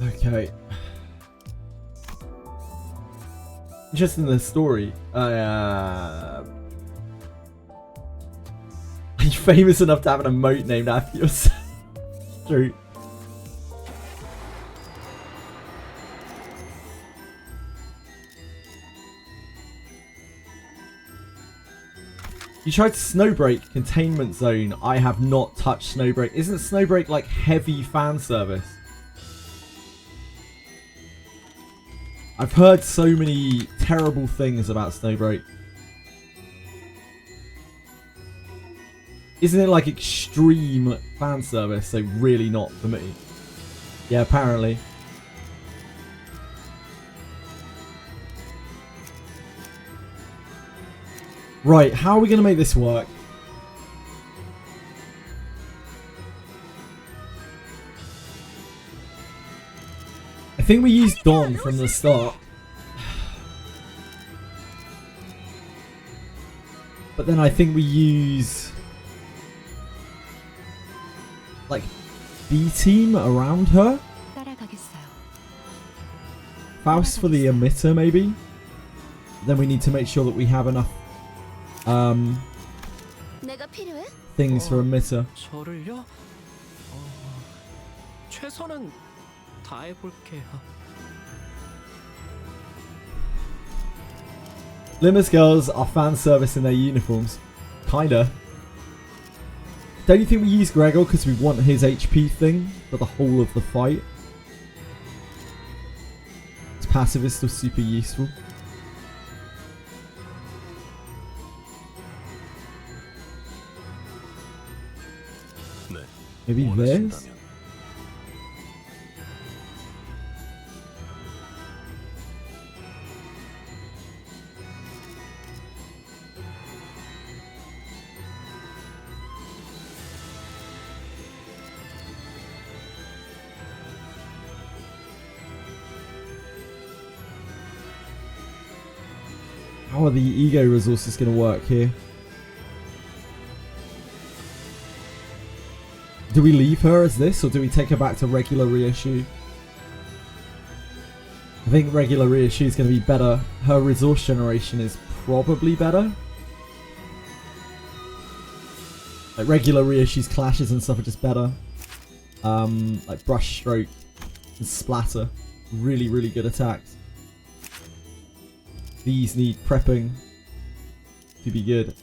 Okay. Just in the story, are you famous enough to have an emote named after yourself? True. You tried Snowbreak Containment Zone. I have not touched Snowbreak. Isn't Snowbreak like heavy fan service? I've heard so many terrible things about Snowbreak. Isn't it like extreme fan service? So really not for me. Yeah, apparently. Right, how are we going to make this work? I think we used Dawn from the start. But then I think we use like B-Team around her. Faust for the emitter maybe. Then we need to make sure that we have enough things for emitter. 저를요? 최선은 다해볼게요. Limbus girls are fan service in their uniforms. Kinda. Don't you think we use Gregor because we want his HP thing for the whole of the fight? His passive is still super useful. Maybe this? How are the ego resources going to work here? Do we leave her as this, or do we take her back to regular reissue? I think regular reissue is going to be better. Her resource generation is probably better. Like regular reissues, clashes and stuff are just better. Like brush stroke and splatter, really, really good attacks. These need prepping to be good.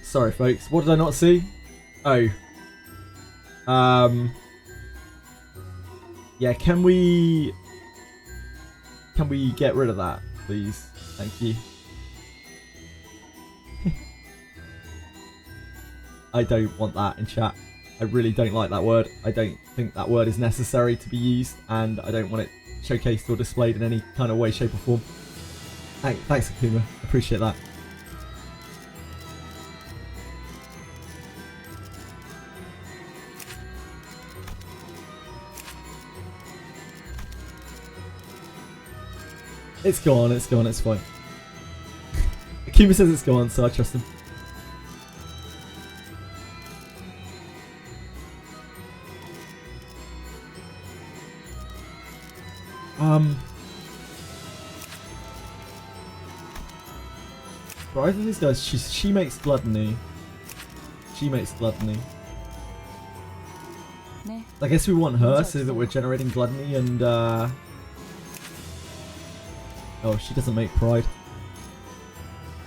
Sorry, folks. What did I not see? Oh. Yeah, can we get rid of that, please? Thank you. I don't want that in chat. I really don't like that word. I don't think that word is necessary to be used, and I don't want it showcased or displayed in any kind of way, shape, or form. Thanks, Akuma. Appreciate that. It's gone, it's gone, it's fine. Akuma says it's gone, so I trust him. For either of these guys, she makes gluttony. She makes gluttony. I guess we want her so that we're generating gluttony and oh, she doesn't make pride.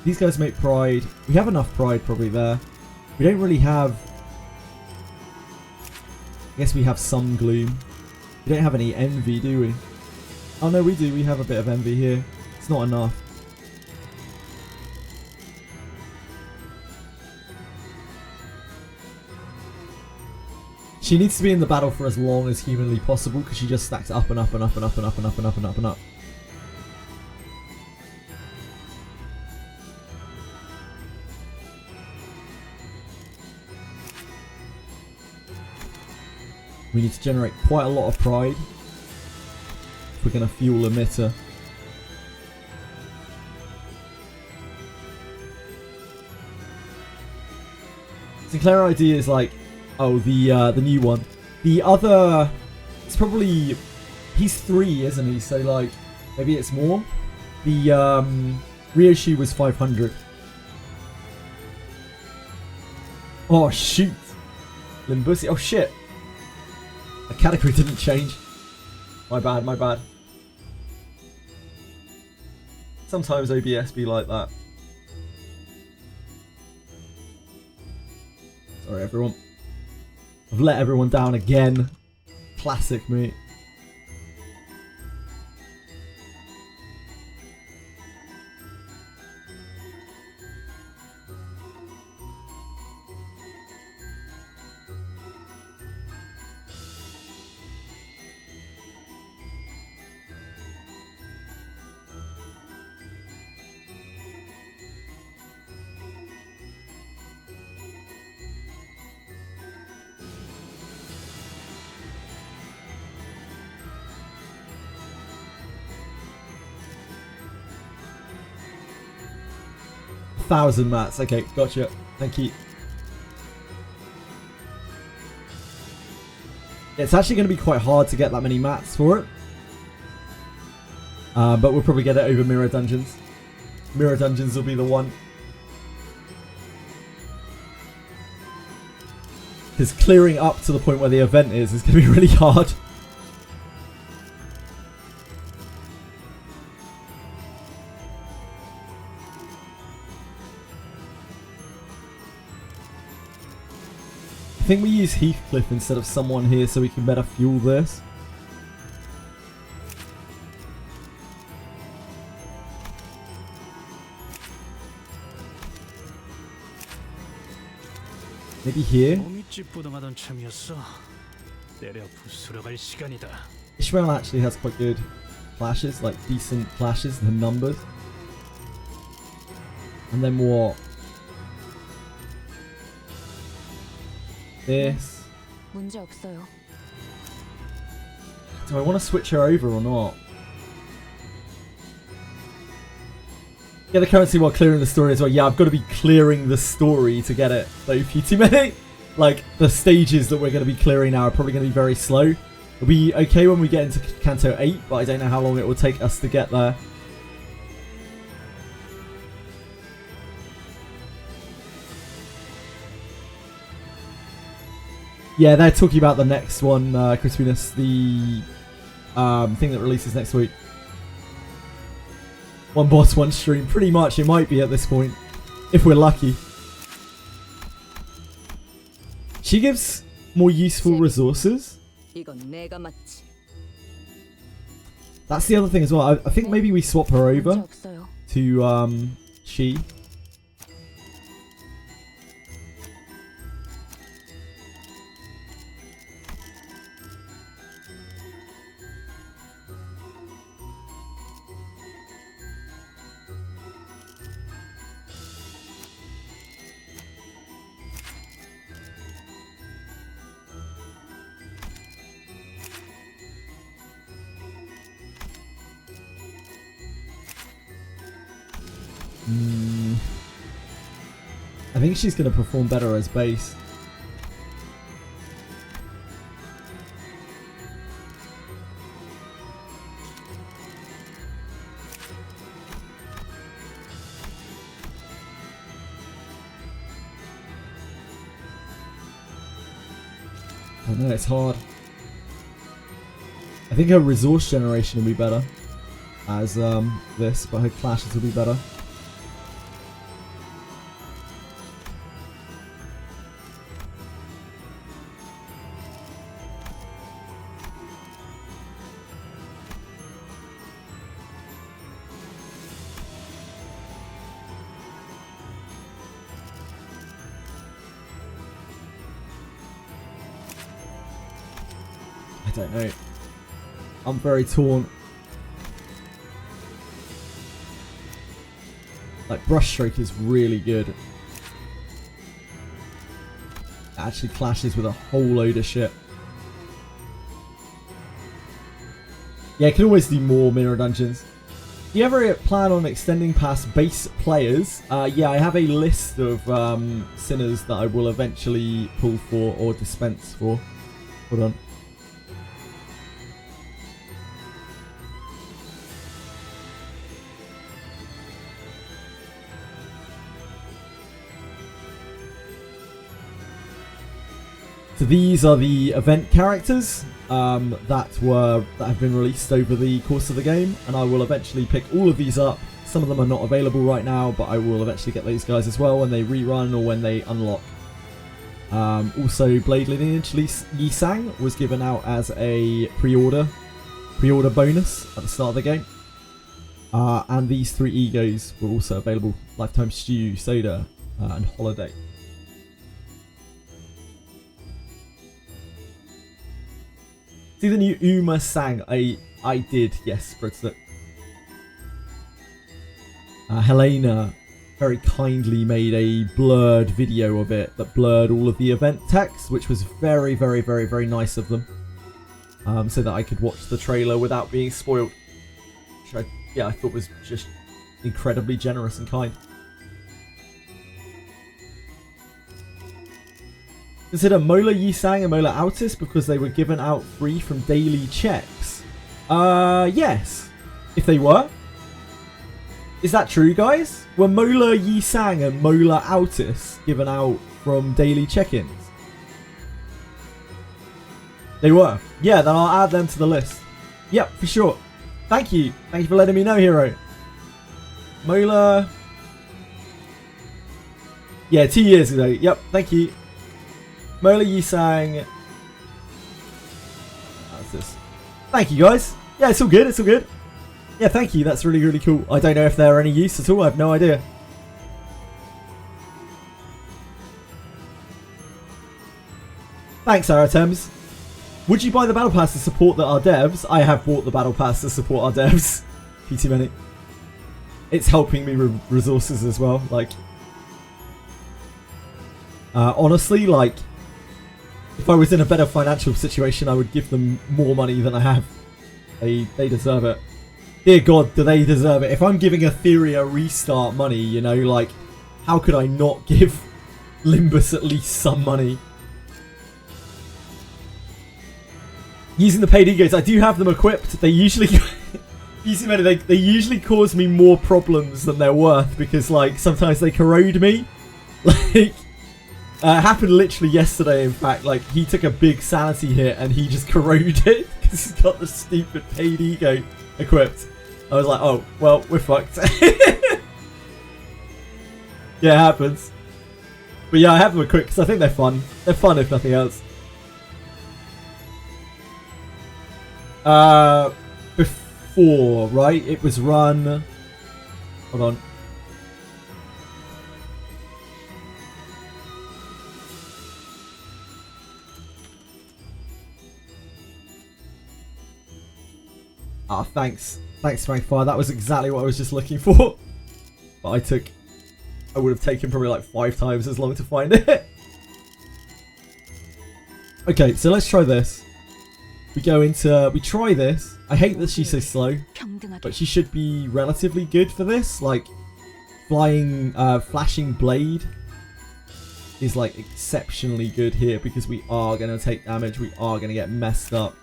These guys make pride. We have enough pride probably there. We don't really have... I guess we have some gloom. We don't have any envy, do we? Oh no, we do. We have a bit of envy here. It's not enough. She needs to be in the battle for as long as humanly possible because she just stacks up and up and up and up and up and up and up and up and up. We need to generate quite a lot of pride if we're going to fuel emitter. Sinclair's idea is like Oh, the new one. The other, it's probably, he's 3, isn't he? So like, maybe it's more. The Ryoshi was 500. Oh shoot, Limbus. Oh shit, the category didn't change. My bad, my bad. Sometimes OBS be like that. Sorry everyone. I've let everyone down again. Classic me. Thousand mats. Okay, gotcha. Thank you. It's actually going to be quite hard to get that many mats for it. But we'll probably get it over Mirror Dungeons. Mirror Dungeons will be the one. Because clearing up to the point where the event is going to be really hard. I think we use Heathcliff instead of someone here so we can better fuel this. Maybe here? Ishmael actually has quite good flashes, like decent flashes, the numbers. And then what? This. Do I want to switch her over or not? Get the currency while clearing the story as well. Yeah, I've got to be clearing the story to get it. So if you too many, like the stages that we're going to be clearing now are probably going to be very slow. It'll be okay when we get into Canto 8, but I don't know how long it will take us to get there. Yeah, they're talking about the next one, Crispiness, the thing that releases next week. One boss, one stream. Pretty much, it might be at this point, if we're lucky. She gives more useful resources. That's the other thing as well. I think maybe we swap her over to she. I think she's going to perform better as base. I know it's hard. I think her resource generation will be better as this, but her clashes will be better. I don't know. I'm very torn. Like brushstroke is really good. It actually clashes with a whole load of shit. Yeah, I can always do more mirror dungeons. Do you ever plan on extending past base players? Yeah, I have a list of sinners that I will eventually pull for or dispense for. Hold on. So these are the event characters that have been released over the course of the game, and I will eventually pick all of these up. Some of them are not available right now, but I will eventually get those guys as well when they rerun or when they unlock. Also, Blade Lineage Yi Sang was given out as a pre-order bonus at the start of the game. And these 3 egos were also available: Lifetime Stew, Soda, and Holiday. See the new Uma Sang? I did, yes, Britstock. Helena very kindly made a blurred video of it that blurred all of the event text, which was very, very, very, very nice of them. So that I could watch the trailer without being spoiled. Which I thought was just incredibly generous and kind. Consider Mola Yi Sang and Mola Autis because they were given out free from daily checks. Yes. If they were. Is that true, guys? Were Mola Yi Sang and Mola Autis given out from daily check-ins? They were. Yeah, then I'll add them to the list. Yep, for sure. Thank you. Thank you for letting me know, Hero. Mola. Yeah, 2 years ago. Yep, thank you. Mola Yi Sang. That's this. Thank you, guys. Yeah, it's all good. It's all good. Yeah, thank you. That's really, really cool. I don't know if they're any use at all. I have no idea. Thanks, Aratems. Would you buy the Battle Pass to support our devs? I have bought the Battle Pass to support our devs. PT Many. It's helping me with resources as well. Like, honestly, like, if I was in a better financial situation, I would give them more money than I have. They deserve it. Dear God, do they deserve it? If I'm giving Etheria Restart money, you know, like, how could I not give Limbus at least some money? Using the paid egos, I do have them equipped. They usually, they usually cause me more problems than they're worth because, like, sometimes they corrode me. Like, it happened literally yesterday. In fact, like, he took a big sanity hit and he just corroded because he's got the stupid paid ego equipped. I was like, oh, well, we're fucked. Yeah, it happens. But yeah, I have them equipped because I think they're fun. They're fun if nothing else. Before, right? It was run... Hold on. Ah, thanks. Thanks, Frankfire. That was exactly what I was just looking for. But I would have taken probably like 5 times as long to find it. Okay, so let's try this. We try this. I hate that she's so slow, but she should be relatively good for this. Like, flashing blade is like exceptionally good here because we are going to take damage. We are going to get messed up.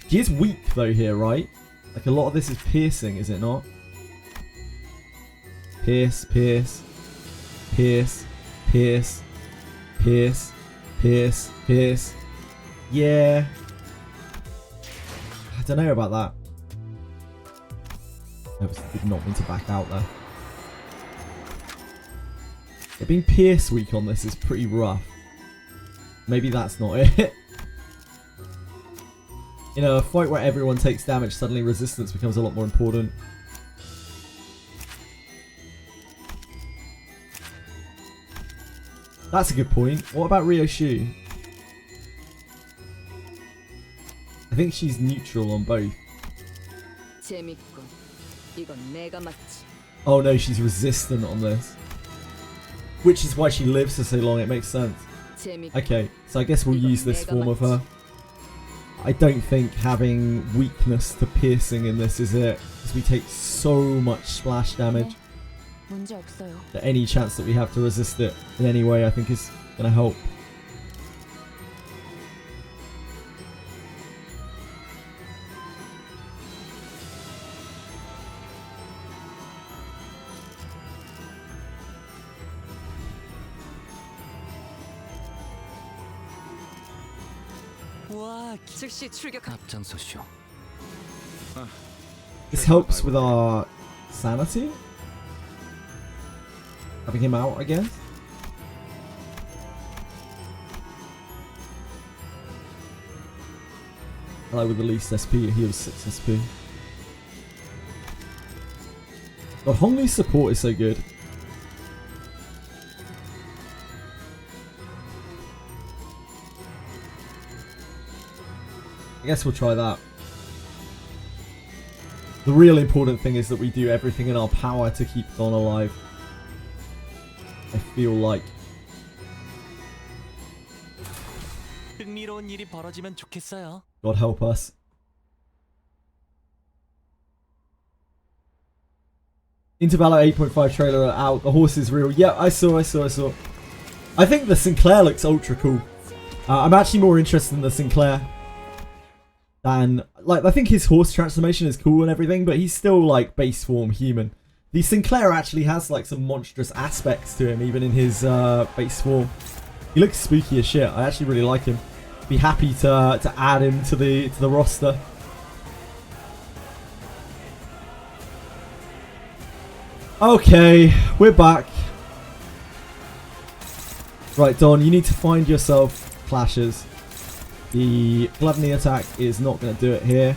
She is weak though here, right? Like, a lot of this is piercing, is it not? Pierce, pierce, pierce, pierce, pierce, pierce, pierce. Yeah. I don't know about that. I obviously did not mean to back out there. Yeah, being pierce weak on this is pretty rough. Maybe that's not it. In a fight where everyone takes damage, suddenly resistance becomes a lot more important. That's a good point. What about Ryoshu? I think she's neutral on both. Oh no, she's resistant on this. Which is why she lives for so long, it makes sense. Okay, so I guess we'll use this form of her. I don't think having weakness to piercing in this is it, because we take so much splash damage 문제 없어요. that any chance that we have to resist it in any way I think is going to help. 와, 즉시 출격. 앞장서시오. This helps with our sanity. Having him out, I guess. Hello with the least SP, he was 6 SP. God, Honglu's support is so good. I guess we'll try that. The real important thing is that we do everything in our power to keep Don alive. I feel like. 흥미로운 일이 벌어지면 좋겠어요. God help us. Intervalor 8.5 trailer out. The horse is real. Yeah, I saw. I think the Sinclair looks ultra cool. I'm actually more interested in the Sinclair than, like, I think his horse transformation is cool and everything, but he's still like base form human. The Sinclair actually has like some monstrous aspects to him, even in his base form. He looks spooky as shit. I actually really like him. Be happy to add him to the roster. Okay, we're back. Right, Don, you need to find yourself clashes. The Gluttony attack is not going to do it here.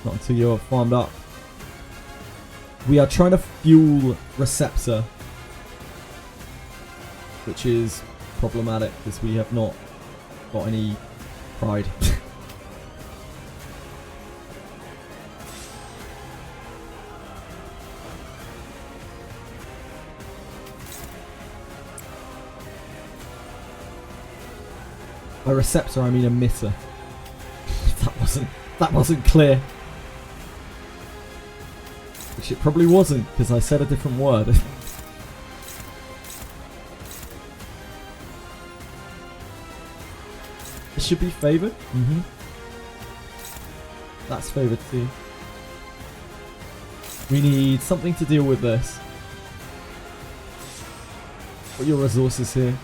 Not until you're farmed up. We are trying to fuel Receptor, which is problematic because we have not got any pride. By Receptor, I mean emitter. that wasn't clear. Which it probably wasn't, because I said a different word. This should be favoured. That's favoured too. We need something to deal with this. What are your resources here?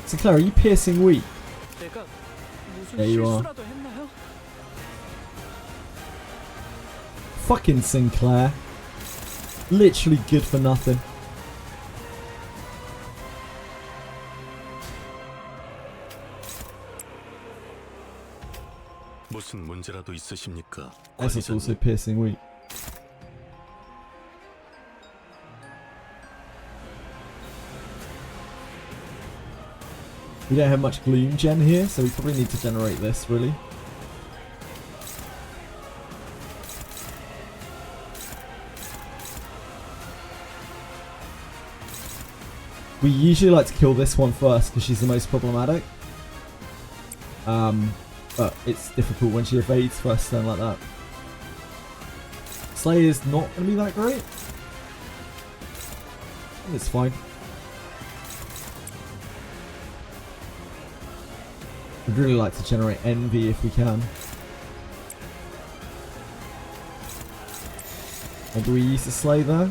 Sinclair, are you piercing weak? 내가 무슨 There you are. 실수라도 했나요? Fucking Sinclair. Literally good for nothing. 무슨 문제라도 있으십니까? This is also piercing weak. We don't have much Gloom gen here, so we probably need to generate this, really. We usually like to kill this one first because she's the most problematic. But it's difficult when she evades first turn like that. Slay is not going to be that great. It's fine. I'd really like to generate Envy if we can. And do we use the Slay there?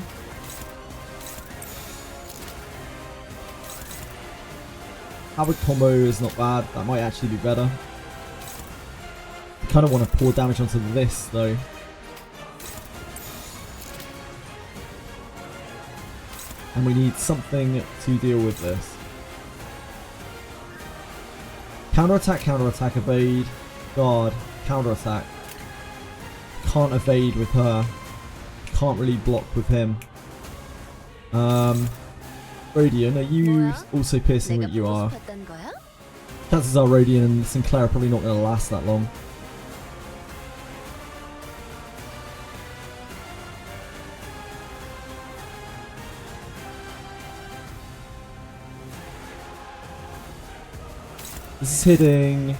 Havoc combo is not bad. That might actually be better. I kind of want to pour damage onto this though. And we need something to deal with this. Counterattack, evade. God, counterattack. Can't evade with her. Can't really block with him. Rodian, are you also piercing what you are? Chances are Rodian and Sinclair are probably not going to last that long. This is hitting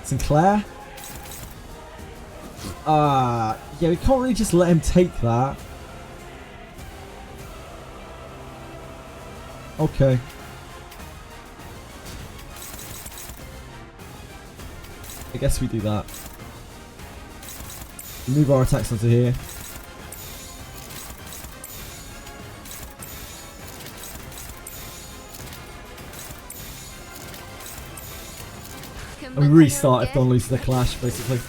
Sinclair. Yeah, we can't really just let him take that. Okay. I guess we do that. Move our attacks onto here. And we restart if Don loses the clash, basically.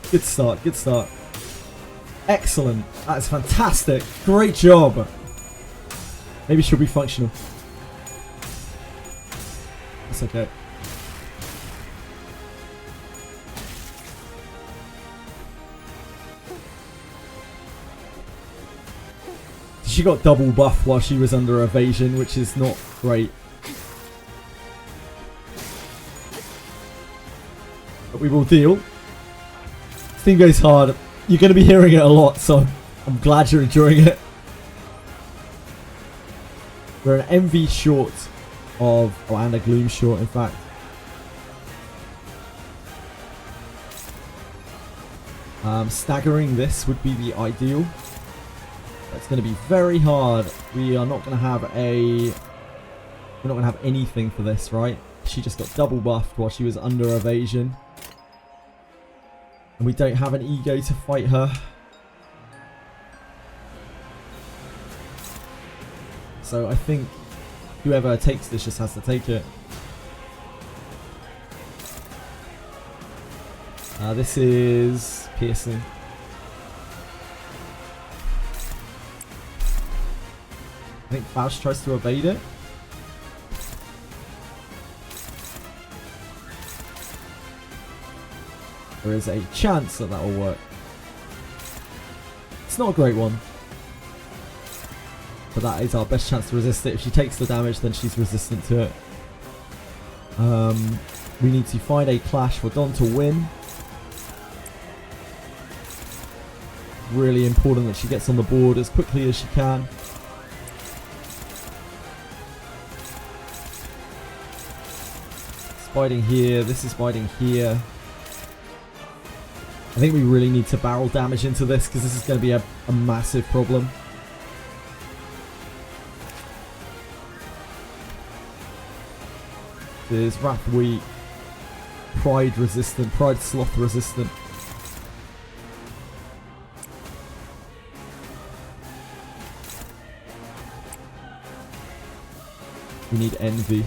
Good start, good start. Excellent. That is fantastic. Great job. Maybe she'll be functional. That's okay. She got double buff while she was under evasion, which is not great. But we will deal. This thing goes hard. You're going to be hearing it a lot, so I'm glad you're enjoying it. We're an MV short of, oh, and a Gloom short, in fact. Staggering this would be the ideal. It's going to be very hard. We are not going to have we're not going to have anything for this, right? She just got double buffed while she was under evasion. And we don't have an ego to fight her. So I think whoever takes this just has to take it. This is piercing. I think Faust tries to evade it. There is a chance that that will work. It's not a great one. But that is our best chance to resist it. If she takes the damage, then she's resistant to it. We need to find a clash for Don to win. Really important that she gets on the board as quickly as she can. Biting here, this is biting here. I think we really need to barrel damage into this because this is going to be a massive problem. This is Wrath weak, Pride resistant, Pride Sloth resistant. We need Envy.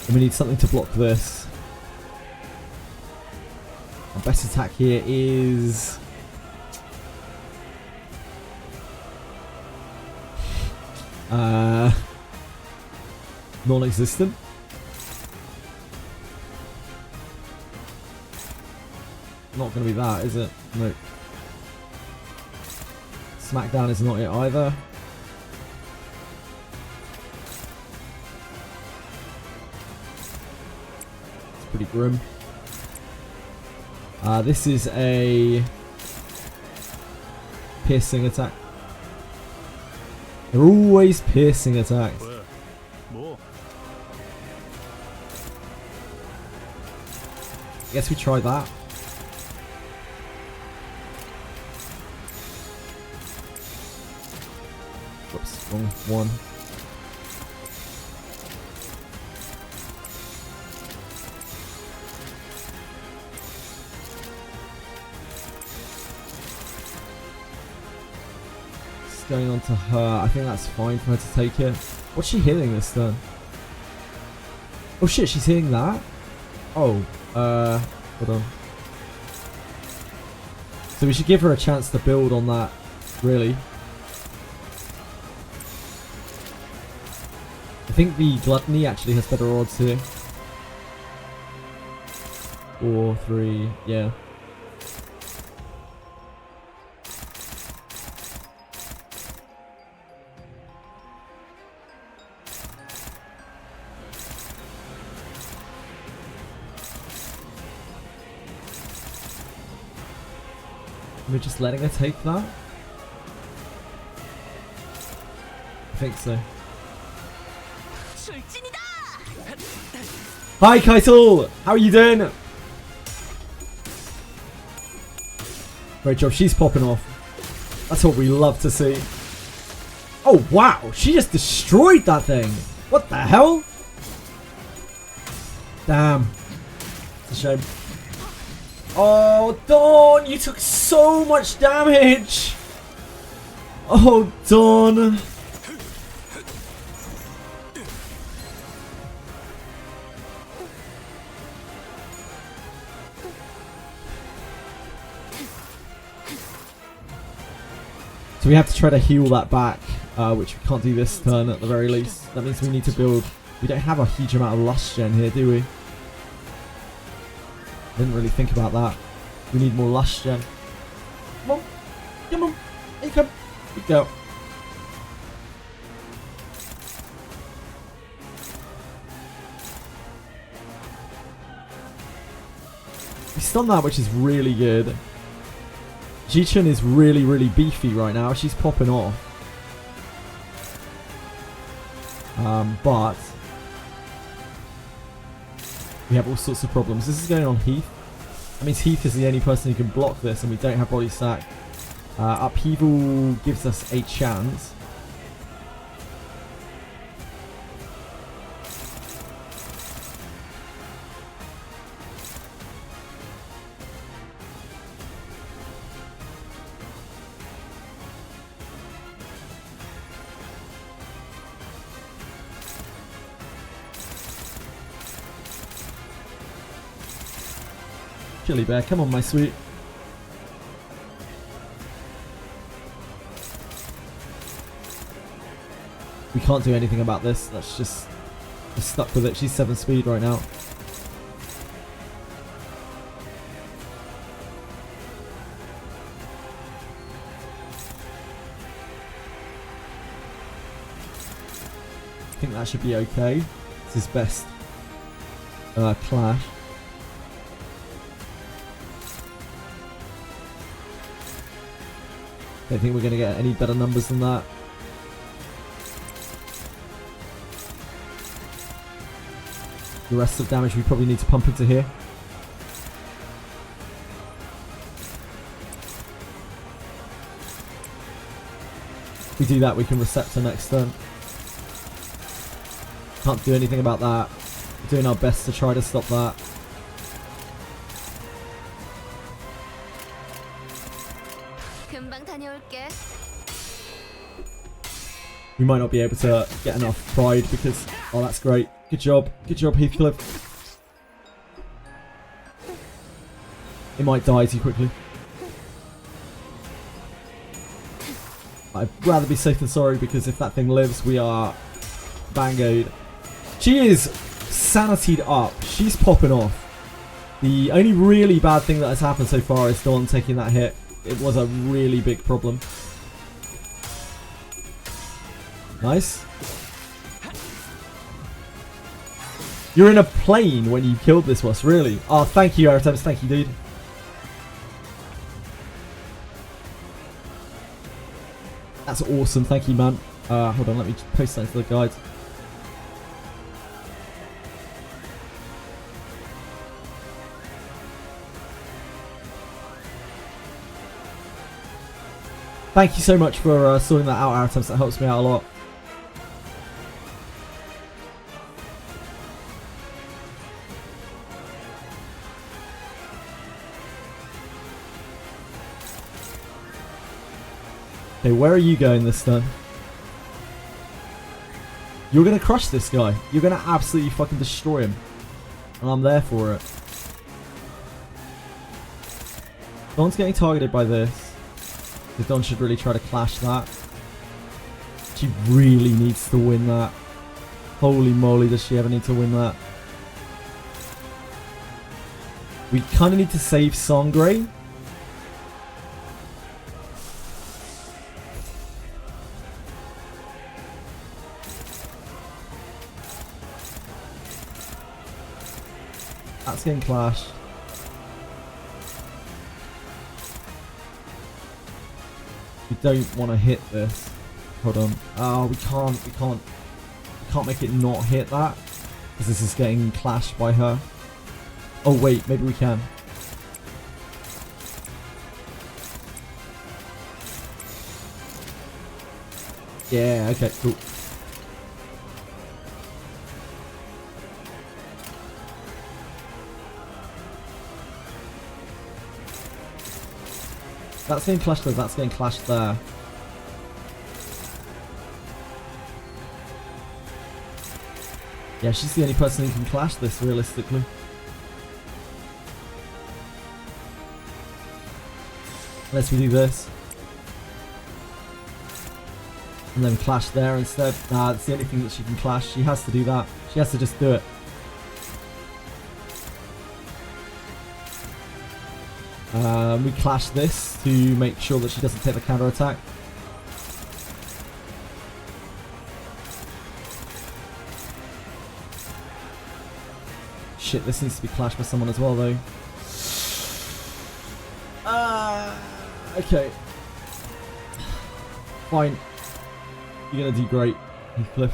And we need something to block this. Our best attack here is... non-existent. Not going to be that, is it? No. Smackdown is not it either. Pretty grim. This is a piercing attack. They're always piercing attacks. I guess we try that. Whoops, wrong one. Going on to her. I think that's fine for her to take it. What's she hitting this turn? Oh shit, she's hitting that? Oh, hold on. So we should give her a chance to build on that, really. I think the Gluttony actually has better odds here. 4, 3, yeah. We're just letting her take that? I think so. Hi Keitel! How are you doing? Great job, she's popping off. That's what we love to see. Oh wow, she just destroyed that thing. What the hell? Damn. It's a shame. Oh, Dawn, you took so much damage. Oh, Dawn. So we have to try to heal that back, which we can't do this turn at the very least. That means we need to build... We don't have a huge amount of Lust Gen here, do we? Didn't really think about that. We need more Lust Gen. Come on. Come on. Here you come. Here you go. We stun that, which is really good. Ji-Chun is really, really beefy right now. She's popping off. But we have all sorts of problems. This is going on Heath. That means Heath is the only person who can block this, and we don't have body stack. Upheaval gives us a chance. Chili Bear, come on my sweet. We can't do anything about this. That's just stuck with it. She's 7 speed right now. I think that should be okay. It's his best clash. Don't think we're going to get any better numbers than that. The rest of damage we probably need to pump into here. If we do that, we can Receptor next turn. Can't do anything about that. We're doing our best to try to stop that. We might not be able to get enough pride because... Oh, that's great. Good job. Good job, Heathcliff. It might die too quickly. I'd rather be safe than sorry because if that thing lives, we are bangoed. She is sanitied up. She's popping off. The only really bad thing that has happened so far is Dawn taking that hit. It was a really big problem. Nice. You're in a plane when you killed this boss, really? Oh, thank you, Artemis. Thank you, dude. That's awesome. Thank you, man. Hold on, let me post that into the guides. Thank you so much for sorting that out, Artemis. That helps me out a lot. Okay, where are you going this turn? You're going to crush this guy. You're going to absolutely fucking destroy him. And I'm there for it. Don's getting targeted by this. So Don should really try to clash that. She really needs to win that. Holy moly, does she ever need to win that. We kind of need to save Sangre. That's getting clashed. We don't want to hit this. Hold on. Oh, we can't make it not hit that. Because this is getting clashed by her. Oh wait, maybe we can. Yeah, okay, cool. That's getting clashed there, that's getting clashed there. Yeah, she's the only person who can clash this, realistically. Unless we do this. And then clash there instead. Nah, that's the only thing that she can clash. She has to do that. She has to just do it. We clash this to make sure that she doesn't take the counter attack. Shit, this needs to be clashed by someone as well, though. Okay. Fine. You're gonna do great, Heathcliff.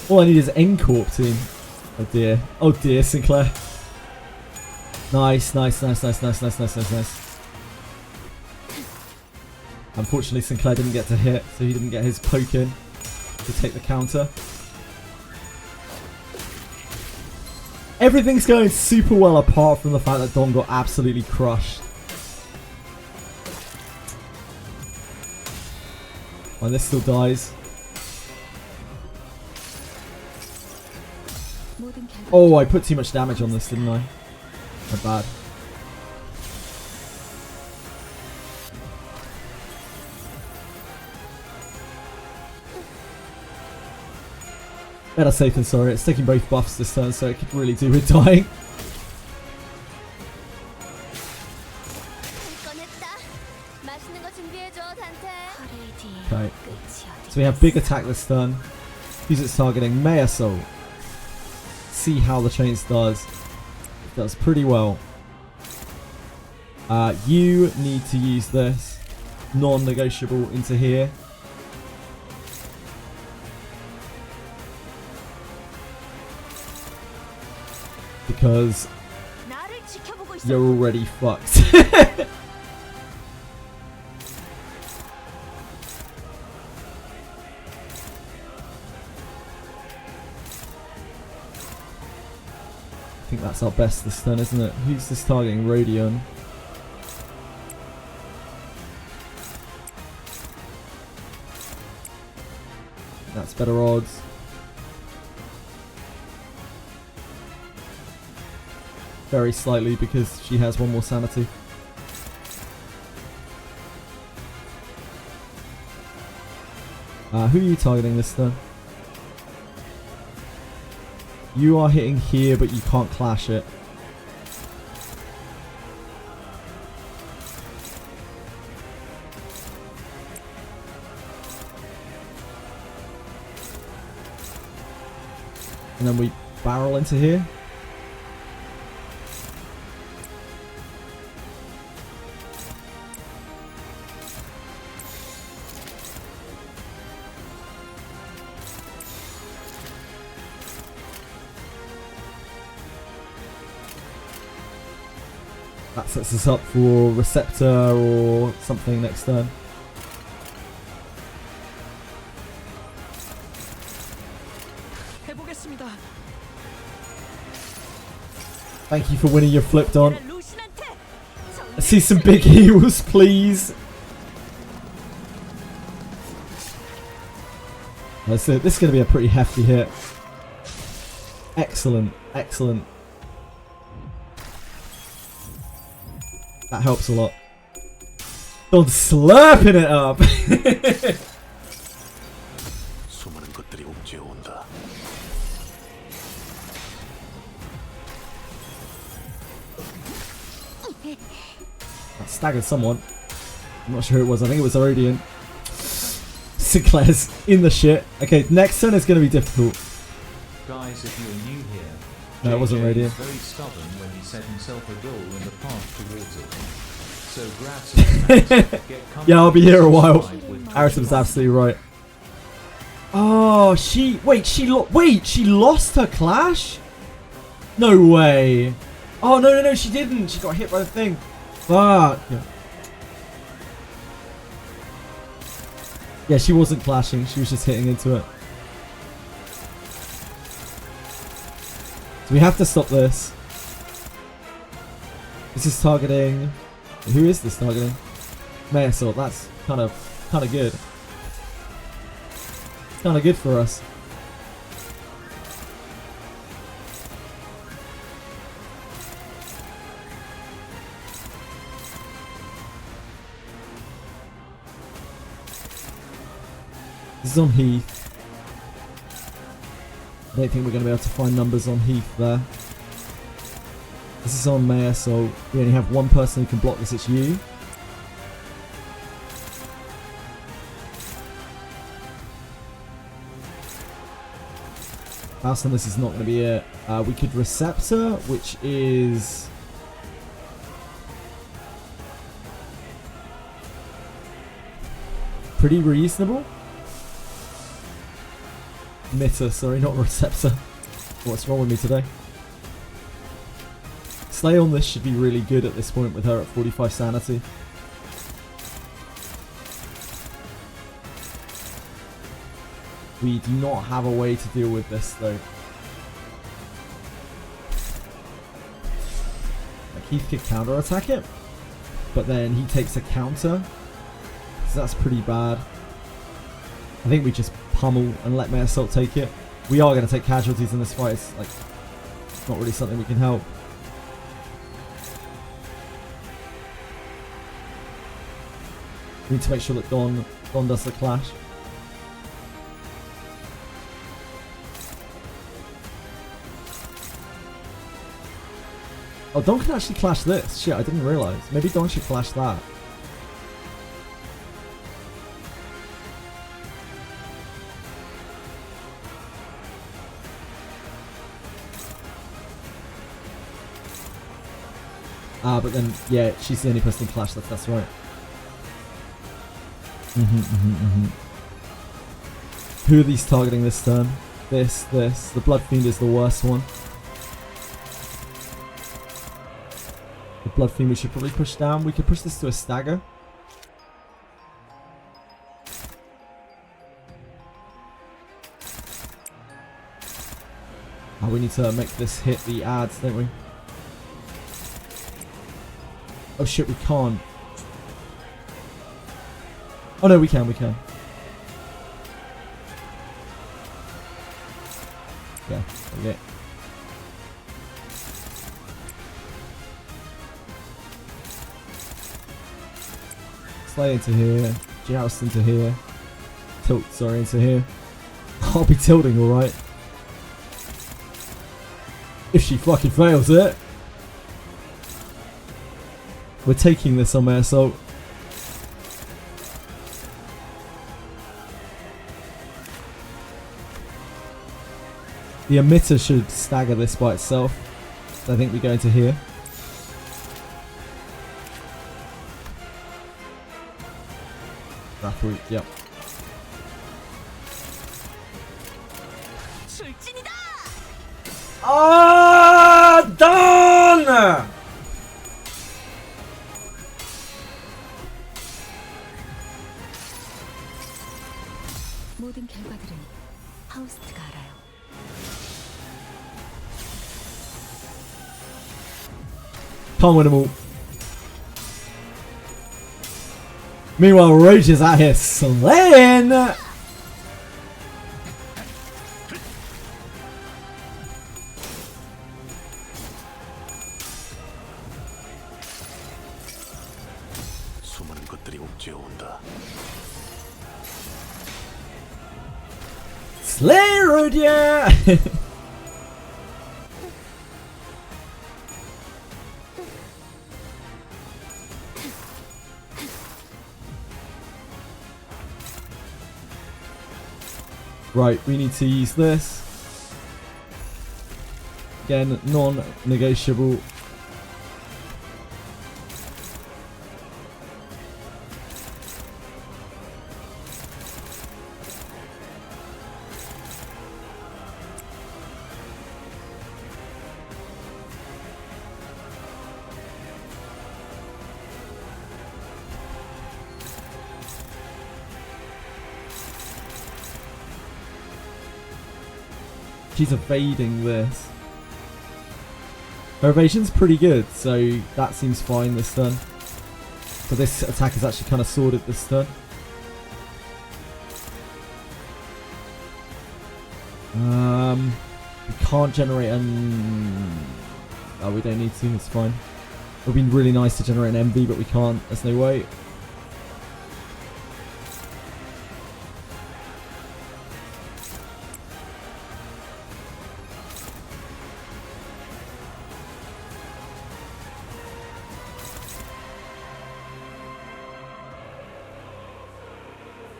All I need is N-Corp team. Oh dear. Oh dear, Sinclair. Nice, nice, nice, nice, nice, nice, nice, nice, nice. Unfortunately, Sinclair didn't get to hit, so he didn't get his poke in to take the counter. Everything's going super well apart from the fact that Dom got absolutely crushed. Oh, this still dies. Oh, I put too much damage on this, didn't I? Not bad. Better safe than sorry. It's taking both buffs this turn, so it could really do with dying. Okay. So we have big attack this turn. Use its targeting. May Assault. See how the chains does. It does pretty well. You need to use this non-negotiable into here. Because you're already fucked. I think that's our best this turn, isn't it? Who's this targeting? Rodion. That's better odds. Very slightly because she has one more sanity. Who are you targeting this turn? You are hitting here, but you can't clash it. And then we barrel into here. That sets us up for Receptor or something next turn. Thank you for winning your flipped on. Let's see some big heals, please. This is going to be a pretty hefty hit. Excellent, excellent. That helps a lot. Don't slurping it up. 수많은 것들이 옥죄어 온다. That staggered someone. I'm not sure who it was. I think it was Herodian. Sinclair's in the shit. Okay, next turn is going to be difficult. Guys, if you're new here, No, it wasn't JJ Radiant. is very stubborn when he set himself a goal in the path towards it. So grab some snacks, get Yeah, I'll be here a while. comfortable with Ariton's absolutely right. Oh, she lost her clash? No way. Oh, no, she didn't. She got hit by the thing. Fuck. Yeah, she wasn't clashing. She was just hitting into it. So we have to stop this. This is targeting... Who is this targeting? Mayasol. That's kind of good. Kind of good for us. This is on Heath. I don't think we're going to be able to find numbers on Heath there. This is on Maya, so we only have one person who can block this. It's you. Faustin, this is not going to be it. We could Receptor, which is... pretty reasonable. Mitter, sorry, not Receptor. What's wrong with me today? Slay on this should be really good at this point with her at 45 sanity. We do not have a way to deal with this though. Like Heath could counter attack it, but then he takes a counter. So that's pretty bad. I think we just pummel and let Maya Assault take it. We are going to take casualties in this fight. It's like not really something we can help. We need to make sure that Dawn does the clash. Oh, Dawn can actually clash this. Shit, I didn't realise. Maybe Dawn should clash that. Ah, but then, yeah, she's the only person to clash that. That's right. Who are these targeting this turn? This. The Blood Fiend is the worst one. The Blood Fiend we should probably push down. We could push this to a stagger. Oh, we need to make this hit the ads, don't we? Oh shit, we can't. Oh no, we can. Yeah, okay. Slay into here, joust into here, tilt, sorry, into here. I'll be tilting, alright. If she fucking fails it. We're taking this on Maya Assault. The emitter should stagger this by itself. So I think we go into here. Wrathroot, yep. Ah, done! 모든 결과들은 하우스트가 알아요. Can't win them all. Meanwhile, Roach is out here slaying. 수많은 것들이 옥죄어온다. Slay, Roach, yeah. Right, we need to use this. Again, non-negotiable. She's evading this. Her evasion's pretty good, so that seems fine this turn. But this attack is actually kind of sorted this turn. We can't generate an... Oh, we don't need to, it's fine. It would be really nice to generate an MV, but we can't. There's no way.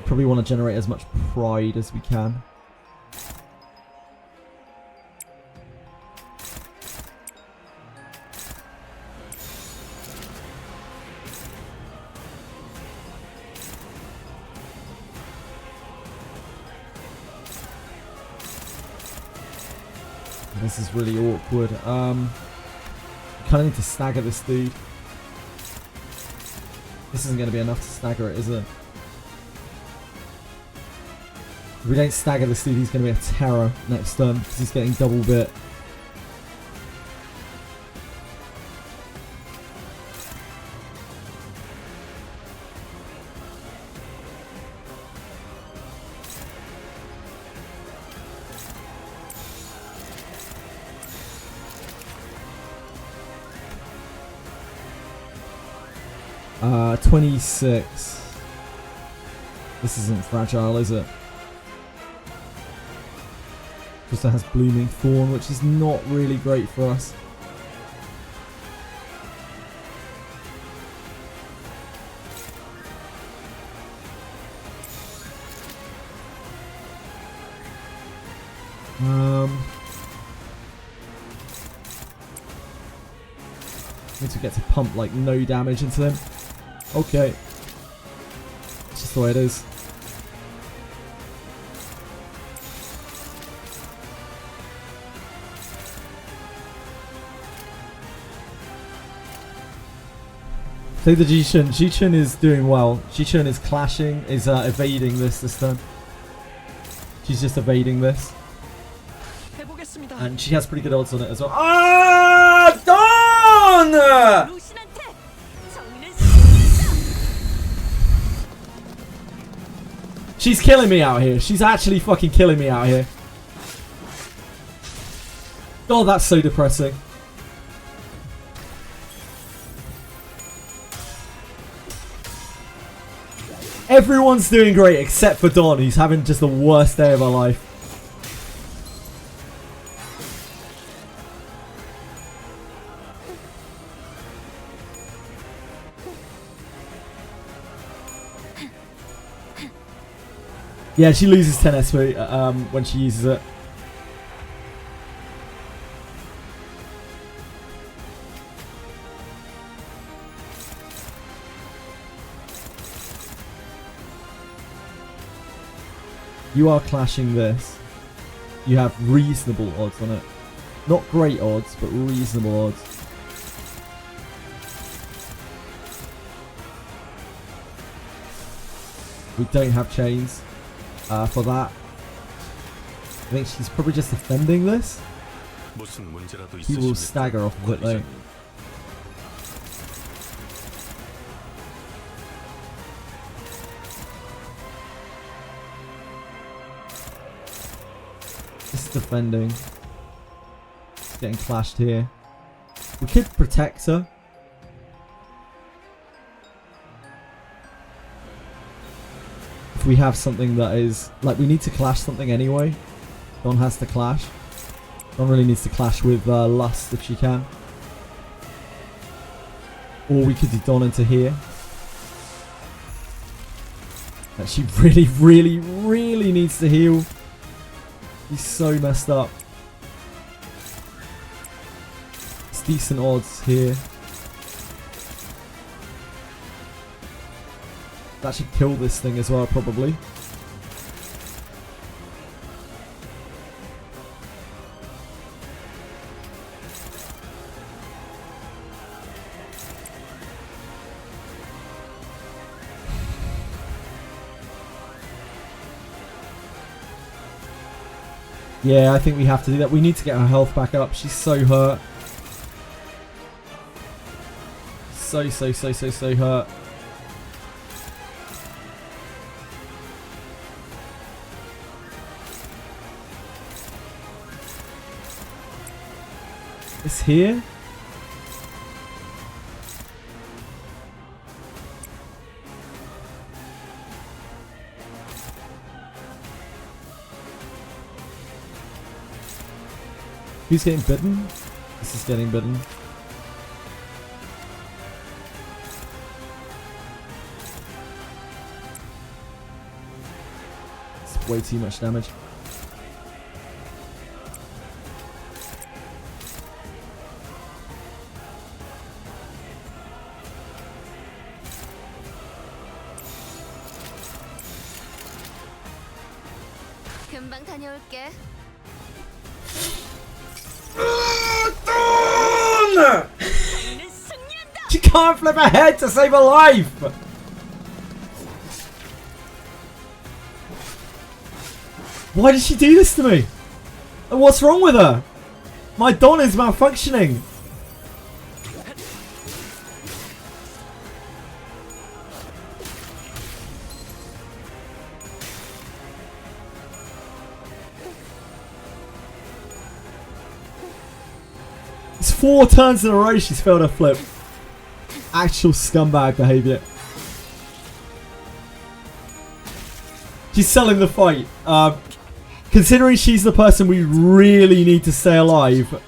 Probably want to generate as much pride as we can. This is really awkward. Kind of need to stagger this dude. This isn't going to be enough to stagger it, is it? If we don't stagger this dude, he's going to be a terror next turn because he's getting double bit. Uh, 26. This isn't fragile, is it? Also has Blooming Thorn, which is not really great for us. Need to get to pump like no damage into them. Okay. It's just the way it is. Play the Ji-Chun. Ji-Chun is doing well. Ji-Chun is clashing, is evading this turn. She's just evading this. And she has pretty good odds on it as well. Ah, Dawn! She's killing me out here. She's actually fucking killing me out here. Oh, that's so depressing. Everyone's doing great except for Dawn, who's having just the worst day of her life. Yeah, she loses 10 SP when she uses it. You are clashing this. You have reasonable odds on it. Not great odds, but reasonable odds. We don't have chains for that. I think she's probably just defending this. He will stagger off of it though. This is defending. It's getting clashed here. We could protect her. If we have something that is... Like, we need to clash something anyway. Dawn has to clash. Dawn really needs to clash with Lust if she can. Or we could do Dawn into here. She really, really, really needs to heal. He's so messed up. It's decent odds here. That should kill this thing as well, probably. Yeah, I think we have to do that. We need to get her health back up. She's so hurt. So hurt. It's here? Who's getting bitten? This is getting bitten. It's way too much damage. 금방 다녀올게. She can't flip her head to save her life! Why did she do this to me? And what's wrong with her? My Don is malfunctioning. It's 4 turns in a row she's failed her flip. Actual scumbag behaviour. She's selling the fight. Considering she's the person we really need to stay alive,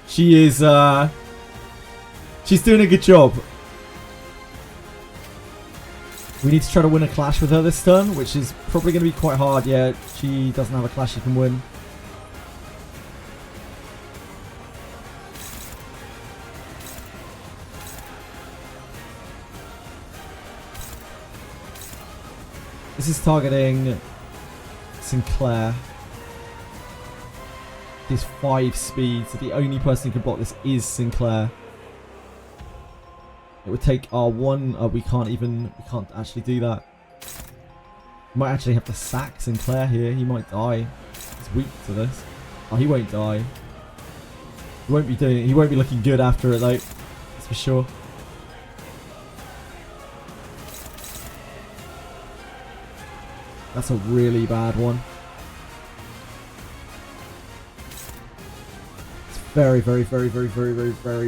she is, she's doing a good job. We need to try to win a clash with her this turn, which is probably going to be quite hard. Yeah, she doesn't have a clash she can win. This is targeting Sinclair. He's 5 speed, so the only person who can block this is Sinclair. It would take our one. We can't actually do that. We might actually have to sack Sinclair here. He might die. He's weak to this. Oh, he won't die. He won't be looking good after it though. That's for sure. That's a really bad one. It's very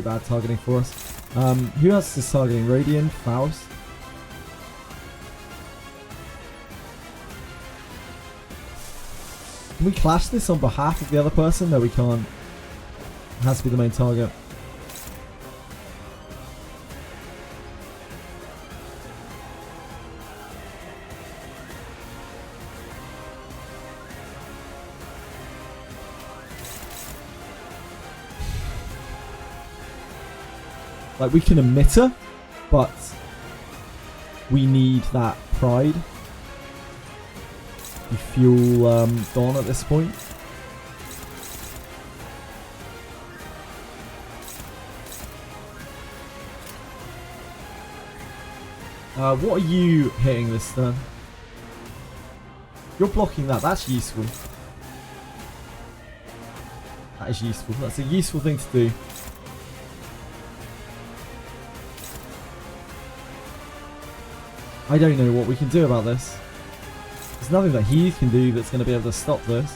bad targeting for us. Who else is targeting? Radiant? Faust? Can we clash this on behalf of the other person? No, we can't. It has to be the main target. Like, we can emit her, but we need that pride. We fuel Dawn at this point. What are you hitting this turn? You're blocking that. That's useful. That is useful. That's a useful thing to do. I don't know what we can do about this. There's nothing that he can do that's going to be able to stop this.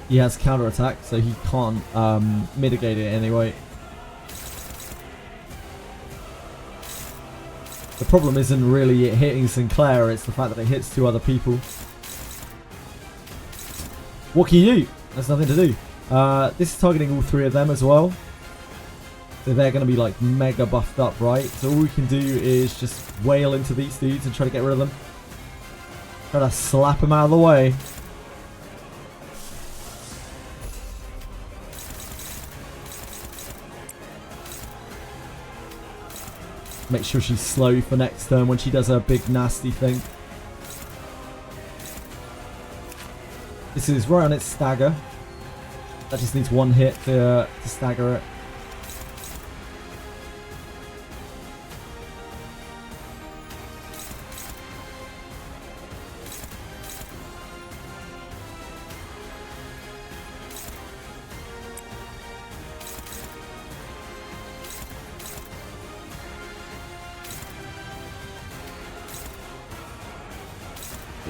He has counter-attack, so he can't mitigate it anyway. The problem isn't really it hitting Sinclair, it's the fact that it hits 2 other people. What can you do? There's nothing to do. This is targeting all 3 of them as well. So they're going to be like mega buffed up, right? So all we can do is just wail into these dudes and try to get rid of them. Try to slap them out of the way. Make sure she's slow for next turn when she does her big nasty thing. This is right on its stagger. That just needs one hit to stagger it.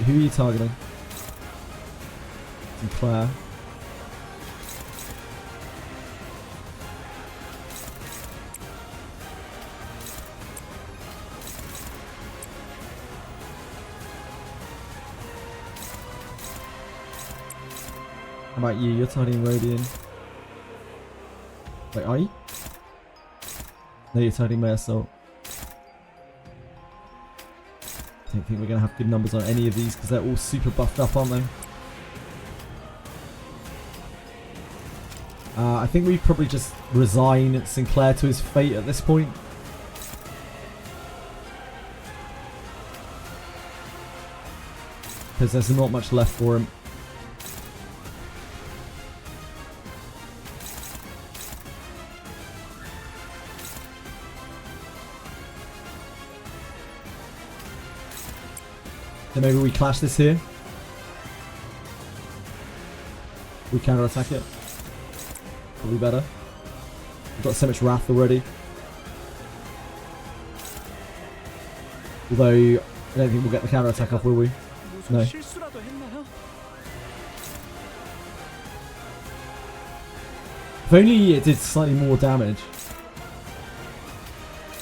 Who are you targeting? Sinclair. How about you? You're targeting Rodian. Wait, are you? No, you're targeting May Assault. I don't think we're going to have good numbers on any of these because they're all super buffed up, aren't they? I think we probably just resign Sinclair to his fate at this point. Because there's not much left for him. Then maybe we clash this here. We counter attack it. Probably better. We've got so much wrath already. Although I don't think we'll get the counter attack off, will we? No. If only it did slightly more damage.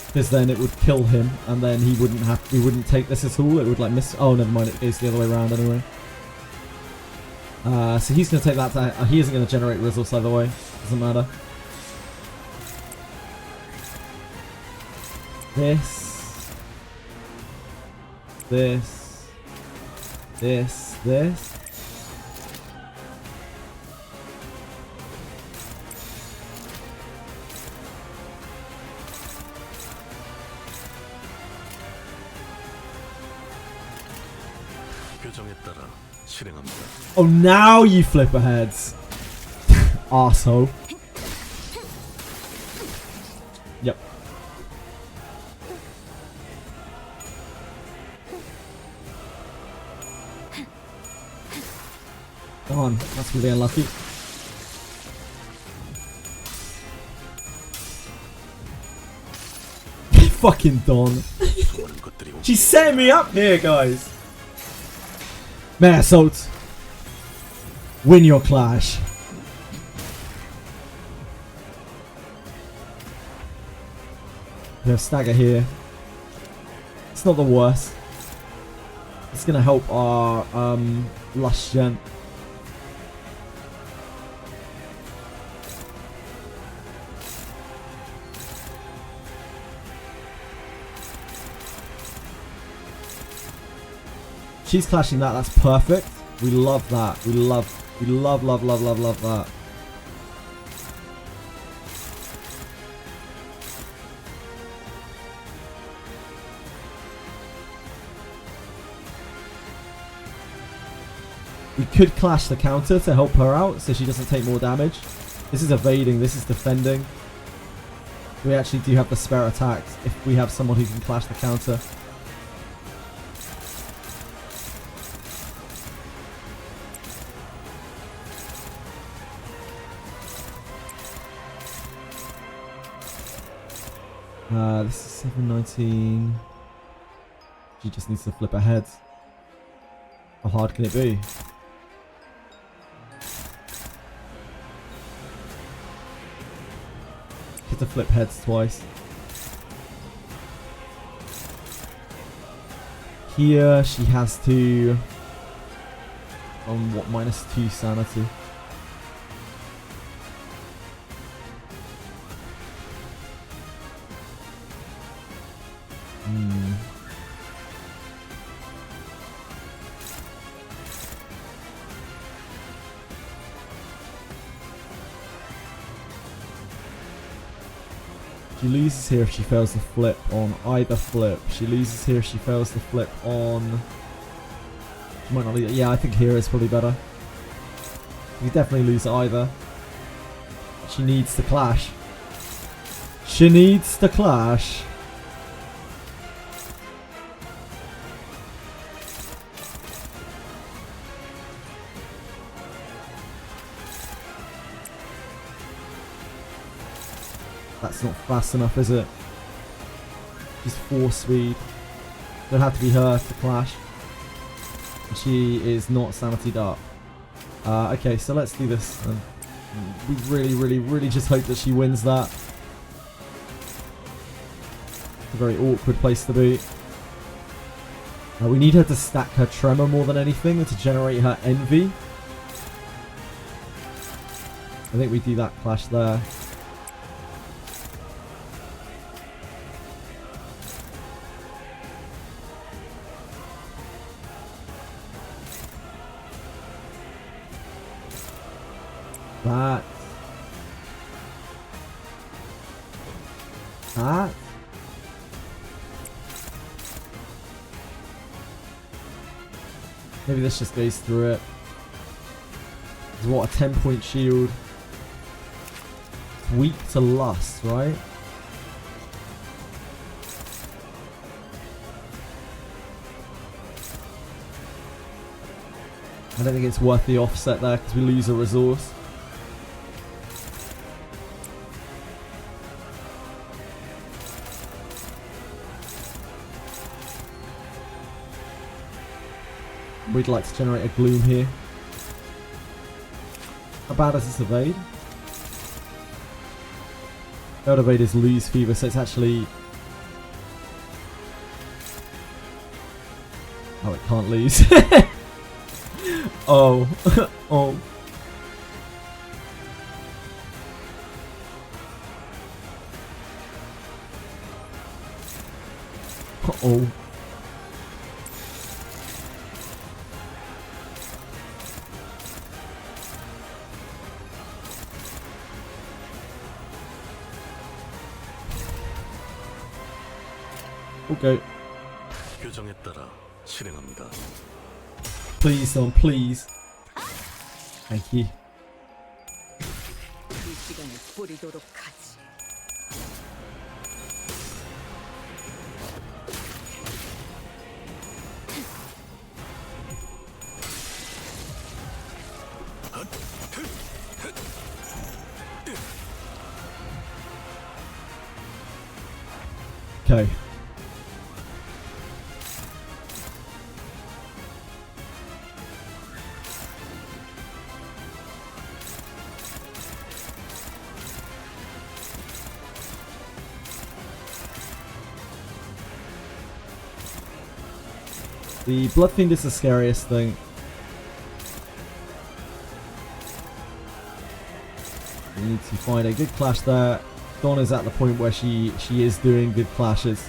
Because then it would kill him, and then he wouldn't have. We wouldn't take this at all. It would like miss. Oh, never mind. It goes the other way around anyway. So he's gonna take that. He isn't gonna generate resource either way. Doesn't matter. This. Oh, now you flip aheads. Arsehole. Yep. Come on, that's really unlucky. Fucking Dawn. She's setting me up here, guys. May Assault. Win your clash. We have stagger here. It's not the worst. It's gonna help our Lush Gen. She's clashing that. That's perfect. We love that. We love that. We could clash the counter to help her out so she doesn't take more damage. This is evading. This is defending. We actually do have the spare attacks if we have someone who can clash the counter. This is 719. She just needs to flip her head. How hard can it be? Get to flip heads twice. Here she has to... on what, -2 sanity. She loses here if she fails the flip on either flip. She loses here if she fails the flip on... She might not lose. Yeah, I think here is probably better. You definitely lose either. She needs to clash. She needs to clash. That's not fast enough, is it? She's 4 speed. It'll have to be her to clash. And she is not sanitied up. Okay, so let's do this. We really just hope that she wins that. It's a very awkward place to be. We need her to stack her tremor more than anything and to generate her envy. I think we do that clash there. That. Maybe this just goes through it. It's what, a 10-point shield. It's weak to lust, right? I don't think it's worth the offset there because we lose a resource. We'd like to generate a gloom here. How bad is this evade? Failed evade is lose fever, so it's actually... Oh, it can't lose. Oh. Oh. Uh-oh. Okay. 규정에 따라 실행합니다. Please, son, please. Thank you. 이 시간을 뿌리도록 하지. Okay. The Blood Fiend is the scariest thing. We need to find a good clash there. Dawn is at the point where she is doing good clashes.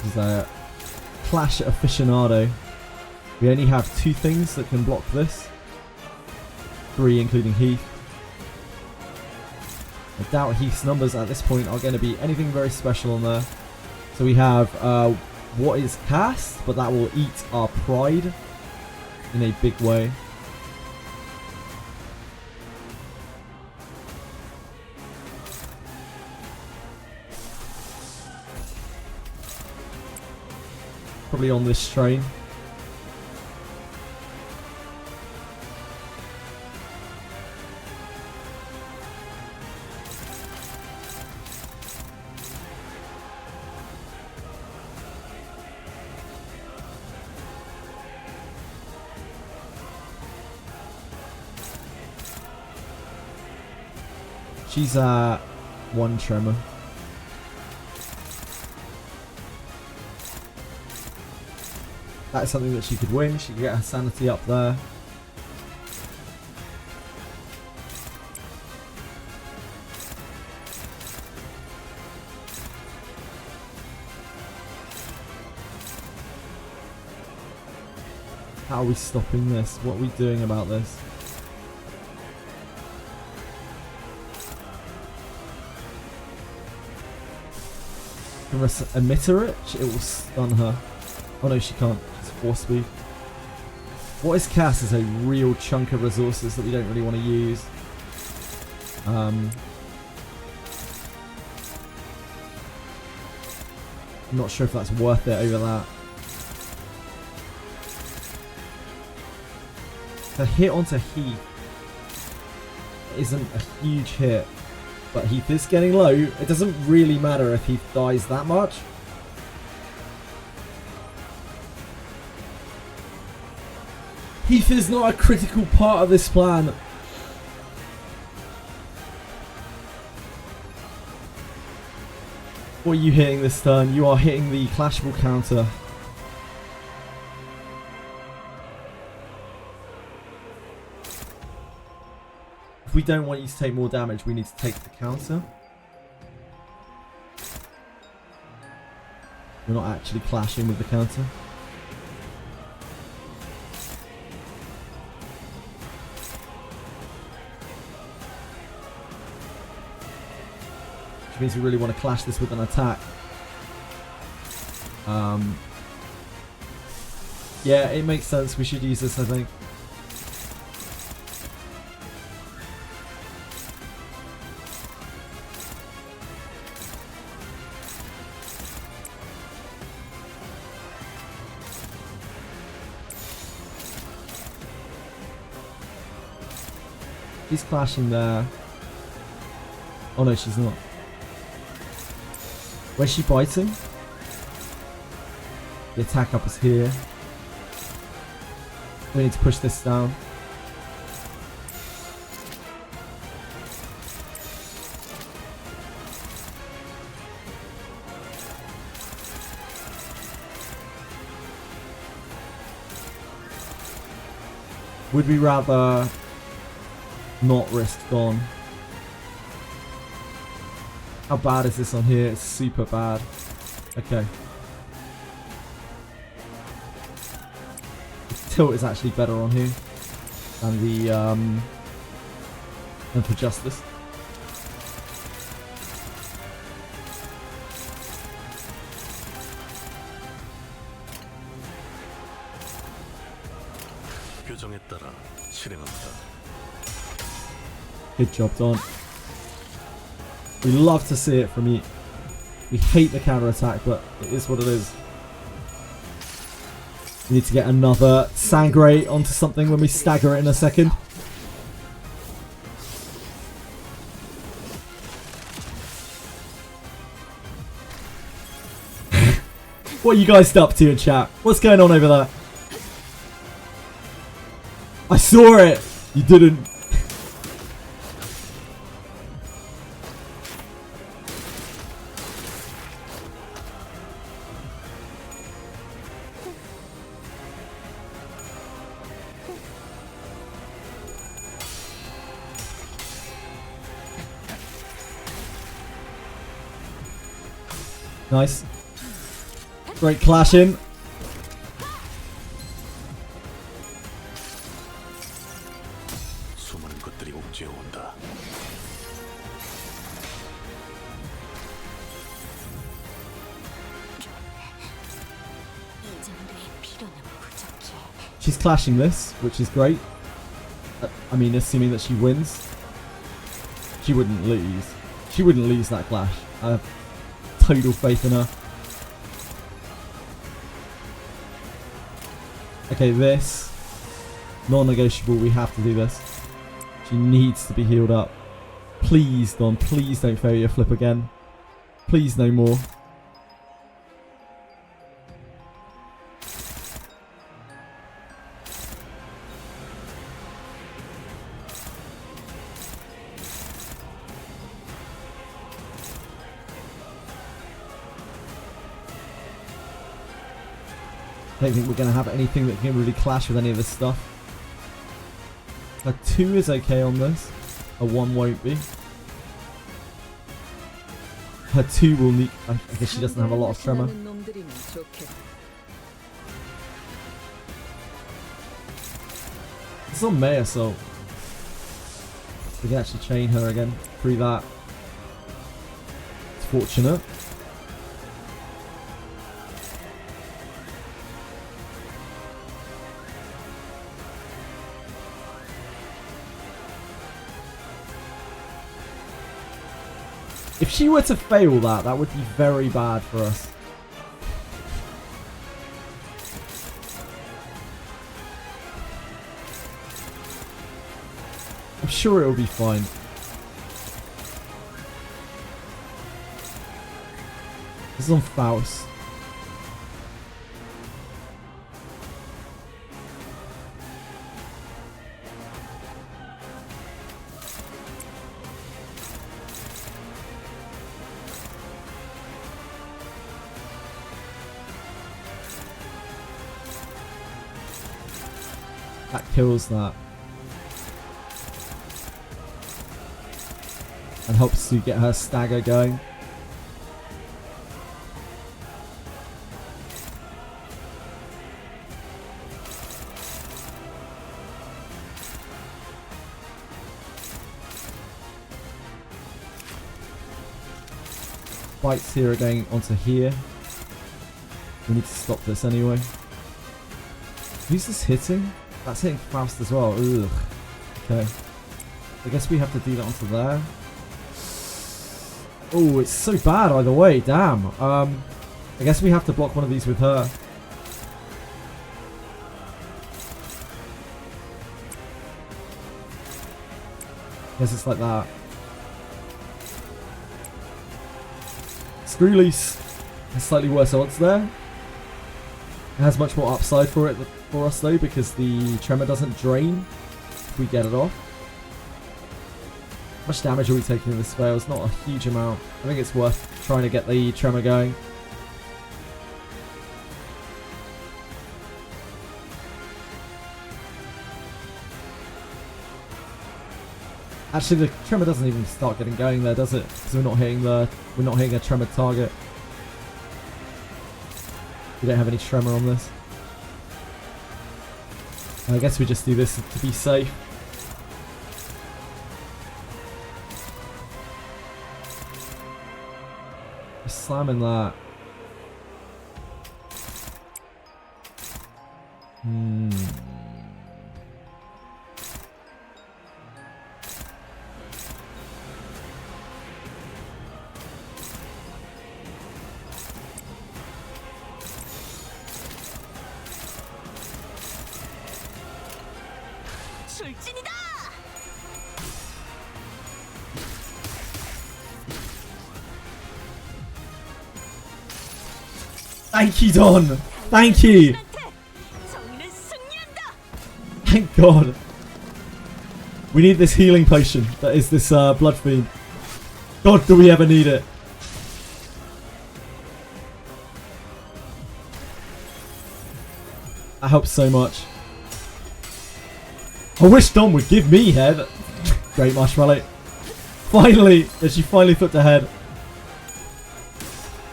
She's a clash aficionado. We only have 2 things that can block this. 3 including Heath. I doubt Heath's numbers at this point are going to be anything very special on there. So we have what is cast, but that will eat our pride in a big way. Probably on this train. She's 1 tremor. That's something that she could win. She could get her sanity up there. How are we stopping this? What are we doing about this? Can we emitter it? It will stun her. Oh no, she can't. It's 4 speed. What is cast is a real chunk of resources that we don't really want to use. I'm not sure if that's worth it over that. The hit onto Heath isn't a huge hit, but Heath is getting low. It doesn't really matter if Heath dies that much. Heath is not a critical part of this plan. What are you hitting this turn? You are hitting the clashable counter. If we don't want you to take more damage, we need to take the counter. We're not actually clashing with the counter. Which means we really want to clash this with an attack. Yeah, it makes sense. We should use this, I think. She's clashing there. Oh no, she's not. Where's she biting? The attack up is here. We need to push this down. Would we rather not risk Dawn? How bad is this on here? It's super bad. Okay. The tilt is actually better on here than the than for Justice. 규정에 따라 실행합니다. Good job, Dawn. We love to see it from you. We hate the counter attack, but it is what it is. We need to get another Sangre onto something when we stagger it in a second. What are you guys up to in chat? What's going on over there? I saw it! You didn't. Nice. Great clashing. 수많은 것들이 옥죄어 온다. She's clashing this, which is great. I mean, assuming that she wins. She wouldn't lose. She wouldn't lose that clash. I have total faith in her. Okay, this. Non-negotiable, we have to do this. She needs to be healed up. Please, Don, please don't fail your flip again. Please no more. I don't think we're going to have anything that can really clash with any of this stuff. A 2 is okay on this. A 1 won't be. Her 2 will need... I guess she doesn't have a lot of tremor. It's on May Assault. We can actually chain her again through that. It's fortunate. If she were to fail that, that would be very bad for us. I'm sure it'll be fine. This is on Faust. That kills that. And helps to get her stagger going. Bites here are going onto here. We need to stop this anyway. Who's this hitting? That's hitting Faust as well. Ugh. Okay. I guess we have to do that onto there. Oh, it's so bad either way. Damn. I guess we have to block one of these with her. Guess it's like that. Screwlease has slightly worse odds there. It has much more upside for us though, because the tremor doesn't drain if we get it off. How much damage are we taking in this spell? It's not a huge amount. I think it's worth trying to get the tremor going. Actually, the tremor doesn't even start getting going there, does it? Because we're not hitting a tremor target. We don't have any tremor on this. I guess we just do this to be safe. Just slamming that. 출진이다! Thank you, Don! Thank you! 정의는 승리한다! Thank God! We need this healing potion that is this Blood Fiend. God, do we ever need it? That helps so much. I wish Dom would give me head. Great Marshmallow. Finally! She finally flipped her head.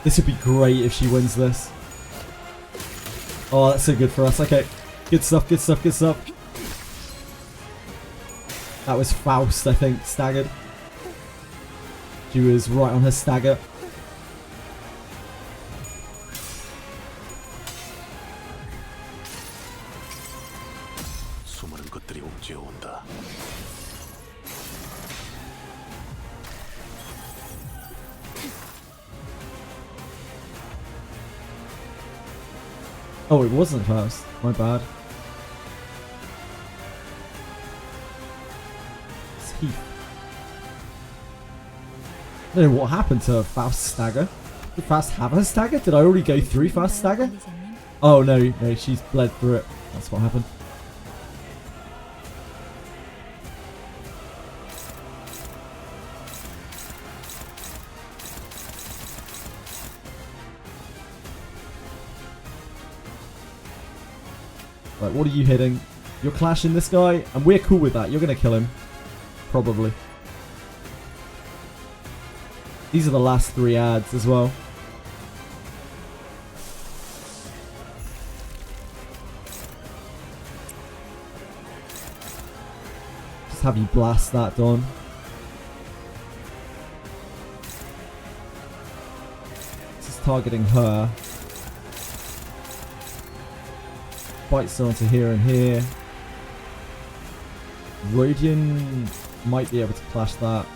This would be great if she wins this. Oh, that's so good for us. Okay. Good stuff, good stuff, good stuff. That was Faust, I think, staggered. She was right on her stagger. 수많은 것들이 옥죄어 온다. Oh, it wasn't Faust. My bad. It's Heath. I don't know what happened to Faust's stagger. Did Faust have her stagger? Did I already go through Faust's stagger? Oh, no, she's bled through it. That's what happened. Right, what are you hitting? You're clashing this guy, and we're cool with that. You're going to kill him. Probably. These are the last 3 ads as well. have you blast that, Don. This is targeting her. Bites onto here and here. Radiant might be able to clash that.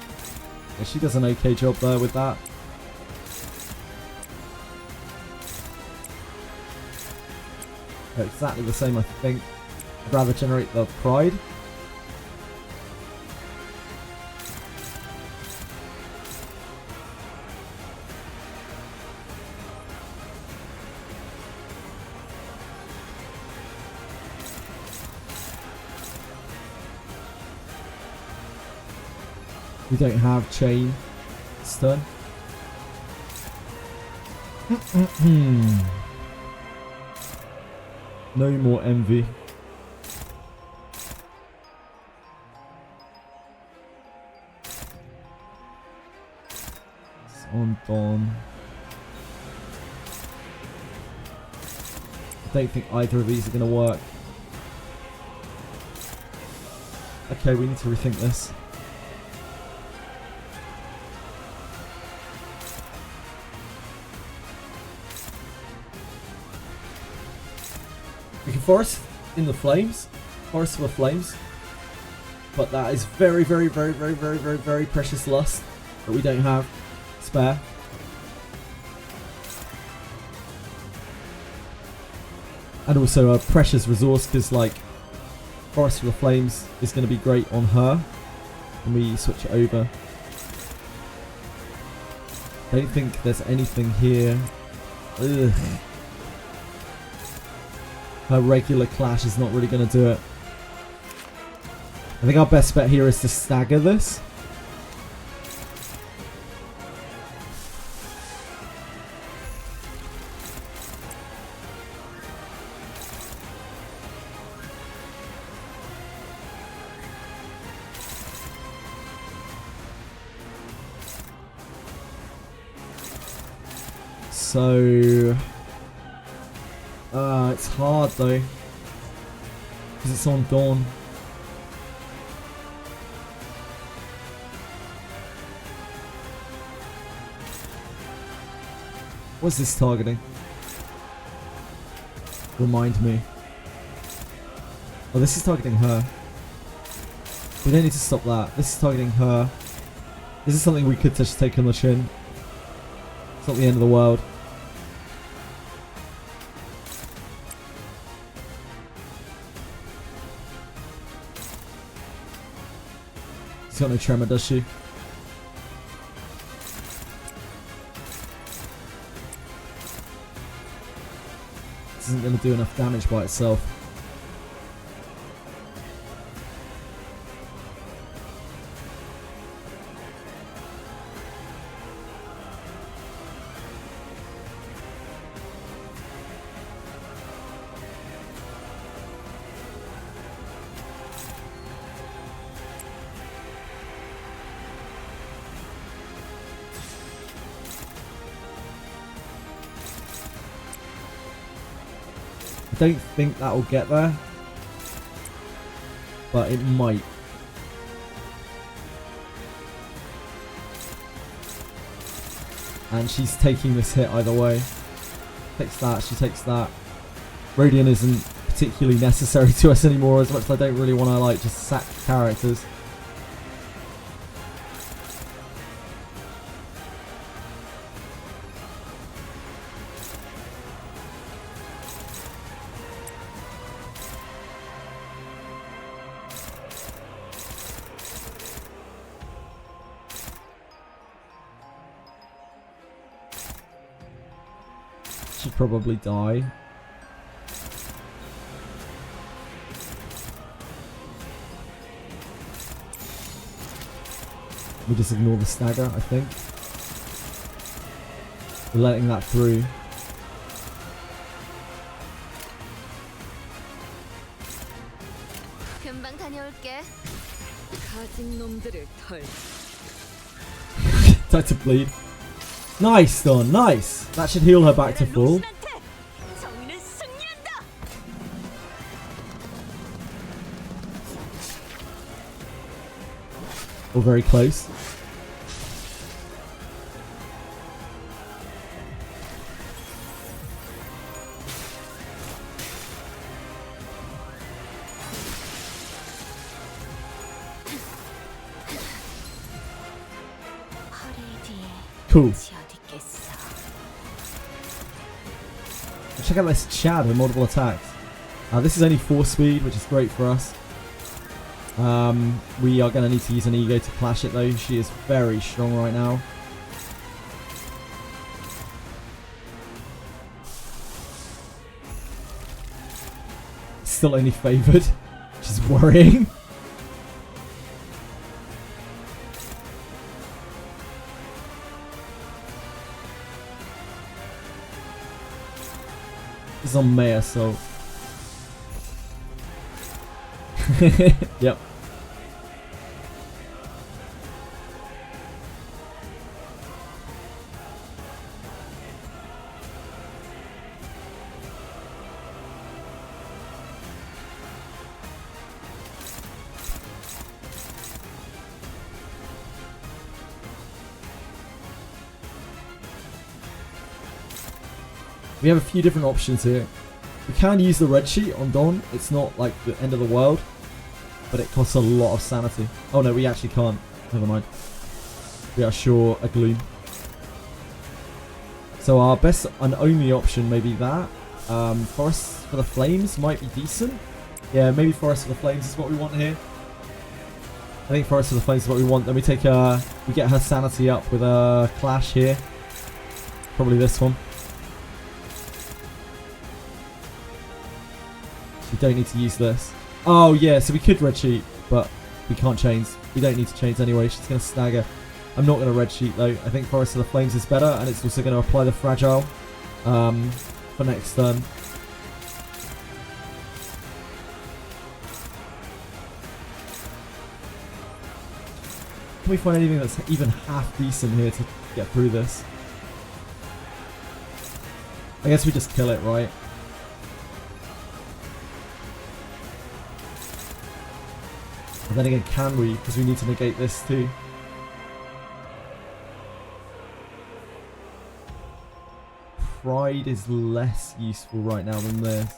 Yeah, she does an okay job there with that. Exactly the same, I think. I'd rather generate the pride. We don't have chain stun. No more envy. It's on Dawn. I don't think either of these are going to work. Okay, we need to rethink this. We can forest in the flames, forest with flames, but that is very, very, very, very, very, very, very precious lust that we don't have spare. And also a precious resource because, like, forest with flames is going to be great on her when we switch it over. Don't think there's anything here. Ugh. Her regular clash is not really going to do it. I think our best bet here is to stagger this. So it's hard though, because it's on Dawn. What's this targeting? Remind me. Oh, this is targeting her. We don't need to stop that. This is targeting her. This is something we could just take on the chin. It's not the end of the world. She's got no tremor, does she? This isn't going to do enough damage by itself. I don't think that will get there, but it might. And she's taking this hit either way. Takes that, she takes that. Radiant isn't particularly necessary to us anymore, as much as I don't really want to like just sack characters. Should probably die. We just ignore the stagger, I think. We're letting that through. 금방 다녀올게. 가진 놈들을 털. Time to bleed. Nice, Don, nice! That should heal her back to full. 로신한테 정의는 승리한다. or very close. Cool. Check out this Chad with multiple attacks. This is only 4 speed, which is great for us. We are going to need to use an ego to clash it though. She is very strong right now. Still only favoured, which is worrying. This is on Maya, so yep. We have a few different options here. We can use the red sheet on Dawn. It's not like the end of the world, but it costs a lot of sanity. Oh no, we actually can't. Never mind. We are sure a gloom. So our best and only option may be that. Forest for the Flames might be decent. Yeah, maybe Forest for the Flames is what we want here. I think Forest for the Flames is what we want. Then we take we get her sanity up with a clash here. Probably this one. We don't need to use this. Oh yeah, so we could red sheet, but we can't change. We don't need to change anyway. She's going to stagger. I'm not going to red sheet though. I think Forest of the Flames is better, and it's also going to apply the fragile for next turn. Can we find anything that's even half decent here to get through this? I guess we just kill it, right? And then again, can we? Because we need to negate this too. Pride is less useful right now than this.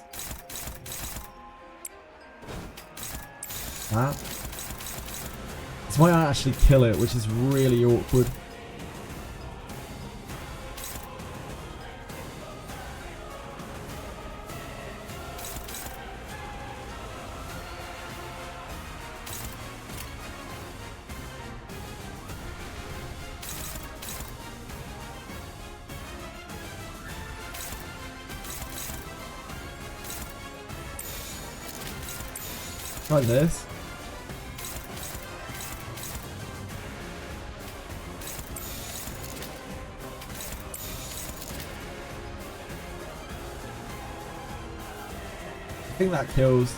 That. This might not actually kill it, which is really awkward. Like this. I think that kills.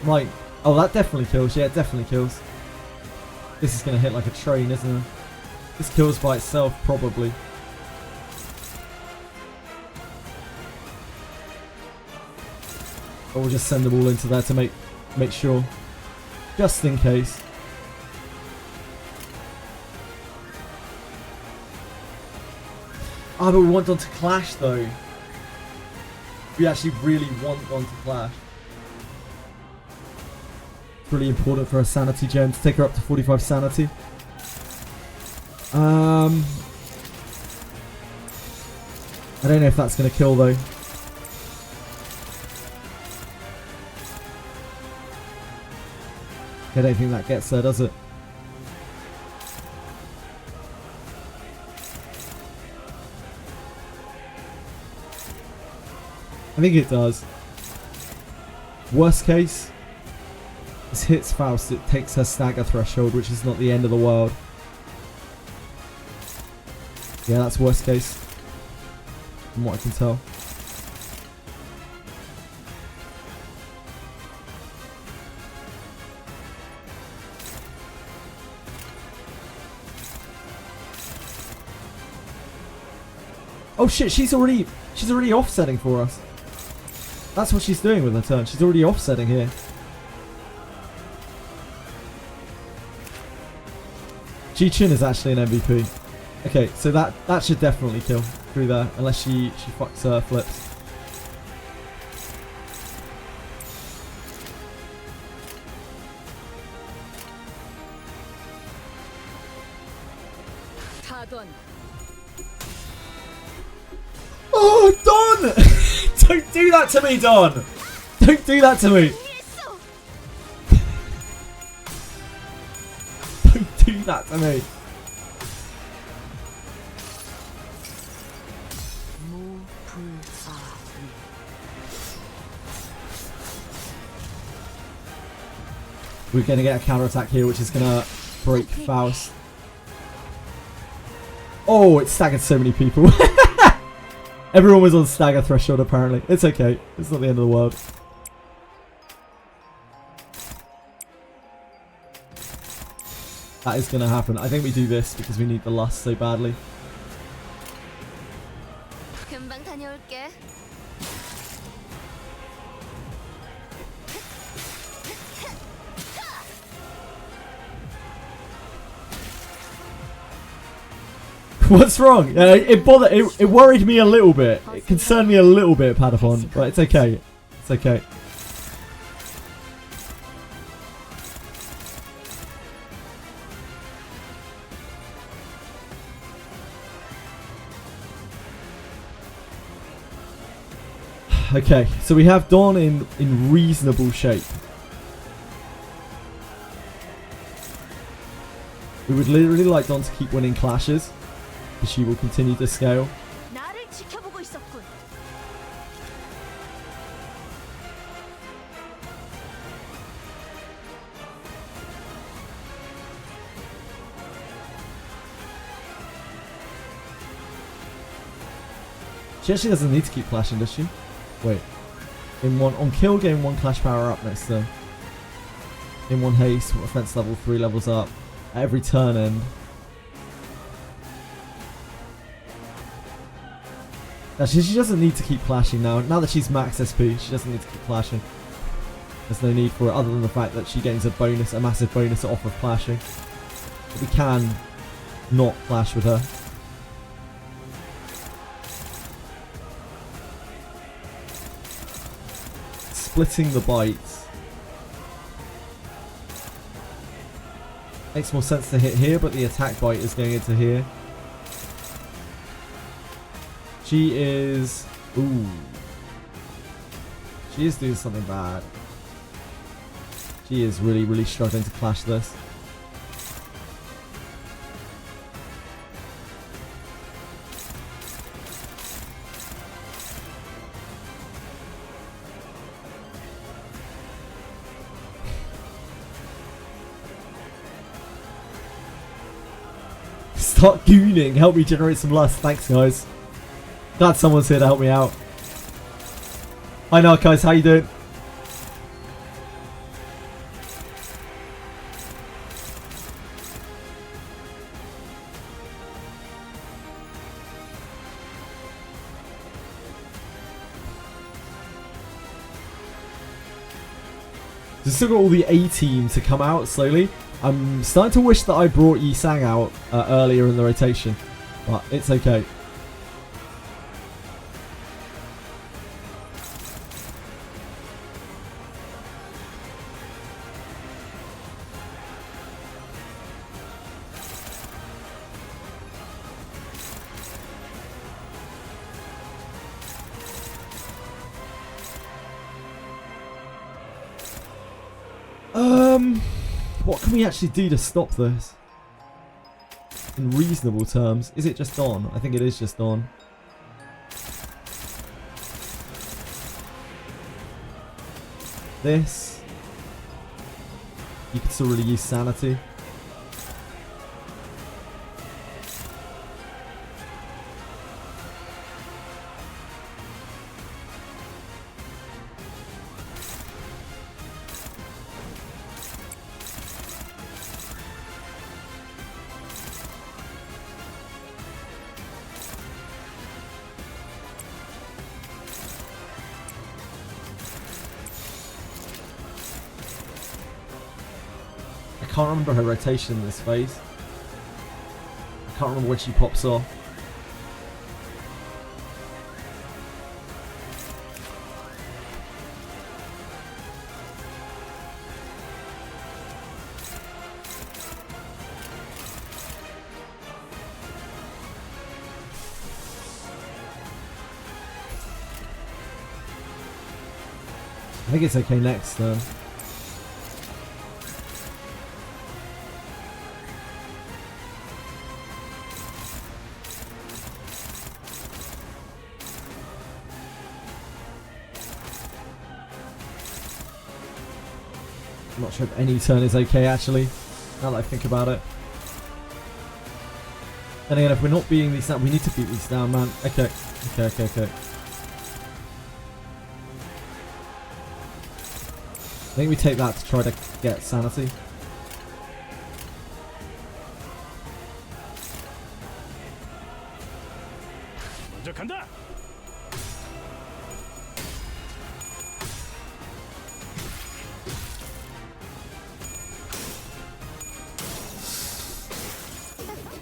Right. Oh, that definitely kills. Yeah, it definitely kills. This is going to hit like a train, isn't it? This kills by itself, probably. Or we'll just send them all into there to make sure, just in case. Oh, but we want Dawn to clash though. We actually really want Dawn to clash. It's really important for a sanity gem to take her up to 45 sanity. I don't know if that's going to kill though. I don't think that gets there, does it? I think it does. Worst case, this hits Faust, it takes her stagger threshold, which is not the end of the world. Yeah, that's worst case, from what I can tell. Oh shit, she's already offsetting for us. That's what she's doing with her turn. She's already offsetting here. Ji-Chun is actually an MVP. Okay, so that should definitely kill through there, unless she fucks flips. 가던 Oh, Don! Don't do that to me, Don! Don't do that to me! Don't do that to me! We're going to get a counter attack here, which is going to break Faust. Oh, it staggered so many people. Everyone was on stagger threshold, apparently. It's okay. It's not the end of the world. That is going to happen. I think we do this because we need the lust so badly. 금방 다녀올게. What's wrong? It worried me a little bit. It concerned me a little bit, Padafon, but it's okay. It's okay. Okay, so we have Dawn in reasonable shape. We would literally like Dawn to keep winning clashes. She will continue to scale. 나를 지켜보고 있었군. She actually doesn't need to keep clashing, does she? Wait. In one on kill, gain 1 clash power up next to. In 1 haste, offense level 3 levels up. At every turn end. Actually, she doesn't need to keep clashing now. Now that she's max SP, she doesn't need to keep clashing. There's no need for it, other than the fact that she gains a bonus, a massive bonus off of clashing. But we can not clash with her. Splitting the bites. Makes more sense to hit here, but the attack bite is going into here. She is... Ooh. She is doing something bad. She is really, really struggling to clash this. Start gooning. Help me generate some lust. Thanks, guys. Glad someone's here to help me out. Hi, Narcos. How you doing? Just still got all the A team to come out slowly. I'm starting to wish that I brought Yi Sang out earlier in the rotation, but it's okay. What can we actually do to stop this? In reasonable terms. Is it just Dawn? I think it is just Dawn. This. You could still really use Sanity. I can't remember her rotation in this phase. Can't remember when she pops off. I think it's okay next turn. I'm not sure if any turn is okay actually, now that I think about it. And again, if we're not beating these down, we need to beat these down, man. Okay. I think we take that to try to get sanity. 먼저 간다.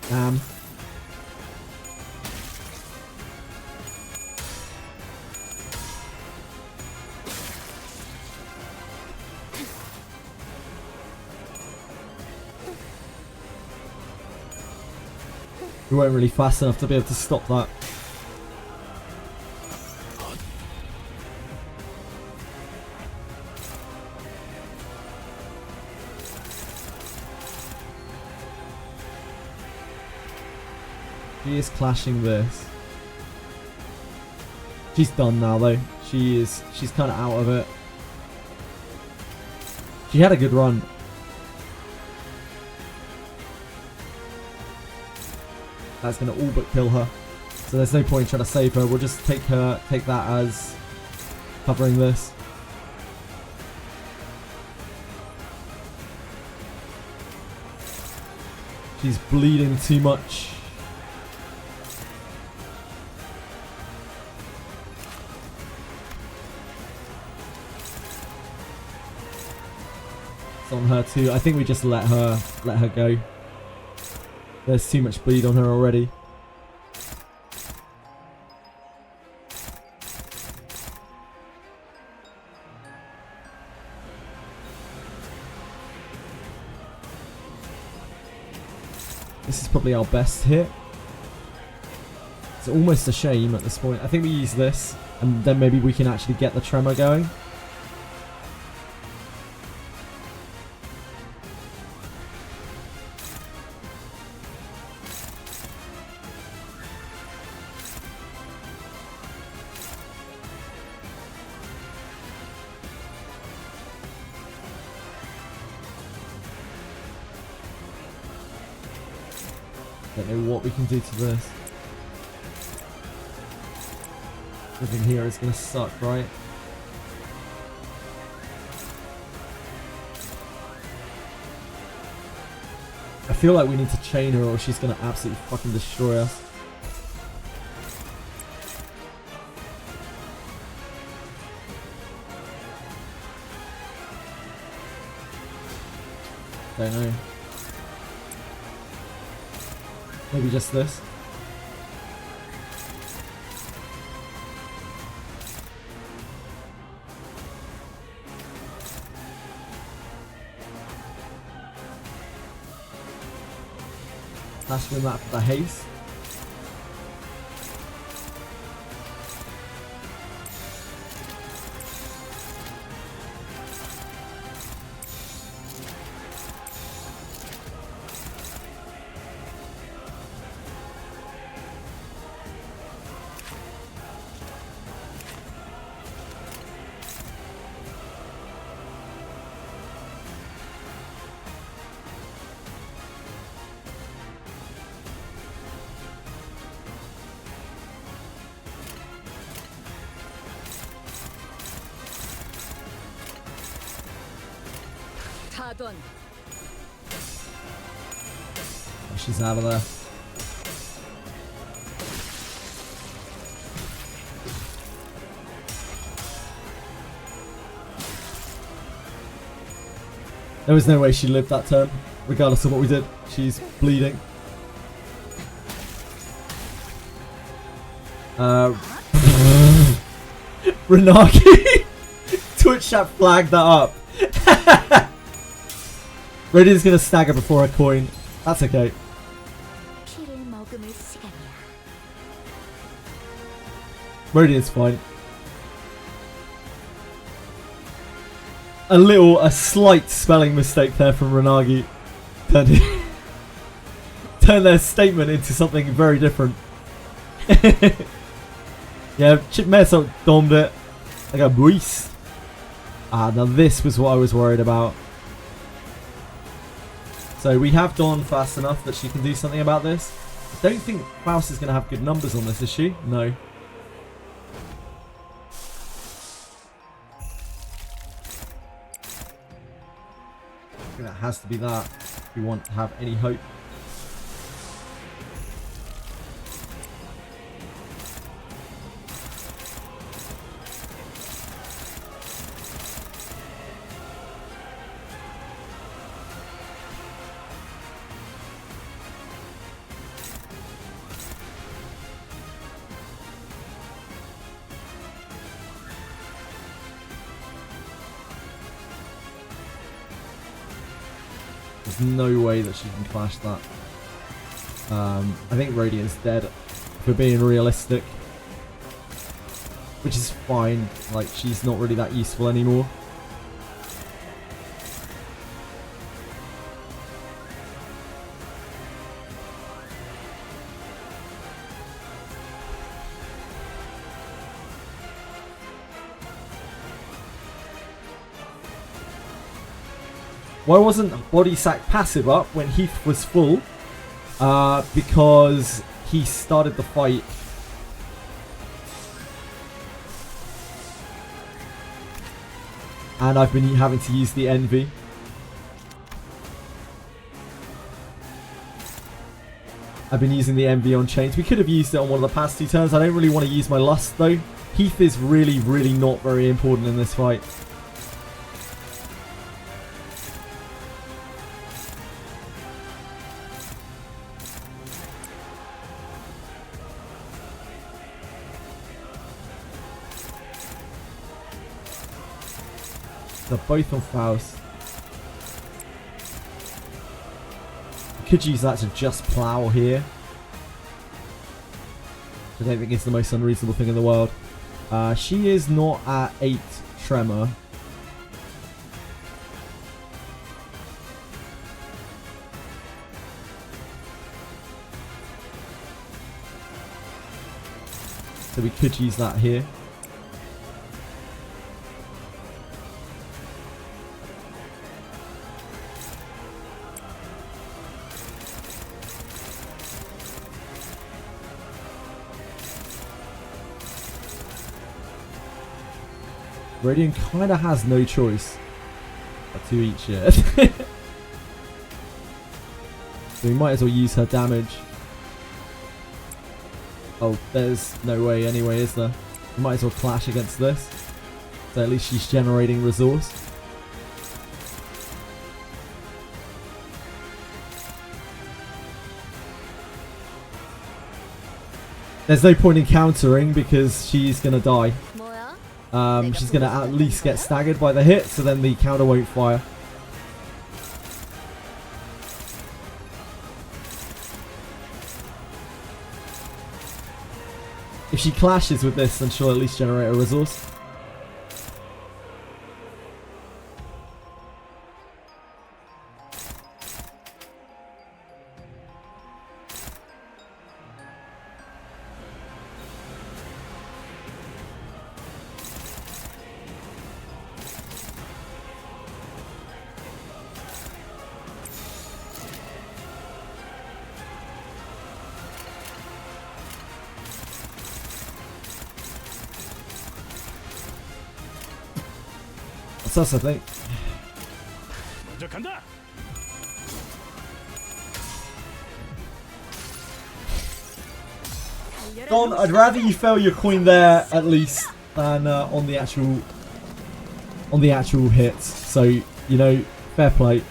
Damn. We weren't really fast enough to be able to stop that. She is clashing this. She's done now though. She's kind of out of it. She had a good run. That's gonna all but kill her. So there's no point trying to save her. We'll just take that as covering this. She's bleeding too much. It's on her too. I think we just let her go. There's too much bleed on her already. This is probably our best hit. It's almost a shame at this point. I think we use this and then maybe we can actually get the tremor going. Don't know what we can do to this. Living here is gonna suck, right? I feel like we need to chain her or she's gonna absolutely fucking destroy us. Don't know. Maybe just this. Slash with that for the haste. 타던. Oh, she's out of there. There was no way she lived that turn, regardless of what we did. She's bleeding. Renaki! Twitch chat flagged that up. Radiant's gonna stagger before a coin. That's okay. 피를 머금을 시간이야. Radiant's fine. A slight spelling mistake there from Renagi. Turned their statement into something very different. Yeah, Chip Mess domed it. Like a beast. Ah, now this was what I was worried about. So we have Dawn fast enough that she can do something about this. I don't think Klaus is going to have good numbers on this, is she? No. I think that has to be that if we want to have any hope. There's no way that she can clash that. I think Radiant's dead, if we're being realistic. Which is fine, like she's not really that useful anymore. Why wasn't Body Sack passive up when Heath was full? Because he started the fight. And I've been having to use the Envy. I've been using the Envy on chains. We could have used it on one of the past 2 turns. I don't really want to use my Lust though. Heath is really, really not very important in this fight. They're both on Faust. I could use that to just plow here. I don't think it's the most unreasonable thing in the world. She is not at 8 Tremor. So we could use that here. Radiant kind of has no choice but to eat shit. So we might as well use her damage. Oh, there's no way anyway, is there? We might as well clash against this. So at least she's generating resource. There's no point in countering because she's going to die. 뭐야? She's going to at least get staggered by the hit, so then the counter won't fire. If she clashes with this, then she'll at least generate a resource. That's us, I think. 먼저 간다. Don, I'd rather you fail your coin there at least than on the actual hits. So, you know, fair play.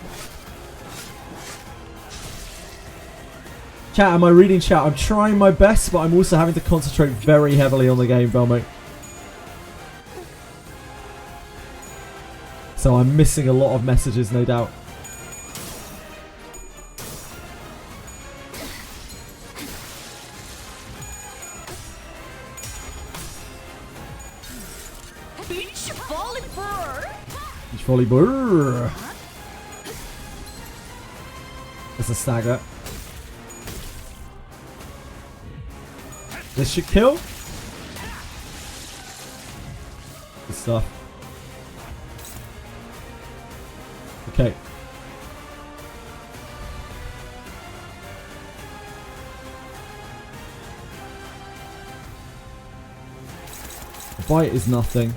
Chat, am I reading chat? I'm trying my best, but I'm also having to concentrate very heavily on the game, Velmo. So I'm missing a lot of messages, no doubt. Beach volleyball. Beach volleyball. There's a stagger. This should kill. Good stuff. Okay. A bite is nothing.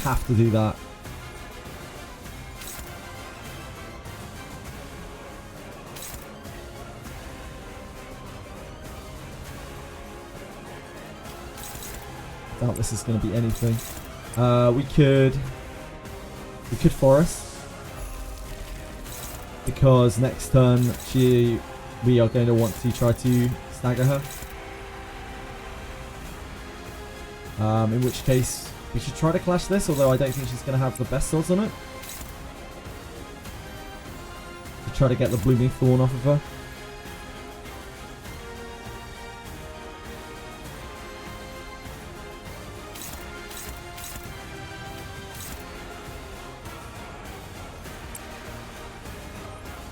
Have to do that. Doubt this is going to be anything. We could forest, because next turn we are going to want to try to stagger her. In which case we should try to clash this, although I don't think she's going to have the best odds on it. To try to get the Blooming Thorn off of her.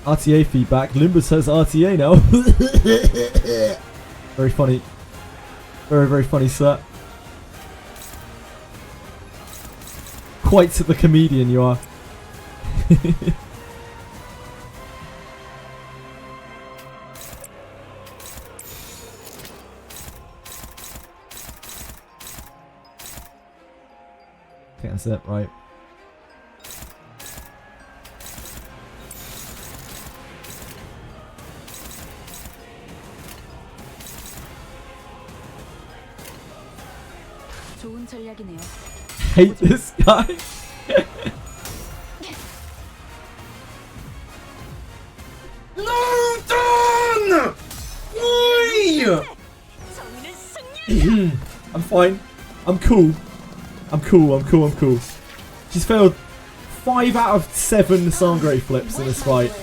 RTA feedback. Limbus says RTA now. Very funny. Very, very funny, sir. Quite the comedian you are. Okay, that's it, right. 좋은 전략이네요. Hate this guy. No, Don! Why? I'm fine. I'm cool. I'm cool. I'm cool. I'm cool. She's failed 5 out of 7 Sangre flips in this fight.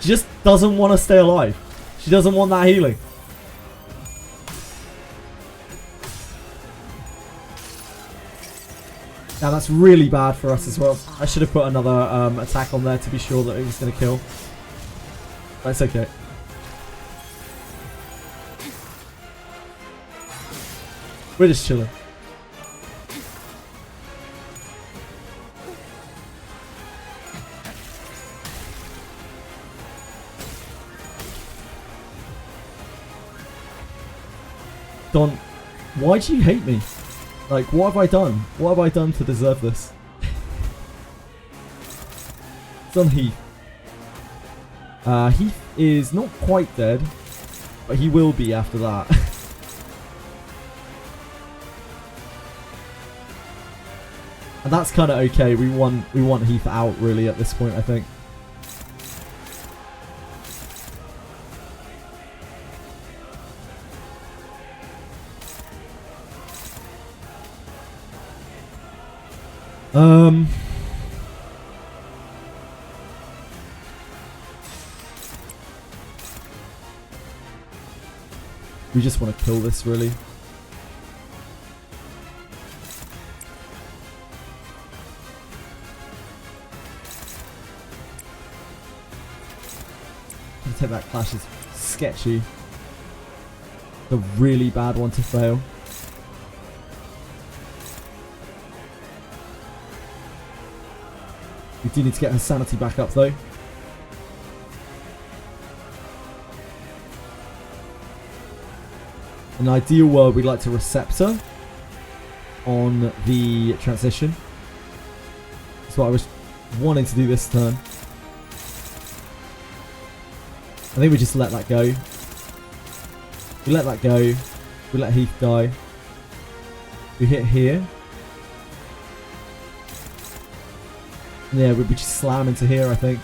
She just doesn't want to stay alive. She doesn't want that healing. Now that's really bad for us as well. I should have put another attack on there to be sure that it was going to kill. That's okay. We're just chilling. Don, why do you hate me? Like, what have I done? What have I done to deserve this? It's on Heath. Heath is not quite dead, but he will be after that. And that's kind of okay. We want Heath out really at this point, I think. We just want to kill this, really. I take that clash is sketchy. The really bad one to fail. We do need to get her sanity back up though. In an ideal world, we'd like to Receptor on the transition. That's what I was wanting to do this turn. I think we just let that go. We let that go. We let Heath die. We hit here. Yeah, we just slam into here, I think.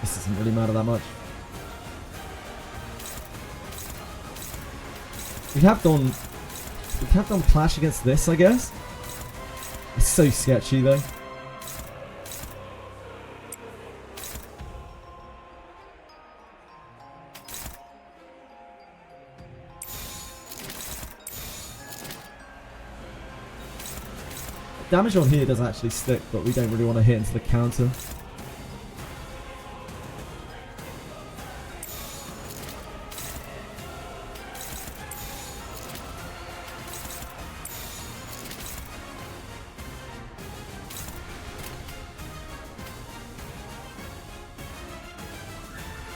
This doesn't really matter that much. We have done clash against this, I guess. It's so sketchy though. Damage on here does actually stick, but we don't really want to hit into the counter.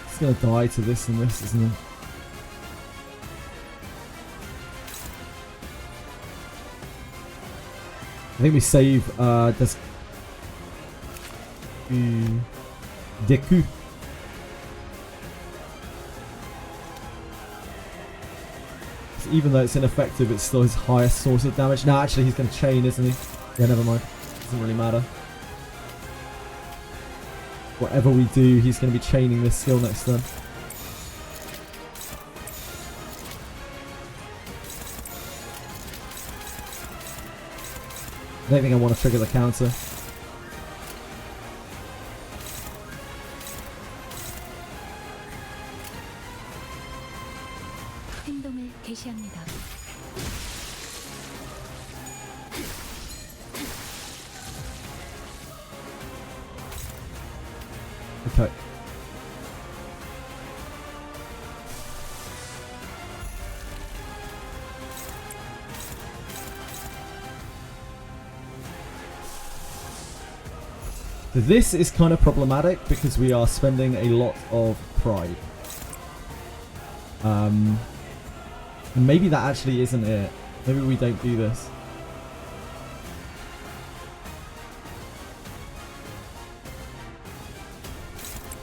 It's gonna die to this and this, isn't it? I think we save Deku. So even though it's ineffective, it's still his highest source of damage. No, actually he's going to chain, isn't he? Yeah, never mind. Doesn't really matter. Whatever we do, he's going to be chaining this skill next turn. I don't think I want to trigger the counter. 행동을 개시합니다. Okay. So this is kind of problematic because we are spending a lot of pride. Maybe that actually isn't it. Maybe we don't do this.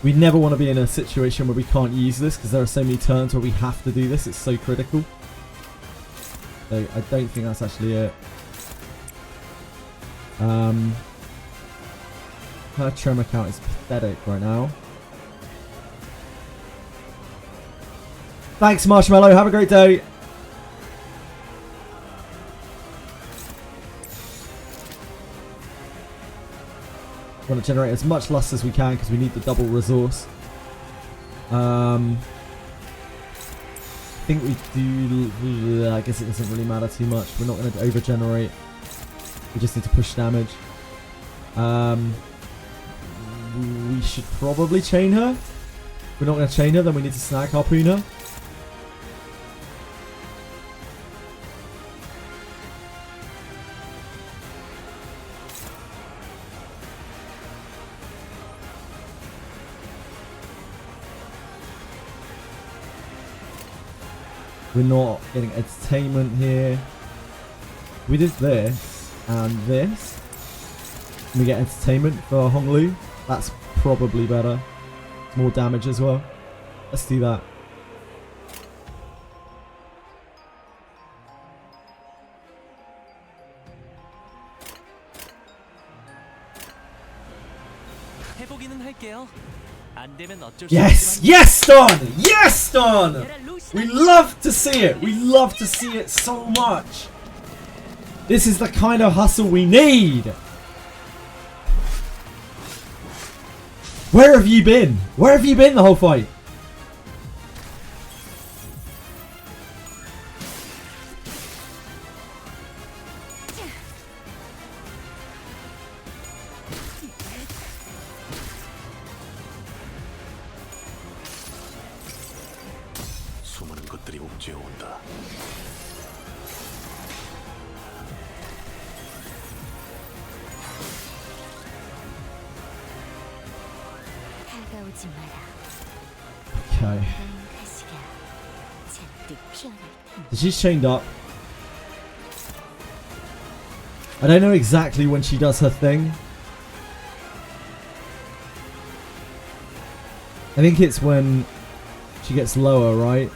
We never want to be in a situation where we can't use this because there are so many turns where we have to do this. It's so critical. So I don't think that's actually it. Her tremor count is pathetic right now. Thanks, Marshmallow. Have a great day. Want to generate as much lust as we can because we need the double resource. I think we do. I guess it doesn't really matter too much. We're not going to over-generate. We just need to push damage. We should probably chain her. If we're not going to chain her, then we need to snag harpoon her. We're not getting entertainment here. We did this and this. And we get entertainment for Honglu. That's probably better. It's more damage as well. Let's do that. 해보기는 할게요. 안 되면 어쩔 수 Yes! 없지만 Yes, Don! Yes, Don! We love to see it. We love to see it so much. This is the kind of hustle we need. Where have you been? Where have you been the whole fight? 수많은 것들이 옥죄어 온다. 오지 마라. Okay. 난 가시가 잔뜩 피어날 테니. So she's chained up. I don't know exactly when she does her thing. I think it's when she gets lower, right?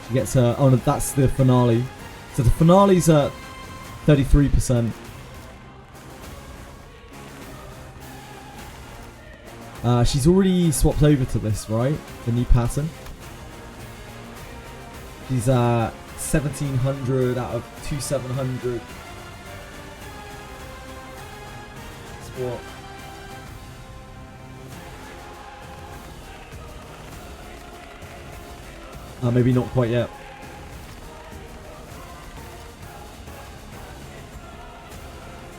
She gets her... Oh, no, that's the finale. So the finale's at 33%. She's already swapped over to this, right? The new pattern. She's 1700 out of 2700. Swap. Maybe not quite yet.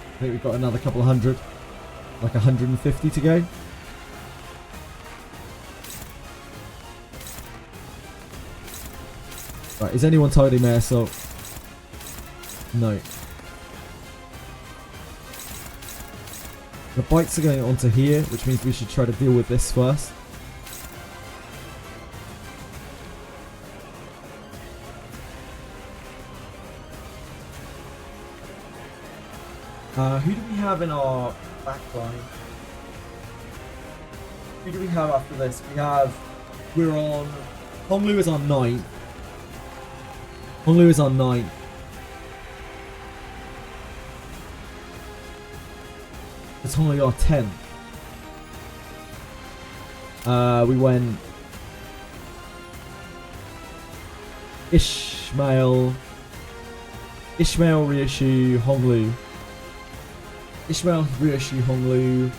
I think we've got another couple of hundred. Like 150 to go. Right, is anyone tidying my assault? No. The bites are going onto here, which means we should try to deal with this first. Who do we have in our backline? Who do we have after this? We're on... Honglu is on 9th. Honglu is on 9th. It's Honglu our 10th. We went... Ishmael, Ryoshu, Honglu. Ishmael, Ryoshu, Honglu.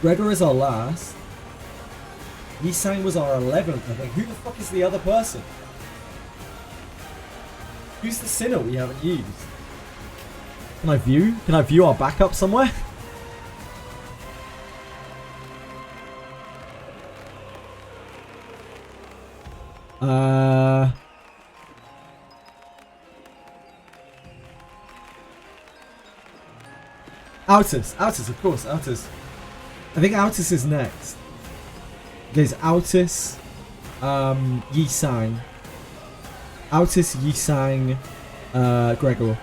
Gregor is our last. Yisang was our 11th, I think. Who the fuck is the other person? Who's the sinner we haven't used? Can I view? Can I view our backup somewhere? Altus, of course, Altus. I think Altus is next. There's Altus, Yisang. Altus, Yisang, Gregor.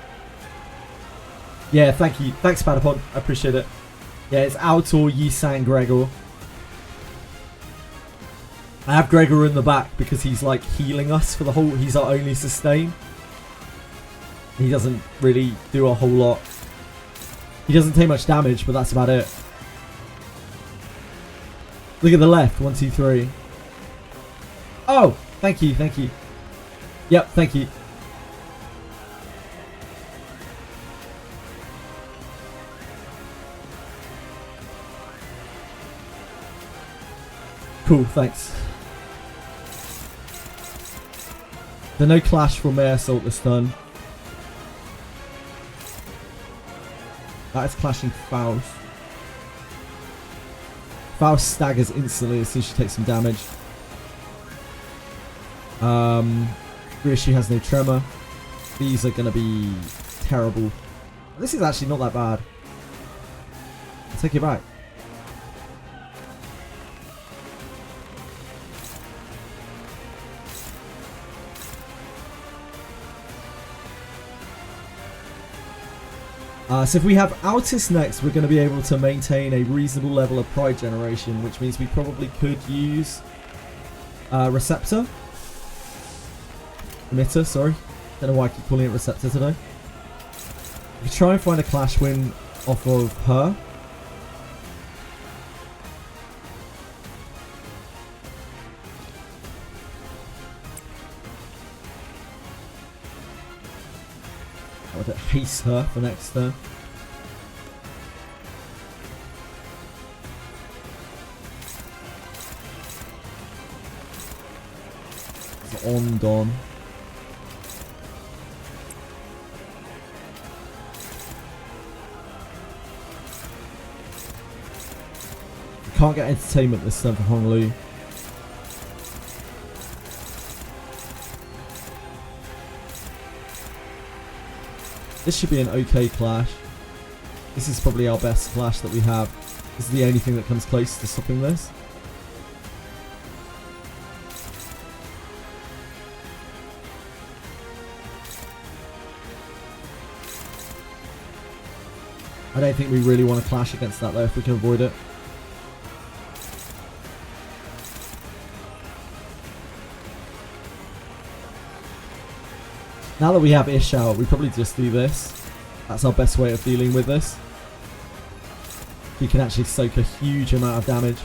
Yeah, thank you. Thanks, Patapon. I appreciate it. Yeah, it's Altor, Yisang, Gregor. I have Gregor in the back because he's like healing us for the whole... He's our only sustain. He doesn't really do a whole lot. He doesn't take much damage, but that's about it. Look at the left. 1, 2, 3. Oh! Thank you, thank you. Yep, thank you. Cool, thanks. There's no clash from air assault this turn. That is clashing Faust. Faust staggers instantly as soon as she takes some damage. Rishi has no tremor. These are going to be terrible. This is actually not that bad. I'll take it back. So if we have Altus next, we're going to be able to maintain a reasonable level of pride generation, which means we probably could use Receptor. Emitter, sorry. Don't know why I keep calling it Receptor today. We could try and find a clash win off of her. I would haste her for next turn. It's on Don. Can't get entertainment this turn for Honglu. This should be an okay clash. This is probably our best clash that we have. This is the only thing that comes close to stopping this. I don't think we really want to clash against that though if we can avoid it. Now that we have Ish out, we probably just do this. That's our best way of dealing with this. We can actually soak a huge amount of damage.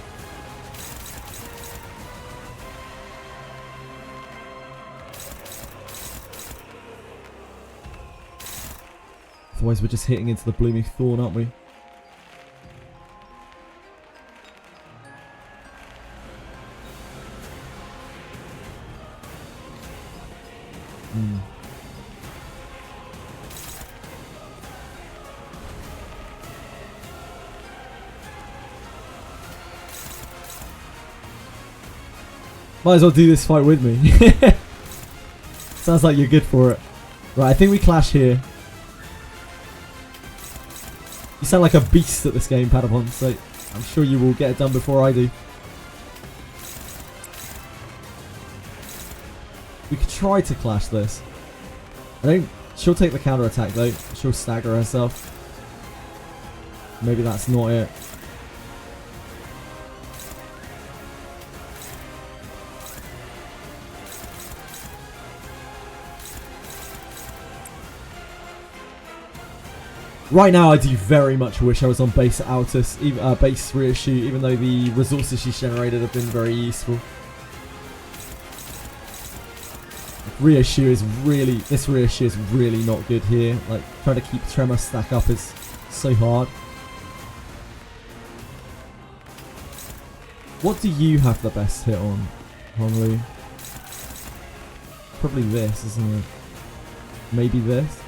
Otherwise we're just hitting into the Blooming Thorn, aren't we? Might as well do this fight with me. Sounds like you're good for it. Right, I think we clash here. You sound like a beast at this game, Padapon, so I'm sure you will get it done before I do. We could try to clash this. She'll take the counter attack though. She'll stagger herself. Maybe that's not it. Right now, I do very much wish I was on base Altus, base reissue, even though the resources she's generated have been very useful. This reissue is really not good here. Like, trying to keep Tremor stack up is so hard. What do you have the best hit on, Honglu? Probably this, isn't it? Maybe this?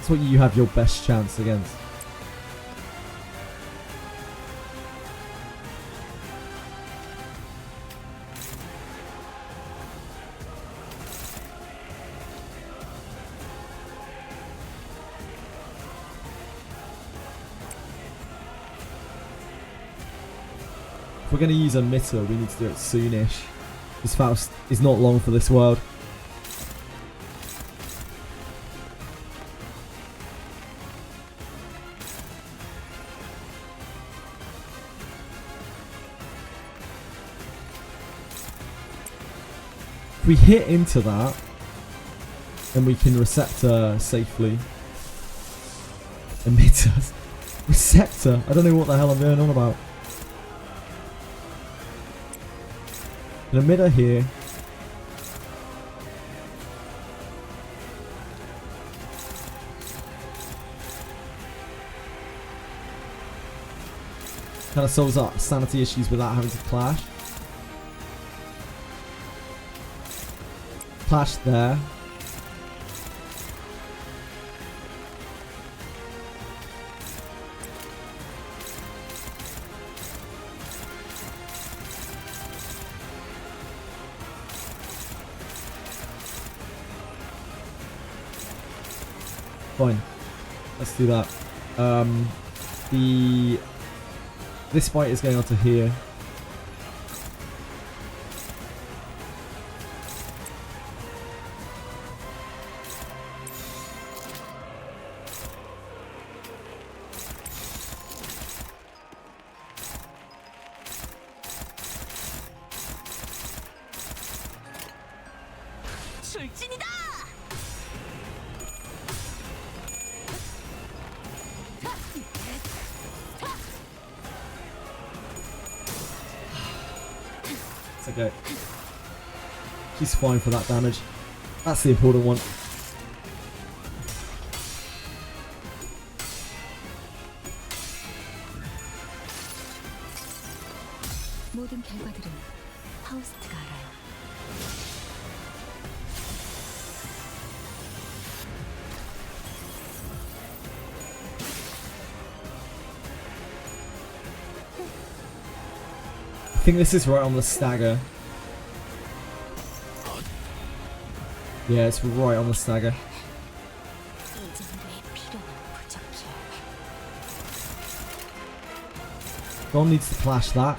What you have your best chance against. If we're going to use a emitter, we need to do it soonish. This Faust is not long for this world. If we hit into that, then we can Receptor safely. Emitters. Receptor? I don't know what the hell I'm going on about. An emitter here. Kind of solves our sanity issues without having to clash. Clash there. Fine. Let's do that. This fight is going on to here. 출진이다! It's okay. She's fine for that damage. That's the important one. 모든 결과들은 파우스트가 알아요. I think this is right on the stagger. Yeah, it's right on the stagger. 이 정도의 필요는 부족해. Don needs to clash that.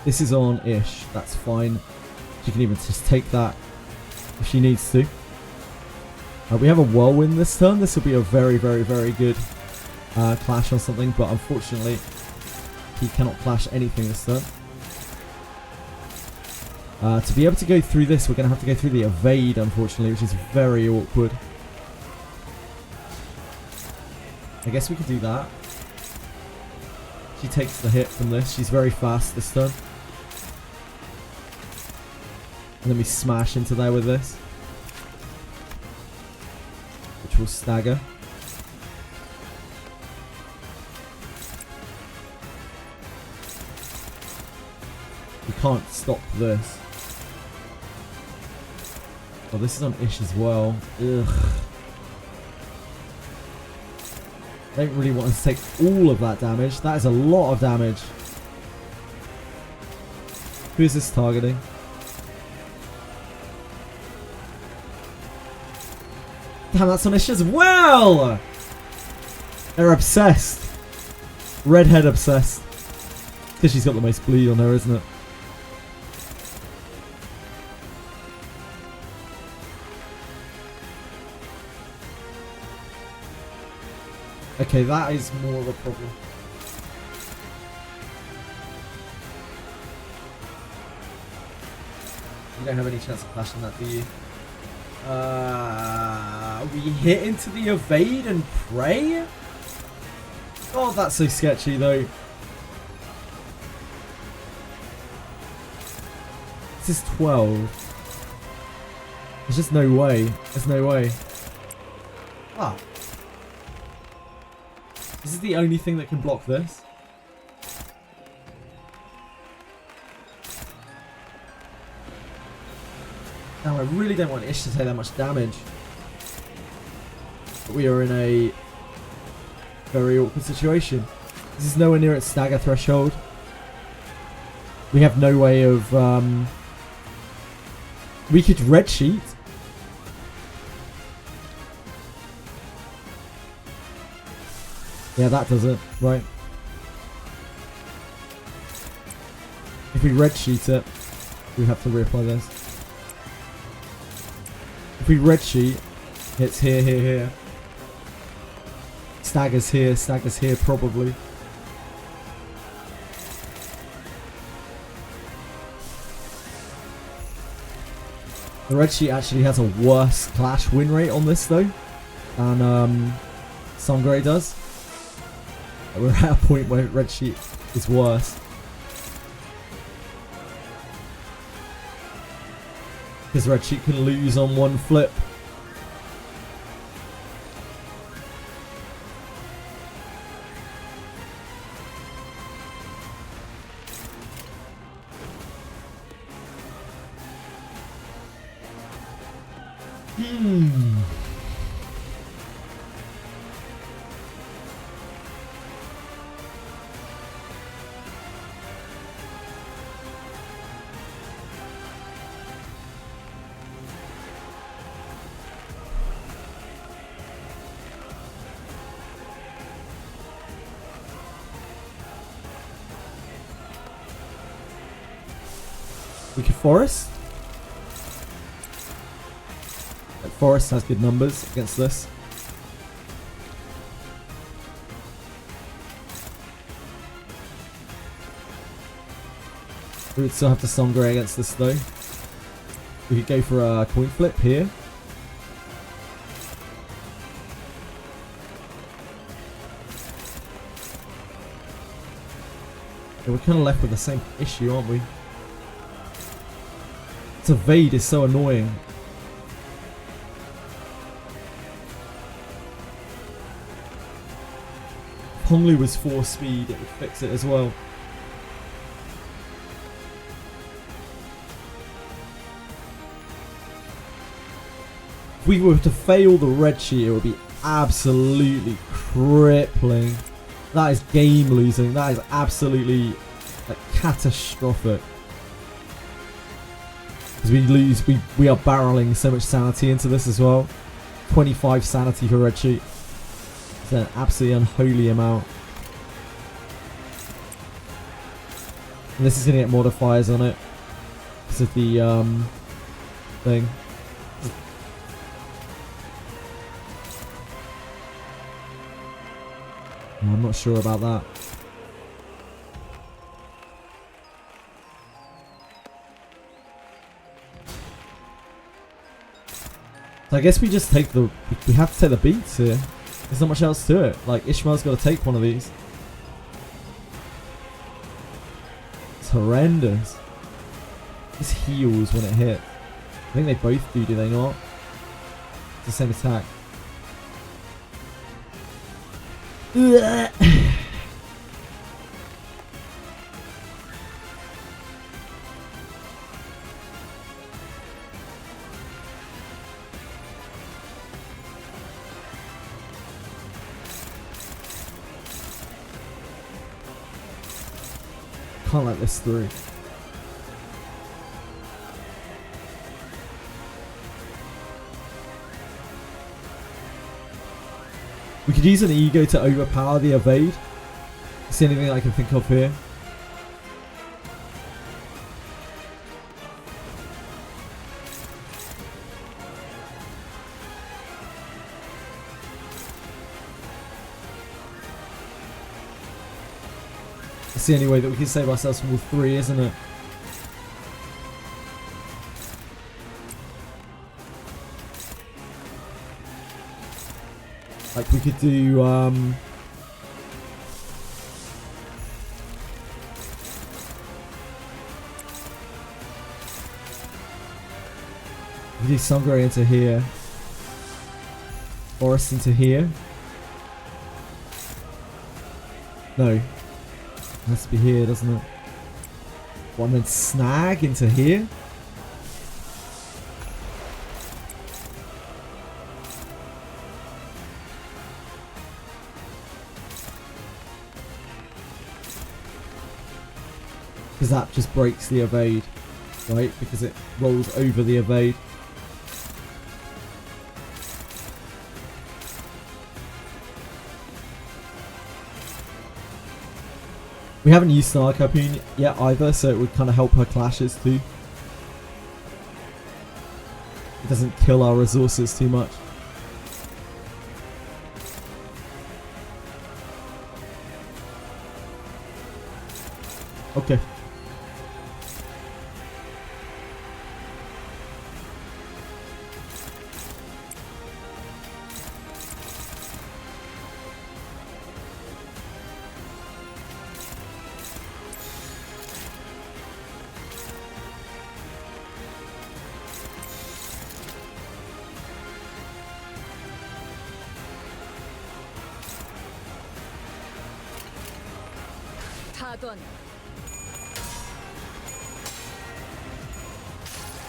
This is on Ish. That's fine. She can even just take that if she needs to. We have a whirlwind this turn. This will be a very, very, very good clash on something, but unfortunately, he cannot clash anything this turn. To be able to go through this, we're going to have to go through the evade, unfortunately, which is very awkward. I guess we could do that. She takes the hit from this. She's very fast this turn. And then we smash into there with this, which will stagger. We can't stop this. Oh, this is on Ish as well. Ugh. I don't really want to take all of that damage. That is a lot of damage. Who is this targeting? Damn, that's on Ish as well! They're obsessed. Redhead obsessed. Because she's got the most bleed on her, isn't it? Okay, that is more of a problem. You don't have any chance of clashing that, do you? We hit into the evade and pray? Oh, that's so sketchy though. This is 12. There's just no way. There's no way. Ah. This is the only thing that can block this. Now, I really don't want Ish to take that much damage. But we are in a very awkward situation. This is nowhere near its stagger threshold. We have no way of... we could red sheet. Yeah, that does it. Right. If we red sheet it, we have to reapply this. If we red sheet, it's here, here, here. Staggers here probably. The red sheet actually has a worse clash win rate on this though than Sangre does. We're at a point where red sheet is worse. Because red sheet can lose on one flip. We could Forest. Forest has good numbers against this. We would still have to Sangre against this though. We could go for a coin flip here. Yeah, we're kind of left with the same issue, aren't we? This evade is so annoying. If Honglu was 4 speed, it would fix it as well. If we were to fail the red sheet, it would be absolutely crippling. That is game losing. That is absolutely like catastrophic. Because we lose, we are barreling so much sanity into this as well. 25 sanity for red sheet. It's an absolutely unholy amount. And this is going to get modifiers on it because of the thing. I'm not sure about that. So I guess we just take the... We have to take the beats here. There's not much else to it. Like, Ishmael's got to take one of these. It's horrendous. This heals when it hits. I think they both do they not? It's the same attack. Can't let this through. We could use an ego to overpower the evade. That's the only thing I can think of here. It's the only way that we can save ourselves from all three, isn't it? Like we could do we could do Sangre into here. Forest into here. No. It has to be here, doesn't it? One then snag into here. Because that just breaks the evade, right? Because it rolls over the evade. We haven't used Star Harpoon yet either, so it would kind of help her clashes too. It doesn't kill our resources too much. Okay.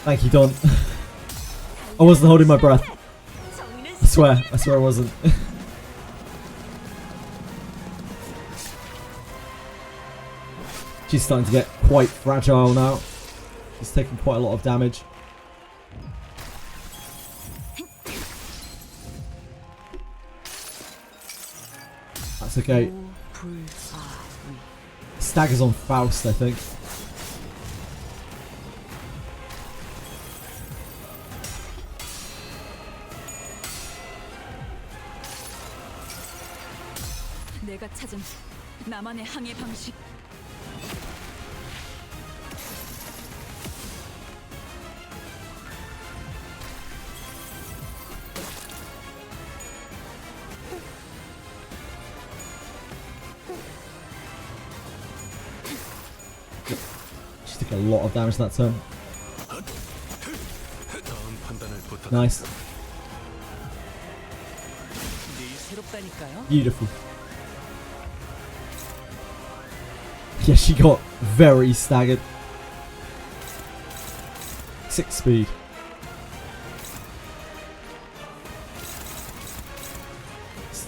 Thank you, Don. I wasn't holding my breath. I swear I wasn't. She's starting to get quite fragile now. She's taking quite a lot of damage. That's okay. Stagger's on Faust, I think. 내가 찾은 나만의 항해 방식. She took a lot of damage that turn. Nice. Beautiful. Yeah, she got very staggered. 6 speed.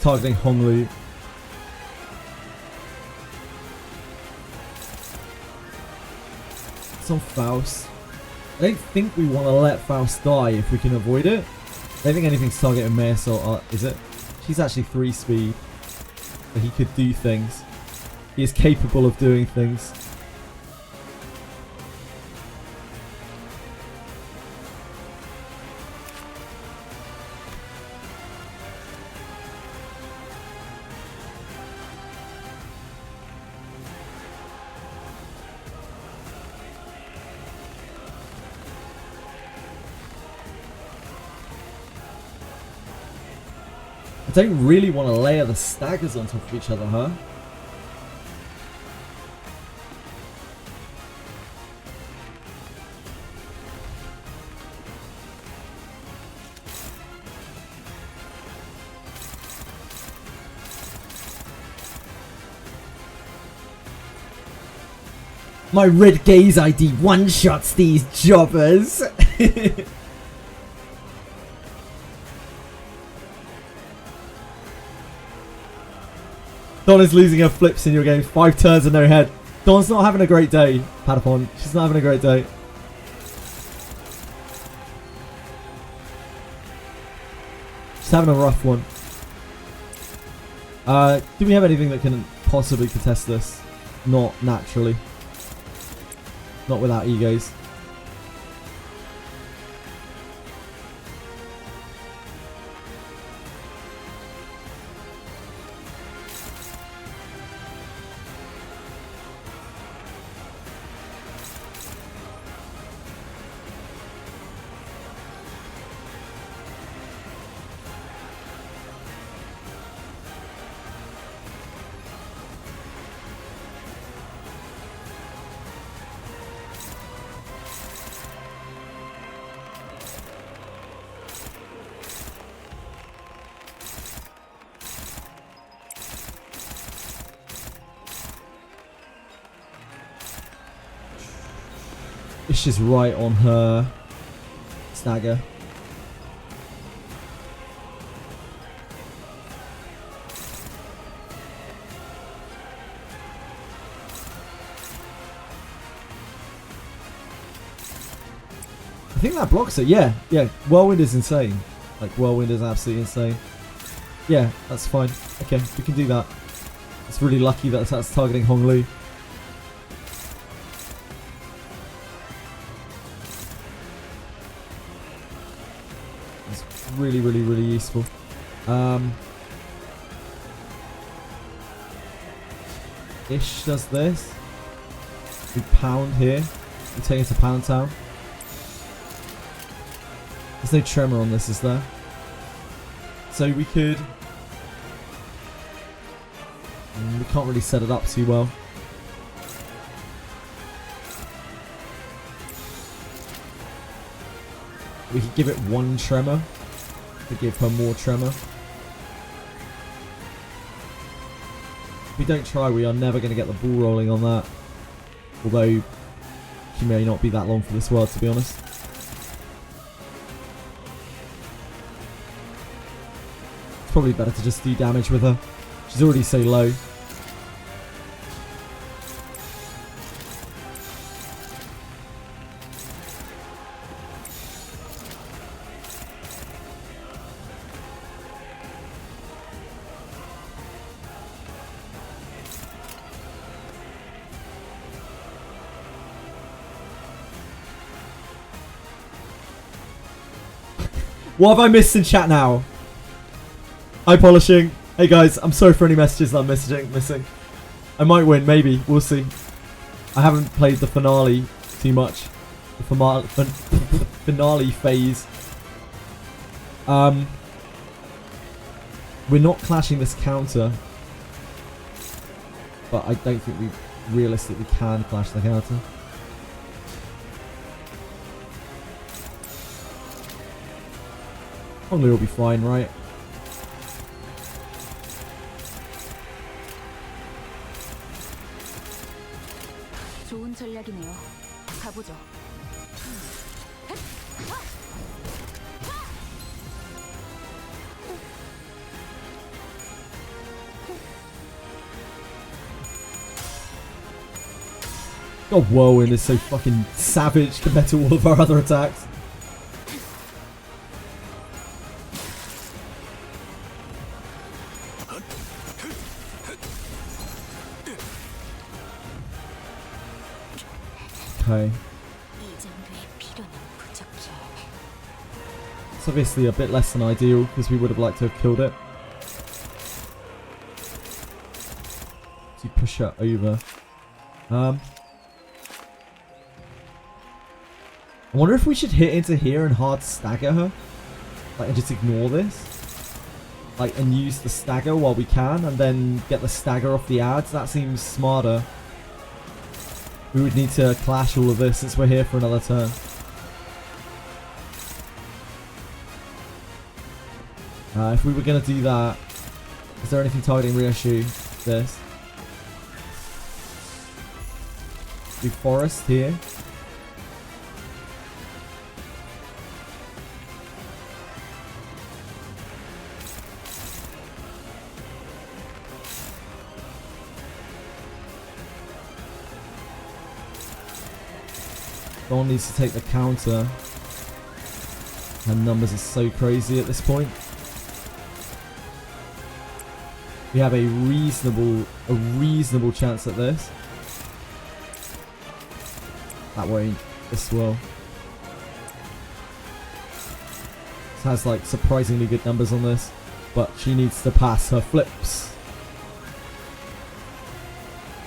targeting Honglu. It's on Faust. I don't think we want to let Faust die if we can avoid it. I don't think anything's targeting Marisol, is it? She's actually 3 speed. So he could do things. He is capable of doing things. I don't really want to layer the staggers on top of each other, huh? My red gaze ID one-shots these jobbers. Dawn is losing her flips in your game. 5 turns and no head. Dawn's not having a great day, Patapon. She's not having a great day. She's having a rough one. Do we have anything that can possibly contest this? Not naturally. Not without egos. Ish is right on her stagger. I think that blocks it. Yeah, yeah. Whirlwind is insane. Like, Whirlwind is absolutely insane. Yeah, that's fine. Okay, we can do that. It's really lucky that that's targeting Honglu. Really, really, really useful. Ish does this. We pound here. We take it to Pound Town. There's no tremor on this, is there? So we could... we can't really set it up too well. We could give it 1 tremor. To give her more tremor. If we don't try, we are never going to get the ball rolling on that. Although, she may not be that long for this world, to be honest. It's probably better to just do damage with her. She's already so low. What have I missed in chat now? Eye polishing. Hey guys, I'm sorry for any messages that I'm missing. I might win, maybe. We'll see. I haven't played the finale too much. The finale phase. We're not clashing this counter. But I don't think we realistically can clash the counter. Honglu will be fine, right? 좋은 전략이네요. 가보죠. God, Whirlwind is so fucking savage compared to all of our other attacks. Okay. 이 정도의 피로는 부족해. It's obviously a bit less than ideal because we would have liked to have killed it. To push her over. I wonder if we should hit into here and hard stagger her. Like, and just ignore this. Like, and use the stagger while we can, and then get the stagger off the ads. That seems smarter. We would need to clash all of this since we're here for another turn. If we were going to do that, is there anything targeting Ryoshu? This. Do forest here. Dawn needs to take the counter. Her numbers are so crazy at this point. We have a reasonable chance at this. That way, this will. This has like surprisingly good numbers on this, but she needs to pass her flips,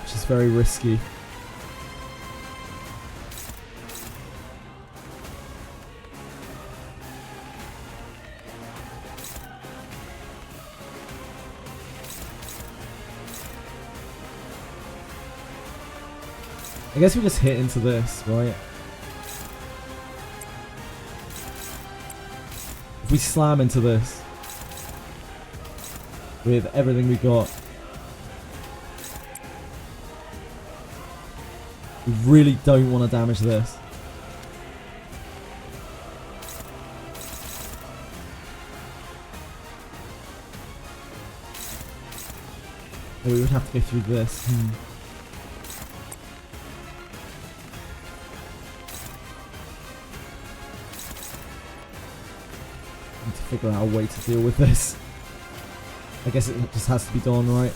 which is very risky. I guess we just hit into this, right? If we slam into this with everything we got, we really don't want to damage this. Oh, we would have to go through this. To figure out a way to deal with this. I guess it just has to be done, right?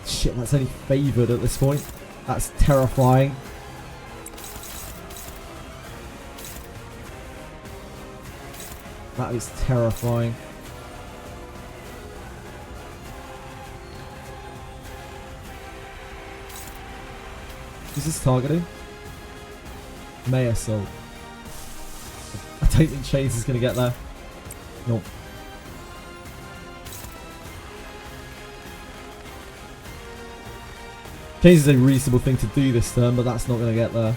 Shit, that's only favoured at this point. That's terrifying. That is terrifying. Is this targeting? May Assault. I don't think Chains is going to get there. Nope. Chains is a reasonable thing to do this turn, but that's not going to get there.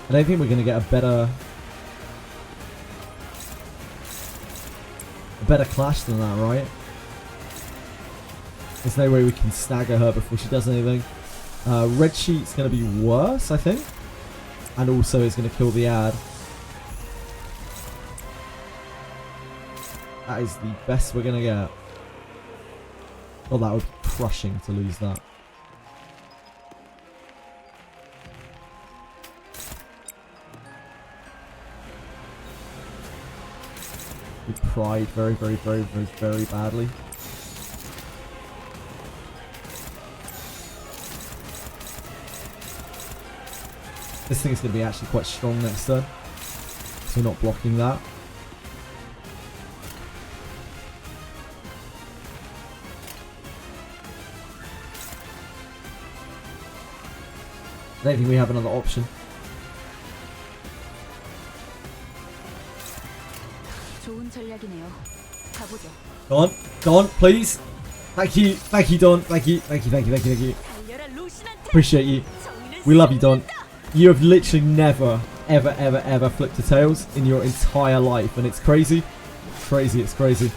I don't think we're going to get a better clash than that, right? There's no way we can stagger her before she does anything. Red Sheet's going to be worse, I think. And also is going to kill the ad. That is the best we're going to get. Oh, that would be crushing to lose that. We pried very badly. This thing is going to be actually quite strong next turn, so we're not blocking that. I don't think we have another option. 좋은 전략이네요. 가보죠. Go on, please. Thank you, Don. Thank you. 달려라 루신한테. Appreciate you. 정의는 We love you, Don. 승리한다. You have literally never, ever flipped a tails in your entire life, and it's crazy. It's crazy.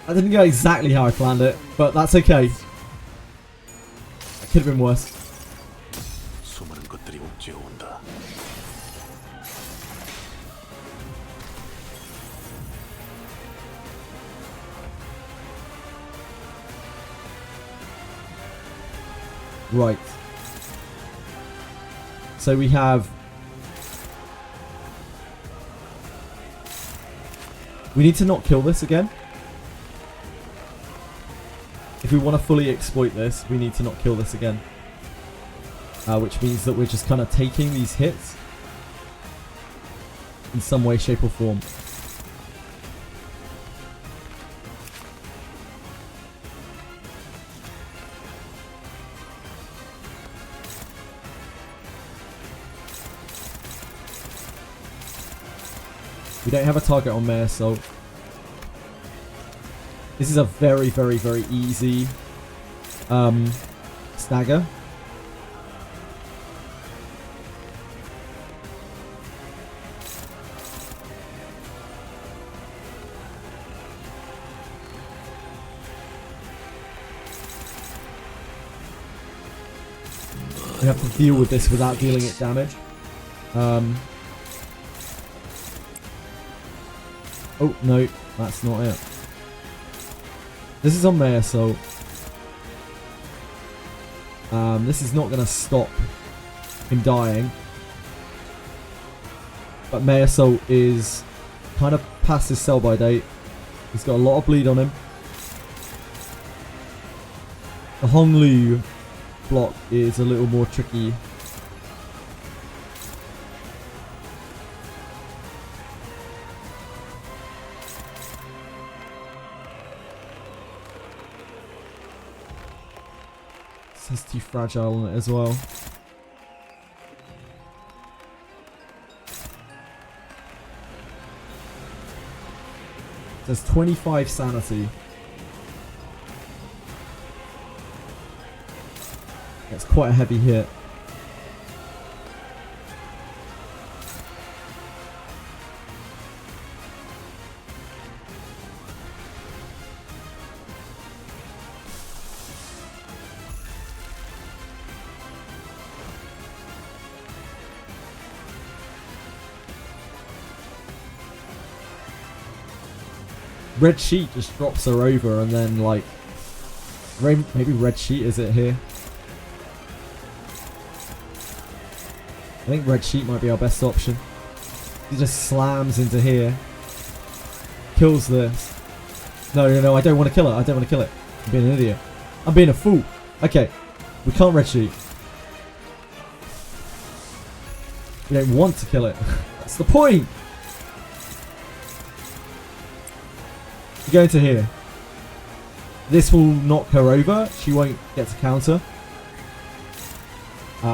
That didn't go exactly how I planned it, but that's okay. It could have been worse. 수많은 것들이 옥죄어 온다. Right. So we have... We need to not kill this again. If we want to fully exploit this, we need to not kill this again. Which means that we're just kind of taking these hits in some way, shape or form. We don't have a target on Mare, so this is a very, very, very easy stagger. We have to deal with this without dealing it damage. Oh, no, that's not it. This is on Mare, so this is not going to stop him dying. But Mare Soul is kind of past his sell-by date. He's got a lot of bleed on him. The Honglu block is a little more tricky. It's too fragile on it as well. There's 25 sanity. That's quite a heavy hit. Red Sheet just drops her over and then like maybe Red Sheet is it here? I think Red Sheet might be our best option. He just slams into here. Kills this. No, I don't want to kill it. I don't want to kill it. I'm being an idiot. I'm being a fool. Okay. We can't Red Sheet. We don't want to kill it. That's the point. Go into here. This will knock her over. She won't get to counter.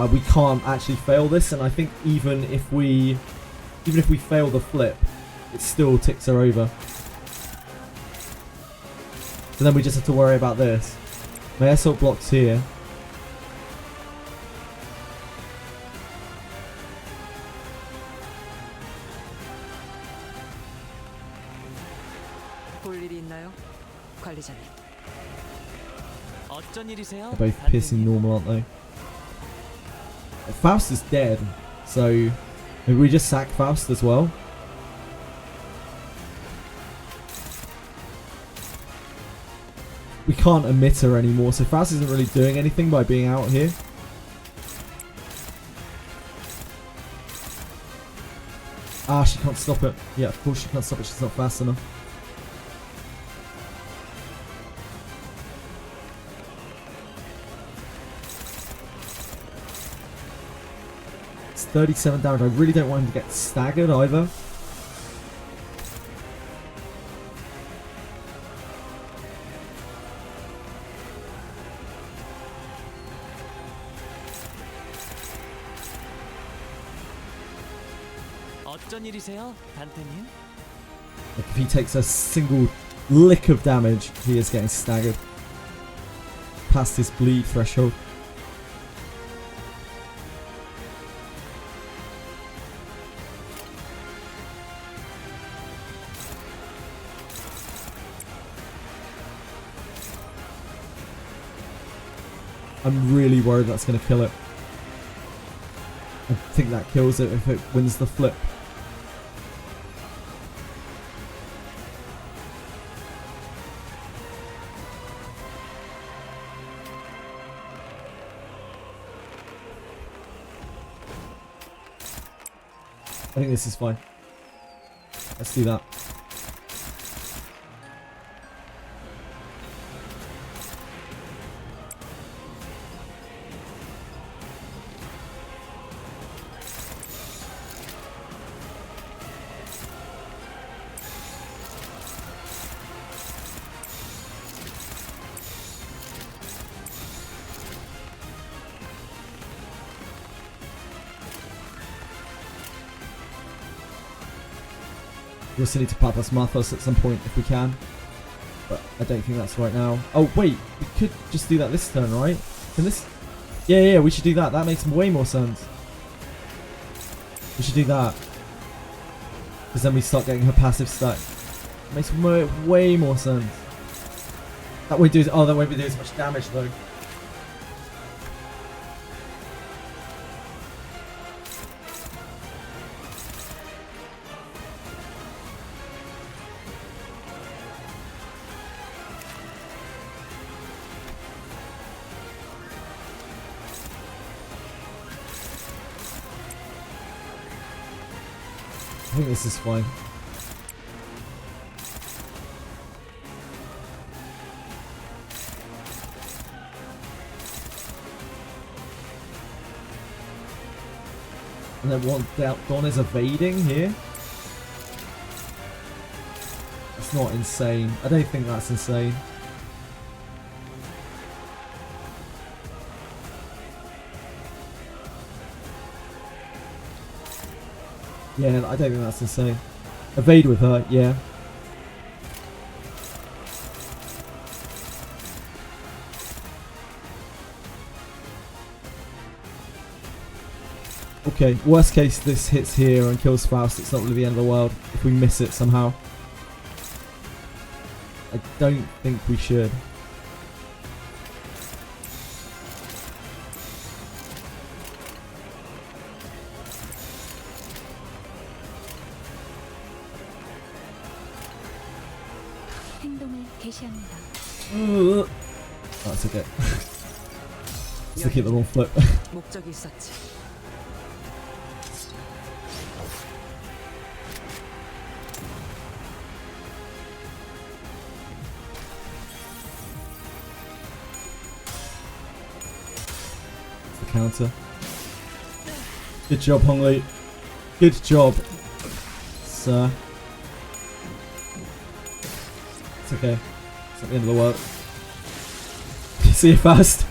We can't actually fail this, and I think even if we fail the flip, it still ticks her over. So then we just have to worry about this. My assault blocks here. 어쩐 일이세요? They're both piercing normal, aren't they? Faust is dead, so maybe we just sack Faust as well. We can't emit her anymore, so Faust isn't really doing anything by being out here. Ah, she can't stop it. Yeah, of course she can't stop it, she's not fast enough. It's 37 damage. I really don't want him to get staggered either. 어쩐 일이세요, 단테님? Like if he takes a single lick of damage, he is getting staggered. Past his bleed threshold. I'm really worried that's going to kill it. I think that kills it if it wins the flip. I think this is fine. Let's do that. We also need to Pathos Mathos at some point if we can. But I don't think that's right now. Oh wait, we could just do that this turn, right? Can this... Yeah, we should do that. That makes way more sense. We should do that. Because then we start getting her passive stack. It makes way more sense. That won't do... Oh, that won't be doing as much damage though. I think this is fine. And then what Don is evading here? That's not insane. I don't think that's insane. Yeah, I don't think that's insane. Evade with her, yeah. Okay, worst case this hits here and kills Faust. It's not really the end of the world if we miss it somehow. I don't think we should. 행동을 개시합니다. That's okay. Just looking at the wrong flip. 목적이 있었지. The counter. Good job, Hongli. Good job, sir. It's okay. It's not the end of the world. See you fast.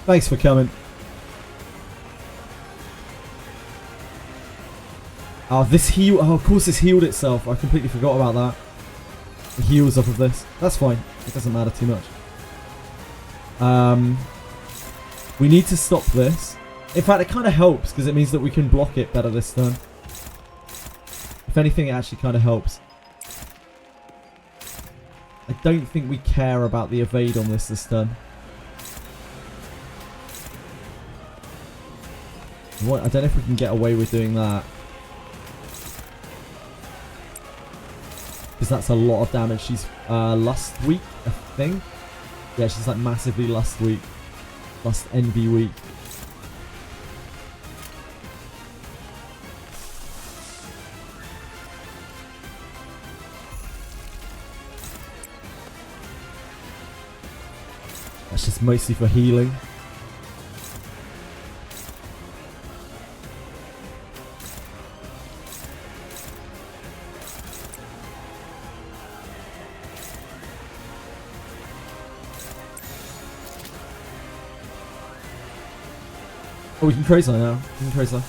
Thanks for coming. Oh, this heal. Oh, of course, this healed itself. I completely forgot about that. It heals off of this. That's fine. It doesn't matter too much. We need to stop this. In fact, it kind of helps because it means that we can block it better this turn. If anything, it actually kind of helps. I don't think we care about the evade on this turn. What? I don't know if we can get away with doing that. Because that's a lot of damage. She's Lust weak, I think. Yeah, she's like massively Lust weak. Lust Envy weak. That's just mostly for healing. Oh, we can Crazy now. We can Crazy.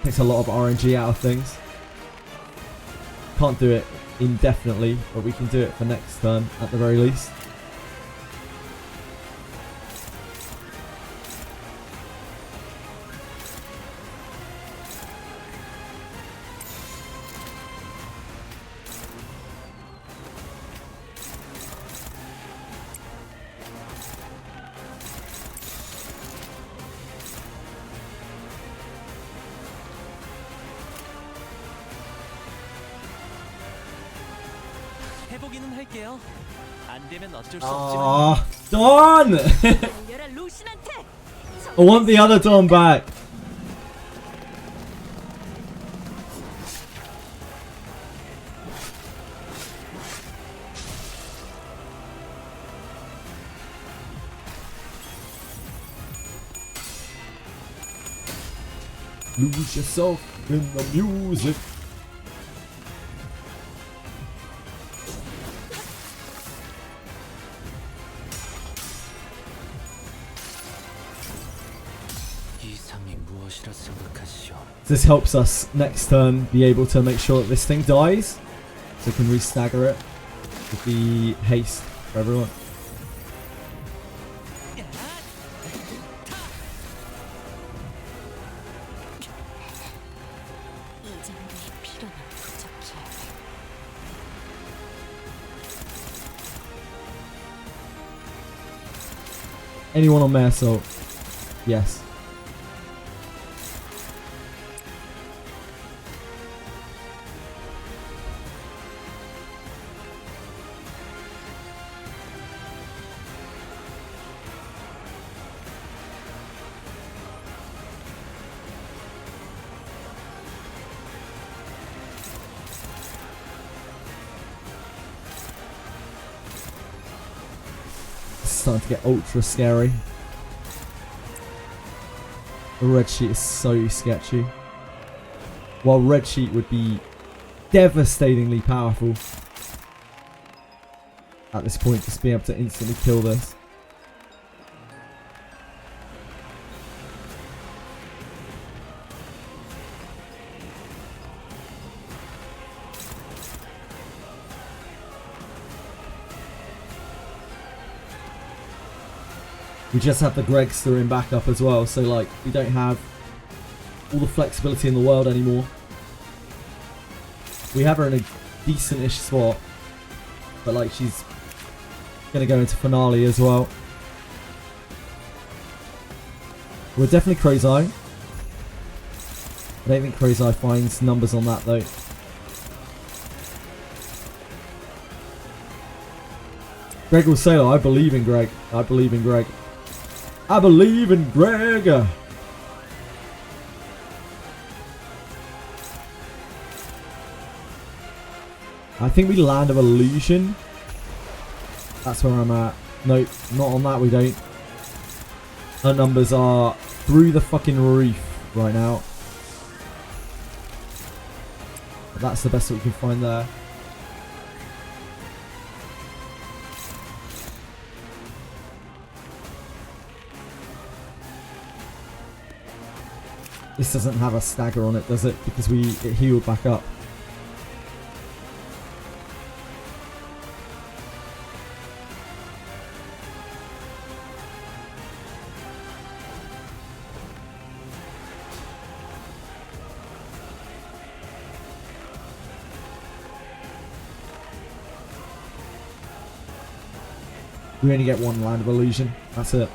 Takes a lot of RNG out of things. Can't do it indefinitely, but we can do it for next turn at the very least. 해보기는 할게요. 안 되면 어쩔 수 없지만 Ah, Dawn! 달려라 루신한테. I want the other Dawn back. Lose yourself in the music. 이상이 무엇이라 생각하시오? This helps us next turn be able to make sure that this thing dies, so we can re-stagger it with the haste for everyone. 이 정도의 필요는 부족해. Anyone on Mare Assault? Yes. It's starting to get ultra scary. The red sheet is so sketchy. While red sheet would be devastatingly powerful at this point, just being able to instantly kill this. We just have the Gregster in backup as well, so like we don't have all the flexibility in the world anymore. We have her in a decent-ish spot, but like she's gonna go into finale as well. We're definitely Crow's Eye. I don't think Crow's Eye finds numbers on that though. Greg will say, I believe in Greg. I believe in Greg. I believe in Greg. I think we land of illusion. That's where I'm at. Nope, not on that we don't. Her numbers are through the fucking roof right now. But that's the best that we can find there. This doesn't have a stagger on it, does it? Because it healed back up. We only get one Land of Illusion. That's it.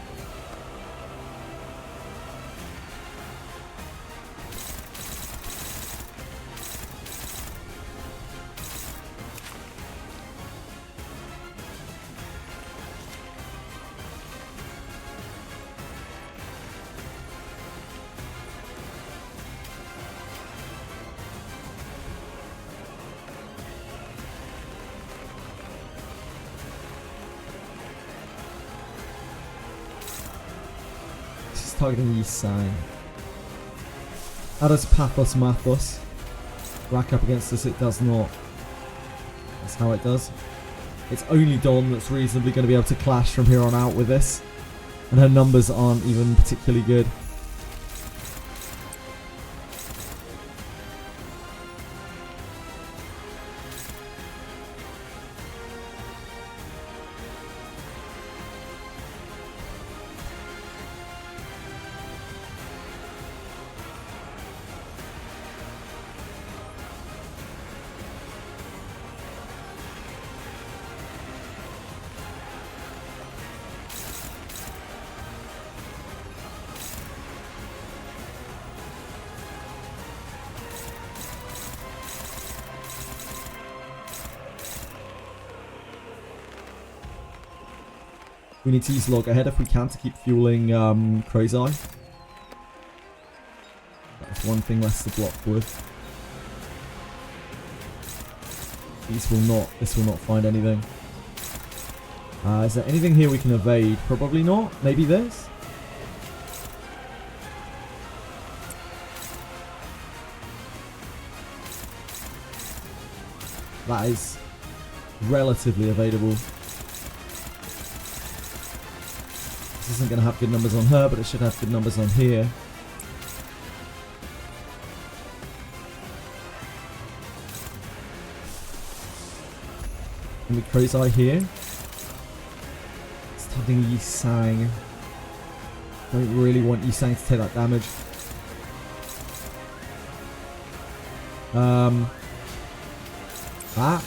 Targeting the east side. How does Pathos Mathos rack up against us? It does not. That's how it does. It's only Dawn that's reasonably going to be able to clash from here on out with this. And her numbers aren't even particularly good. We need to use Loggerhead if we can to keep fueling Crow's Eye. That's one thing less to block with. This will not find anything. Is there anything here we can evade? Probably not. Maybe this? That is relatively evadable. This isn't going to have good numbers on her, but it should have good numbers on here. Can we Crow's Eye here? Starting Yi Sang. Don't really want Yi Sang to take that damage. That.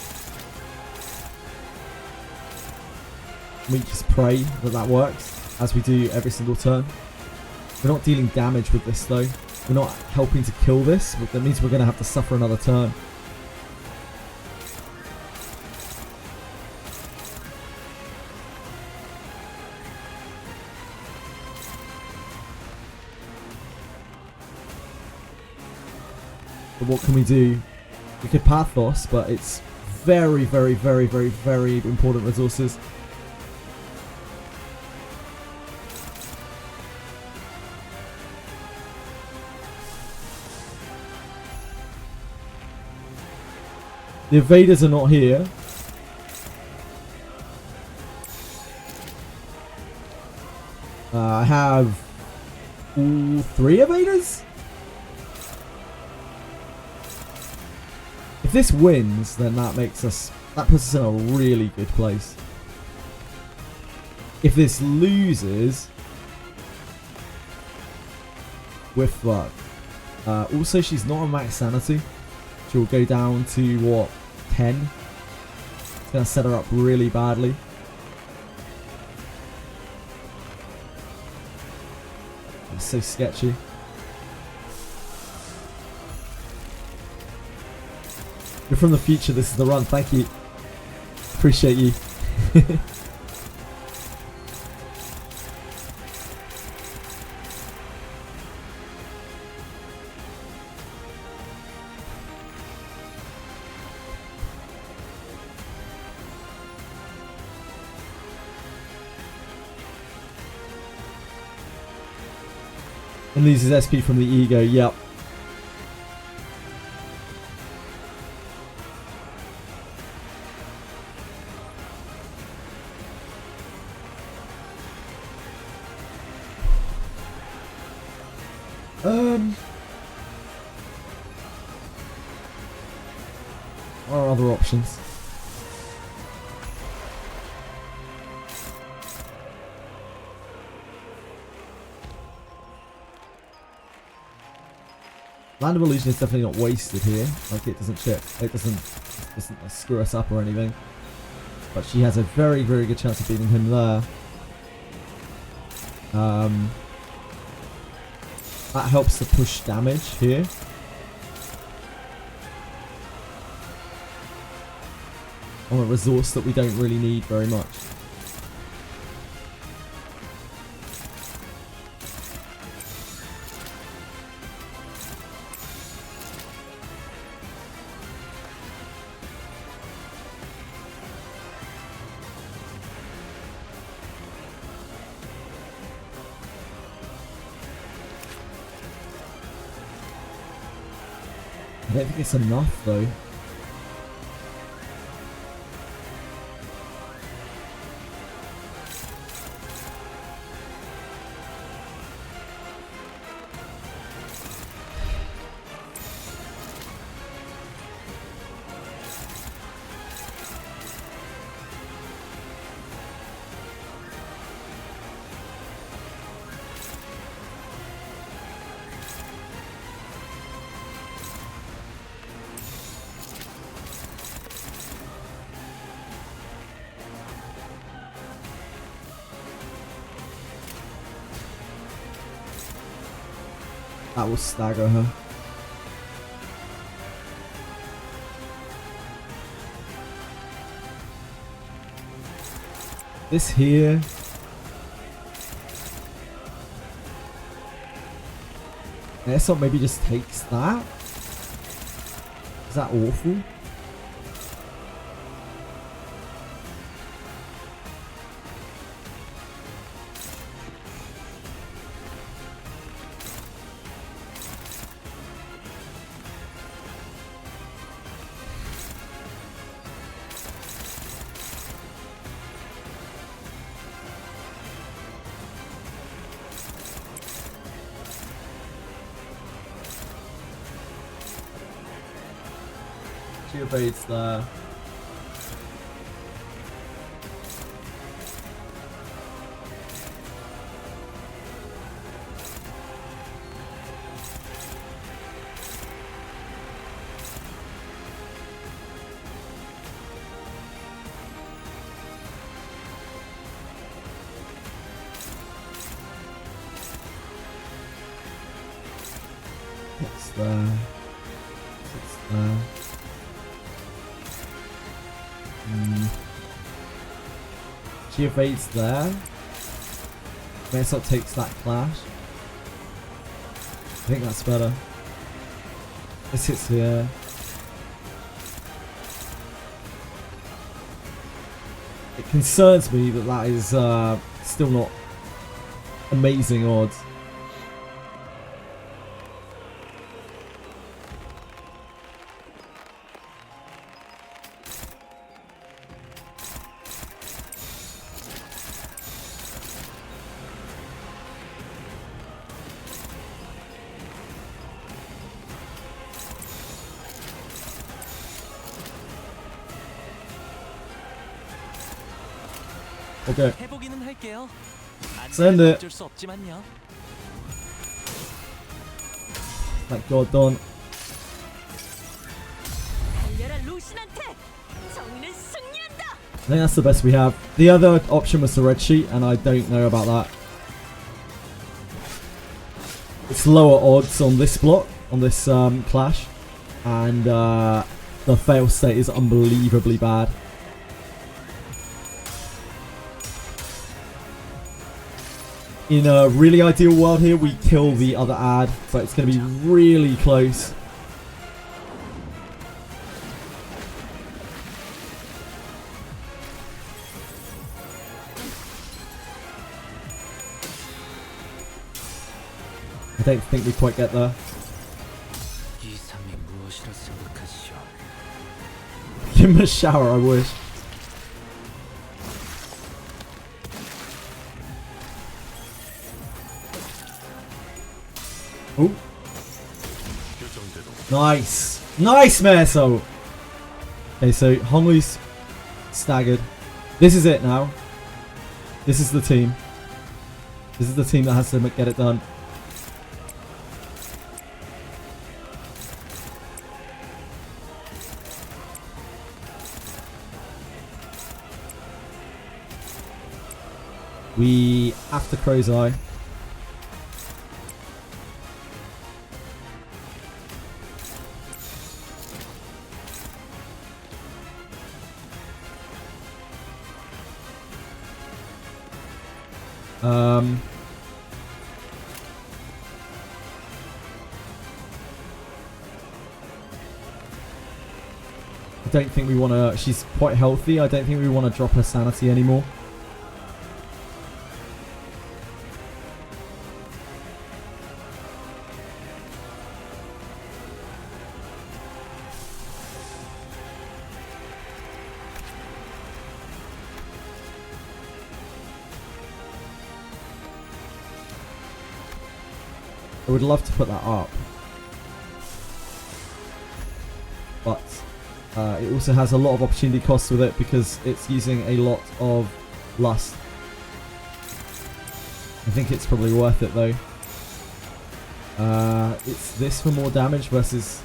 We just pray that that works, as we do every single turn. We're not dealing damage with this though. We're not helping to kill this, but that means we're going to have to suffer another turn. But what can we do? We could Pathos, but it's very, very, very, very, very important resources. The evaders are not here. I have all 3 evaders? If this wins, then that puts us in a really good place. If this loses, we're fucked. Also, she's not on max sanity. She will go down to what, 10? It's gonna set her up really badly. That's so sketchy. You're from the future, this is the run, thank you. Appreciate you. And loses SP from the ego, yep. What are other options? Land of Illusion is definitely not wasted here. Like it doesn't chip. It doesn't screw us up or anything. But she has a very, very good chance of beating him there. That helps to push damage here. On a resource that we don't really need very much. I don't think it's enough though. That will stagger her. This here Airsoft maybe just takes that? Is that awful? She evades there. It's there. It's there. She evades there. Mesot takes that clash. I think that's better. This hits here. It concerns me that that is still not amazing odds. Okay. 해보기는 할게요. Send it. 어쩔 수 없지만요. Thank God, done. 달려라 루신한테. 정의는 승리한다. I think that's the best we have. The other option was the red sheet, and I don't know about that. It's lower odds on this block, on this clash, and the fail state is unbelievably bad. In a really ideal world here, we kill the other ad, but it's going to be really close. I don't think we quite get there. 이상이 무엇이라 생각하시오? Give him a shower, I wish. Oh. Nice. Nice, Meso. Okay, so Honglu's staggered. This is it now. This is the team. This is the team that has to get it done. We have to Crow's Eye. I don't think we want to... She's quite healthy. I don't think we want to drop her sanity anymore. I would love to put that up, but it also has a lot of opportunity costs with it because it's using a lot of lust. I think it's probably worth it though. It's this for more damage versus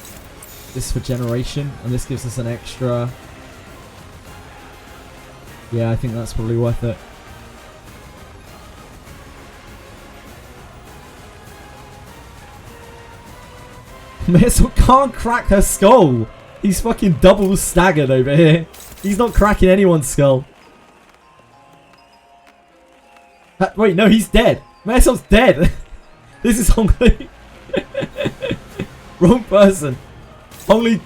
this for generation, and this gives us an extra. Yeah, I think that's probably worth it. Missile can't crack her skull. He's fucking double staggered over here. He's not cracking anyone's skull. Wait, no, he's dead. Missile's dead. This is Honglu. Wrong person. Only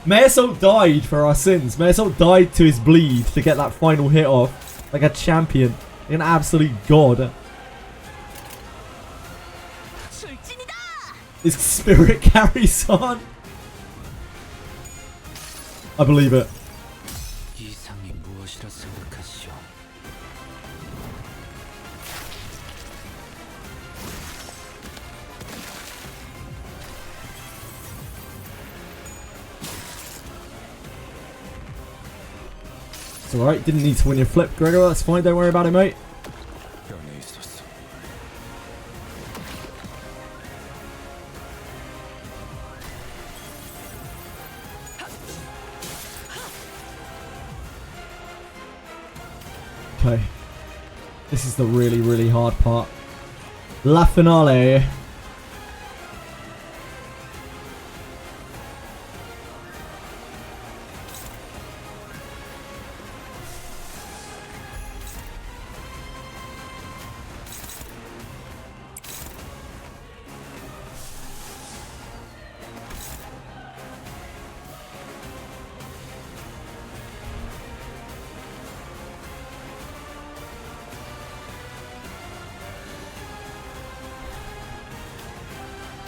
Maesol died for our sins. Maesol died to his bleed to get that final hit off. Like a champion. An absolute god. 출진이다. His spirit carries on. I believe it. 이상이 무엇이라 생각하시오? It's alright, didn't need to win your flip, Gregor. That's fine, don't worry about it, mate. 변해 있었어. Okay. This is the really, really hard part. La finale.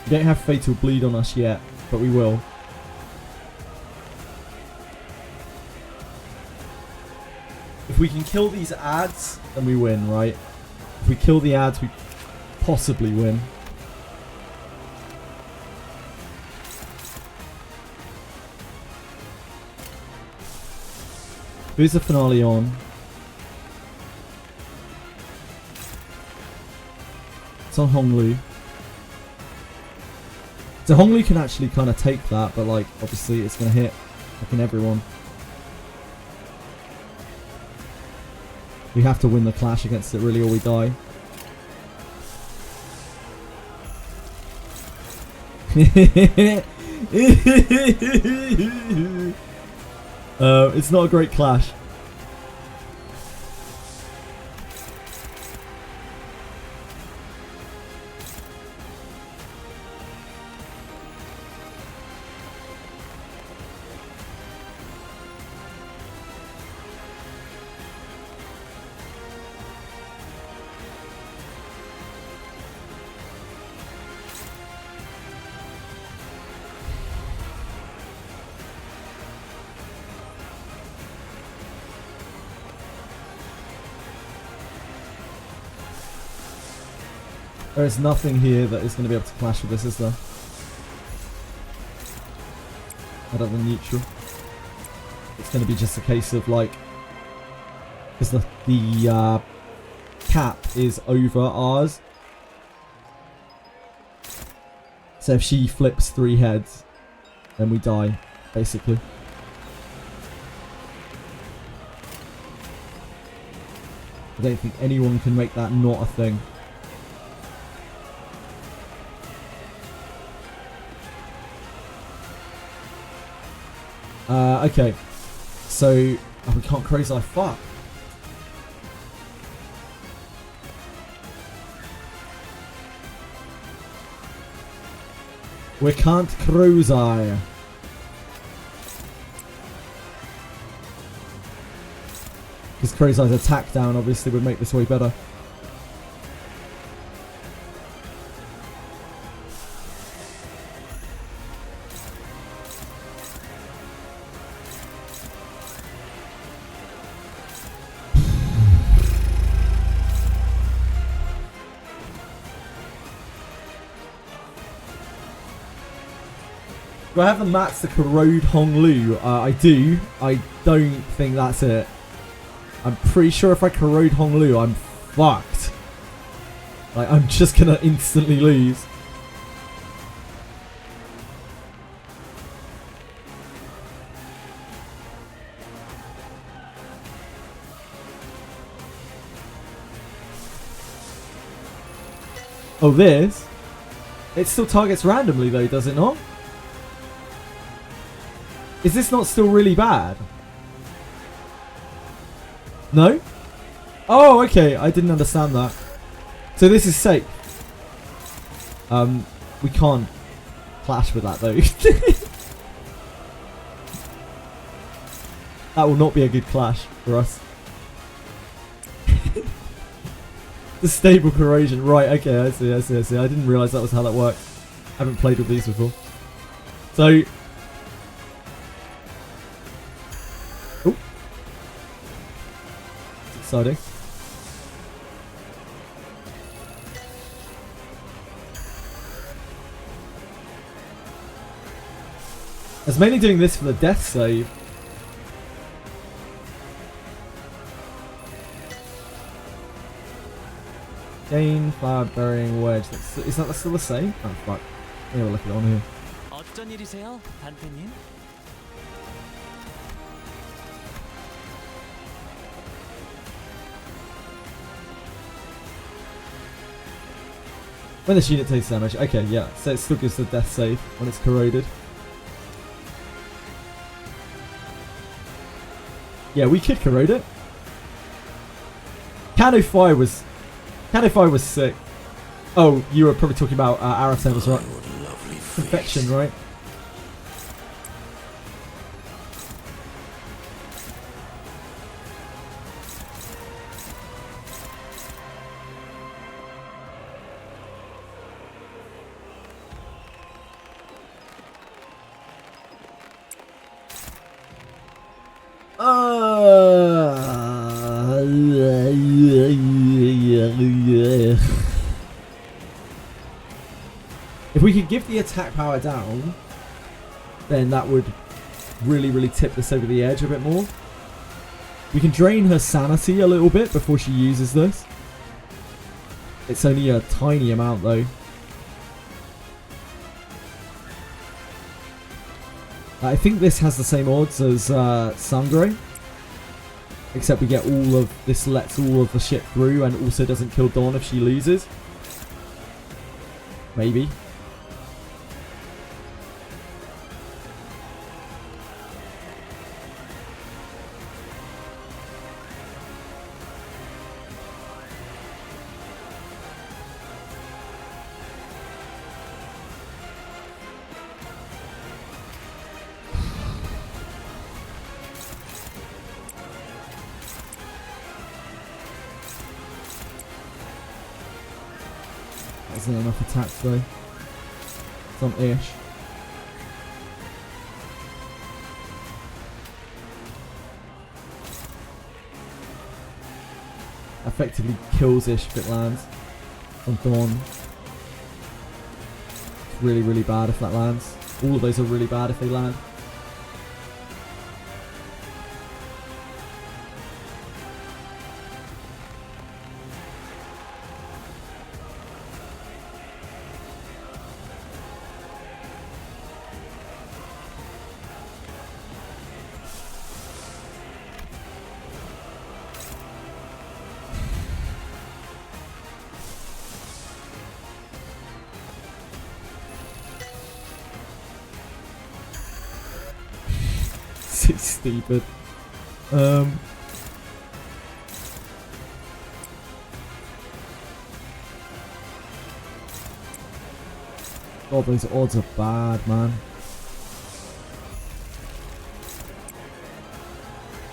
We don't have Fatal Bleed on us yet, but we will. If we can kill these ads, then we win, right? If we kill the ads, we possibly win. Who's the finale on? It's on Honglu. So Honglu can actually kind of take that, but like obviously it's going to hit fucking everyone. We have to win the clash against it really or we die. It's not a great clash. There is nothing here that is going to be able to clash with this, is there? Other than neutral. It's going to be just a case of like... Because the cap is over ours. So if she flips 3 heads, then we die, basically. I don't think anyone can make that not a thing. Okay, so we can't crazy fuck. We can't cruise eye. Because Crazy Eye's attack down obviously would make this way better. Do I have the mats to corrode Honglu? I do. I don't think that's it. I'm pretty sure if I corrode Honglu, I'm fucked. Like, I'm just gonna instantly lose. Oh, this? It still targets randomly though, does it not? Is this not still really bad? No? Oh, okay. I didn't understand that. So this is safe. We can't clash with that though. That will not be a good clash for us. The stable corrosion. Right, okay, I see. I didn't realise that was how that worked. I haven't played with these before. So... Oh. It's exciting. I was mainly doing this for the death save. Gain, flower, burying, wedge. Is that still the same? Oh fuck. Let me have a look at it on here. 어쩐 일이세요, 단테님? When this unit takes damage. Okay, yeah. So it still gives the death save when it's corroded. Yeah, we could corrode it. Canto Fire was sick. Oh, you were probably talking about Aratem, right? Perfection, right? If we could give the attack power down, then that would really tip this over the edge a bit more. We can drain her sanity a little bit before she uses this. It's only a tiny amount though. I think this has the same odds as Sangre, except we get all of this, lets all of the shit through, and also doesn't kill Dawn if she loses. Maybe. Isn't enough attacks though. Some-ish. Effectively kills ish if it lands. On Dawn. It's really bad if that lands. All of those are really bad if they land. So stupid. God, those odds are bad, man.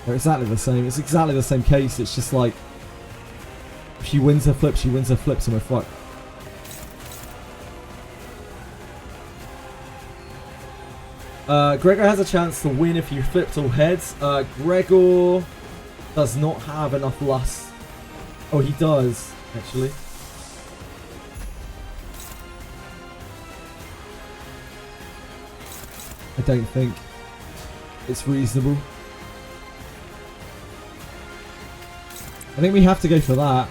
They're exactly the same. It's exactly the same case. It's just like, if she wins her flip, she wins her flips, and we're fucked. Gregor has a chance to win if you flipped all heads. Gregor does not have enough lust. Oh, he does, actually. I don't think it's reasonable. I think we have to go for that.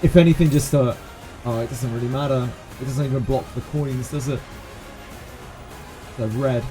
If anything, just oh, it doesn't really matter. It doesn't even block the coins, does it? They're red.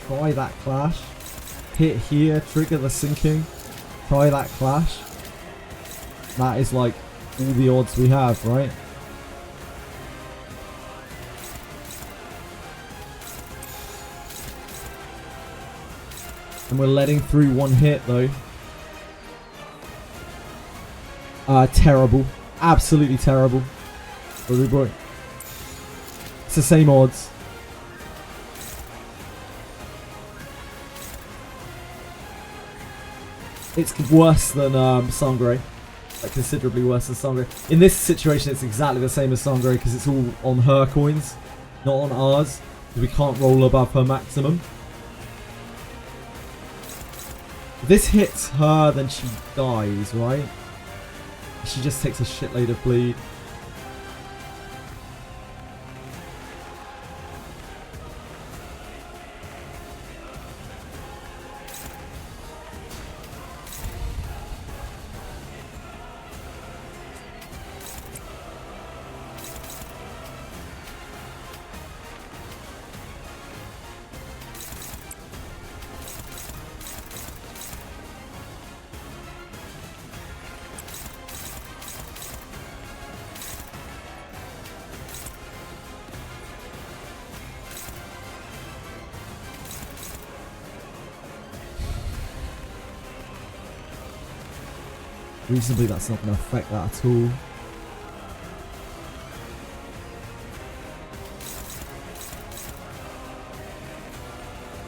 Try that clash. Hit here, trigger the sinking. Try that clash. That is like all the odds we have, right? And we're letting through one hit though. Terrible. Absolutely terrible. Boy. It's the same odds. It's worse than Sangre. Like considerably worse than Sangre. In this situation it's exactly the same as Sangre because it's all on her coins, not on ours. Because we can't roll above her maximum. If this hits her, then she dies, right? She just takes a shitload of bleed. Reasonably, that's not going to affect that at all.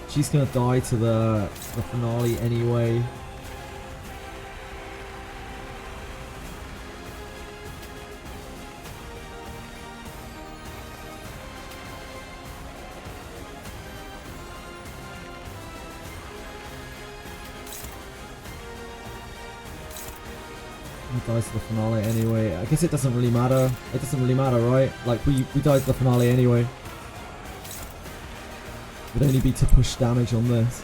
She's going to die to the finale anyway. Dies to the finale anyway. I guess it doesn't really matter. It doesn't really matter, right? Like, we died to the finale anyway. It would only be to push damage on this.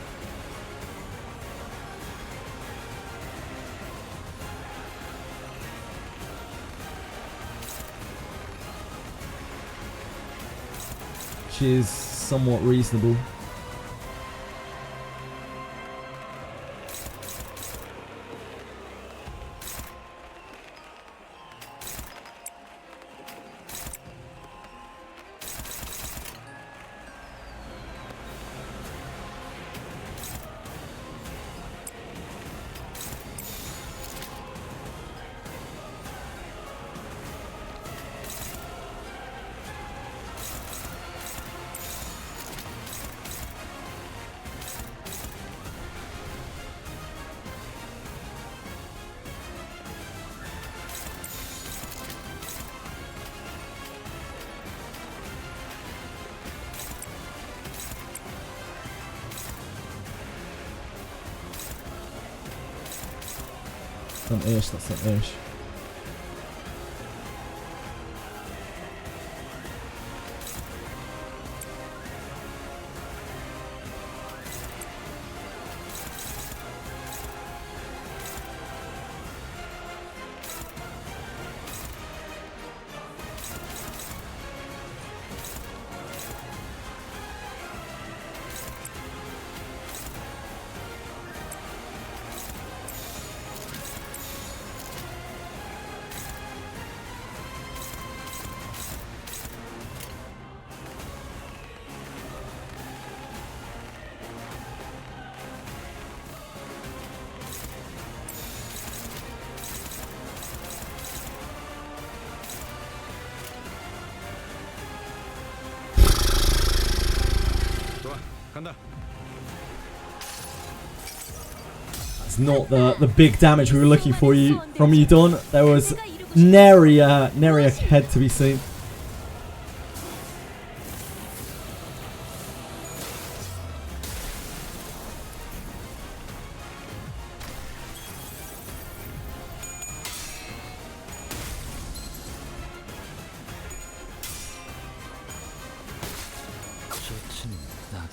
Which is somewhat reasonable. That's an ish, that's an ish. That's not the big damage we were looking for from you, Don. There was nary a head to be seen.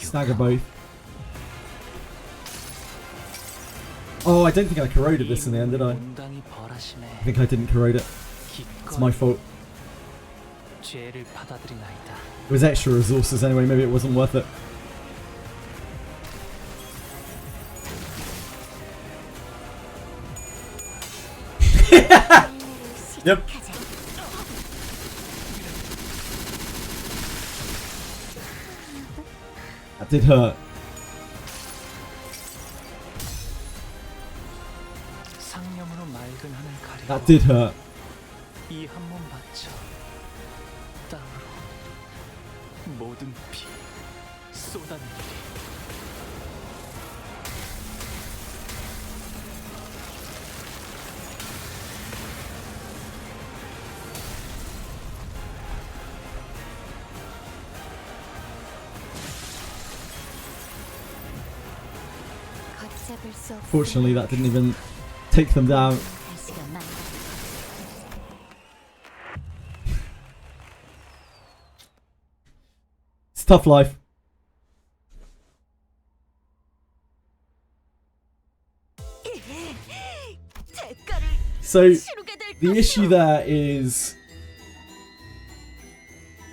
Stagger both. Oh, I don't think I corroded this in the end, did I? I think I didn't corrode it. It's my fault. It was extra resources anyway, maybe it wasn't worth it. Yep. 가자. That did hurt. 상념으로 맑은 하늘 가리고 That did hurt. 이 한 몸 바쳐 땅으로 모든 피 쏟아내리. 걷잡을 수 없어. Fortunately, that didn't even take them down. 다시가 많아. It's tough life. 대가를 So 치르게 될 the 것이오. issue there is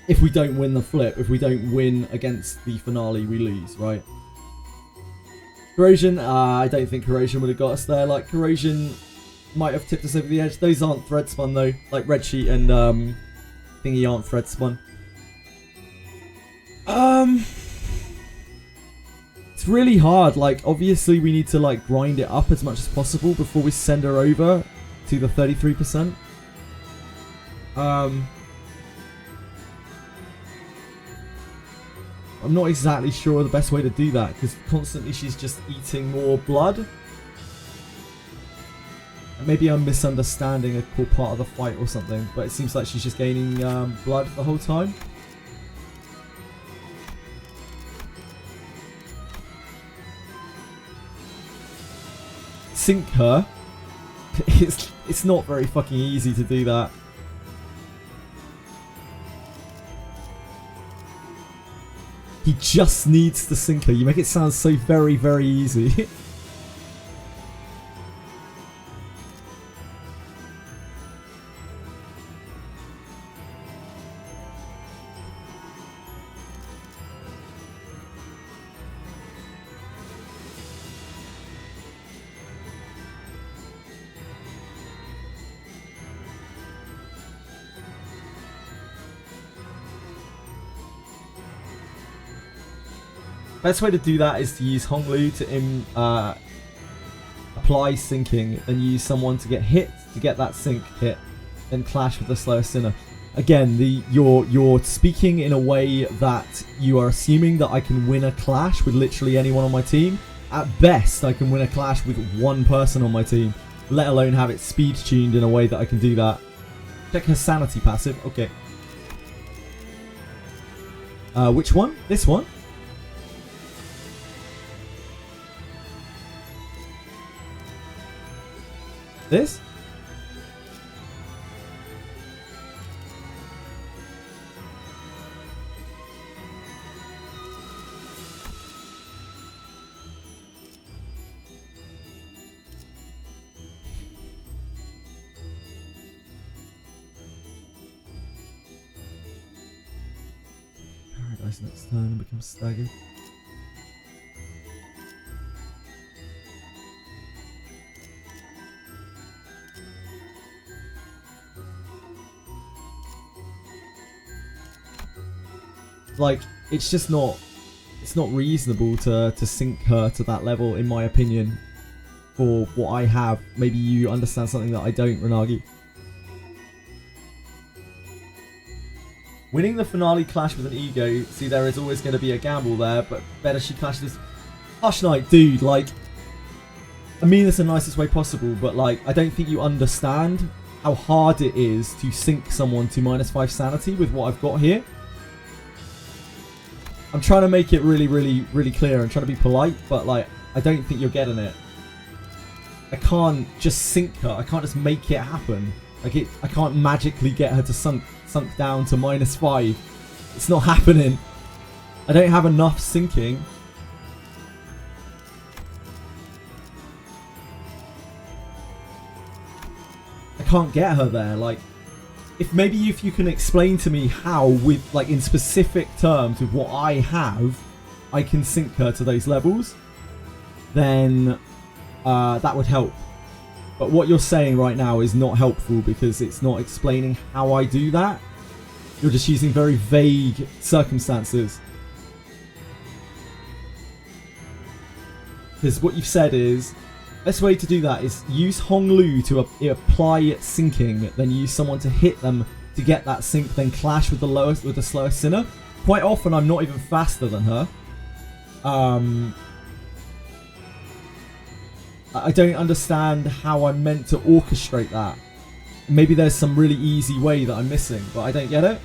if we don't win the flip, if we don't win against the finale, we lose, right? Corrosion, I don't think Corrosion would have got us there. Like, Corrosion might have tipped us over the edge. Those aren't thread spun though. Like, Red Sheet and Thingy aren't thread spun. It's really hard. Like, obviously we need to like grind it up as much as possible before we send her over to the 33%. I'm not exactly sure the best way to do that because constantly she's just eating more blood. And maybe I'm misunderstanding a cool part of the fight or something, but it seems like she's just gaining blood the whole time. Sink her. It's not very fucking easy to do that. He just needs to sink her. You make it sound so very, very easy. Best way to do that is to use Honglu to apply sinking, and use someone to get hit to get that sink hit, then clash with the slower sinner. Again, you're speaking in a way that you are assuming that I can win a clash with literally anyone on my team. At best, I can win a clash with one person on my team, let alone have it speed tuned in a way that I can do that. Check her sanity passive. Okay. Which one? This one? This? Paradise next turn and becomes staggered. Like, it's just not, it's not reasonable to sink her to that level, in my opinion, for what I have. Maybe you understand something that I don't, Renagi. Winning the finale clash with an ego, see, there is always going to be a gamble there, but better she clashes. Hush Knight, dude, like, I mean this in the nicest way possible, but like, I don't think you understand how hard it is to sink someone to -5 sanity with what I've got here. I'm trying to make it really clear and trying to be polite, but like, I don't think you're getting it. I can't just sink her. I can't just make it happen. Like, I can't magically get her to sunk down to -5. It's not happening. I don't have enough sinking. I can't get her there. Like, if you can explain to me how, with like in specific terms with what I have, I can sink her to those levels, then that would help. But what you're saying right now is not helpful because it's not explaining how I do that. You're just using very vague circumstances. Because what you've said is, best way to do that is use Hong Lu to apply sinking, then use someone to hit them to get that sink, then clash with the slowest sinner. Quite often I'm not even faster than her. I don't understand how I'm meant to orchestrate that. Maybe there's some really easy way that I'm missing, but I don't get it.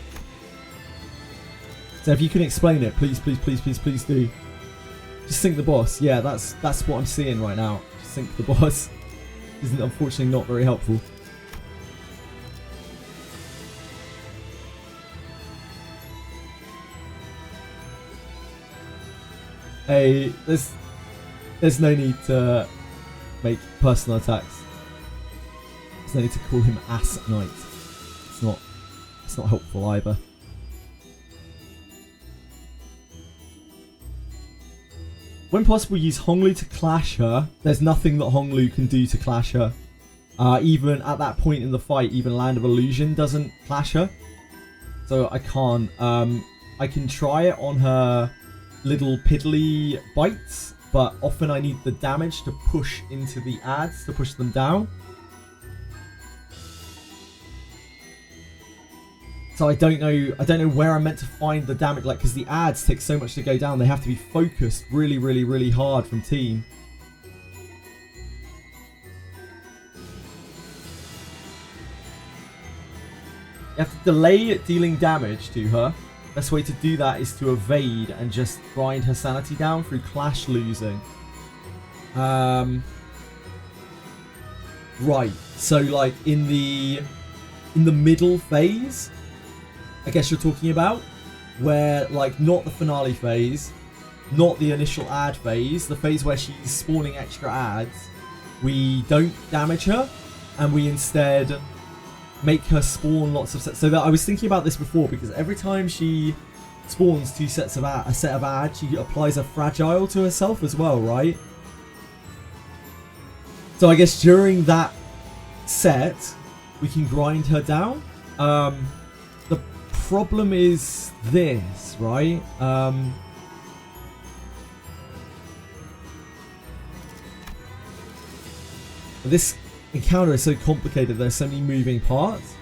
So if you can explain it, please, please, please, please, please do. Just sink the boss. Yeah, that's what I'm seeing right now. Just sink the boss. Isn't unfortunately not very helpful. Hey, there's no need to make personal attacks. There's no need to call him ass at night. It's not helpful either. When possible, use Honglu to clash her. There's nothing that Honglu can do to clash her. Even at that point in the fight, even Land of Illusion doesn't clash her. So I can't. I can try it on her little piddly bites, but often I need the damage to push into the ads to push them down. So I don't know where I'm meant to find the damage, like, because the ads take so much to go down. They have to be focused really, really, really hard from team. You have to delay dealing damage to her. Best way to do that is to evade and just grind her sanity down through clash losing. Right. So like in the middle phase, I guess you're talking about, where like not the finale phase, not the initial ad phase, the phase where she's spawning extra ads, we don't damage her and we instead make her spawn lots of sets. So that I was thinking about this before, because every time she spawns a set of ads, she applies a fragile to herself as well, right? So I guess during that set we can grind her down. The problem is this, right? This encounter is so complicated, there's so many moving parts.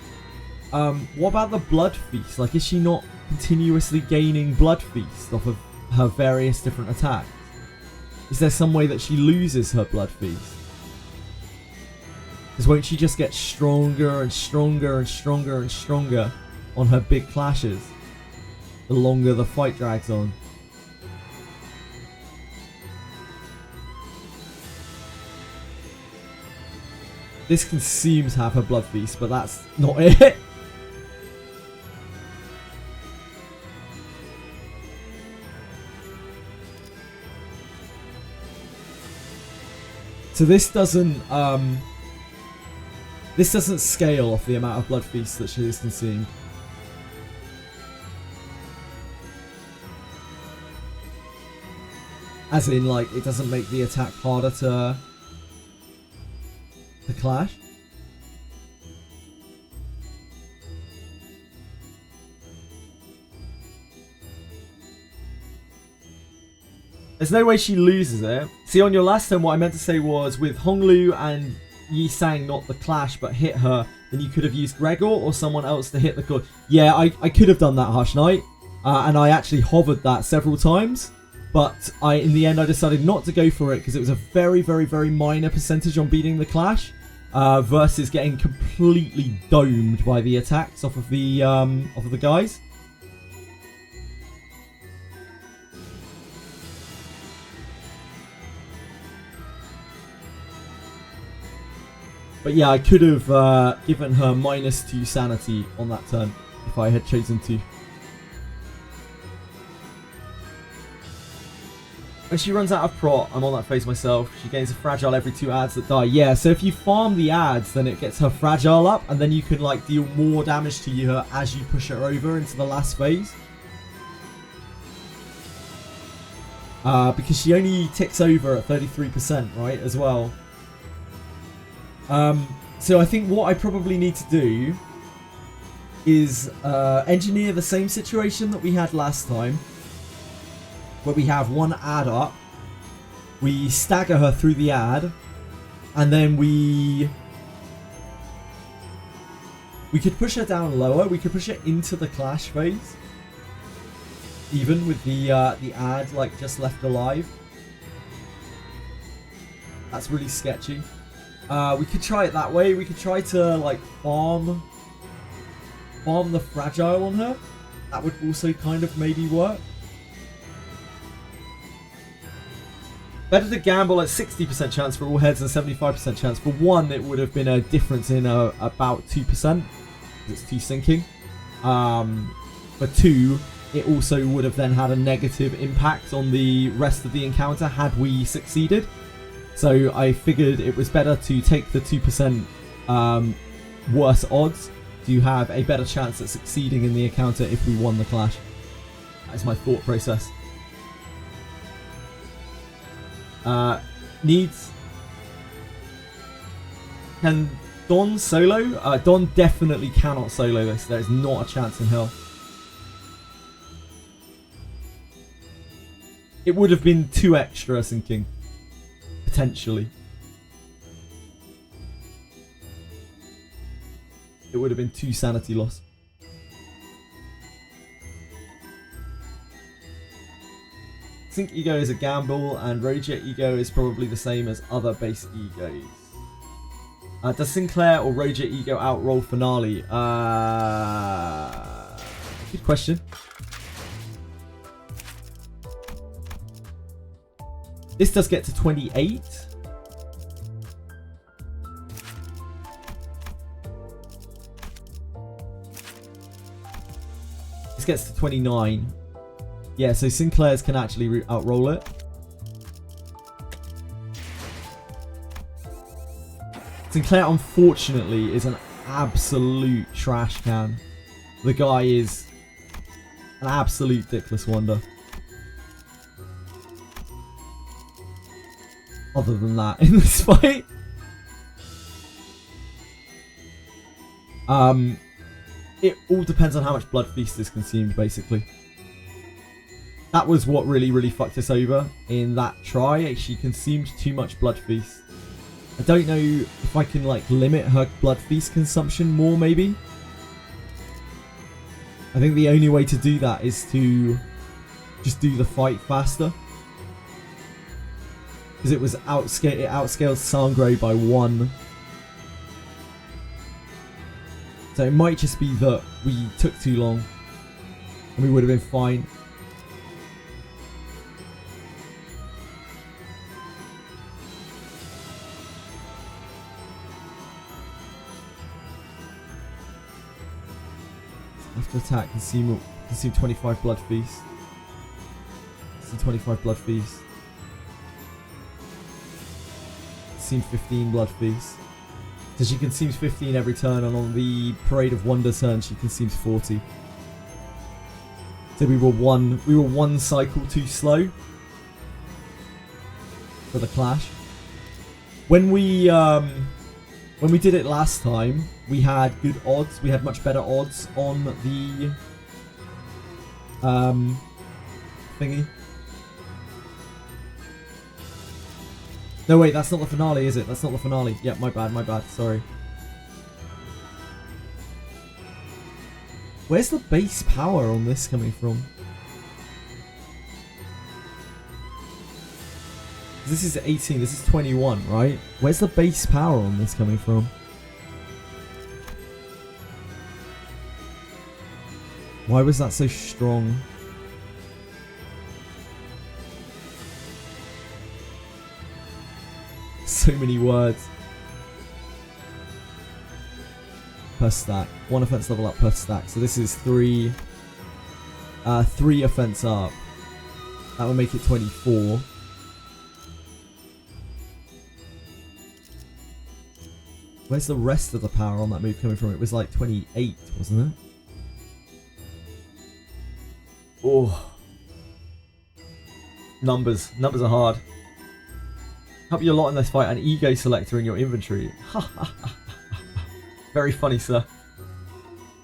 What about the blood feast? Like, is she not continuously gaining blood feast off of her various different attacks? Is there some way that she loses her blood feast? Because won't she just get stronger and stronger and stronger and stronger on her big clashes the longer the fight drags on? This can seem to have her blood feast, but that's not it. So this doesn't scale off the amount of blood feasts that she is consumed. As in, like, it doesn't make the attack harder to clash. There's no way she loses it. See, on your last turn, what I meant to say was with Honglu and Yi Sang not the clash but hit her, then you could have used Gregor or someone else to hit the core. Yeah, I could have done that, Harsh Knight, and I actually hovered that several times. But in the end, I decided not to go for it because it was a very, very, very minor percentage on beating the clash, versus getting completely domed by the attacks off of the guys. But yeah, I could have given her -2 sanity on that turn if I had chosen to. When she runs out of prot, I'm on that phase myself. She gains a fragile every 2 ads that die. Yeah, so if you farm the ads, then it gets her fragile up, and then you can like deal more damage to her as you push her over into the last phase. Because she only ticks over at 33%, right, as well. So I think what I probably need to do is engineer the same situation that we had last time, where we have one ad up, we stagger her through the ad, and then we could push her down lower. We could push her into the clash phase, even with the ad like just left alive. That's really sketchy. We could try it that way. We could try to like farm the fragile on her. That would also kind of maybe work. Better to gamble at 60% chance for all heads and 75% chance. For one, it would have been a difference in about 2%. It's 2 sinking. For 2, it also would have then had a negative impact on the rest of the encounter had we succeeded. So I figured it was better to take the 2% worse odds to have a better chance at succeeding in the encounter if we won the clash. That is my thought process. Needs. Can Don solo? Don definitely cannot solo this. There is not a chance in hell. It would have been 2 extra sinking. Potentially. It would have been 2 sanity loss. Sync ego is a gamble, and Roger ego is probably the same as other base egos. Does Sinclair or Roger ego outroll finale? Good question. This does get to 28. This gets to 29. Yeah, so Sinclair's can actually outroll it. Sinclair, unfortunately, is an absolute trash can. The guy is an absolute dickless wonder. Other than that, in this fight. It all depends on how much Blood Feast is consumed, basically. That was what really fucked us over in that try. She consumed too much Blood Feast. I don't know if I can like limit her Blood Feast consumption more, maybe. I think the only way to do that is to just do the fight faster. Because it outscaled Sangre by 1. So it might just be that we took too long. And we would have been fine. After attack, consume 25 Blood Feast. Consume 25 Blood Feast. Consume 15 Blood Feast. So she consumes 15 every turn, and on the Parade of Wonder turn, she consumes 40. So we were one cycle too slow for the clash. When we did it last time, we had good odds. We had much better odds on the thingy. No, wait, that's not the finale, is it? That's not the finale. Yep, my bad, sorry. Where's the base power on this coming from? This is 18, this is 21, right? Where's the base power on this coming from? Why was that so strong? So many words. Per stack. 1 offense level up per stack. So this is 3 offense up. That will make it 24. Where's the rest of the power on that move coming from? It was like 28, wasn't it? Oh. Numbers are hard. Help you a lot in this fight. An ego selector in your inventory. Very funny, sir.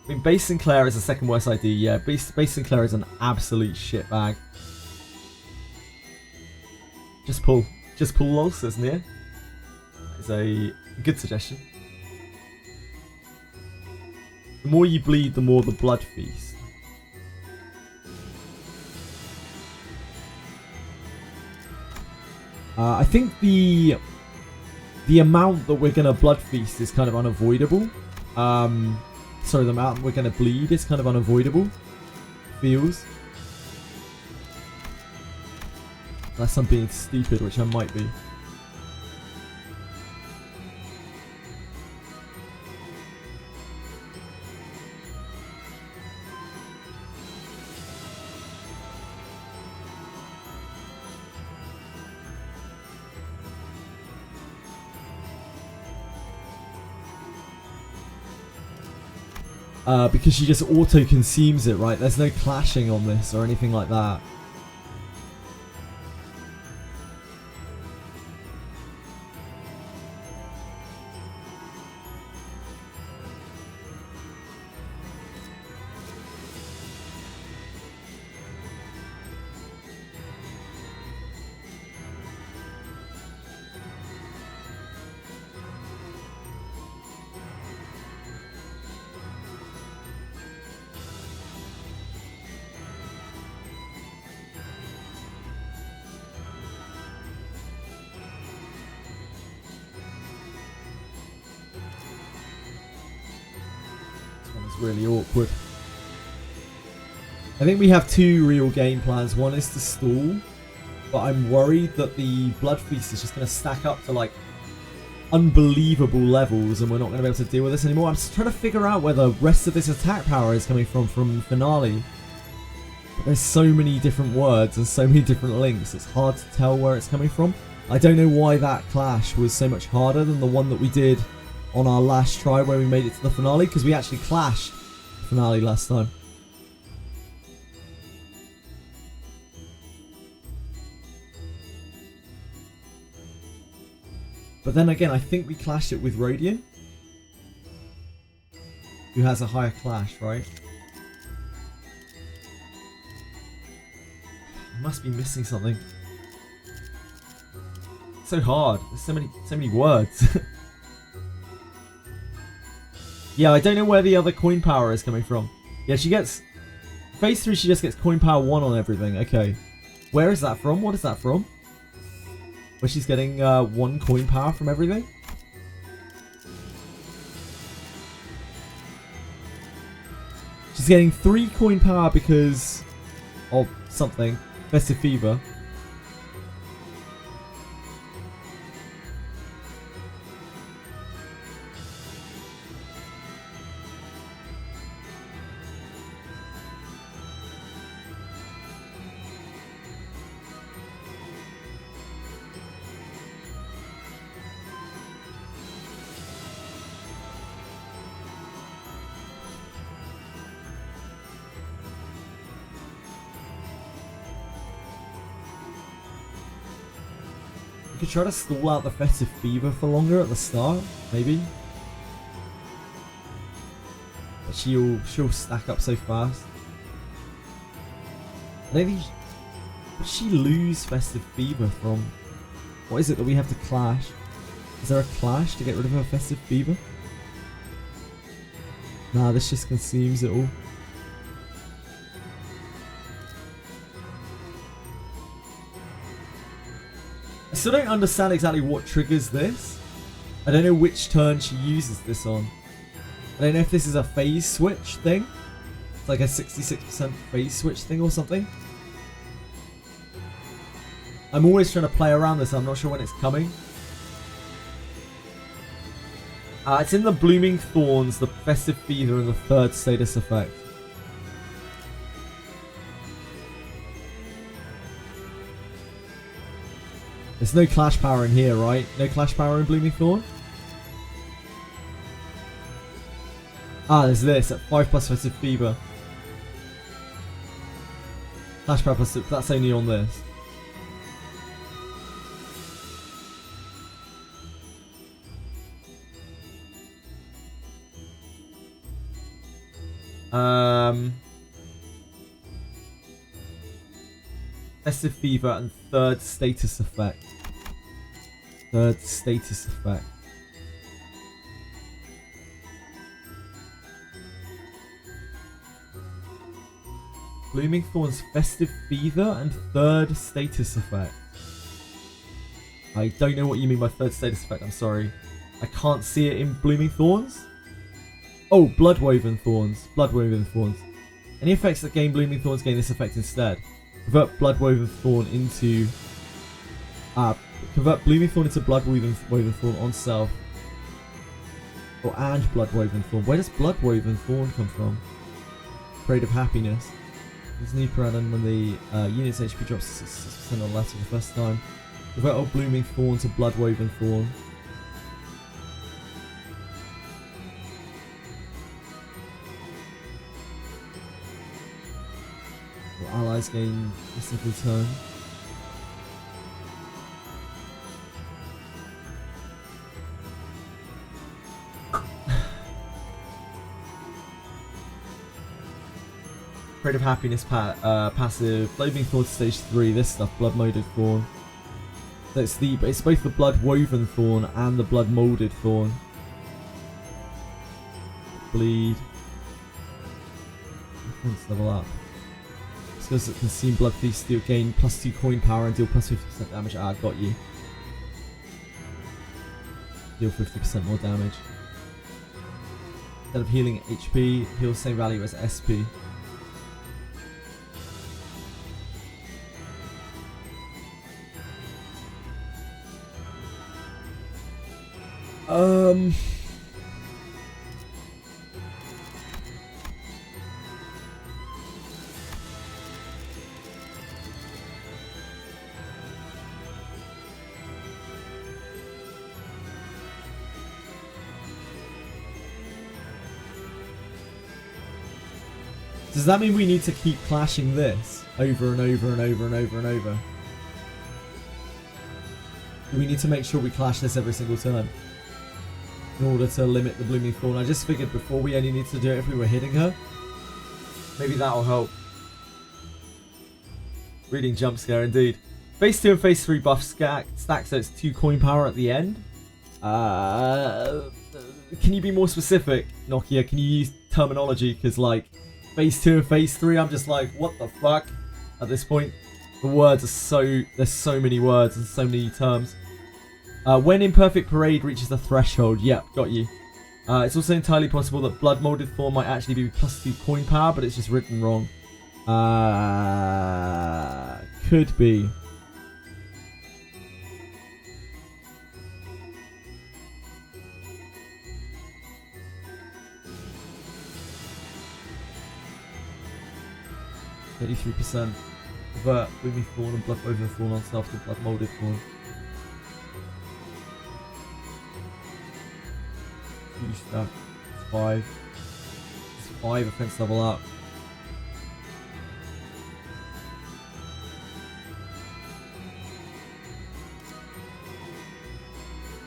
I mean, Base Sinclair is the second worst idea. Yeah, Base Sinclair is an absolute shitbag. Just pull lol, says Nia. That is a good suggestion. The more you bleed, the more the blood feast. I think the amount that we're gonna blood feast is kind of unavoidable. Sorry, the amount we're gonna bleed is kind of unavoidable. Feels. Unless I'm being stupid, which I might be. Because she just auto-consumes it, right? There's no clashing on this or anything like that. Really awkward. I think we have two real game plans. One is to stall, but I'm worried that the Blood Feast is just going to stack up to like unbelievable levels and we're not going to be able to deal with this anymore. I'm just trying to figure out where the rest of this attack power is coming from Finale. But there's so many different words and so many different links, it's hard to tell where it's coming from. I don't know why that clash was so much harder than the one that we did on our last try where we made it to the finale, because we actually clashed the finale last time. But then again, I think we clashed it with Radiant, who has a higher clash, right? I must be missing something. It's so hard. There's so many words. Yeah, I don't know where the other coin power is coming from. Yeah, she gets... Phase 3, she just gets coin power 1 on everything. Okay. Where is that from? What is that from? Where she's getting 1 coin power from everything? She's getting 3 coin power because of something. Festive Fever. We could try to stall out the Festive Fever for longer at the start, maybe. But she'll stack up so fast. I don't think would she lose Festive Fever from? What is it that we have to clash? Is there a clash to get rid of her Festive Fever? Nah, this just consumes it all. I still don't understand exactly what triggers this. I don't know which turn she uses this on. I don't know if this is a phase switch thing. It's like a 66% phase switch thing or something. I'm always trying to play around this. I'm not sure when it's coming. It's in the Blooming Thorns, the Festive Fever, and the 3rd status effect. There's no clash power in here, right? No clash power in Blooming Thorn? Ah, there's this at 5+ Festive Fever. Clash power plus, that's only on this. Festive Fever and third status effect. Third status effect. Blooming Thorns, Festive Fever, and third status effect. I don't know what you mean by third status effect, I'm sorry. I can't see it in Blooming Thorns. Oh, Bloodwoven Thorns. Bloodwoven Thorns. Any effects that gain Blooming Thorns gain this effect instead. Convert Bloodwoven Thorn into... convert Blooming Thorn into Bloodwoven Thorn on self. Oh, and Bloodwoven Thorn. Where does Bloodwoven Thorn come from? Parade of Happiness. There's new per annum when the unit's HP drops 6% or less for the first time. Convert old Blooming Thorn to Bloodwoven Thorn. Your allies gain a simple turn. Parade of Happiness passive. Blooming Thorn to stage 3. This stuff, Blood Molded Thorn. So it's both the Blood Woven Thorn and the Blood Molded Thorn. Bleed. Let's level up. Skills that consume Blood Feast deal gain +2 coin power and deal +50% damage. Ah, got you. Deal 50% more damage. Instead of healing HP, heal same value as SP. Does that mean we need to keep clashing this over and over and over and over and over? Do we need to make sure we clash this every single turn in order to limit the Blooming Thorn? I just figured before we only need to do it if we were hitting her. Maybe that'll help. Reading jump scare indeed. Phase 2 and Phase 3 buff stack so it's 2 coin power at the end. Can you be more specific, Nokia? Can you use terminology? Because like Phase 2 and Phase 3, I'm just like, what the fuck at this point? The words are there's so many words and so many terms. When Imperfect Parade reaches the threshold, yep, got you. It's also entirely possible that Blood Molded Thorn might actually be +2 coin power, but it's just written wrong. Could be. %. Convert Blooming Thorn and Blood Woven Thorn on self to Blood Molded Thorn. Huge stuff. 5. It's 5 offense level up.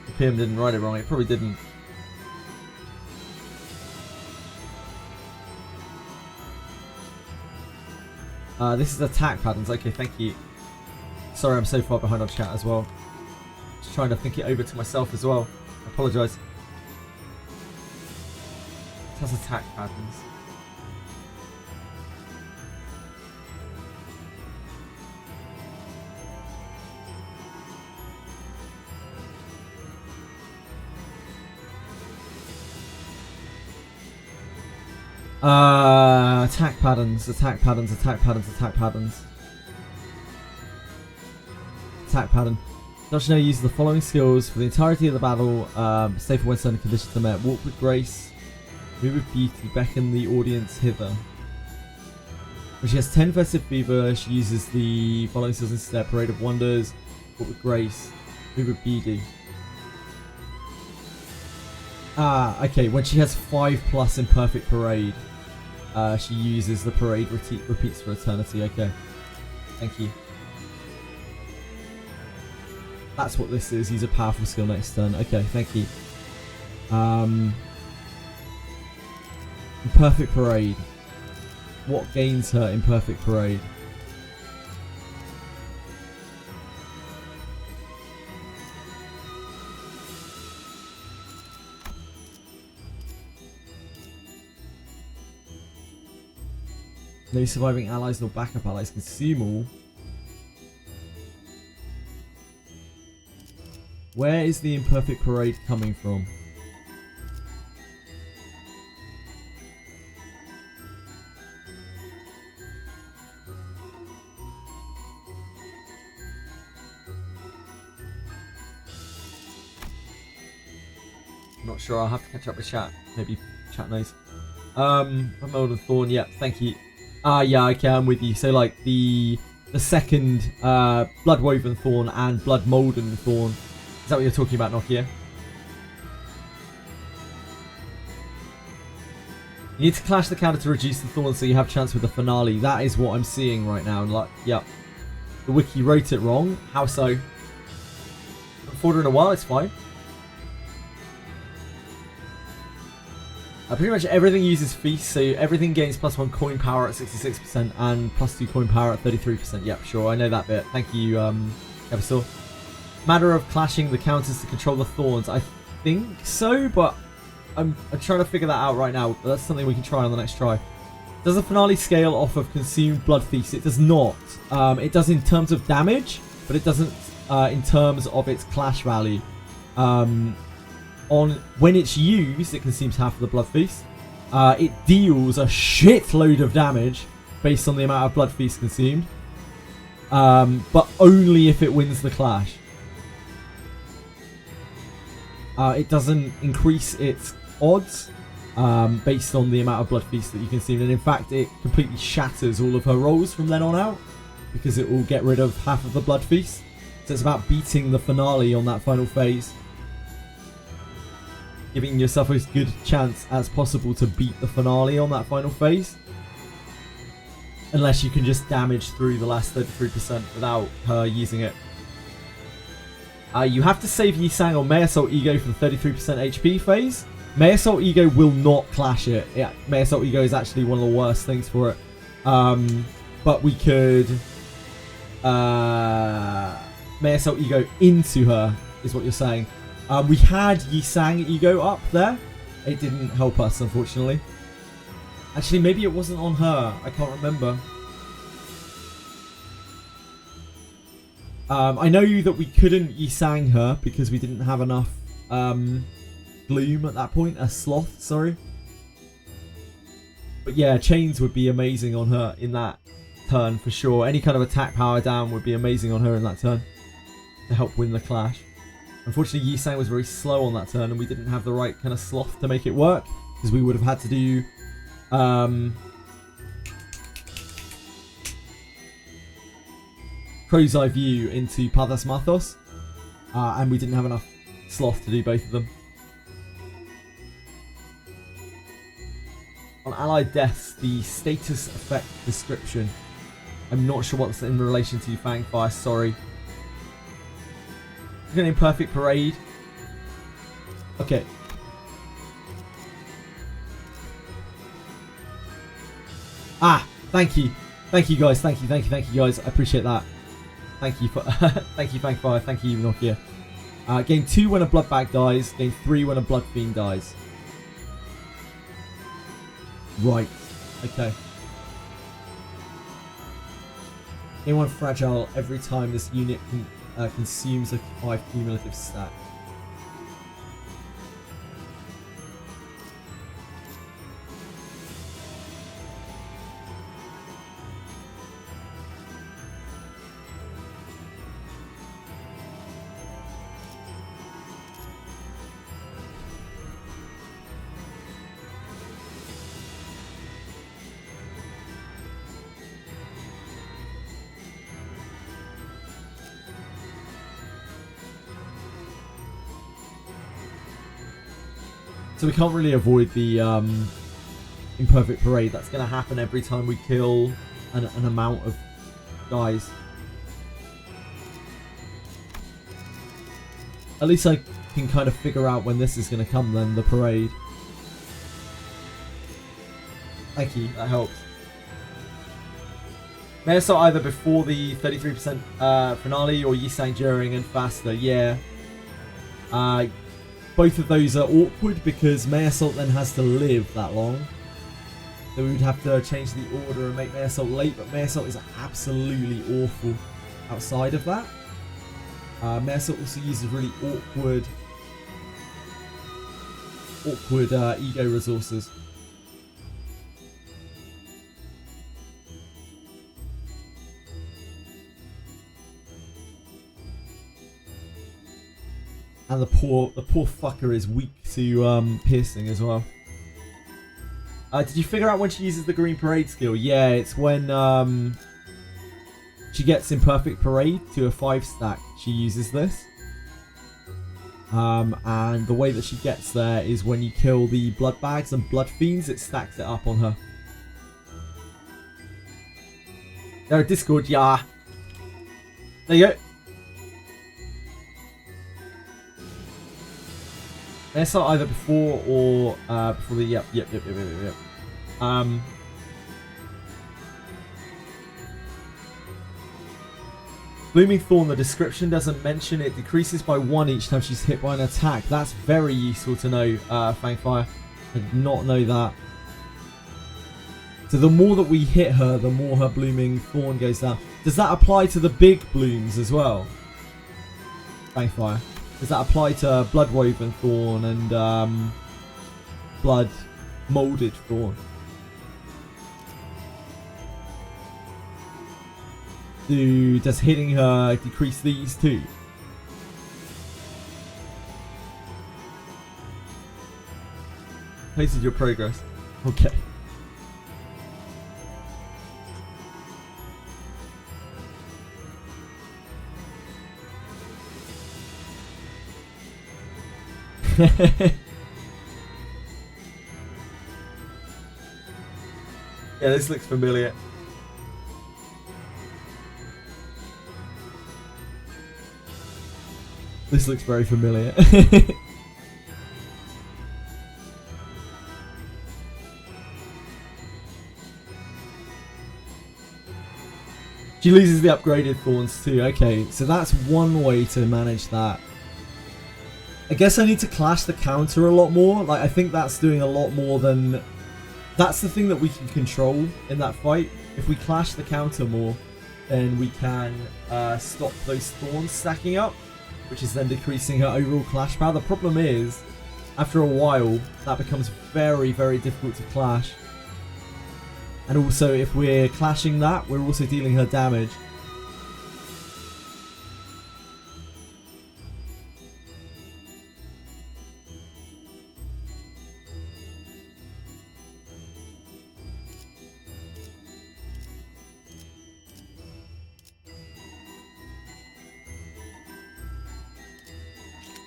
The PM didn't write it wrong, it probably didn't. This is attack patterns. Okay, thank you. Sorry, I'm so far behind on chat as well. Just trying to think it over to myself as well. I apologise. It has attack patterns. Attack patterns, attack patterns, attack patterns, attack patterns. Attack pattern. Dutchner uses the following skills for the entirety of the battle. Stay for when certain conditions are met. Walk with grace, move with beauty, beckon the audience hither. When she has 10 Festive Fever, she uses the following skills instead. Parade of Wonders, walk with grace, move with beauty. Okay, when she has 5+ in Perfect Parade, she uses the parade repeats for eternity. Okay, thank you. That's what this is. Use a powerful skill next turn. Okay, thank you. Imperfect Parade. What gains her Imperfect Parade? No surviving allies nor backup allies. Consume all. Where is the Imperfect Parade coming from? I'm not sure. I'll have to catch up with chat. Maybe chat knows. Golden Thorn. Yeah, thank you. Yeah, okay, I'm with you. So like the second Bloodwoven Thorn and Blood Molden Thorn. Is that what you're talking about, Nokia? You need to clash the counter to reduce the thorn so you have chance with the finale. That is what I'm seeing right now. And like, yep. The wiki wrote it wrong. How so? I haven't fought her in a while, it's fine. Pretty much everything uses feast, so everything gains +1 coin power at 66% and +2 coin power at 33%. Yep, sure, I know that bit. Thank you, Eversaw. Matter of clashing the counters to control the thorns. I think so, but I'm trying to figure that out right now. That's something we can try on the next try. Does the finale scale off of consumed blood feast? It does not. It does in terms of damage, but it doesn't in terms of its clash value. When it's used, it consumes half of the blood feast. It deals a shitload of damage based on the amount of blood feast consumed, but only if it wins the clash. It doesn't increase its odds based on the amount of blood feast that you consume, and in fact it completely shatters all of her rolls from then on out because it will get rid of half of the blood feast. So it's about beating the finale on that final phase, giving yourself as good chance as possible to beat the finale on that final phase, unless you can just damage through the last 33% without her using it. You have to save Yisang or May Assault Ego for the 33% HP phase. May Assault Ego will not clash it. Yeah, May Assault Ego is actually one of the worst things for it. But we could May Assault Ego into her, is what you're saying. We had Yisang Ego up there. It didn't help us, unfortunately. Actually, maybe it wasn't on her. I can't remember. I know that we couldn't Yisang her because we didn't have enough Gloom at that point. Sloth, sorry. But yeah, Chains would be amazing on her in that turn for sure. Any kind of attack power down would be amazing on her in that turn to help win the clash. Unfortunately, Yisang was very slow on that turn and we didn't have the right kind of Sloth to make it work because we would have had to do Crow's Eye View into Pathos Mathos, and we didn't have enough Sloth to do both of them. On allied deaths, the status effect description. I'm not sure what's in relation to Fangfire, sorry. An Imperfect Parade. Okay. Thank you. Thank you guys, thank you guys. I appreciate that. Thank you for thank you Fangfire, thank you Nokia. Game 2 when a blood bag dies, game 3 when a blood fiend dies. Right. Okay. Game 1 fragile every time this unit consumes a 5 cumulative stat. So we can't really avoid the Imperfect Parade. That's going to happen every time we kill an amount of guys. At least I can kind of figure out when this is going to come then, the parade. Thank you, that helps. May Assault either before the 33% finale or Yisang during and faster, yeah. Both of those are awkward because May Assault then has to live that long. So we would have to change the order and make May Assault late, but May Assault is absolutely awful outside of that. May Assault also uses really awkward ego resources. And the poor fucker is weak to piercing as well. Did you figure out when she uses the green parade skill? Yeah, it's when she gets Imperfect Parade to a 5 stack. She uses this. And the way that she gets there is when you kill the blood bags and blood fiends, it stacks it up on her. There, Discord, yeah. There you go. They start either before or before the yep. Blooming Thorn, the description doesn't mention it decreases by 1 each time she's hit by an attack. That's very useful to know, Fangfire. I did not know that. So the more that we hit her, the more her Blooming Thorn goes down. Does that apply to the big blooms as well? Fangfire. Does that apply to Bloodwoven Thorn and Blood Molded Thorn? Does hitting her decrease these too? Places your progress. Okay. Yeah, this looks familiar. This looks very familiar. She loses the upgraded thorns too. Okay, so that's one way to manage that. I guess I need to clash the counter a lot more. Like, I think that's doing a lot more than... That's the thing that we can control in that fight. If we clash the counter more, then we can stop those thorns stacking up, which is then decreasing her overall clash power. The problem is, after a while, that becomes very, very difficult to clash. And also, if we're clashing that, we're also dealing her damage.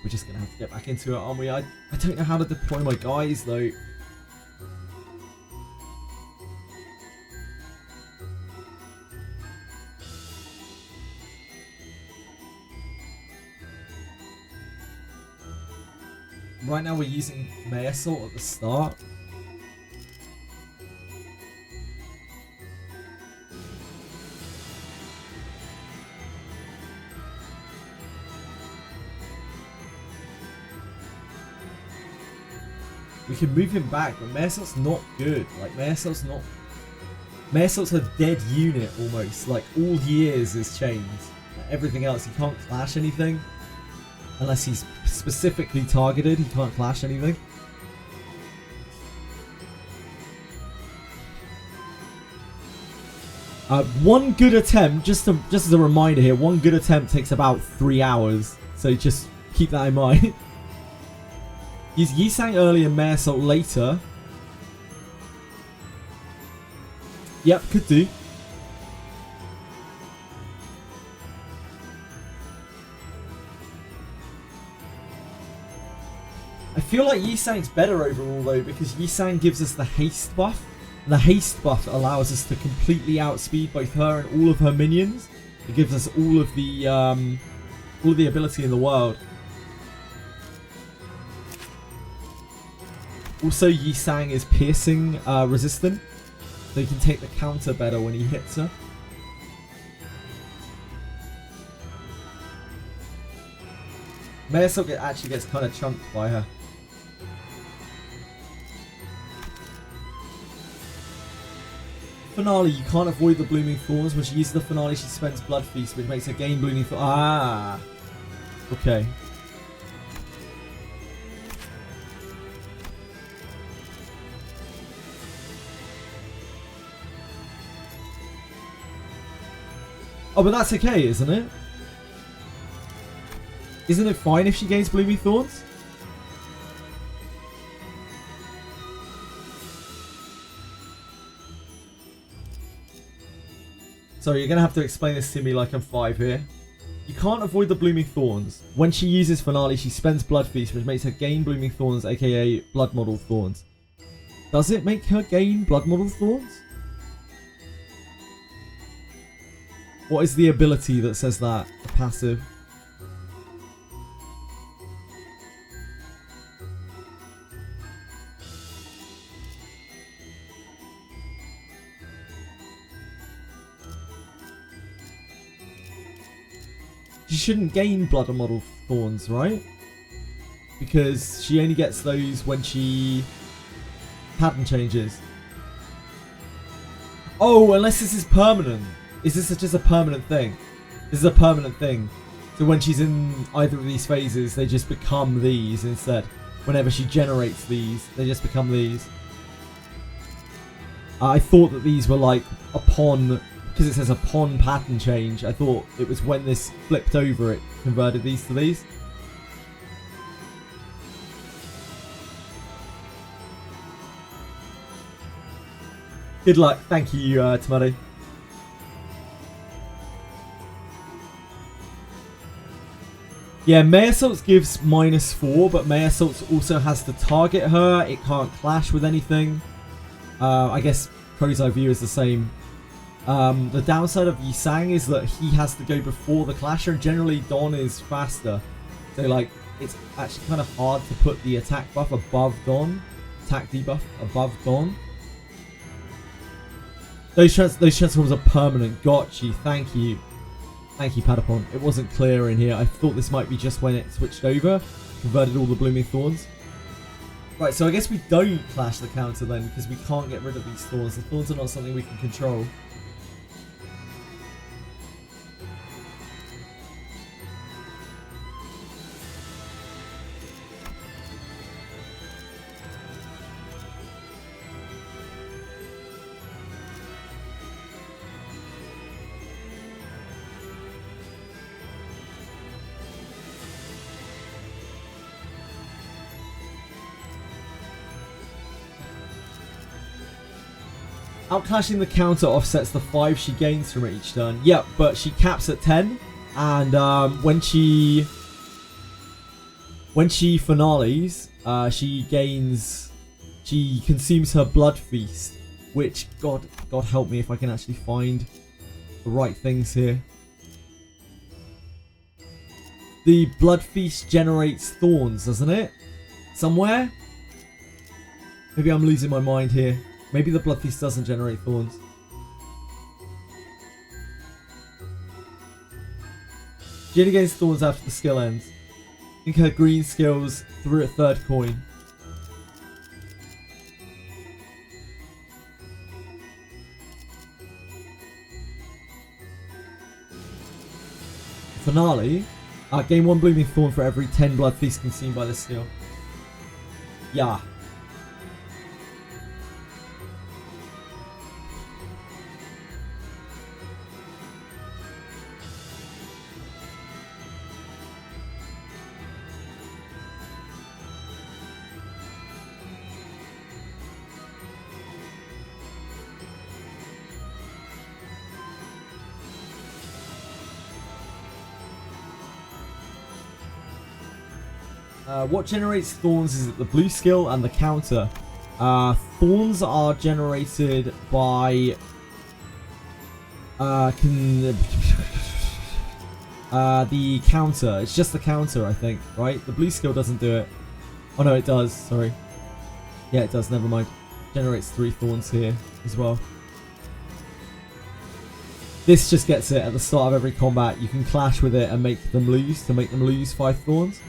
We're just going to have to get back into it, aren't we? I don't know how to deploy my guys, though. Right now we're using May Assault at the start. We can move him back, but May Assault's not good. Like, May Assault's not... May Assault's a dead unit, almost. Like, all he is chains. Like, everything else, he can't clash anything. Unless he's specifically targeted, he can't clash anything. One good attempt, just as a reminder here, one good attempt takes about 3 hours. So just keep that in mind. Use Yisang early and May Assault later. Yep, could do. I feel like Yisang's better overall though, because Yisang gives us the haste buff. And the haste buff allows us to completely outspeed both her and all of her minions. It gives us all of the ability in the world. Also, Yisang is piercing resistant, So he can take the counter better when he hits her. Maya Silk actually gets kind of chunked by her. Finale, you can't avoid the Blooming Thorns. When she uses the finale, she spends Blood Feast, which makes her gain Blooming Thorns. Ah! Okay. Oh, but that's okay, isn't it? Isn't it fine if she gains Blooming Thorns? Sorry, you're going to have to explain this to me like I'm 5 here. You can't avoid the Blooming Thorns. When she uses Finale, she spends Blood Feast, which makes her gain Blooming Thorns, aka Blood Model Thorns. Does it make her gain Blood Model Thorns? What is the ability that says that? The passive. She shouldn't gain Blood Model Thorns, right? Because she only gets those when she pattern changes. Oh, unless this is permanent. Is this just a permanent thing? This is a permanent thing. So when she's in either of these phases, they just become these instead. Whenever she generates these, they just become these. I thought that these were like upon, because it says upon pattern change, I thought it was when this flipped over it converted these to these. Good luck. Thank you, Tomato. Yeah, May Assault gives -4, but May Assault also has to target her. It can't clash with anything. I guess Crow's Eye View is the same. The downside of Yisang is that he has to go before the clasher, and generally Don is faster. So like, it's actually kind of hard to put the attack buff above Don. Attack debuff above Don. Those transforms are permanent. Gotcha. Thank you. Thank you, Patapon. It wasn't clear in here. I thought this might be just when it switched over. Converted all the Blooming Thorns. Right, so I guess we don't clash the counter then, because we can't get rid of these thorns. The thorns are not something we can control. Outclashing the counter offsets the 5 she gains from it each turn. Yep, but she caps at 10, and when she finales, she consumes her Blood Feast, which God help me if I can actually find the right things here. The Blood Feast generates thorns, doesn't it? Somewhere? Maybe I'm losing my mind here. Maybe the Blood Feast doesn't generate thorns. She only gains thorns after the skill ends. I think her green skills through a 3rd coin. Finale. Gain 1 Blooming Thorn for every 10 Blood Feast consumed by this skill. Yeah. What generates thorns is the blue skill and the counter. Thorns are generated by the counter. It's just the counter, I think, right? The blue skill doesn't do it. Oh no, it does. Sorry. Yeah, it does. Never mind. Generates 3 thorns here as well. This just gets it at the start of every combat. You can clash with it and make them lose to make them lose 5 thorns.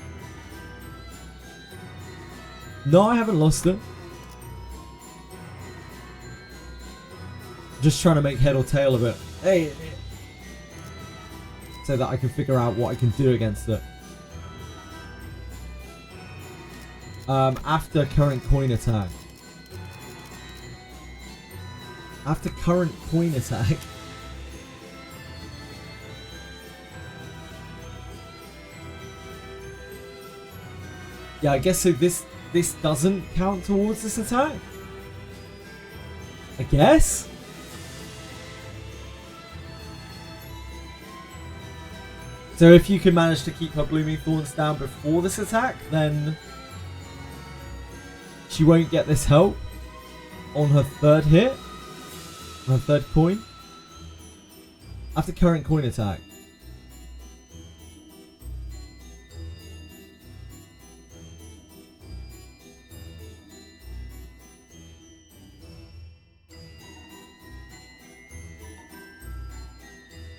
No, I haven't lost it. Just trying to make head or tail of it. Hey, so that I can figure out what I can do against it. After current coin attack. After current coin attack. Yeah, I guess so. This doesn't count towards this attack. I guess. So if you can manage to keep her Blooming Thorns down before this attack, then she won't get this help on her third hit, on her third coin. After current coin attack.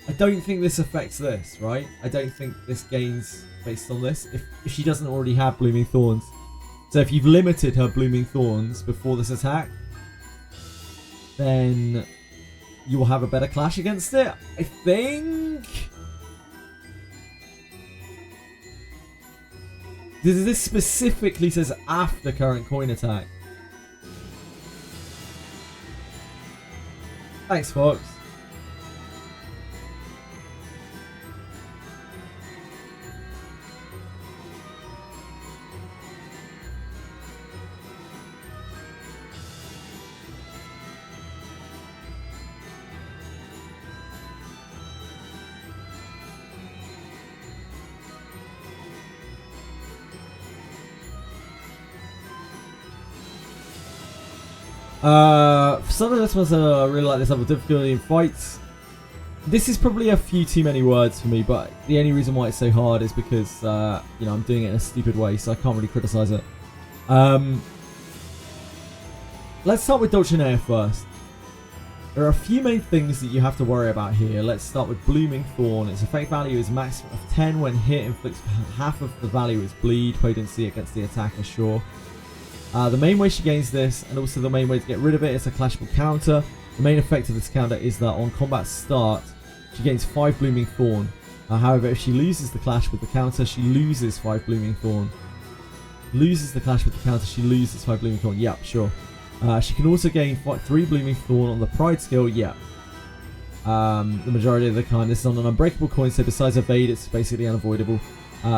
I don't think this affects this, right? I don't think this gains based on this. If she doesn't already have Blooming Thorns. So if you've limited her Blooming Thorns before this attack, then you will have a better clash against it, I think. This specifically says after current coin attack. Thanks, Fox. For some of this ones, I really like this level of difficulty in fights. This is probably a few too many words for me, but the only reason why it's so hard is because, you know, I'm doing it in a stupid way, so I can't really criticize it. Let's start with Dulcinea first. There are a few main things that you have to worry about here. Let's start with Blooming Thorn. Its effect value is maximum of 10 when hit, inflicts half of the value is bleed, potency against the attacker, sure. The main way she gains this, and also the main way to get rid of it, is a clashable counter. The main effect of this counter is that on combat start, she gains 5 Blooming Thorn. However, if she loses the clash with the counter, she loses 5 Blooming Thorn. Loses the clash with the counter, she loses 5 Blooming Thorn. Yep, sure. She can also gain 3 Blooming Thorn on the Pride skill. Yep. The majority of the time. This is on an unbreakable coin, so besides evade, it's basically unavoidable.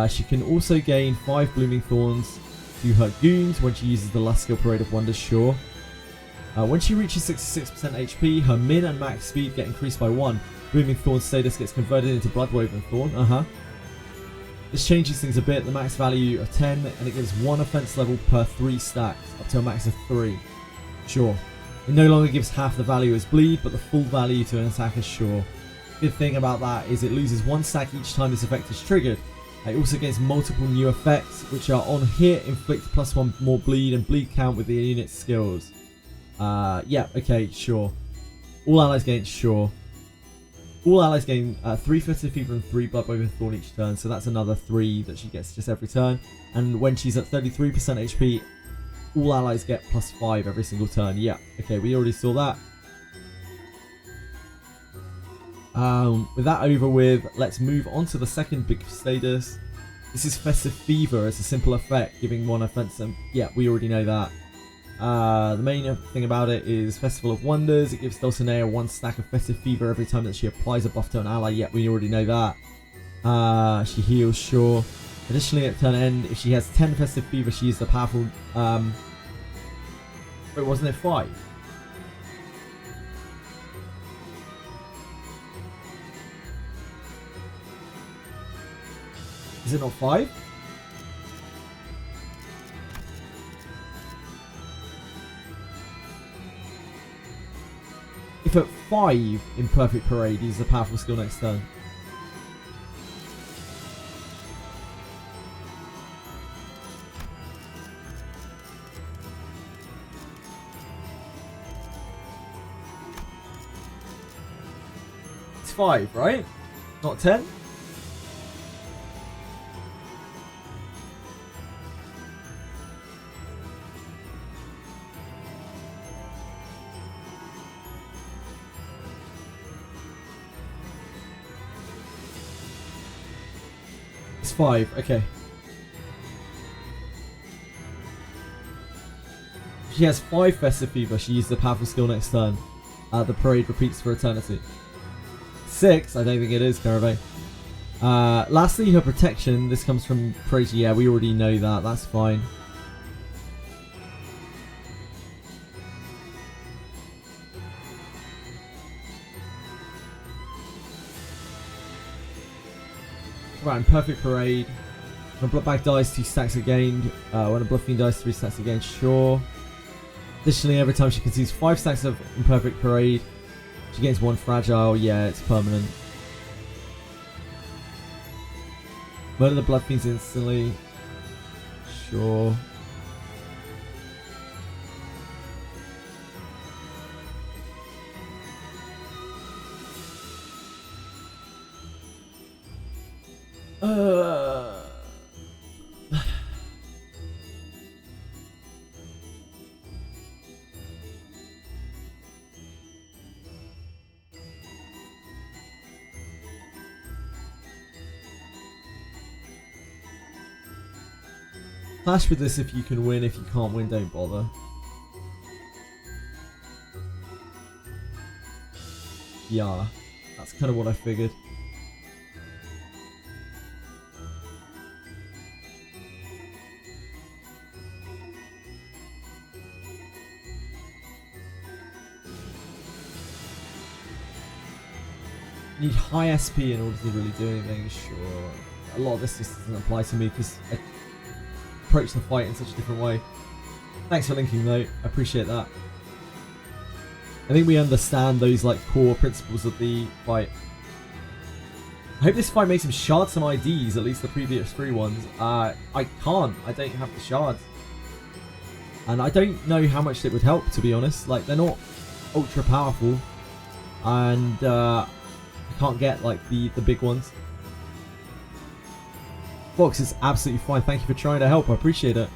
She can also gain 5 Blooming Thorns to her goons when she uses the last skill Parade of Wonders, sure. When she reaches 66% HP, her min and max speed get increased by 1. Blooming Thorn status gets converted into Bloodwoven Thorn. This changes things a bit. The max value of 10, and it gives 1 offense level per 3 stacks, up to a max of 3. Sure. It no longer gives half the value as bleed, but the full value to an attacker, sure. Good thing about that is it loses 1 stack each time this effect is triggered. It also gains multiple new effects, which are on hit, inflict +1 more bleed, and bleed count with the unit's skills. Yeah, okay, sure. All allies gain, sure. All allies gain 3 Festive Fever and 3 Bloodwoven Thorn each turn, so that's another 3 that she gets just every turn. And when she's at 33% HP, all allies get +5 every single turn. Yeah, okay, we already saw that. With that over with, let's move on to the second big status. This is Festive Fever. It's a simple effect, giving 1 offense. And yeah, we already know that. The main thing about it is Festival of Wonders. It gives Dulcinea 1 stack of Festive Fever every time that she applies a buff to an ally. Yeah, we already know that. She heals, sure. Additionally, at turn end, if she has 10 Festive Fever, she uses the powerful... Wait, wasn't it 5? Is it not 5? If at 5 in Perfect Parade, use the powerful skill next turn. It's 5, right? Not 10? It's 5, okay. She has 5 Festive Fever. She uses a powerful skill next turn. The parade repeats for eternity. 6, I don't think it is, Caravan. Lastly, her protection. This comes from Parade. Yeah, we already know that. That's fine. Right, and Perfect Parade. When a Bloodbag dies, 2 stacks are gained. When a Blood Fiend dies, 3 stacks are gained. Sure. Additionally, every time she concedes 5 stacks of Imperfect Parade, she gains 1 fragile. Yeah, it's permanent. Murder the Blood Fiends instantly. Sure. Flash with this if you can win. If you can't win, don't bother. Yeah, that's kind of what I figured. Need high SP in order to really do anything, sure. A lot of this just doesn't apply to me because I approach the fight in such a different way. Thanks for linking though, I appreciate that. I think we understand those like core principles of the fight. I hope this fight makes him shard some IDs, at least the previous 3 ones. I can't, I don't have the shards. And I don't know how much it would help, to be honest. Like, they're not ultra powerful. And I can't get like the big ones. Fox is absolutely fine. Thank you for trying to help. I appreciate it.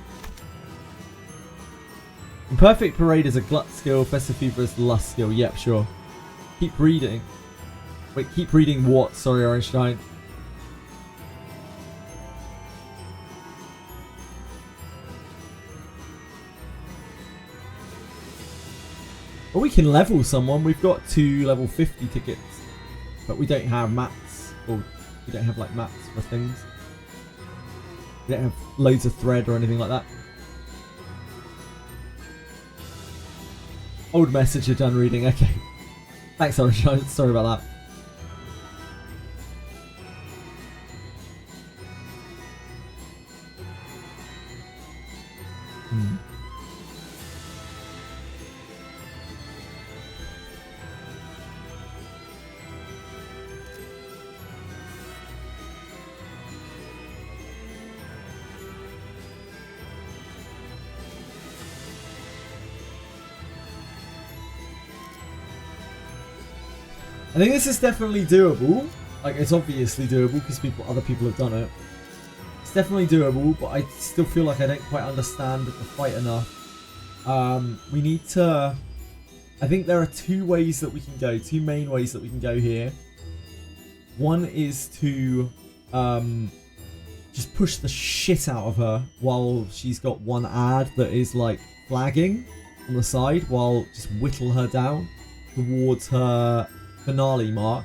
Imperfect Parade is a glut skill. Festive Fever is lust skill. Yep, sure. Keep reading. Wait, keep reading what? Sorry, Orange. Well, we can level someone. We've got 2 level 50 tickets. But we don't have mats. Or we don't have like mats for things. We don't have loads of thread or anything like that. Old message, you're done reading. Okay. Thanks, Orange. Sorry about that. I think this is definitely doable. Like, it's obviously doable because other people have done it. It's definitely doable, but I still feel like I don't quite understand the fight enough. We need to... I think there are 2 ways that we can go. 2 main ways that we can go here. One is to just push the shit out of her while she's got 1 ad that is like flagging on the side, while just whittle her down towards her finale mark.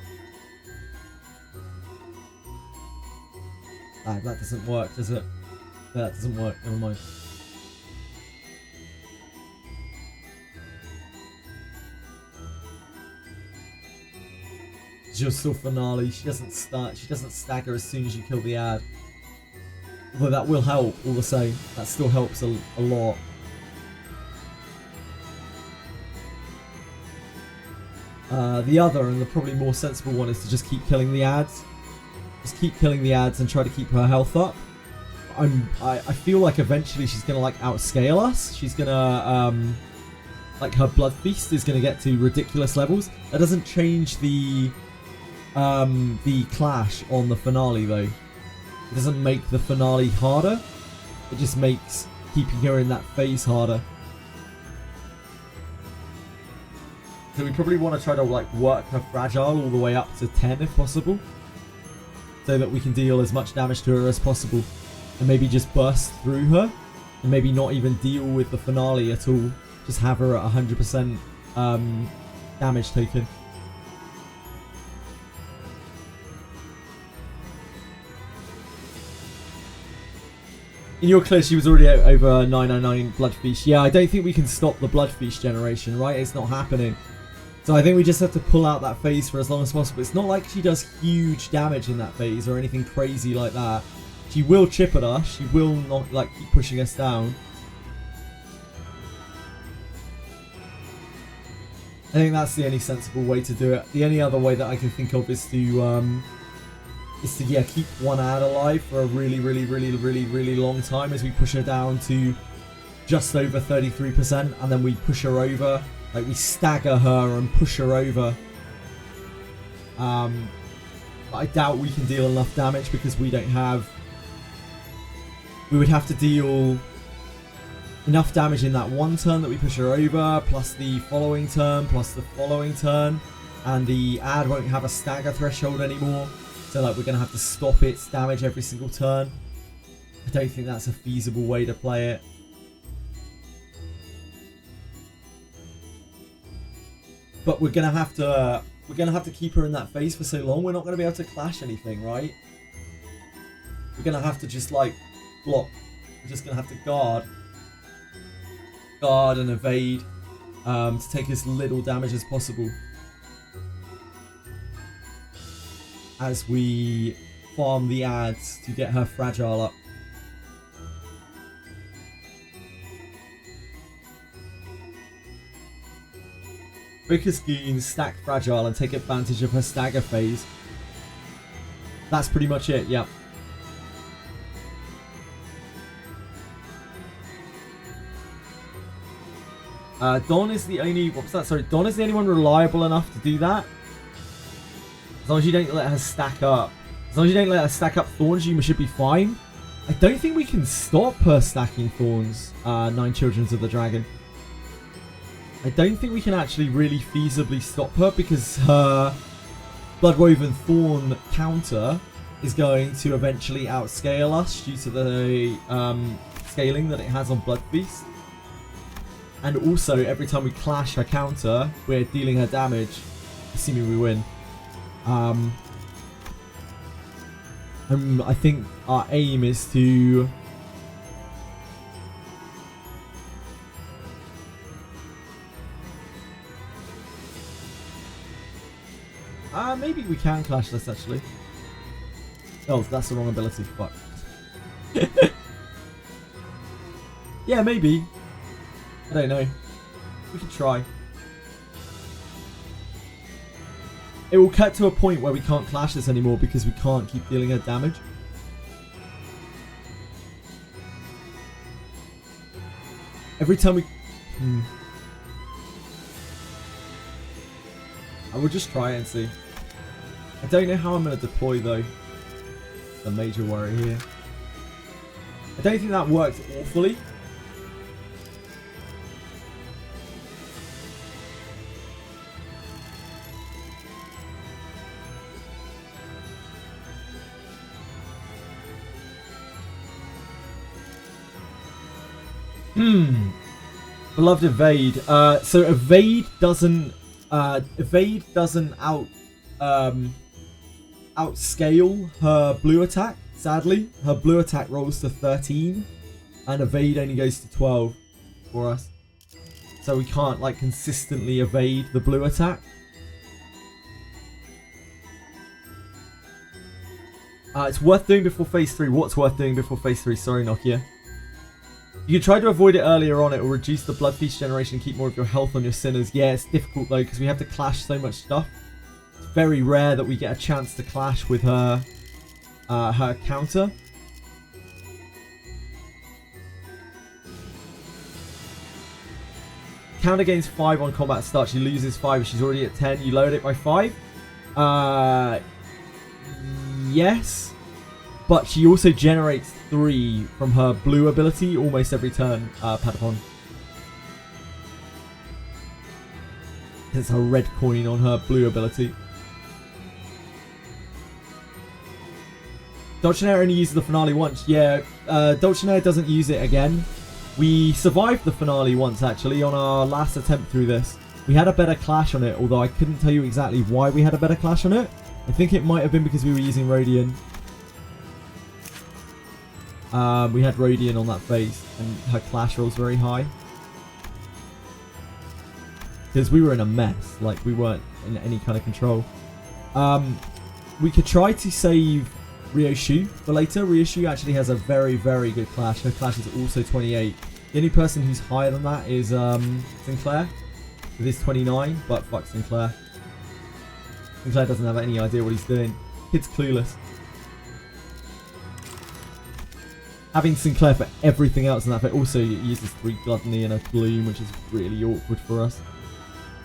Ah, that doesn't work, does it? That doesn't work, never mind. She'll still finale, she doesn't stagger as soon as you kill the ad. Although that will help all the same. That still helps a lot. The other and the probably more sensible one is to just keep killing the ads. Just keep killing the ads and try to keep her health up. I feel like eventually she's gonna like outscale us. She's gonna like her Blood Feast is gonna get to ridiculous levels. That doesn't change the the clash on the finale though. It doesn't make the finale harder. It just makes keeping her in that phase harder. So we probably want to try to like work her fragile all the way up to 10 if possible, so that we can deal as much damage to her as possible, and maybe just burst through her, and maybe not even deal with the finale at all. Just have her at 100% damage taken. In your clear, she was already over 999 Blood Feast. Yeah, I don't think we can stop the Blood Feast generation, right? It's not happening. So I think we just have to pull out that phase for as long as possible. It's not like she does huge damage in that phase or anything crazy like that. She will chip at us. She will not like keep pushing us down. I think that's the only sensible way to do it. The only other way that I can think of is to yeah, keep one ad alive for a really long time as we push her down to just over 33%, and then we push her over. Like, we stagger her and push her over. But I doubt we can deal enough damage because we don't have... We would have to deal enough damage in that one turn that we push her over, plus the following turn, plus the following turn. And the ad won't have a stagger threshold anymore. So, like, we're going to have to stop its damage every single turn. I don't think that's a feasible way to play it. But we're gonna have to keep her in that phase for so long. We're not gonna be able to clash anything, right? We're gonna have to just like block. We're just gonna have to guard and evade to take as little damage as possible as we farm the ads to get her fragile up. Focus Goon, stack fragile, and take advantage of her stagger phase. That's pretty much it, yeah. Dawn is the only... What was that? Sorry, Dawn is the only one reliable enough to do that. As long as you don't let her stack up. As long as you don't let her stack up thorns, you should be fine. I don't think we can stop her stacking thorns, 9 Children of the Dragon. I don't think we can actually really feasibly stop her because her Bloodwoven Thorn counter is going to eventually outscale us due to the scaling that it has on Blood Feast. And also, every time we clash her counter, we're dealing her damage, assuming we win. I think our aim is to... maybe we can clash this actually. Oh, that's the wrong ability. Fuck. Yeah, maybe. I don't know. We could try. It will cut to a point where we can't clash this anymore because we can't keep dealing her damage. Every time we... I will just try and see. I don't know how I'm going to deploy though. The major worry here. I don't think that worked awfully. Beloved evade. So evade doesn't outscale her blue attack. Sadly, her blue attack rolls to 13, and evade only goes to 12 for us. So we can't like consistently evade the blue attack. It's worth doing before phase 3. What's worth doing before phase 3? Sorry, Nokia. You can try to avoid it earlier on. It will reduce the Blood Feast generation, keep more of your health on your Sinners. Yeah, it's difficult though because we have to clash so much stuff. It's very rare that we get a chance to clash with her her counter. Counter gains 5 on combat start. She loses 5. She's already at 10. You lowered it by 5. Yes, but she also generates 3 from her blue ability almost every turn, Patapon. It's a red coin on her blue ability. Dulcinea only uses the finale once. Yeah, Dulcinea doesn't use it again. We survived the finale once, actually, on our last attempt through this. We had a better clash on it, although I couldn't tell you exactly why we had a better clash on it. I think it might have been because we were using Radiant. We had Radiant on that phase, and her clash roll was very high. Because we were in a mess, like we weren't in any kind of control. We could try to save Ryoshu for later. Ryoshu actually has a very, very good clash. Her clash is also 28. The only person who's higher than that is Sinclair with his 29, but fuck Sinclair. Sinclair doesn't have any idea what he's doing. Kid's clueless. Having Sinclair for everything else in that, but also he uses 3 Gluttony and a Gloom, which is really awkward for us.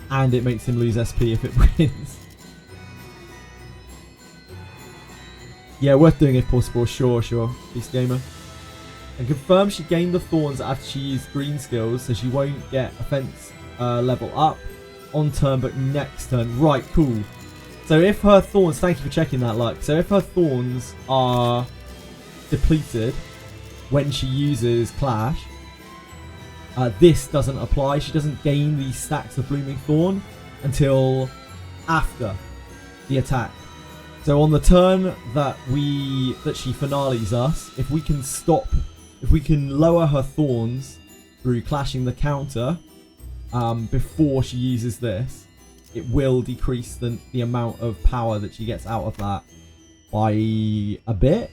And it makes him lose SP if it wins. Yeah, worth doing if possible. Sure. Beast Gamer. And confirm she gained the Thorns after she used green skills, so she won't get offense level up on turn, but next turn. Right, cool. So if her Thorns, thank you for checking that, Luck. So if her Thorns are depleted when she uses Clash, this doesn't apply. She doesn't gain these stacks of Blooming Thorn until after the attack. So on the turn that she finales us, if we can lower her Thorns through clashing the counter before she uses this, it will decrease the amount of power that she gets out of that by a bit.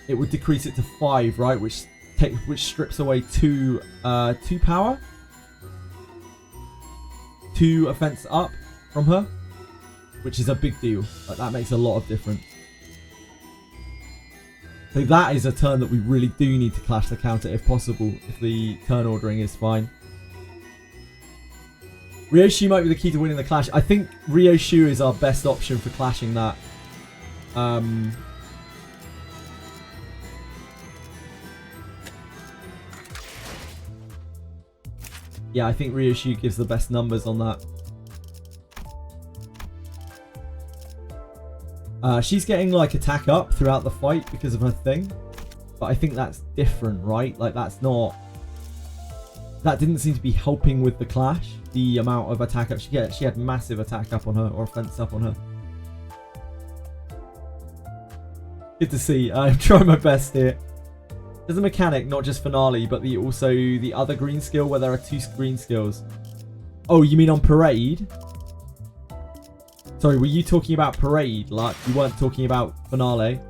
It would decrease it to 5, right? Which strips away 2 power, 2 offense up from her, which is a big deal. Like, that makes a lot of difference. So that is a turn that we really do need to clash the counter if possible, if the turn ordering is fine. Ryoshu might be the key to winning the clash. I think Ryoshu is our best option for clashing that. Yeah, I think Ryoshu gives the best numbers on that. She's getting like attack up throughout the fight because of her thing, but I think that's different, right? Like that didn't seem to be helping with the clash. The amount of attack up she had massive attack up on her, or offense up on her. Good to see. I'm trying my best here. There's a mechanic, not just finale, but also the other green skill where there are 2 green skills. Oh, you mean on Parade? Sorry, were you talking about Parade? Like, you weren't talking about finale?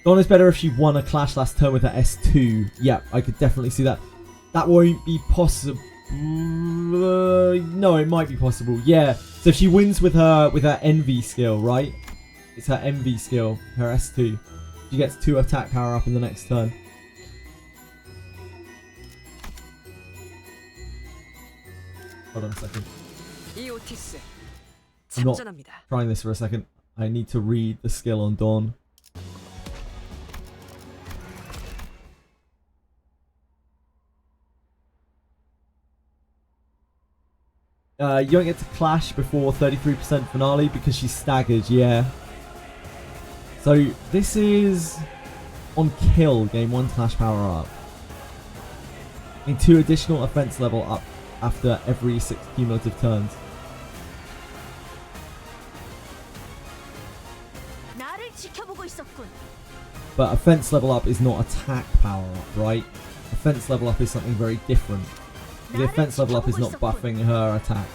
Dawn is better if she won a clash last turn with her S2. Yeah, I could definitely see that. That won't be possible. No, it might be possible. Yeah. So if she wins with her Envy skill, right? It's her Envy skill, her S2. She gets 2 attack power up in the next turn. Hold on a second. I'm not trying this for a second. I need to read the skill on Dawn. You don't get to clash before 33% finale because she's staggered, yeah. So this is on kill, gain 1 clash power up. And 2 additional offense level up after every 6 cumulative turns. But offense level up is not attack power up, right? Offense level up is something very different. The offense level up is not buffing her attack.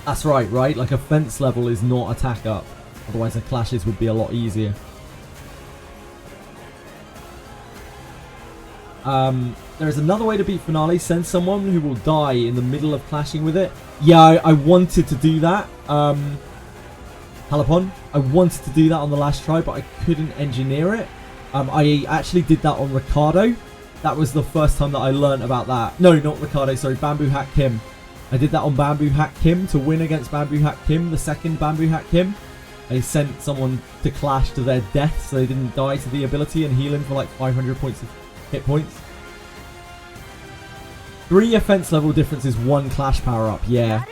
That's right? Like offense level is not attack up. Otherwise the clashes would be a lot easier. There is another way to beat finale. Send someone who will die in the middle of clashing with it. Yeah, I wanted to do that. Palapon. I wanted to do that on the last try, but I couldn't engineer it. I actually did that on Ricardo. That was the first time that I learned about that. No, not Ricardo, sorry, Bamboo Hat Kim. I did that on Bamboo Hat Kim to win against Bamboo Hat Kim, the second Bamboo Hat Kim. I sent someone to clash to their death so they didn't die to the ability and heal him for like 500 points of hit points. 3 offense level differences, 1 clash power up, yeah.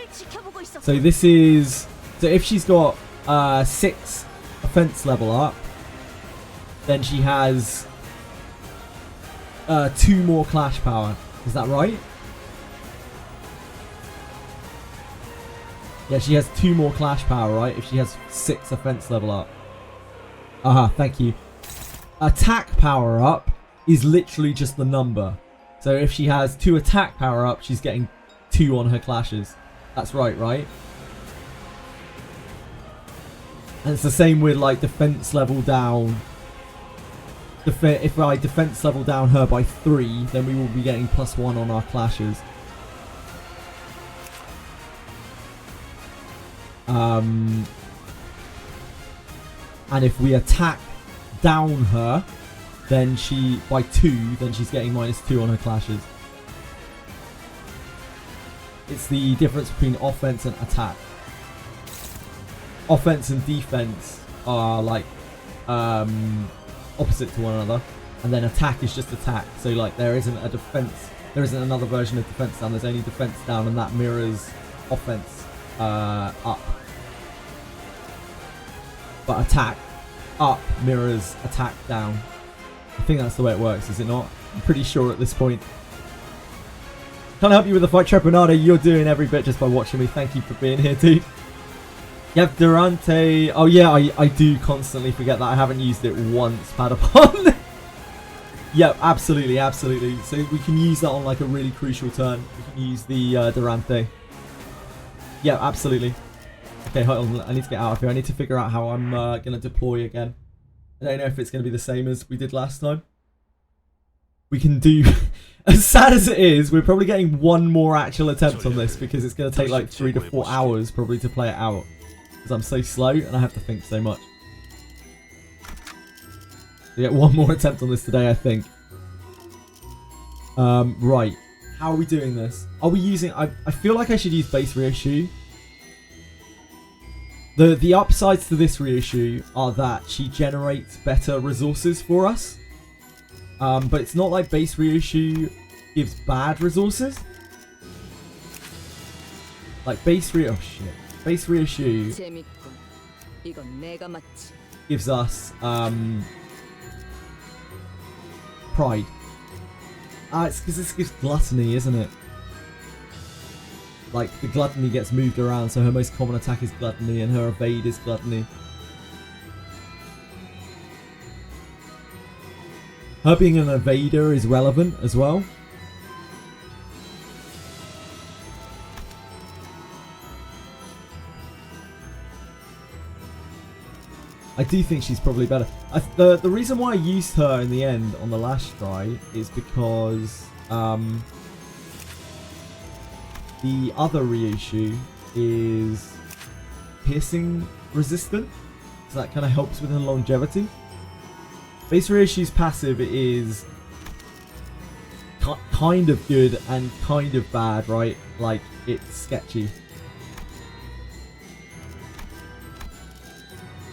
So this is... So if she's got 6 offense level up, then she has 2 more clash power. Is that right? Yeah, she has 2 more clash power, right? If she has 6 offense level up. Thank you. Attack power up is literally just the number. So if she has 2 attack power up, she's getting 2 on her clashes. That's right? And it's the same with like defense level down. If I defense level down her by 3, then we will be getting +1 on our clashes. And if we attack down her, then by 2, then she's getting -2 on her clashes. It's the difference between offense and attack. Offense and defense are like opposite to one another, and then attack is just attack. So like there isn't a defense, there isn't another version of defense down. There's only defense down, and that mirrors offense up. But attack up mirrors attack down. I think that's the way it works, is it not? I'm pretty sure at this point. Can't help you with the fight, Trepanado. You're doing every bit just by watching me. Thank you for being here, dude. Yep, Durante. Oh yeah, I do constantly forget that I haven't used it once, Padapon. Yep, absolutely, absolutely. So we can use that on like a really crucial turn. We can use the Durante. Yeah, absolutely. Okay, hold on. I need to get out of here. I need to figure out how I'm going to deploy again. I don't know if it's going to be the same as we did last time. We can do... As sad as it is, we're probably getting 1 more actual attempt on this because it's going to take like 3 to 4 hours probably to play it out. Because I'm so slow and I have to think so much. We get 1 more attempt on this today, I think. Right. How are we doing this? Are we using... I feel like I should use base reissue. The upsides to this reissue are that she generates better resources for us. But it's not like base reissue gives bad resources. Like base reissue gives us pride. It's because this gives gluttony, isn't it? Like the gluttony gets moved around, so her most common attack is gluttony and her evade is gluttony. Her being an evader is relevant as well. I do think she's probably better. The reason why I used her in the end on the last try is because the other reissue is piercing resistant, so that kind of helps with her longevity. Base reissue's passive is kind of good and kind of bad, right? Like, it's sketchy.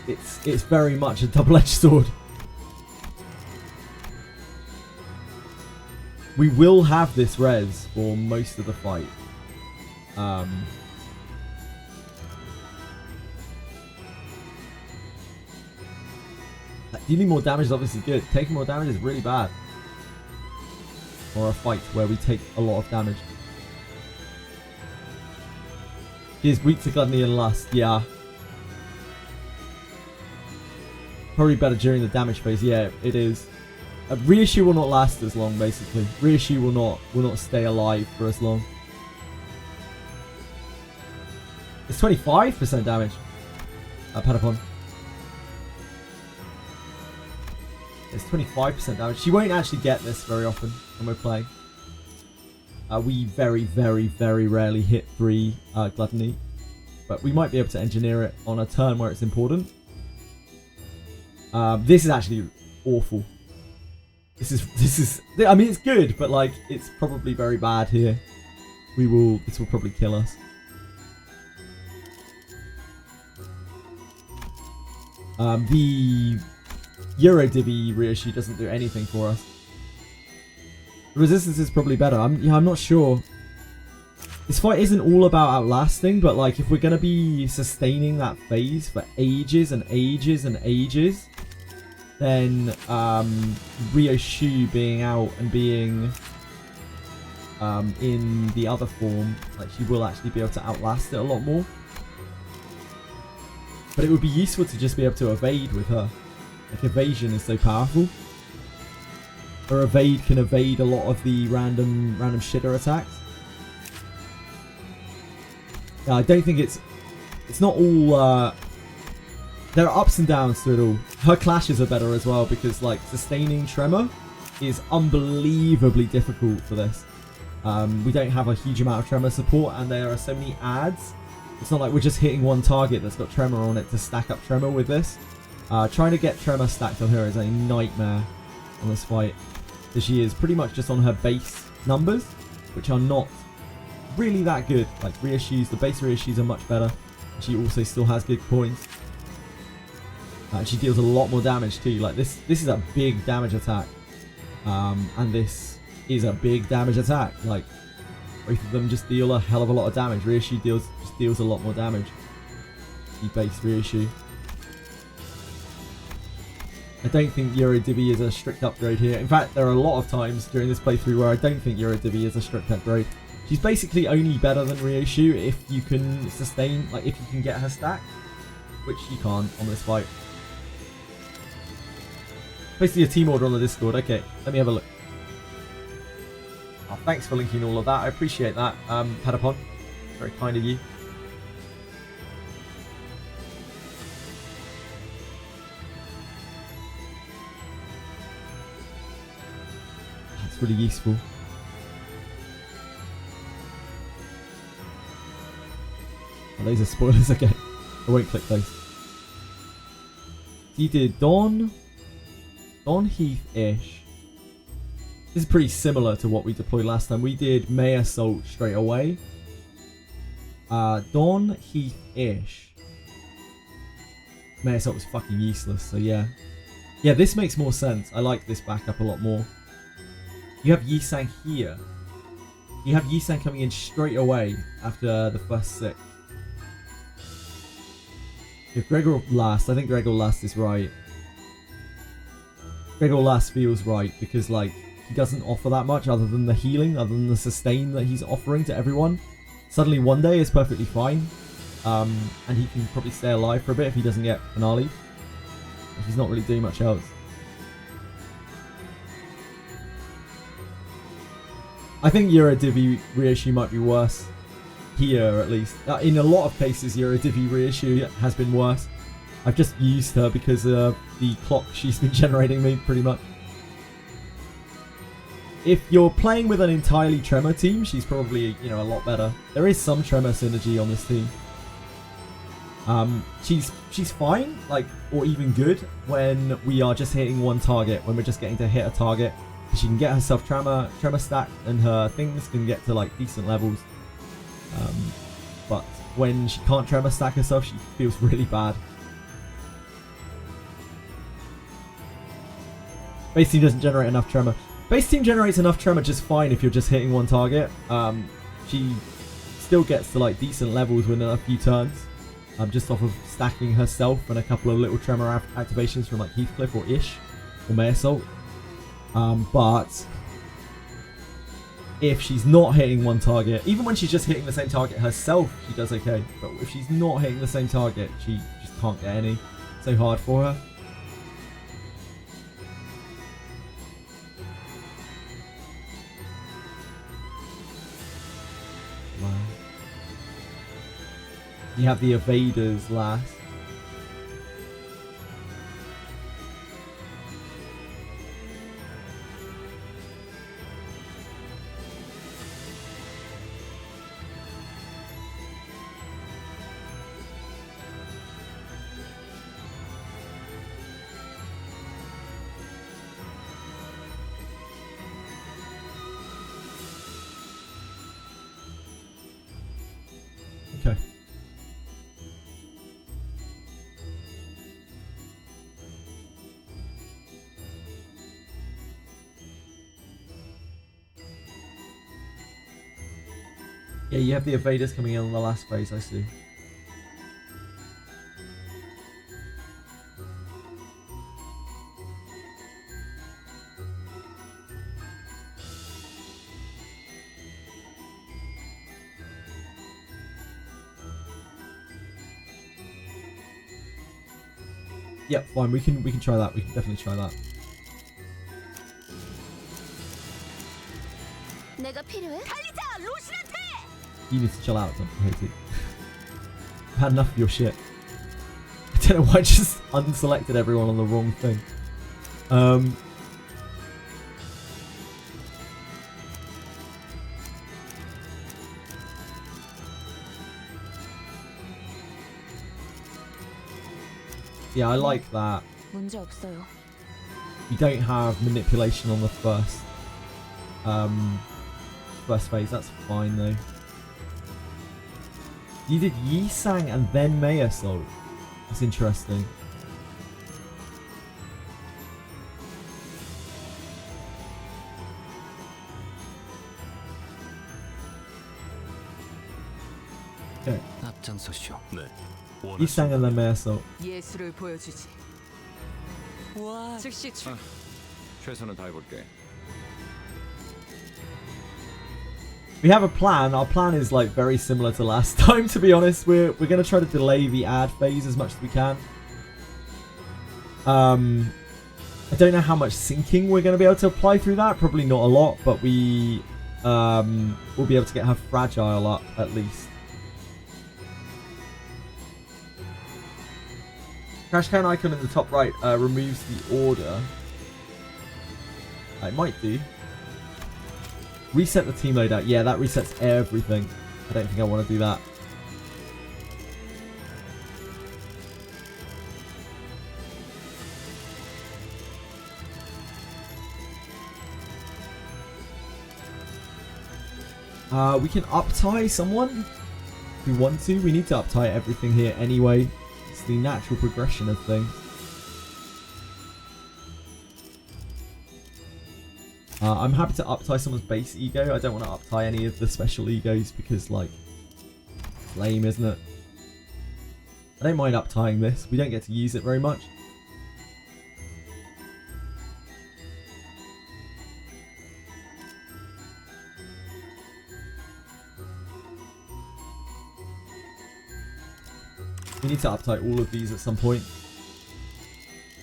It's very much a double-edged sword. We will have this res for most of the fight. Dealing more damage is obviously good. Taking more damage is really bad. Or a fight where we take a lot of damage. He is weak to gluttony and lust, yeah. Probably better during the damage phase, yeah, it is. Reissue will not last as long, basically. Reissue will not stay alive for as long. It's 25% damage. Padapon. It's 25% damage. She won't actually get this very often when we're playing. We very, very, very rarely hit 3 gluttony. but we might be able to engineer it on a turn where it's important. This is actually awful. This is. I mean, it's good, but like, it's probably very bad here. This will probably kill us. The Euro Divvy reissue doesn't do anything for us. The resistance is probably better. I'm not sure. This fight isn't all about outlasting, but like, if we're gonna be sustaining that phase for ages and ages and ages, then Ryoshu being out and being in the other form, like, she will actually be able to outlast it a lot more. But it would be useful to just be able to evade with her. Like, evasion is so powerful. Her evade can evade a lot of the random shitter attacks. Yeah, I don't think it's not all. There are ups and downs to it all. Her clashes are better as well because, like, sustaining Tremor is unbelievably difficult for this. We don't have a huge amount of Tremor support, and there are so many adds. It's not like we're just hitting one target that's got Tremor on it to stack up Tremor with this. Trying to get Tremor stacked on her is a nightmare on this fight. So she is pretty much just on her base numbers, which are not really that good. Like, reissues, the base reissues are much better. She also still has good coins. She deals a lot more damage too. Like, this is a big damage attack. And this is a big damage attack. Like, both of them just deal a hell of a lot of damage. Reissue just deals a lot more damage. The base reissue. I don't think Euro Divvy is a strict upgrade here. In fact, there are a lot of times during this playthrough where I don't think Euro Divvy is a strict upgrade. She's basically only better than Ryoshu if you can sustain, like, if you can get her stacked, which you can't on this fight. Basically a team order on the Discord. Okay, let me have a look. Oh, thanks for linking all of that. I appreciate that, Patapon. Very kind of you. That's really useful. Oh, those are spoilers again. I won't click those. You did Dawn Heath-ish. This is pretty similar to what we deployed last time. We did May Assault straight away. Dawn Heath-ish. May Assault was fucking useless, so yeah. Yeah, this makes more sense. I like this backup a lot more. You have Yisang here. You have Yisang coming in straight away after the first 6. If Gregor last, I think Gregor last is right. Gregor last feels right because, like, he doesn't offer that much other than the healing, other than the sustain that he's offering to everyone. Suddenly one day is perfectly fine. And he can probably stay alive for a bit if he doesn't get finale. He's not really doing much else. I think Euro Divvy reissue might be worse. Here, at least. In a lot of cases, Euro Divvy reissue has been worse. I've just used her because of the clock she's been generating me, pretty much. If you're playing with an entirely Tremor team, she's probably, you know, a lot better. There is some Tremor synergy on this team. She's fine, like, or even good when we are just hitting one target, when we're just getting to hit a target. She can get herself Tremor stacked, and her things can get to, like, decent levels. But when she can't Tremor stack herself, she feels really bad. Base team doesn't generate enough Tremor. Base team generates enough Tremor just fine if you're just hitting one target. She still gets to, like, decent levels within a few turns. Just off of stacking herself and a couple of little Tremor activations from, like, Heathcliff or Ish or May Assault. But if she's not hitting one target, even when she's just hitting the same target herself, she does okay. But if she's not hitting the same target, she just can't get any. So hard for her. Wow. You have the evaders last. Yeah, you have the evaders coming in on the last phase, I see. Yep, fine. We can try that. We can definitely try that. 내가 필요해? 달리자, 로신한테! You need to chill out, Haiti. I've had enough of your shit. I don't know why I just unselected everyone on the wrong thing. Yeah, I like that. 문제 없어요. You don't have manipulation on the first phase. That's fine though. You did Yi-Sang and then Mei Assault. That's interesting. Okay. 앞장서시오. 네. Yi-Sang and then Mei Assault. 예술을 보여주지. 와, 즉시 출. 최선을 다해볼게. We have a plan. Our plan is like very similar to last time, to be honest. We're gonna try to delay the ad phase as much as we can. I don't know how much syncing we're gonna be able to apply through that. Probably not a lot, but we will be able to get her fragile up at least. Crash can icon in the top right removes the order. It might do. Reset the team loadout. Yeah, that resets everything. I don't think I want to do that. We can up-tie someone if we want to. We need to up-tie everything here anyway. It's the natural progression of things. I'm happy to up-tie someone's base ego. I don't want to up-tie any of the special egos because, like, it's lame, isn't it? I don't mind up-tying this. We don't get to use it very much. We need to up-tie all of these at some point.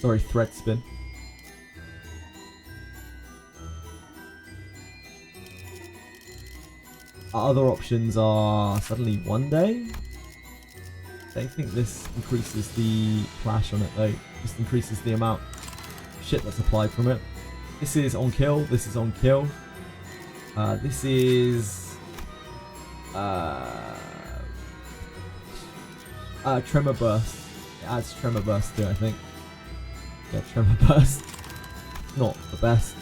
Sorry, thread spin. Our other options are suddenly 1 day. I don't think this increases the clash on it though. Just increases the amount of shit that's applied from it. This is on kill. This is on kill. This is tremor burst. It adds tremor burst to it, I think. Yeah, tremor burst. Not the best.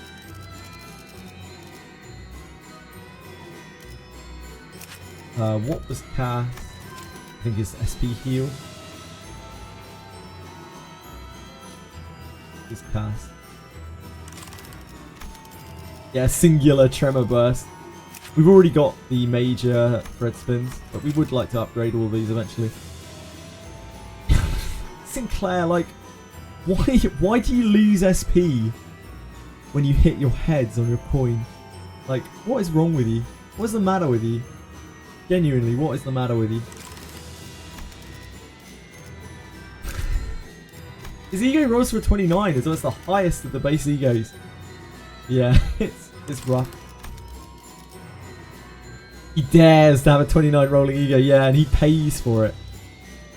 What was cast? I think it's SP heal. Is cast. Yeah, singular tremor burst. We've already got the major thread spins, but we would like to upgrade all of these eventually. Sinclair, like, why do you lose SP when you hit your heads on your coin? Like, what is wrong with you? What's the matter with you? Genuinely, what is the matter with you? His ego rolls for 29 as well. It's the highest of the base egos. Yeah, it's rough. He dares to have a 29 rolling ego, yeah, and he pays for it.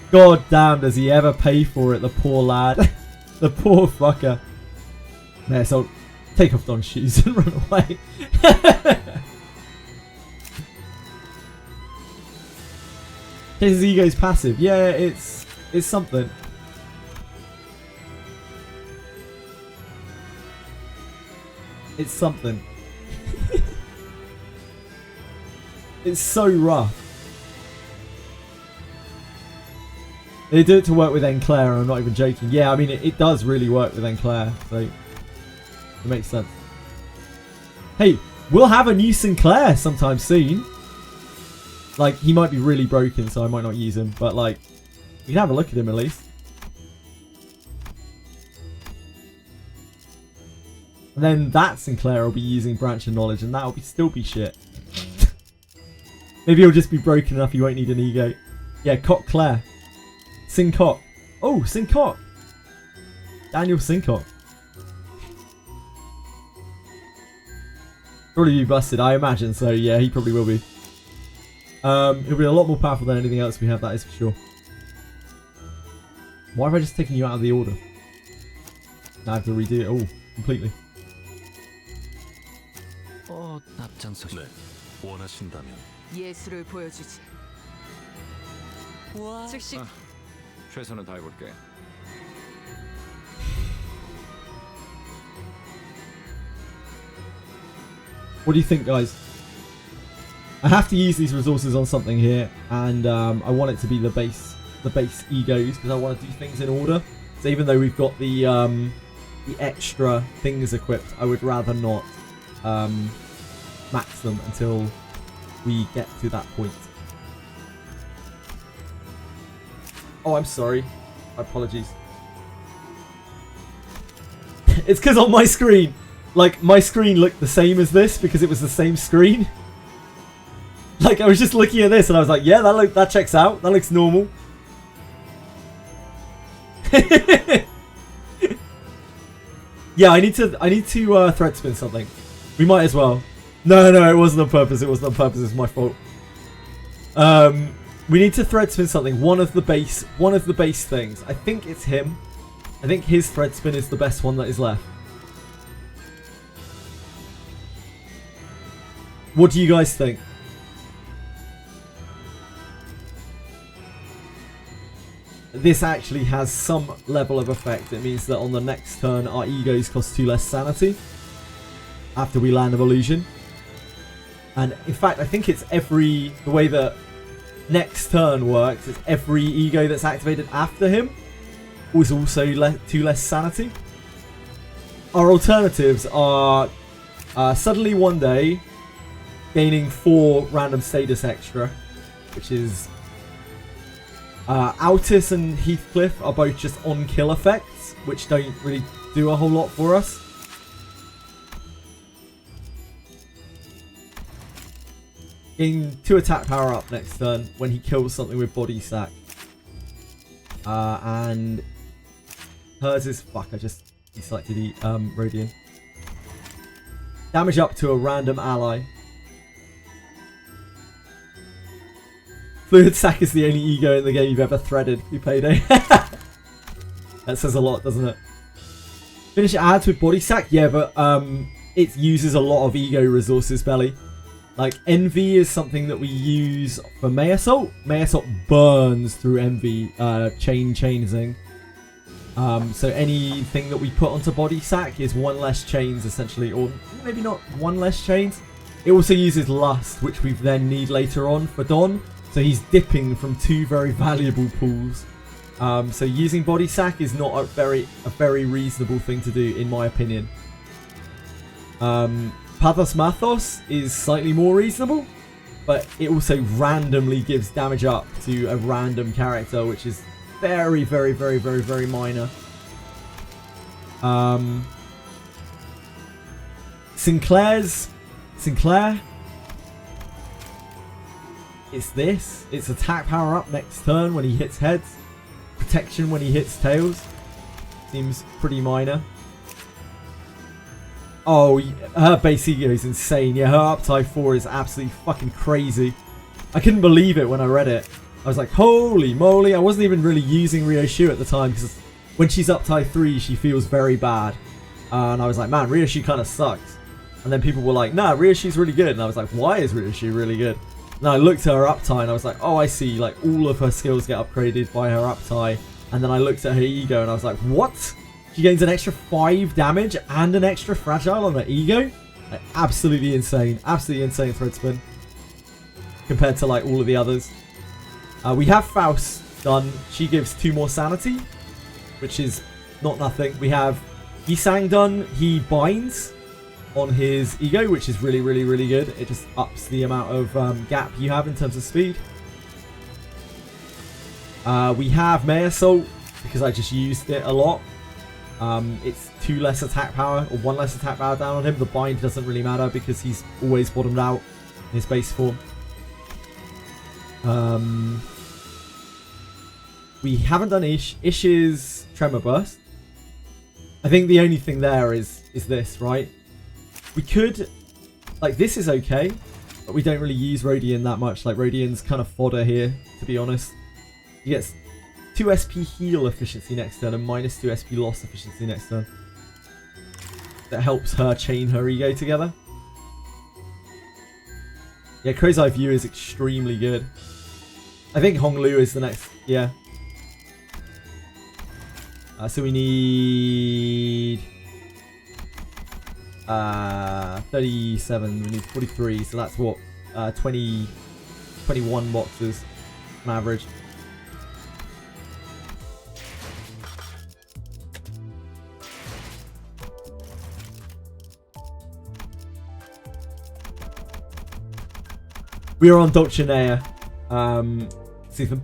God damn, does he ever pay for it, the poor lad. The poor fucker. Nah, so take off Don's shoes and run away. His ego's passive. Yeah, it's something. It's something. It's so rough. They do it to work with Enclair, and I'm not even joking. Yeah, I mean, it does really work with Enclair, so it makes sense. Hey, we'll have a new Sinclair sometime soon. Like, he might be really broken, so I might not use him. But, like, we can have a look at him at least. And then that Sinclair will be using Branch of Knowledge, and that'll still be shit. Maybe he'll just be broken enough he won't need an ego. Yeah, Cock Claire. Sincock. Oh, Sincock. Daniel Sincock. Probably be busted, I imagine. So yeah, he probably will be. He'll be a lot more powerful than anything else we have, that is for sure. Why have I just taken you out of the order? Now I have to redo it all completely. 앞장서시. 네, 원하신다면. 예술을 보여주지. 와. 즉시 최선을 다해볼게. What do you think, guys? I have to use these resources on something here, and I want it to be the base egos because I want to do things in order. So even though we've got the extra things equipped, I would rather not max them until we get to that point. Oh, I'm sorry. Apologies. It's because on my screen, like, my screen looked the same as this because it was the same screen. Like, I was just looking at this and I was like, yeah, that checks out. That looks normal. Yeah, I need to thread spin something. We might as well. No, it wasn't on purpose. It wasn't on purpose. It's my fault. We need to thread spin something. One of the base things. I think it's him. I think his thread spin is the best one that is left. What do you guys think? This actually has some level of effect. It means that on the next turn our egos cost 2 less sanity after we land of illusion. And in fact, I think it's the way that next turn works, it's every ego that's activated after him was also 2 less sanity. Our alternatives are suddenly one day gaining 4 random status extra, which is Altus and Heathcliff are both just on kill effects, which don't really do a whole lot for us. Gain 2 attack power up next turn when he kills something with body sack. And hers is fuck. I just deselected the Rodian. Damage up to a random ally. Fluid sack is the only ego in the game you've ever threaded. You payday. That says a lot, doesn't it? Finish adds with body sack. Yeah, but it uses a lot of ego resources, Belly. Like, Envy is something that we use for May Assault. May Assault burns through Envy, chaining. So anything that we put onto Body Sack is 1 less chains, essentially. Or maybe not 1 less chains. It also uses Lust, which we then need later on for Don. So he's dipping from 2 very valuable pools. So using Body Sack is not a very reasonable thing to do, in my opinion. Pathos Mathos is slightly more reasonable, but it also randomly gives damage up to a random character, which is very, very, very, very, very minor. Sinclair. It's this. It's attack power up next turn when he hits heads. Protection when he hits tails. Seems pretty minor. Oh, her base ego is insane. Yeah, her uptie 4 is absolutely fucking crazy. I couldn't believe it when I read it. I was like, holy moly. I wasn't even really using Ryoshu at the time because when she's uptie 3, she feels very bad. And I was like, man, Ryoshu kind of sucks. And then people were like, nah, Ryoshu's really good. And I was like, why is Ryoshu really good? And I looked at her uptie and I was like, oh, I see. Like, all of her skills get upgraded by her uptie. And then I looked at her ego and I was like, what? She gains an extra 5 damage and an extra fragile on her ego? Like, absolutely insane. Absolutely insane thread spin. Compared to, like, all of the others. We have Faust done. She gives 2 more sanity, which is not nothing. We have Yisang done. He binds. on his ego, which is really, really, really good. It just ups the amount of gap you have in terms of speed. We have May Assault, because I just used it a lot. It's 2 less attack power, or 1 less attack power down on him. The bind doesn't really matter because he's always bottomed out in his base form. We haven't done Ish. Ish's Tremor Burst. I think the only thing there is this, right? We could... Like, this is okay, but we don't really use Rodian that much. Like, Rodian's kind of fodder here, to be honest. He gets 2 SP heal efficiency next turn and minus 2 SP loss efficiency next turn. That helps her chain her ego together. Yeah, Crow's Eye View is extremely good. I think Honglu is the next... Yeah. So we need... 37. We need 43. So that's what? 21 boxes on average. We are on Dulcinea season.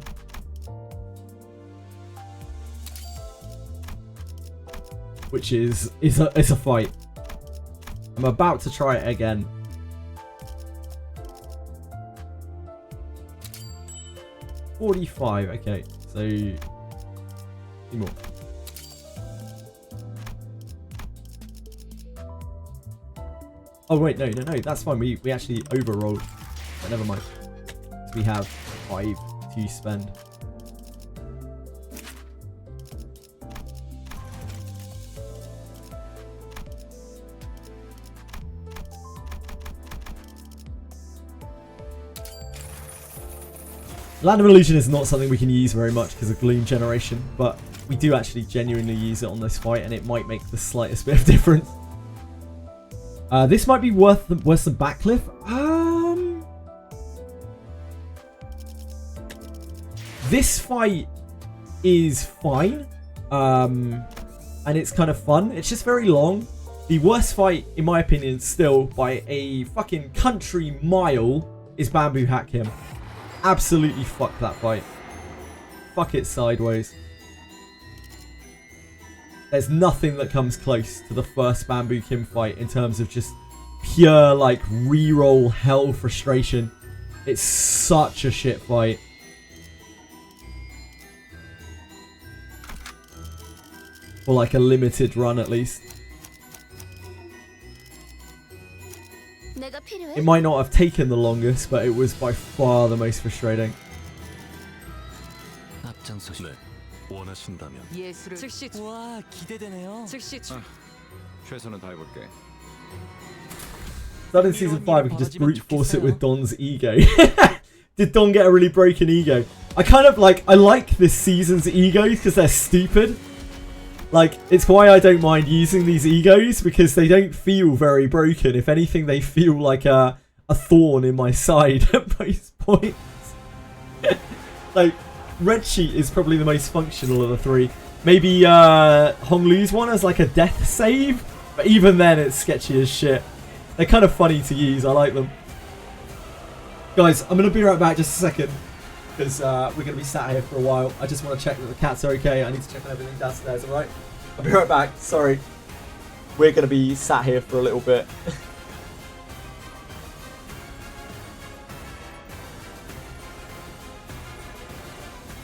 Which is a fight. I'm about to try it again. $45, okay. So 2 more. Oh wait, no, that's fine. We actually overrolled. But never mind. So we have 5 to spend. Land of Illusion is not something we can use very much because of Gloom Generation, but we do actually genuinely use it on this fight, and it might make the slightest bit of difference. This might be worse than Backcliff. This fight is fine, and it's kind of fun. It's just very long. The worst fight, in my opinion, still by a fucking country mile, is Bamboo Hack him. Absolutely fuck that fight. Fuck it sideways. There's nothing that comes close to the first Bamboo Kim fight in terms of just pure, like, reroll hell frustration. It's such a shit fight. For like a limited run at least. It might not have taken the longest, but it was by far the most frustrating. 즉시 와 기대되네요. 즉시 최선을 다해볼게. That in season 5 we could just brute force it with Don's ego. Did Don get a really broken ego? I kind of like, I like this season's egos because they're stupid. Like, it's why I don't mind using these egos, because they don't feel very broken. If anything, they feel like a thorn in my side at most points. Like, Red Sheet is probably the most functional of the 3. Maybe Honglu's one as like a death save, but even then it's sketchy as shit. They're kind of funny to use, I like them. Guys, I'm going to be right back just a second, because we're going to be sat here for a while. I just want to check that the cats are okay. I need to check on everything downstairs, alright? I'll be right back. Sorry. We're going to be sat here for a little bit.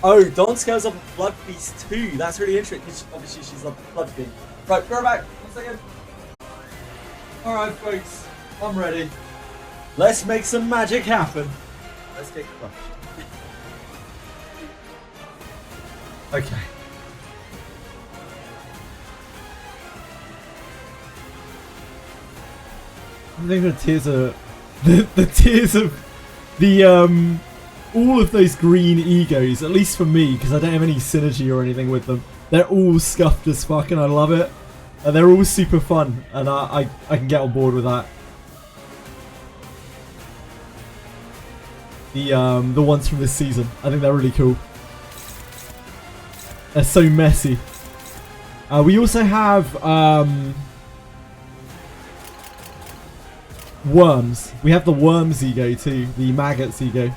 Oh, Dawn scales up a Blood Feast too. That's really interesting. Obviously, she's a Blood Fiend. Right, go back. 1 second. Alright, folks. I'm ready. Let's make some magic happen. Let's get crushed. Okay. I think the tears are the tears of the all of those green egos, at least for me, because I don't have any synergy or anything with them. They're all scuffed as fuck, and I love it. And they're all super fun, and I can get on board with that. The ones from this season, I think they're really cool. They're so messy. We also have worms. We have the worms ego too. The maggots ego.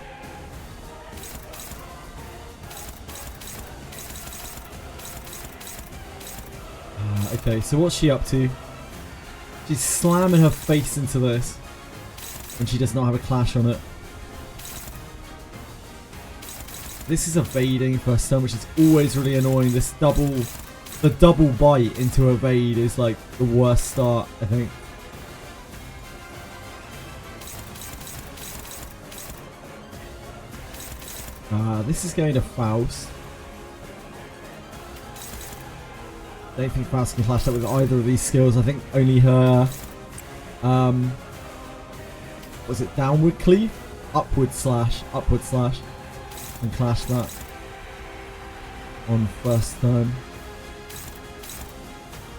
Okay, so what's she up to? She's slamming her face into this. And she does not have a clash on it. This is evading for her turn, which is always really annoying. This the double bite into evade is like the worst start, I think. This is going to Faust. I don't think Faust can clash up with either of these skills. I think only her, was it downward cleave? Upward slash can clash that on first turn.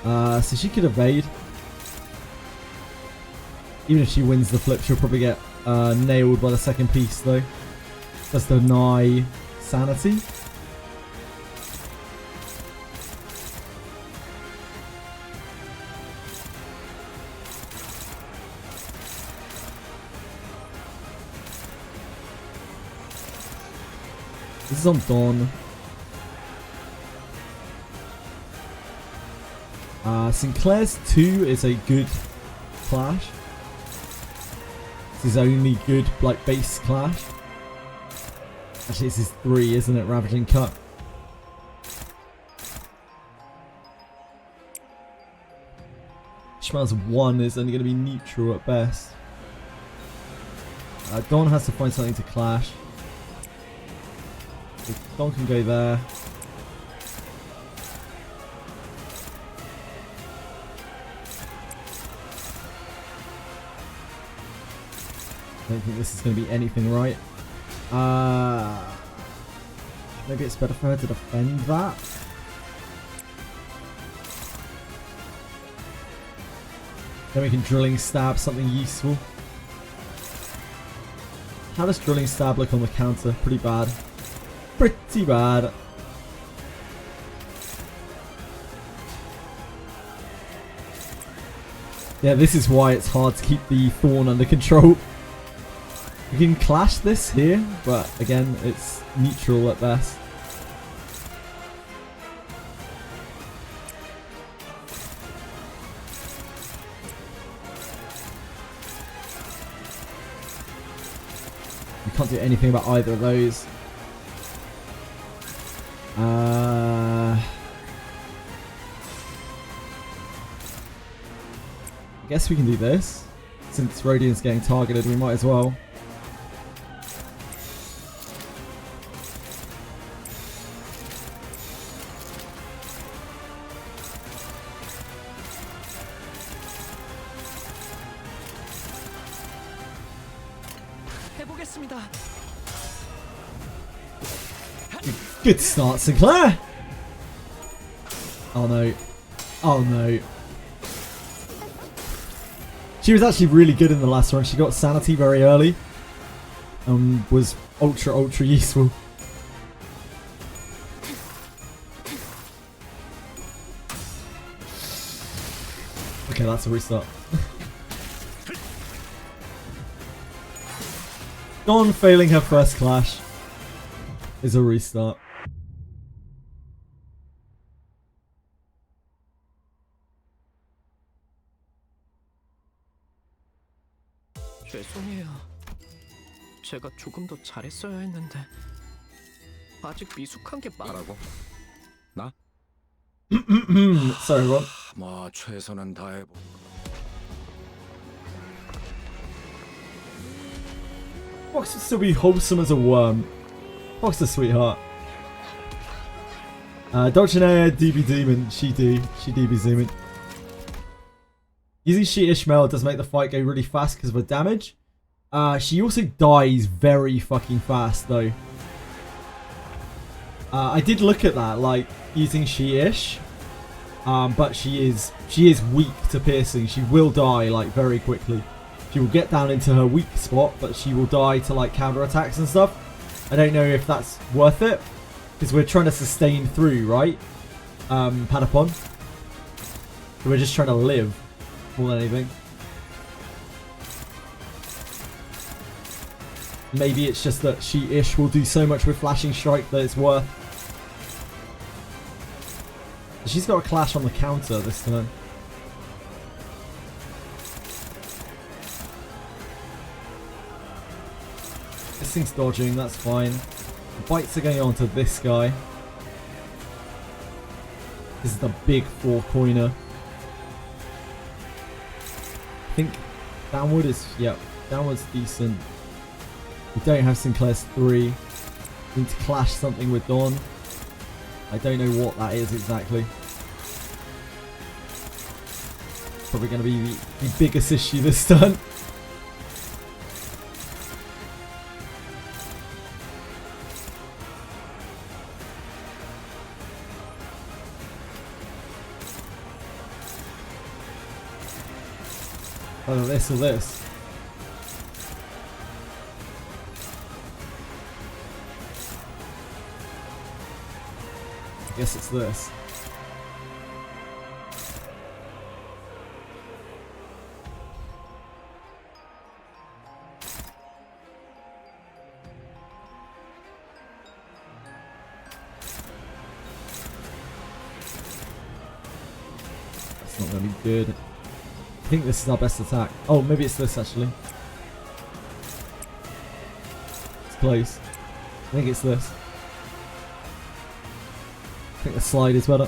So she could evade. Even if she wins the flip, she'll probably get nailed by the second piece though. Does deny sanity. This is on Dawn. Sinclair's 2 is a good clash. This is only good like base clash. Actually, this is 3, isn't it? Ravaging Cut. Schmel's 1 is only going to be neutral at best. Dawn has to find something to clash. So Dawn can go there. I don't think this is going to be anything right. Maybe it's better for her to defend that. Then we can drilling stab something useful. How does drilling stab look on the counter? Pretty bad. Pretty bad. Yeah, this is why it's hard to keep the Thorn under control. We can clash this here, but again, it's neutral at best. We can't do anything about either of those. I guess we can do this. Since Rodian's getting targeted, we might as well. Good start, Sinclair! Oh no. Oh no. She was actually really good in the last run. She got sanity very early. And was ultra useful. Okay, that's a restart. Dawn failing her first clash is a restart. 죄송해요. 제가 조금 더 잘했어야 했는데 아직 미숙한 게 뭐라고? 나? Sorry, Ron. 뭐 최선은 다해보. Fox would still be wholesome as a worm. Fox a sweetheart. Dulcinea, DB Demon. She do be zooming. Using She Ishmael does make the fight go really fast because of her damage. She also dies very fucking fast though. I did look at that, like using She Ish, but she is weak to piercing. She will die like very quickly. She will get down into her weak spot, but she will die to like counter attacks and stuff. I don't know if that's worth it because we're trying to sustain through, right? Panopon. So we're just trying to live more than anything. Maybe it's just that she-ish will do so much with Flashing Strike that it's worth. She's got a clash on the counter this turn. This thing's dodging, that's fine. The bites are going on to this guy. This is the big 4-coiner. I think downward is, yeah, downward's decent. We don't have Sinclair's 3. We need to clash something with Dawn. I don't know what that is exactly. Probably going to be the biggest issue this turn. Either this or this. I guess it's this. That's not going to be good. I think this is our best attack. Oh, maybe it's this actually. It's close. I think it's this. I think the slide is better.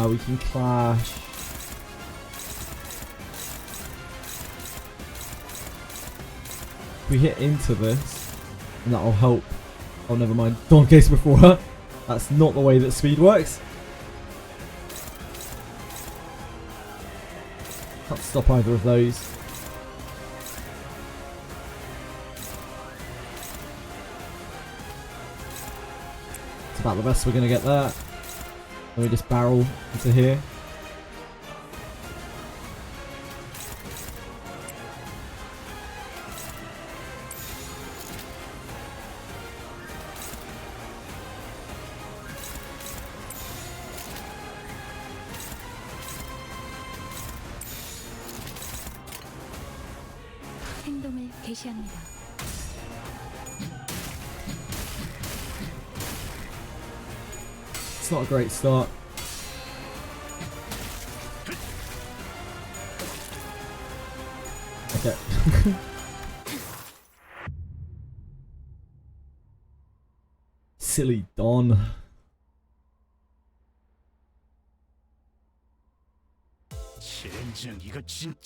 We can clash. If we hit into this, and that'll help. Oh, never mind. Dawn case before her. That's not the way that speed works. Can't stop either of those. It's about the best we're going to get there. Then we just barrel into here. 행동을 개시합니다. It's not a great start. Okay. Silly Dawn.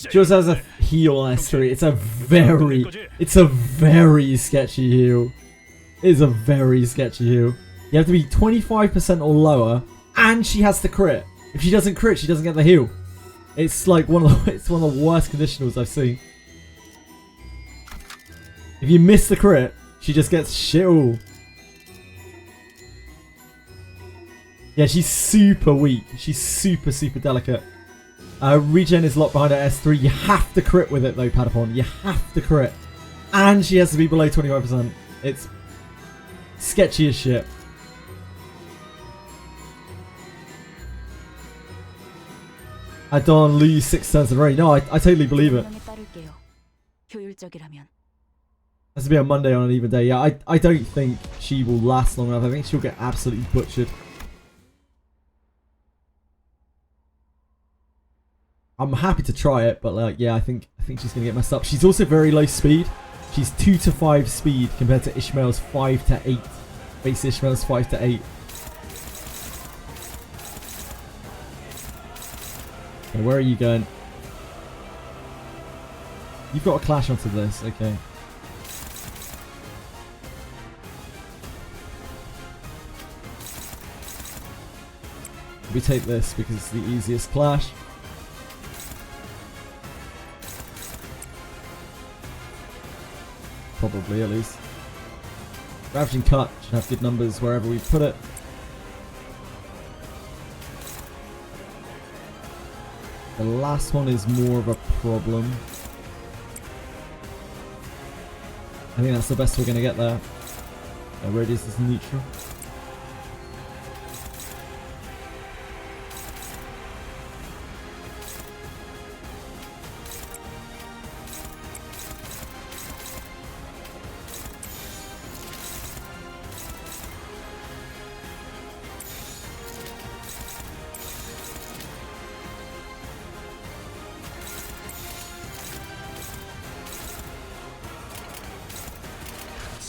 She also has a heal on S3. It's a very sketchy heal. It's a very sketchy heal. You have to be 25% or lower, and she has to crit. If she doesn't crit, she doesn't get the heal. It's like one of the worst conditionals I've seen. If you miss the crit, she just gets shit all. Yeah, she's super weak. She's super delicate. Regen is locked behind her S3. You have to crit with it though, Patapon. You have to crit. And she has to be below 25%. It's sketchy as shit. I don't lose 6 turns in a row. No, I totally believe it. Has to be on Monday on an even day. Yeah, I don't think she will last long enough. I think she'll get absolutely butchered. I'm happy to try it, but like, yeah, I think she's gonna get messed up. She's also very low speed. She's 2 to 5 speed compared to Ishmael's 5 to 8. Base Ishmael's 5 to 8. Okay, where are you going? You've got a clash onto this, okay. We take this because it's the easiest clash. Probably, at least. Ravaging Cut should have good numbers wherever we put it. The last one is more of a problem. I think that's the best we're going to get there. Radius is neutral.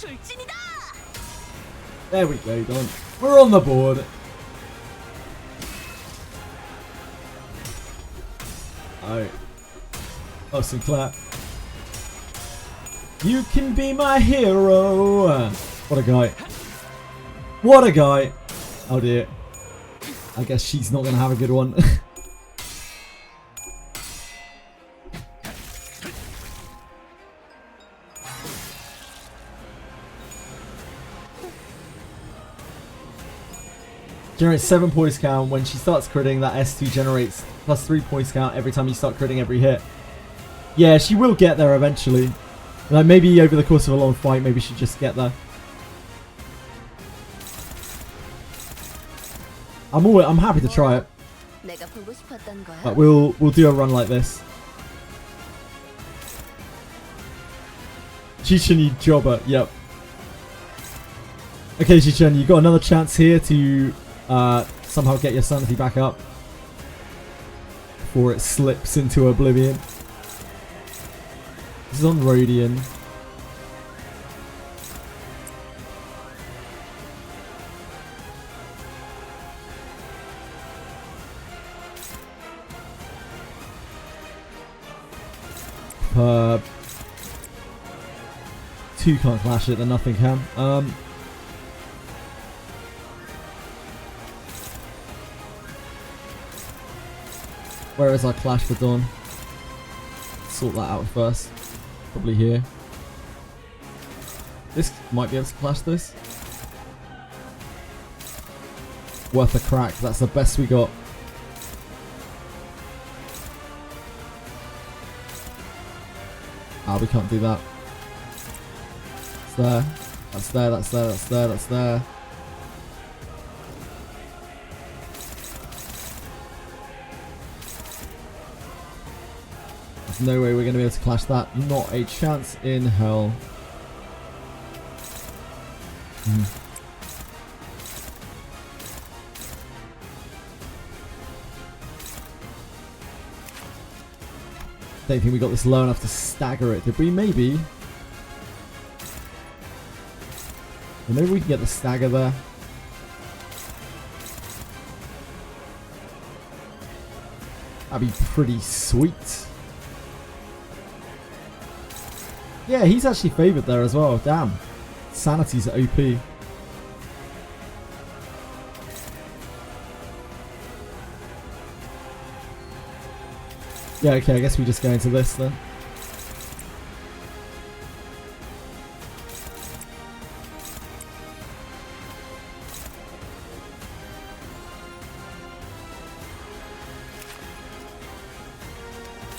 돌진이다. There we go, Don. We're on the board. Alright. Oh, Sinclair. You can be my hero. What a guy. What a guy. Oh dear. I guess she's not going to have a good one. Generates 7 points count. When she starts critting, that S2 generates plus 3 points count every time you start critting every hit. Yeah, she will get there eventually. Like maybe over the course of a long fight, maybe she'll just get there. I'm happy to try it. 내가 보고 싶었던 거야. But we'll do a run like this. Chichen Jobber, yep. Okay, Chichen, you got another chance here to somehow get your sanity back up before it slips into oblivion. This is on Rodian. Two can't clash it, then nothing can. Where is our clash for Dawn? Sort that out first. Probably here. This might be able to clash this. Worth a crack. That's the best we got. Ah, we can't do that. It's there. That's there. That's there. That's there. That's there. There's no way we're going to be able to clash that. Not a chance in hell. Don't think we got this low enough to stagger it, did we? Maybe. Well, maybe we can get the stagger there. That'd be pretty sweet. Yeah, he's actually favoured there as well. Damn. Sanity's OP. Yeah, okay, I guess we just go into this then.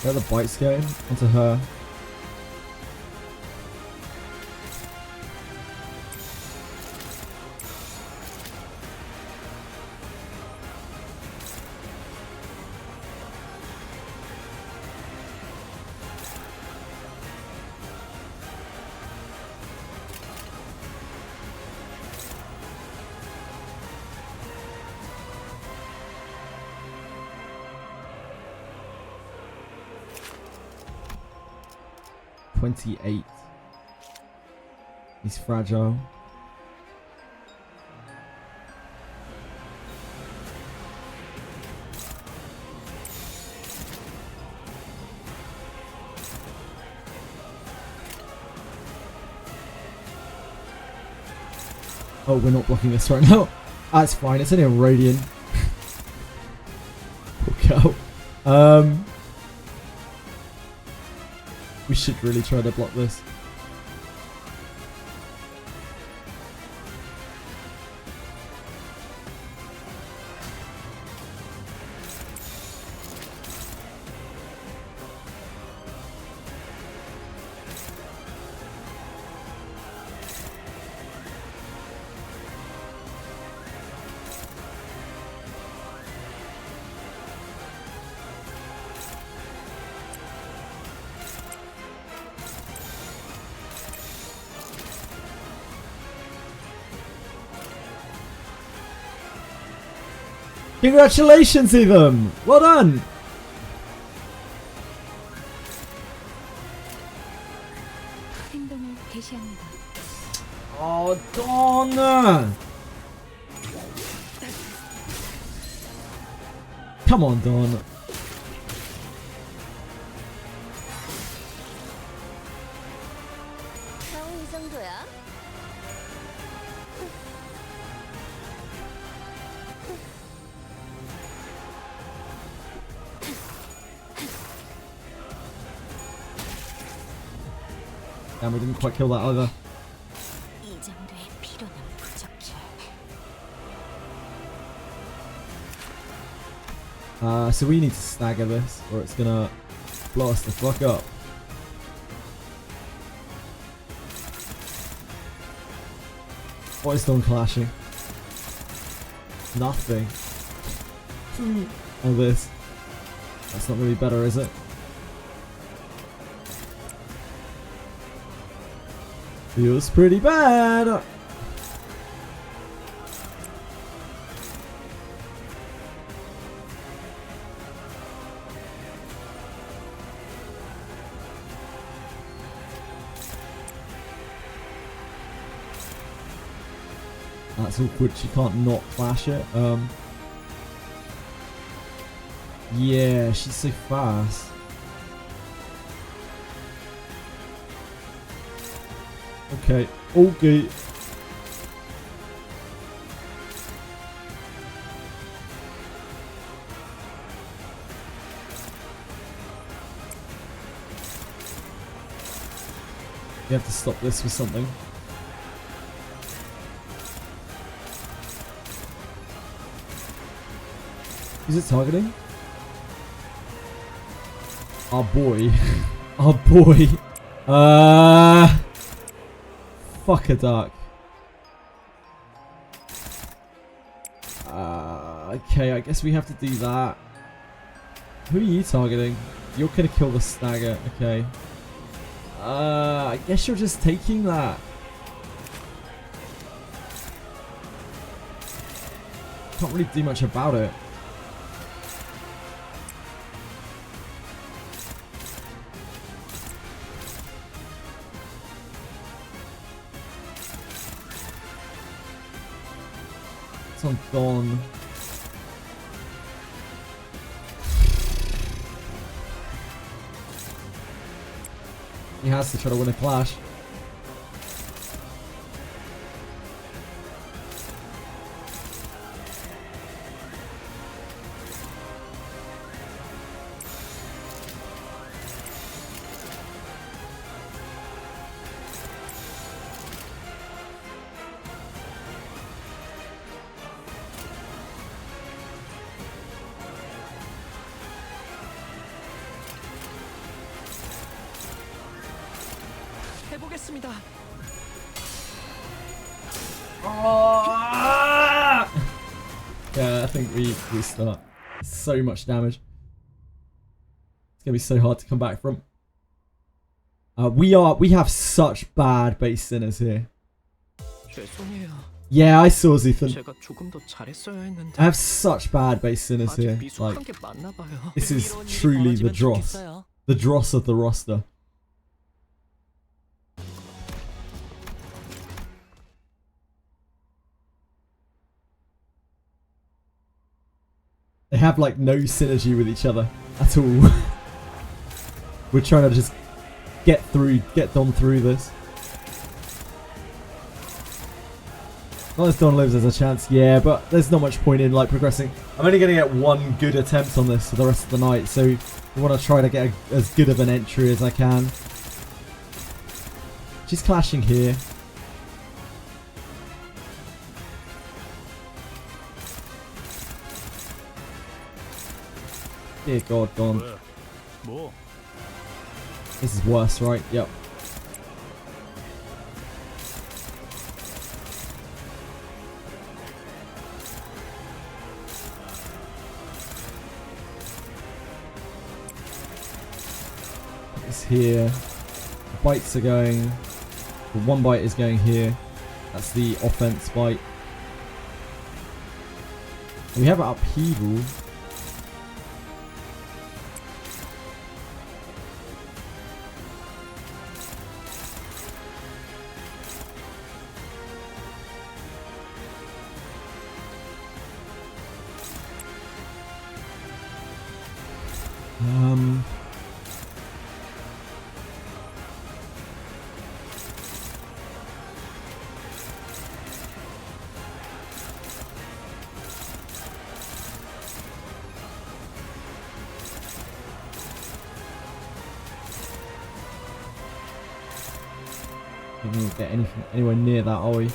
Where are the bites going? Onto her. $28. He's fragile. Oh, we're not blocking this right now. That's fine. It's only a Rodian. Poor girl. We should really try to block this. Congratulations, Ethan! Well done! 행동을 개시합니다. Oh, Dawn! Come on, Dawn. 겨우 이 정도야? Damn, we didn't quite kill that either. 이 정도의 피로는 부족해. So we need to stagger this, or it's gonna blow us the fuck up. What is Dawn clashing? Nothing. Oh, this. That's not really better, is it? Feels pretty bad. That's awkward. She can't not flash it. Yeah, she's so fast. Okay, okay. We have to stop this with something. Is it targeting? Our boy. Our boy. Fuck a duck. Okay, I guess we have to do that. Who are you targeting? You're gonna kill the stagger. Okay. I guess you're just taking that. Can't really do much about it. It's on Dawn. He has to try to win a clash. 해보겠습니다. Yeah, I think we start. So much damage. It's gonna be so hard to come back from. We have such bad base sinners here. 죄송해요. Yeah, I saw Zuthan. 제가 조금 더 잘했어야 했는데. I have such bad base sinners 아직 here. 미숙한 Like, 게 맞나 봐요. this is 흥미로운 일이 truly the 벌어지면 dross. 좋겠어요. The dross of the roster. They have like no synergy with each other at all. We're trying to just get Don through this. Not as Don lives, there's a chance, yeah, but there's not much point in like progressing. I'm only going to get one good attempt on this for the rest of the night, so I want to try to get as good of an entry as I can. She's clashing here. Dear God, Don. 뭐? This is worse, right? Yep. It's here. The bites are going. The one bite is going here. That's the offense bite. We have an upheaval. I don't think we'll get anything anywhere near that, are we?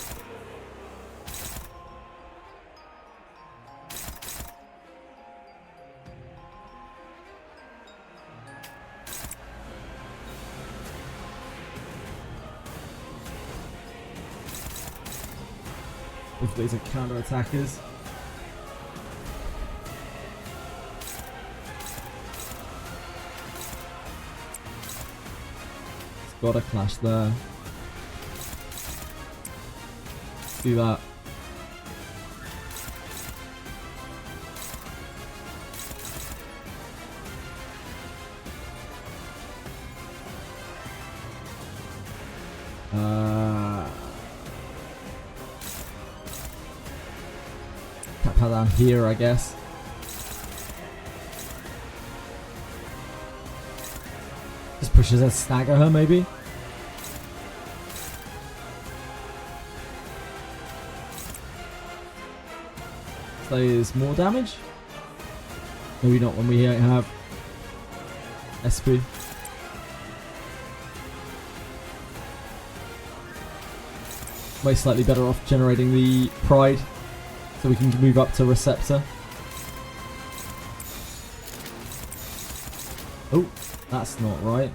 If these are counter-attackers. It's got a clash there. Let's do that. Tap her down here, I guess. Just pushes her, stagger her, maybe. So is more damage? Maybe not when we have SP. Way slightly better off generating the pride so we can move up to receptor. Oh, that's not right.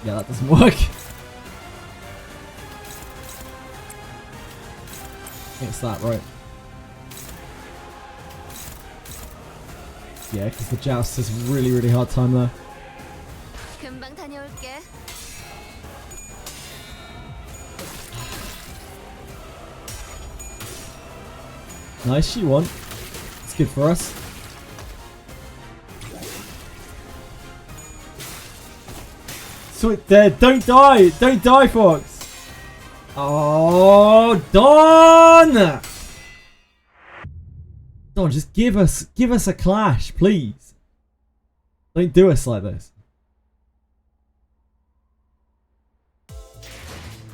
Yeah, that doesn't work. It's that, right? Yeah, because the joust has a really, really hard time there. 금방 다녀올게. Nice, she won. It's good for us. Sweet dead. Don't die. Don't die, Fox. Oh, Dawn! Dawn, just give us a clash, please. Don't do us like this.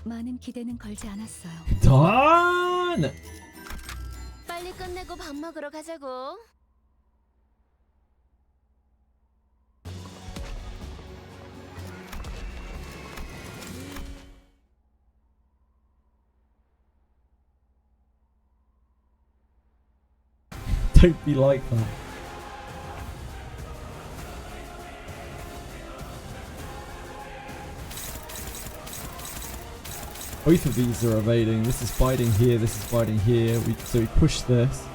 많은 기대는 걸지 않았어요. Dawn! 빨리 끝내고 밥 먹으러 가자고. Don't be like that. Both of these are evading. This is fighting here, this is fighting here. So we push this.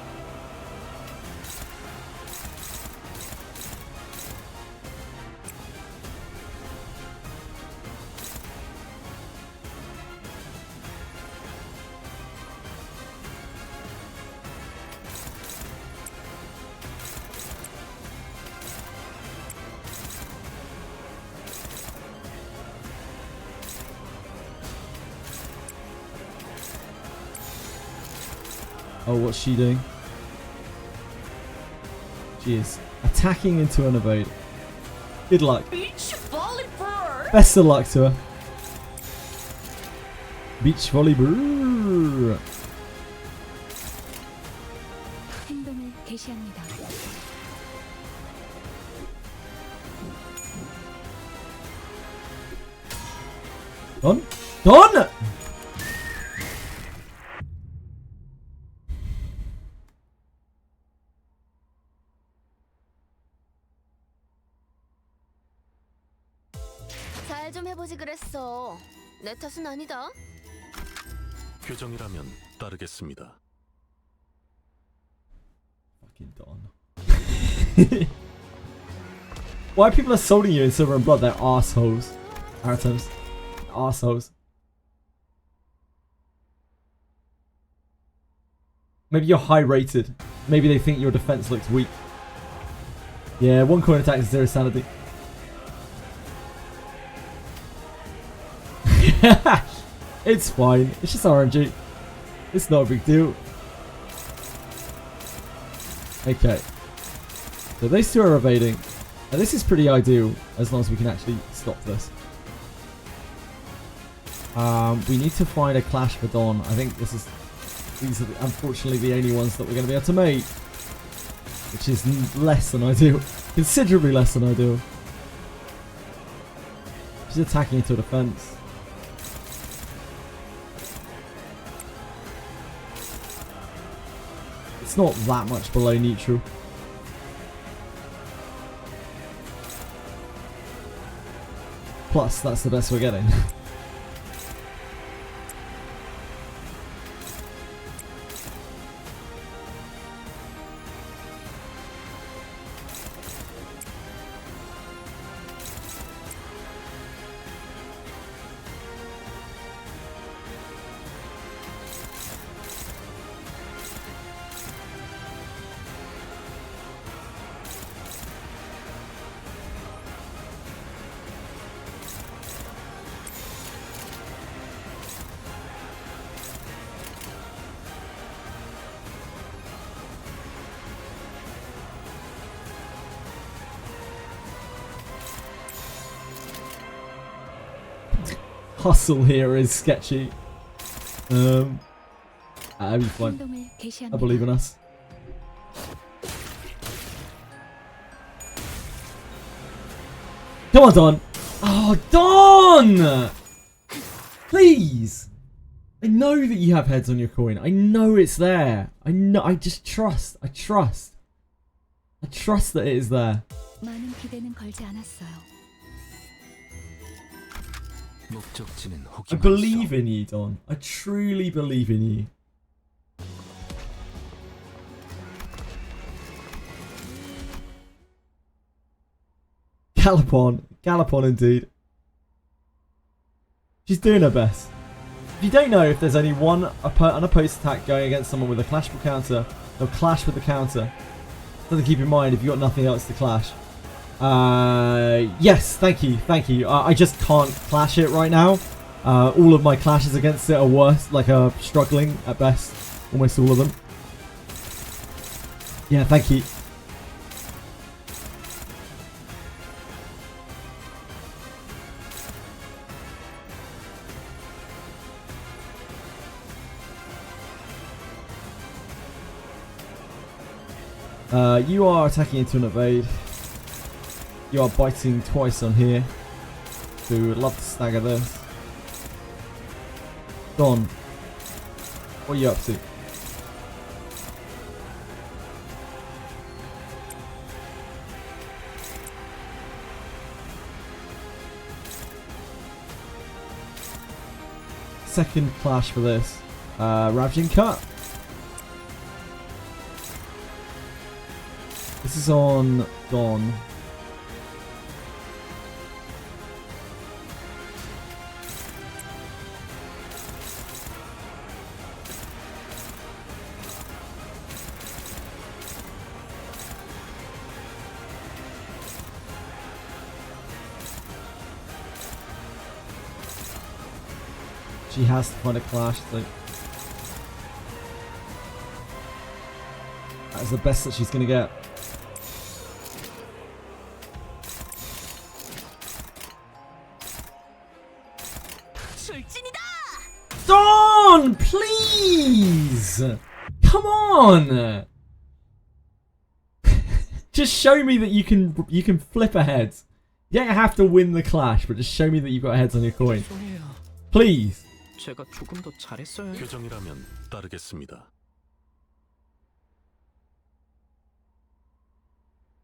Oh, what's she doing? She is attacking into an evade. Good luck. Beach volleyball. Best of luck to her. Beach volleyball. 행동을 개시합니다. Done? Done! 잘 좀 해보지 그랬어. 내 탓은 아니다. 규정이라면 따르겠습니다. Fucking Dawn. Why people are solding you in Silver and Blood? They're arseholes. Aratoms. Arseholes. Maybe you're high rated. Maybe they think your defense looks weak. Yeah, one coin attack is 0 sanity. It's fine. It's just RNG. It's not a big deal. Okay. So these two are evading. And this is pretty ideal as long as we can actually stop this. We need to find a clash for Dawn. I think these are unfortunately the only ones that we're going to be able to make. which is less than ideal. Considerably less than ideal. She's attacking into a defense. It's not that much below neutral. Plus, that's the best we're getting. Hustle here is sketchy. I'll be fine. 행동을 I 개시합니다. believe in us. Come on, Don. Oh, Don! Please. I know that you have heads on your coin. I know it's there. I know. I just trust. I trust that it is there. 많은 기대는 걸지 않았어요. 목적지는 I 혹시 believe in you, Don. I truly believe in you. Gallop on indeed. She's doing her best. If you don't know if there's only one unopposed attack going against someone with a clashable counter, they'll clash with the counter. Something to keep in mind if you've got nothing else to clash. Yes, thank you. I just can't clash it right now. All of my clashes against it are worse, like struggling at best. Almost all of them. Yeah, thank you. You are attacking into an evade. You are biting twice on here. So we would love to stagger this. Don, what are you up to? Second clash for this. Ravaging Cut. This is on Don. She has to find a clash, so that is the best that she's gonna get. Dawn, please! Come on! Just show me that you can flip a head. You don't have to win the clash, but just show me that you've got heads on your coin. 죄송해요. Please. 제가 조금 더 잘했어야 했... 규정이라면 따르겠습니다.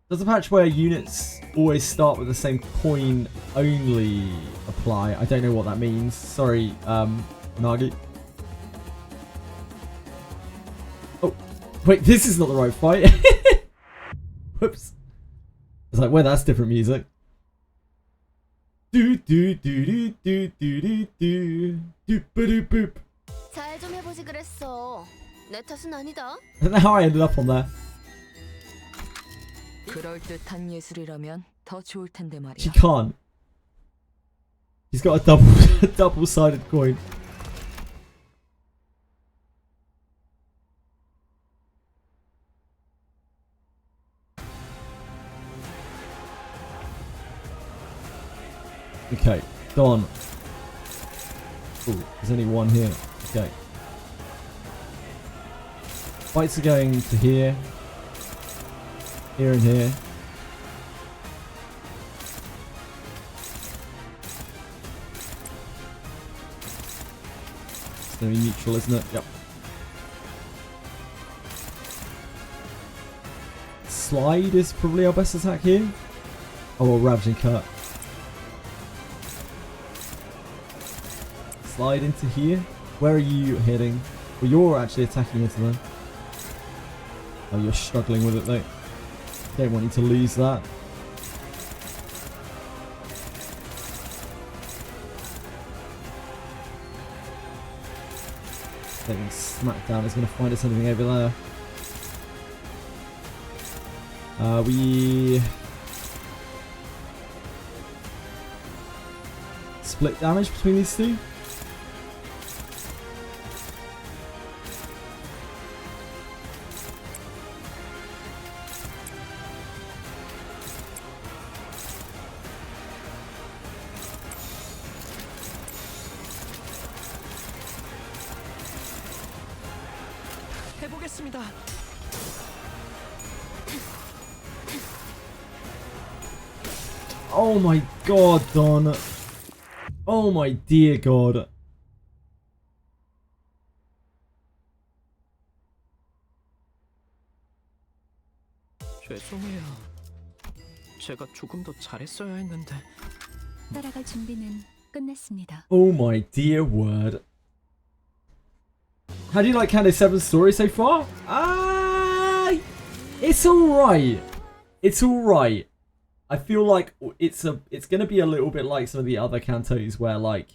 Does the patch where units always start with the same coin only apply? I don't know what that means. Sorry, Nagi. Oh, wait, this is not the right fight. Whoops. It's like, well, that's different music. Do do do do do do do do do boop boop. 잘 좀 해보지 그랬어. 내 탓은 아니다. I don't know how I ended up on there. 그럴듯한 예술이라면 더 좋을 텐데 말이야. She can't. He's got a double-sided coin. Okay, Don. Ooh, there's only one here. Okay. Fights are going to here. Here and here. It's going to be neutral, isn't it? Yep. Slide is probably our best attack here. Oh, well, Ravaging Cut. Slide into here. Where are you heading? Well, you're actually attacking into them. Oh, you're struggling with it though. Don't want you to lose that. I think Smackdown is going to find us anything over there. We split damage between these two. 해보겠습니다. Oh my god, Don. Oh my dear god. 죄송해요. 제가 조금 더 잘했어야 했는데. 따라갈 준비는 끝났습니다. Oh my dear word. How do you like Canto 7's story so far? It's alright. It's alright. I feel like it's gonna be a little bit like some of the other cantos where like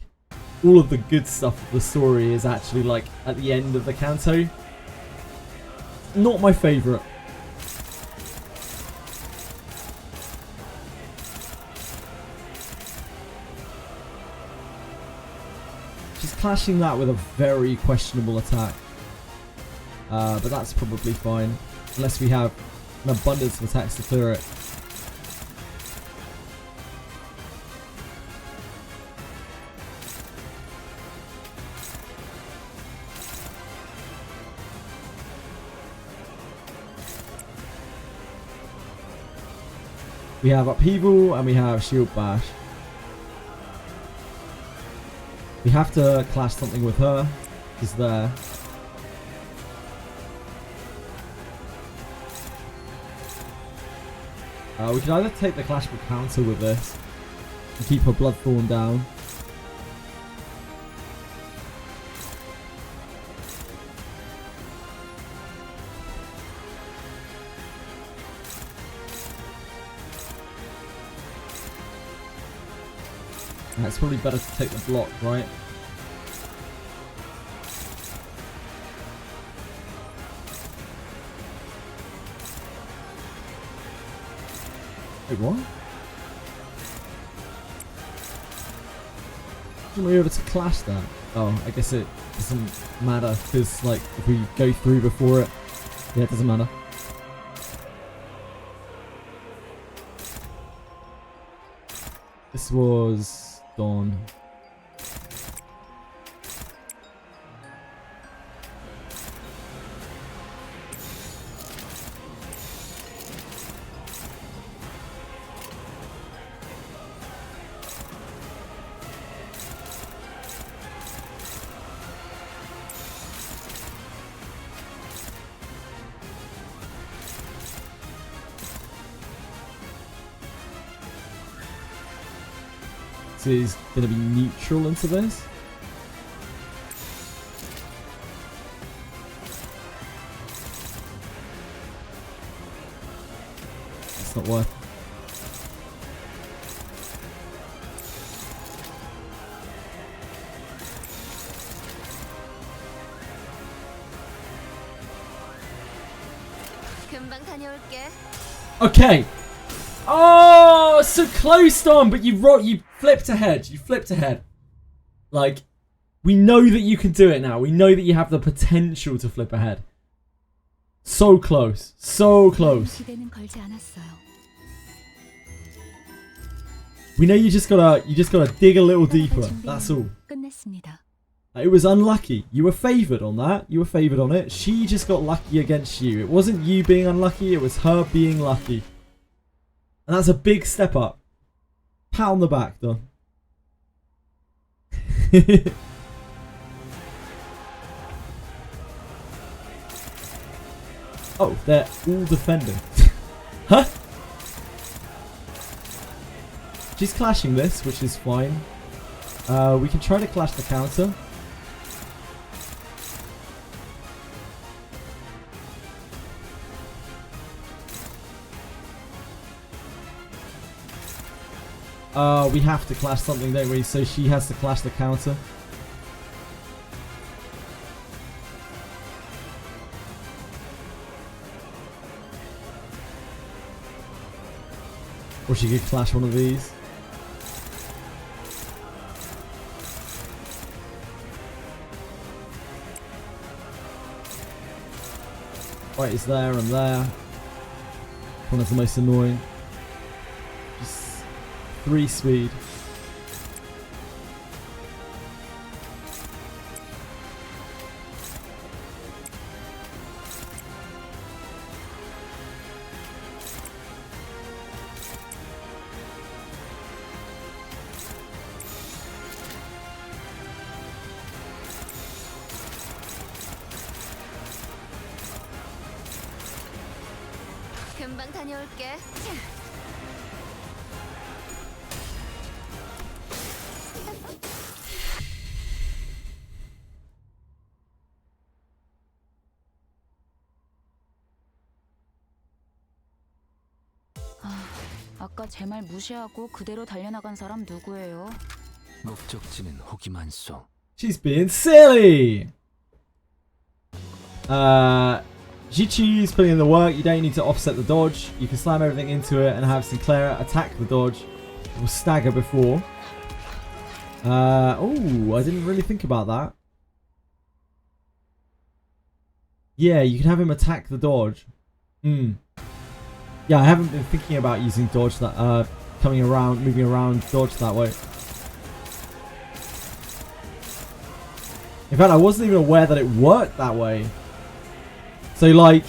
all of the good stuff of the story is actually like at the end of the canto. Not my favourite. Just clashing that with a very questionable attack. But that's probably fine. Unless we have an abundance of attacks to clear it. We have Upheaval and we have Shield Bash. We have to clash something with her. She's there. We can either take the Clashable counter with this and keep her Bloodthorn down. It's probably better to take the block, right? Wait, what? Are we able to clash that? Oh, I guess it doesn't matter because, like, if we go through before it, yeah, it doesn't matter. This was Dawn. So he's going to be neutral into this. It's not worth. 금방 다녀올게. Okay. Oh, so close on, but you flipped ahead. You flipped ahead. Like, we know that you can do it now. We know that you have the potential to flip ahead. So close. So close. 기대는 걸지 않았어요. We know you just gotta dig a little deeper. That's all. 끝냈습니다. It was unlucky. You were favoured on that. You were favoured on it. She just got lucky against you. It wasn't you being unlucky. It was her being lucky. And that's a big step up. Pat on the back, though. Oh, they're all defending. Huh? She's clashing this, which is fine. We can try to clash the counter. We have to clash something, don't we? So she has to clash the counter. Or she could clash one of these. White is there and there. One is the most annoying. Just 3 speed. 금방 다녀올게. 아까 제 말 무시하고 그대로 달려나간 사람 누구예요? 목적지는 호기만소. She's being silly! Jichu's putting in the work. You don't need to offset the dodge. You can slam everything into it and have Sinclair attack the dodge. It was stagger before. Oh, I didn't really think about that. Yeah, you can have him attack the dodge. Yeah, I haven't been thinking about using dodge that, coming around, moving around dodge that way. In fact, I wasn't even aware that it worked that way. So, like,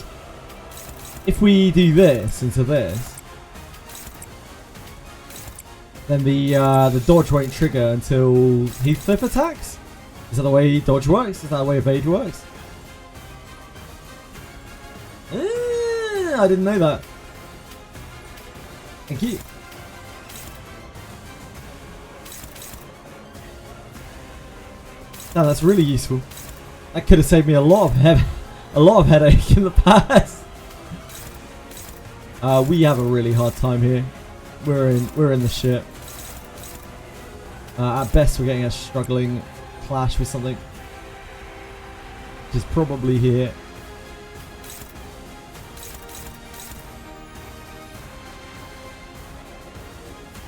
if we do this into this, then the dodge won't trigger until Heathcliff attacks. Is that the way dodge works? Is that the way evade works? I didn't know that. Thank you. No, that's really useful. That could have saved me a lot of headache in the past. We have a really hard time here. We're in the shit. At best, we're getting a struggling clash with something, which is probably here.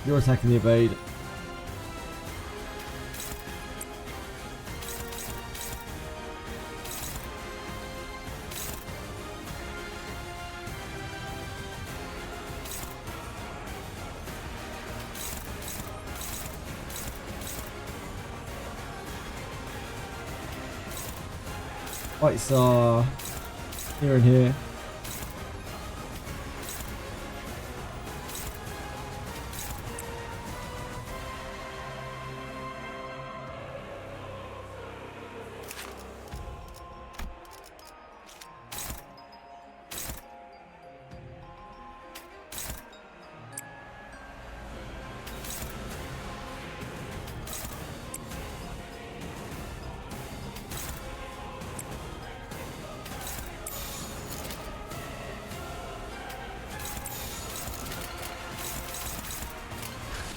You're attacking the evade. Whites are here and here.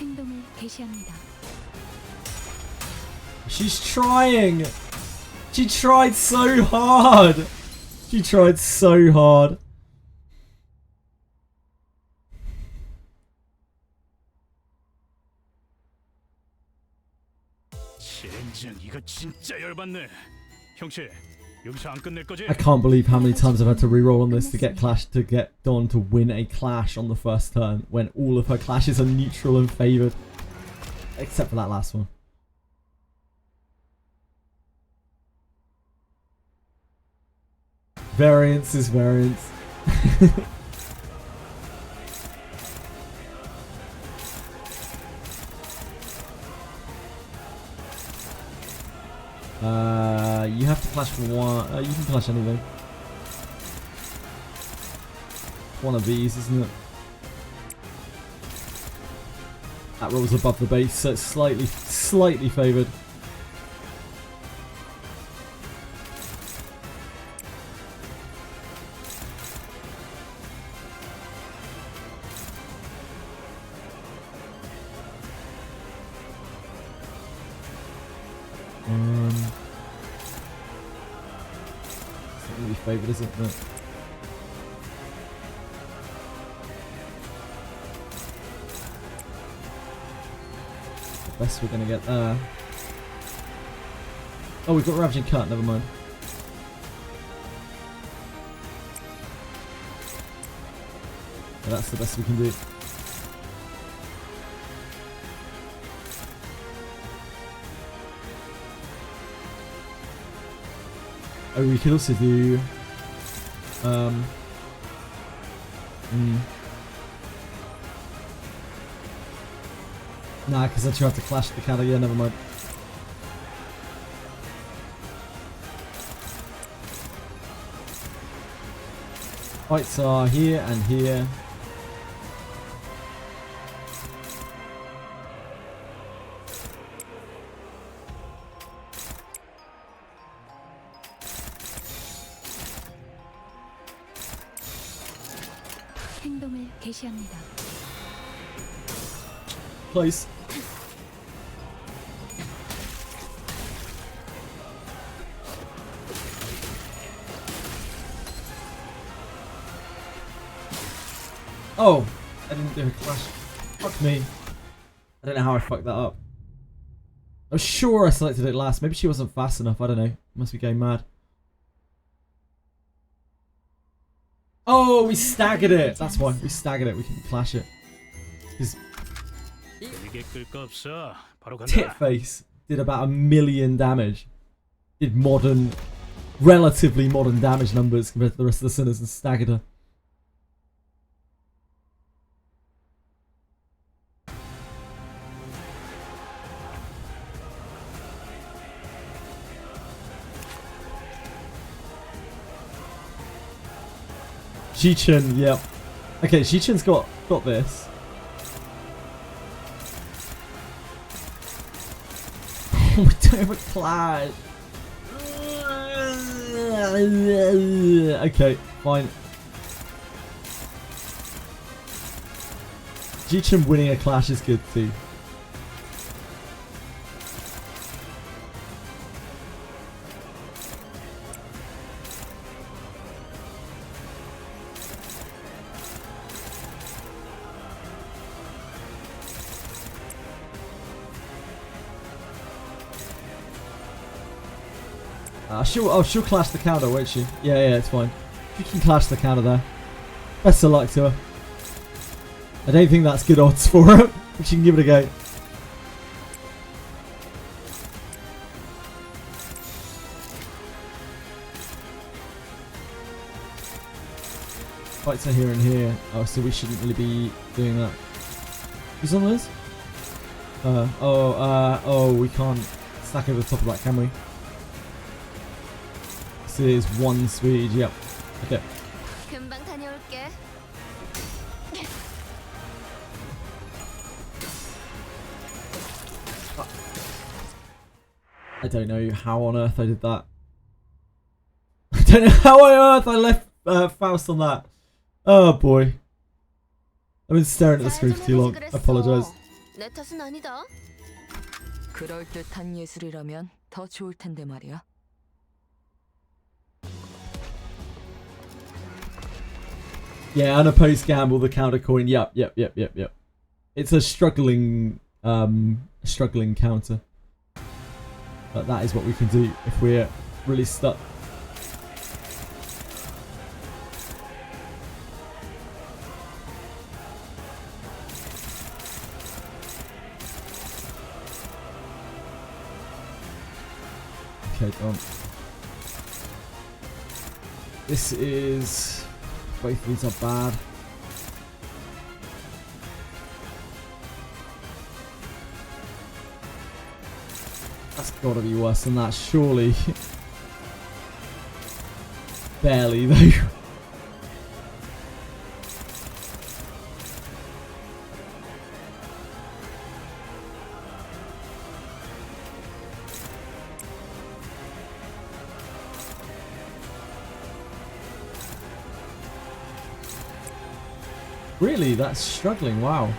행동을 개시합니다. She's trying. She tried so hard. She tried so hard. 이거 진짜 열받네. 형씨, 여기서 안 끝낼 거지? I can't believe how many times I've had to reroll on this to get Dawn to win a clash on the first turn when all of her clashes are neutral and favoured. Except for that last one. Variance is variance. You have to clash for one. You can clash anything. One of these, isn't it? That rolls above the base, so it's slightly favoured. It's not really favoured, isn't it? Best we're gonna get there. Oh, we've got Ravaging Cut, never mind. Yeah, that's the best we can do. Oh, we could also do Nah, because I tried to clash the counter. Yeah, never mind. Fights are here and here. 행동을 개시합니다. Place. Oh, I didn't do a clash. Fuck me. I don't know how I fucked that up. I was sure I selected it last. Maybe she wasn't fast enough. I don't know. Must be going mad. Oh, we staggered it. That's why. We staggered it. We can clash it. His 이게 끌 거 없어. 바로 간다. tit face did about 1,000,000 damage. Did relatively modern damage numbers compared to the rest of the sinners and staggered her. Shi-Chin, yep. Okay, Shi-Chin's got this. We don't have a clash. Okay, fine. Shi-Chin winning a clash is good too. She'll clash the counter, won't she? Yeah, it's fine. She can clash the counter there. Best of luck to her. I don't think that's good odds for her, but she can give it a go. Fights are here and here. Oh, so we shouldn't really be doing that. Who's on this? We can't stack over the top of that, can we? This is one Swede, yep. Okay. 금방 다녀올게. I don't know how on earth I did that. I don't know how on earth I left Faust on that. Oh boy. I've been staring at the screen for too long. I apologise. 내 탓은 아니다. 그럴 듯한 예술이라면 더 좋을 텐데 말이야. Yeah, unopposed gamble, the counter coin. Yep. It's a struggling counter. But that is what we can do if we're really stuck. Okay, go on. This is... Both of these are bad. That's gotta be worse than that, surely. Barely, though. Really? That's struggling, wow.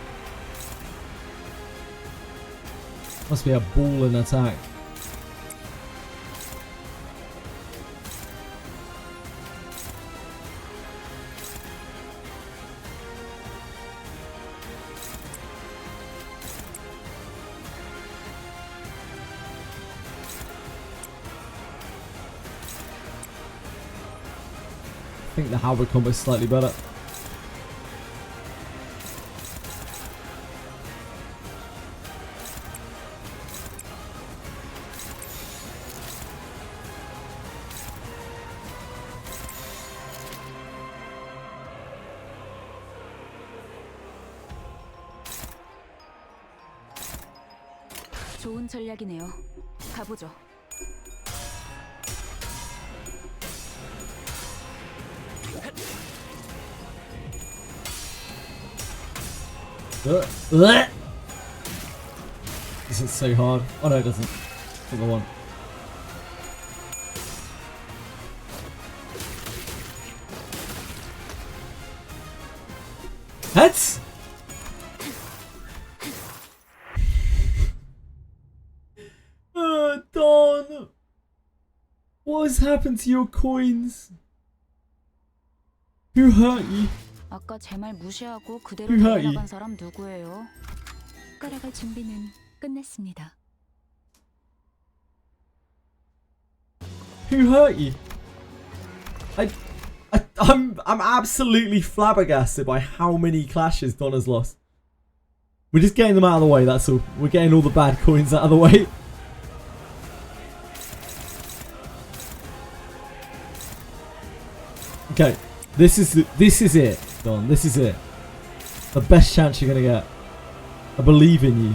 Must be a ball in attack. I think the halberd combo is slightly better. 좋은 전략이네요. 가보죠. This is so hard. Oh no, it doesn't. Not the one. Heads! Don! What has happened to your coins? Who hurt you? 아까 제 말 무시하고 그대로 Who hurt 달려나간 you? 사람 누구예요? 따라갈 준비는 끝났습니다. Who hurt you? I'm absolutely flabbergasted by how many clashes Don has lost. We're just getting them out of the way, that's all. We're getting all the bad coins out of the way. Okay, this is it, Don. This is it. The best chance you're gonna get. I believe in you.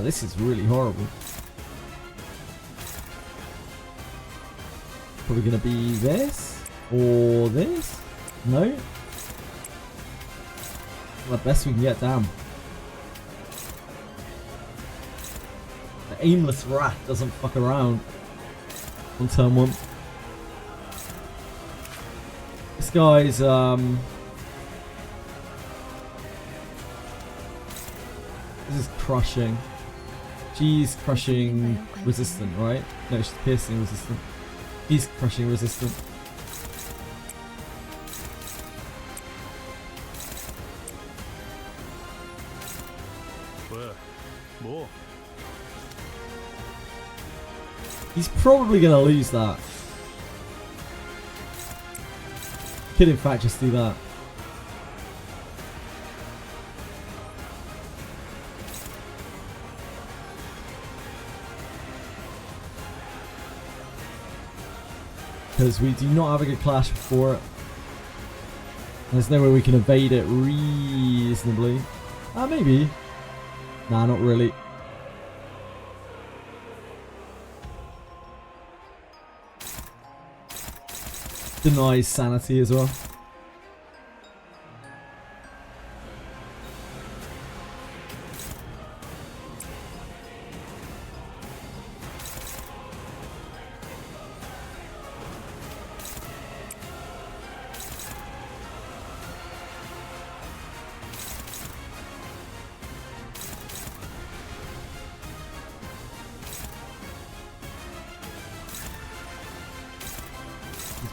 This is really horrible. Probably gonna be this or this. No. The best we can get down. The aimless rat doesn't fuck around on turn 1. This guy's this is crushing. She's crushing resistant, right? No, she's piercing resistant. He's crushing resistant. 뭐? He's probably gonna lose that. Could in fact just do that. Because we do not have a good clash before it. There's no way we can evade it reasonably. Maybe. Nah, not really. Denies sanity as well.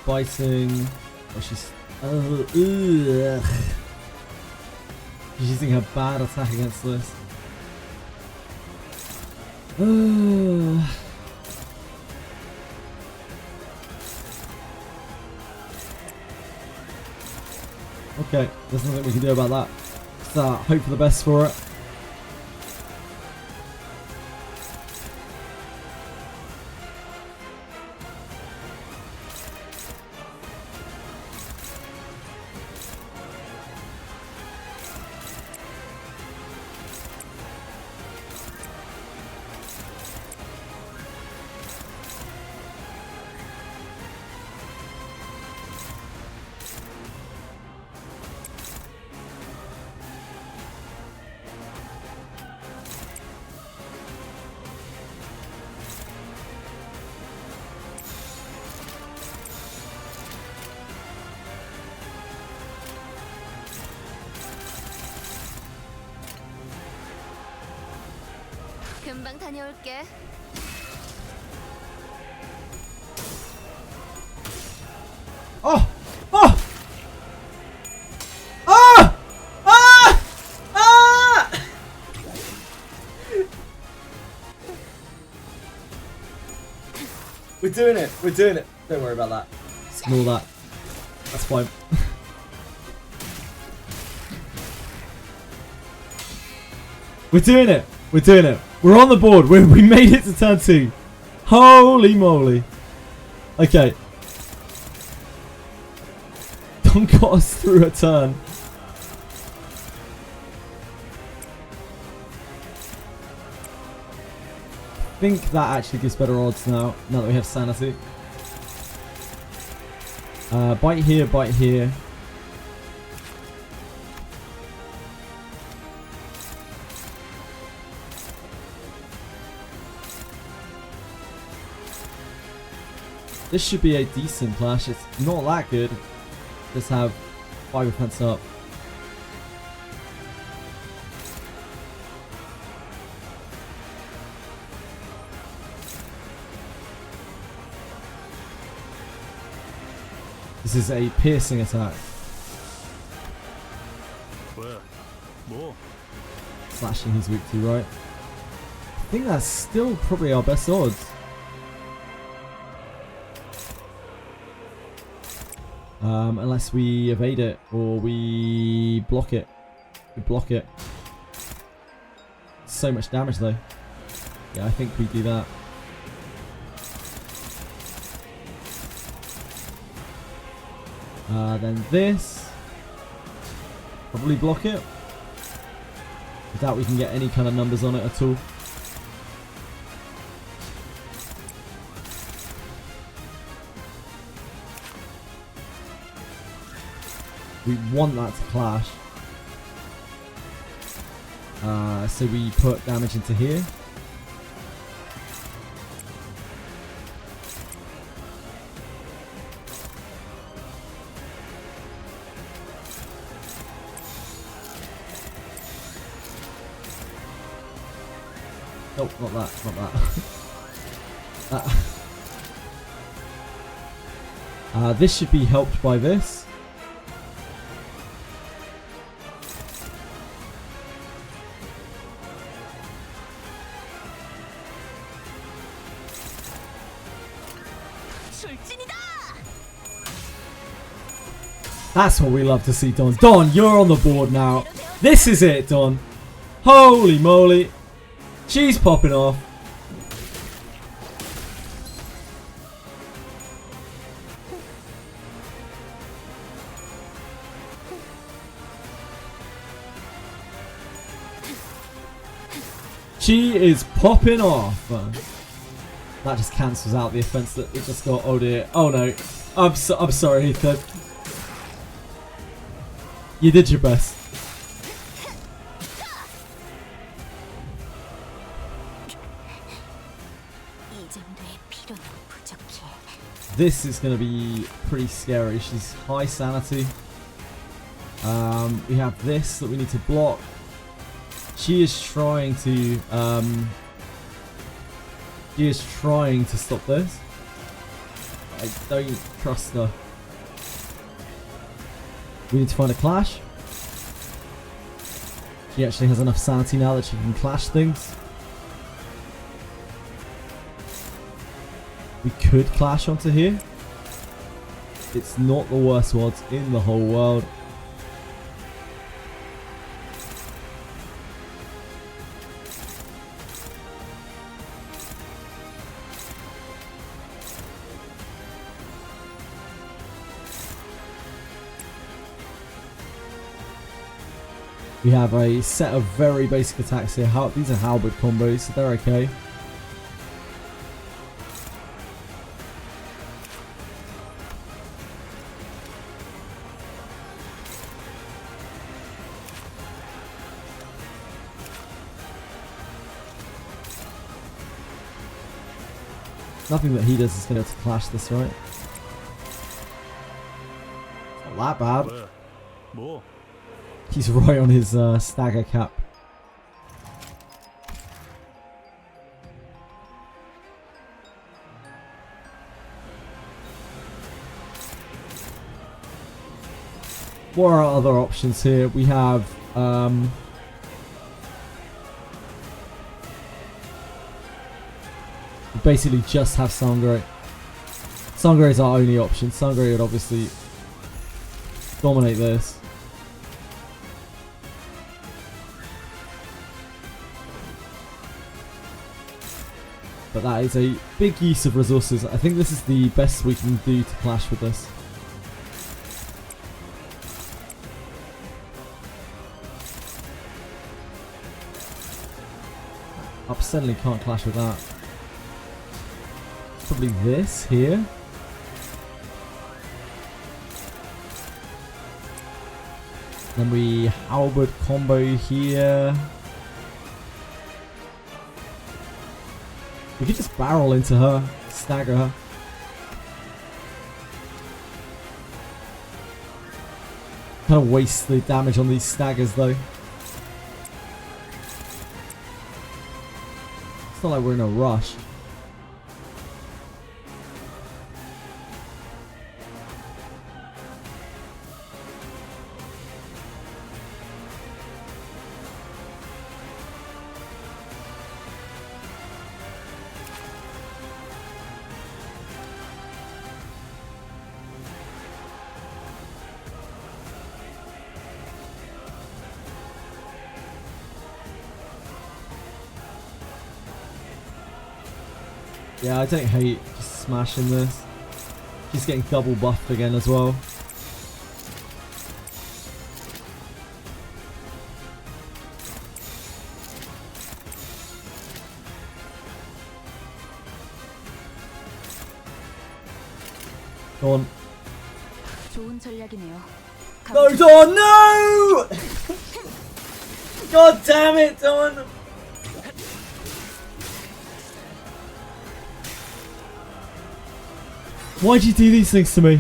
Biting. Oh, she's. Ugh. She's using her bad attack against this. Okay, there's nothing we can do about that. Just hope for the best for it. 금방 다녀올게. Oh! Oh! Ah! Ah! Ah! We're doing it. We're doing it. Don't worry about that. Ignore that. That's fine. We're doing it. We're doing it. We're on the board. We made it to turn 2. Holy moly. Okay. Don got us through a turn. I think that actually gives better odds now that we have sanity. Bite here, bite here. This should be a decent clash. It's not that good. Just have 5 defense up. This is a piercing attack. 뭐? Slashing he's weak to, right? I think that's still probably our best odds. Unless we evade it or we block it. We block it. So much damage though. Yeah, I think we do that. Then this. Probably block it. I doubt we can get any kind of numbers on it at all. We want that to clash. So we put damage into here. Oh, not that, not that. This should be helped by this. That's what we love to see, Don. Don, you're on the board now. This is it, Don. Holy moly. She's popping off. She is popping off. That just cancels out the offense that it just got. Oh dear. Oh no. I'm sorry, Ethan. You did your best. This is going to be pretty scary. She's high sanity. We have this that we need to block. She is trying to stop this. I don't trust her. We need to find a clash. She actually has enough sanity now that she can clash things. We could clash onto here. It's not the worst odds in the whole world. We have a set of very basic attacks here. These are halberd combos, so they're okay. Nothing that he does is going to clash this, right? Not that bad. 뭐? He's right on his stagger cap. what are our other options here? We have we basically just have Sangre. Sangre is our only option. Sangre would obviously dominate this. But that is a big use of resources. I think this is the best we can do to clash with this. I certainly can't clash with that. Probably this here. Then we halberd combo here. We could just barrel into her, stagger her. Kind of waste the damage on these staggers though. It's not like we're in a rush. Yeah, I don't hate just smashing this. She's getting double buffed again as well. Go on. 좋은 전략이네요. No, Dawn, no! God damn it, Dawn! Why'd you do these things to me?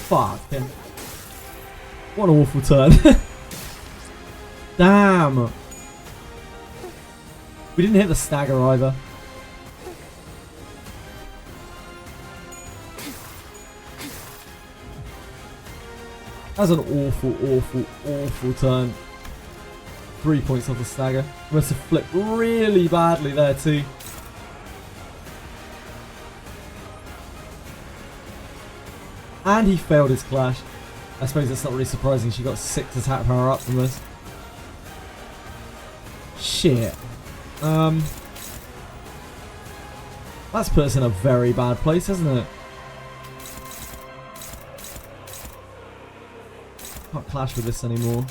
Fuck him. What an awful turn. Damn. We didn't hit the stagger either. That was an awful, awful, awful turn. 3 points off the stagger. Must have flipped really badly there too. And he failed his clash. I suppose it's not really surprising. She got 6 attack power up from this. Shit. That's put us in a very bad place, hasn't it? Can't clash with this anymore.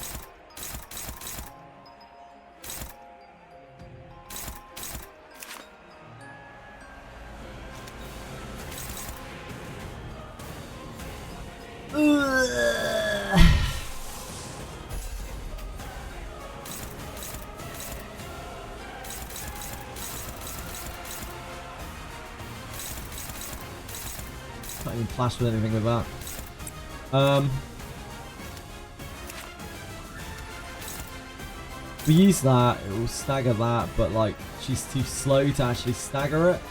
Can't even clash with anything with that. We use that, it will stagger that, but like she's too slow to actually stagger it.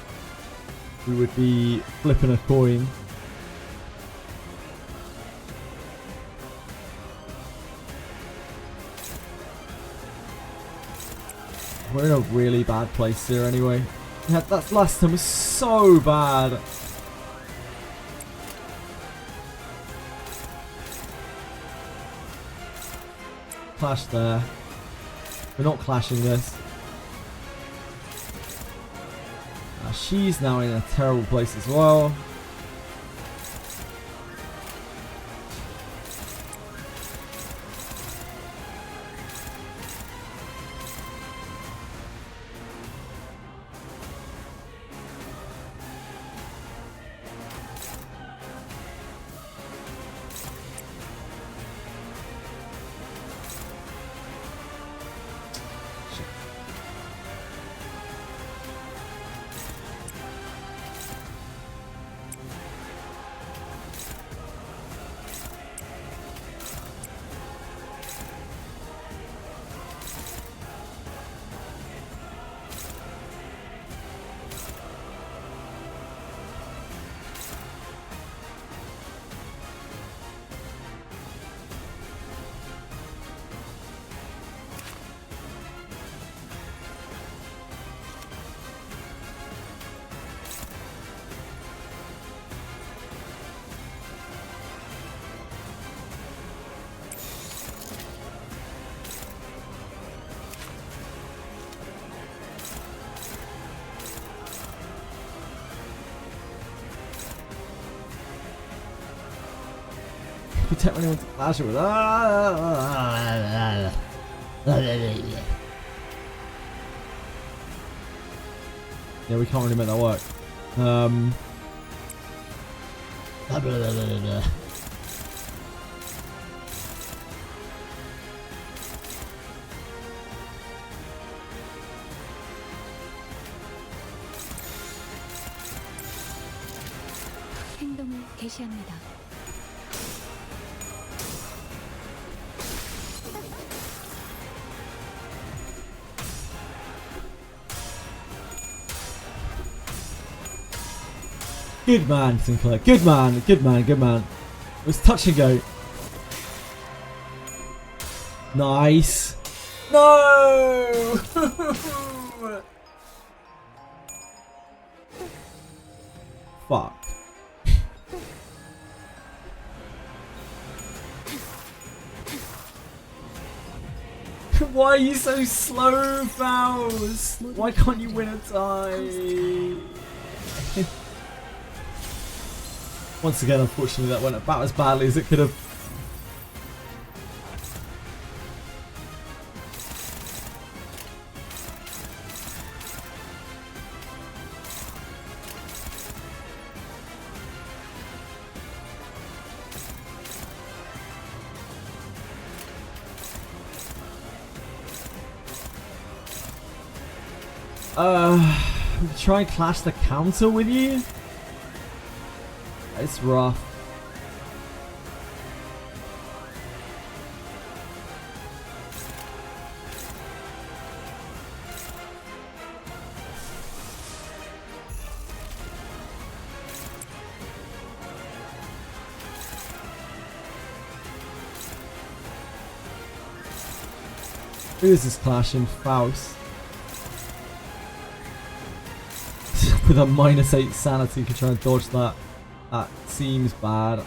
We would be flipping a coin. We're in a really bad place here anyway. Yeah, that last time was so bad. Clash there. We're not clashing this. She's now in a terrible place as well. We don't really want to clash it with. Yeah, we can't really make that work. 행동을 개시합니다. Good man, Sinclair. Good man. Good man. Good man. It was touch and go. Nice. No. Fuck. Why are you so slow, Faust? Why can't you win a tie? Once again, unfortunately, that went about as badly as it could have. Try and clash the counter with you? It's rough. Who is this clashing? Faust. With a -8 sanity to try and dodge that. That seems bad.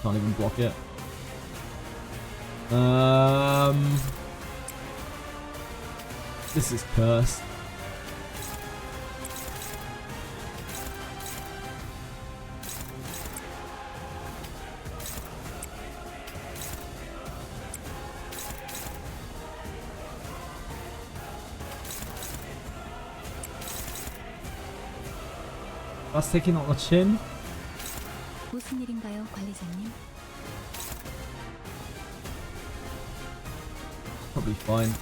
Can't even block it. This is cursed. That's taking on the chin. 무슨 일인가요, 관리자님? Probably fine.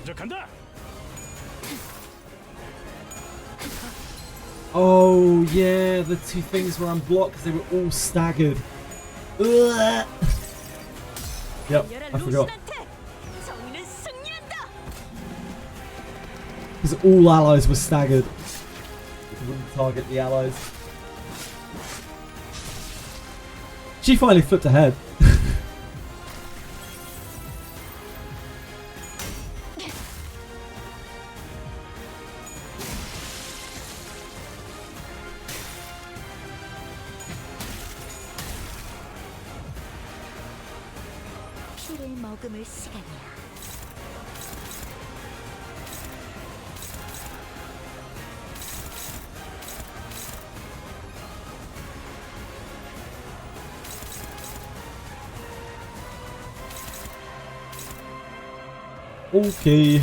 먼저 간다. Oh yeah, the two things were unblocked because they were all staggered. Ugh. Yep, I forgot. Because all allies were staggered. It wouldn't target the allies. She finally flipped ahead. 피를 머금을 시간이야. Okay.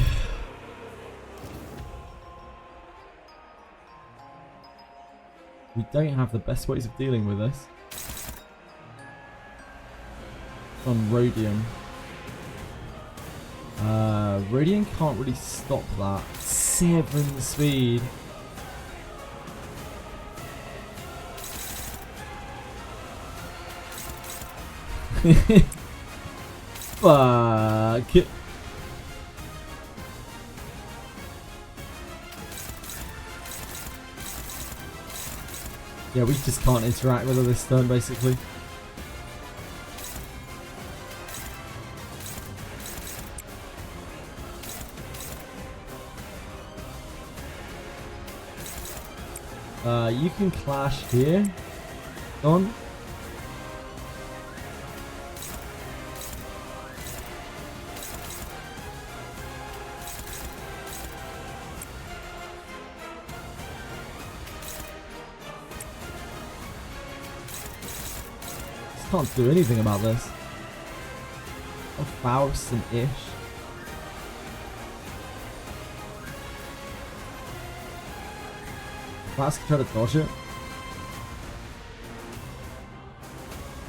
We don't have the best ways of dealing with this. On Rhodium. Rhodium can't really stop that. 7 speed. Fuck it. Yeah, we just can't interact with her this turn, basically. You can clash here. Gone. Can't do anything about this. Oh, Faust and Ish. Faust can try to dodge it.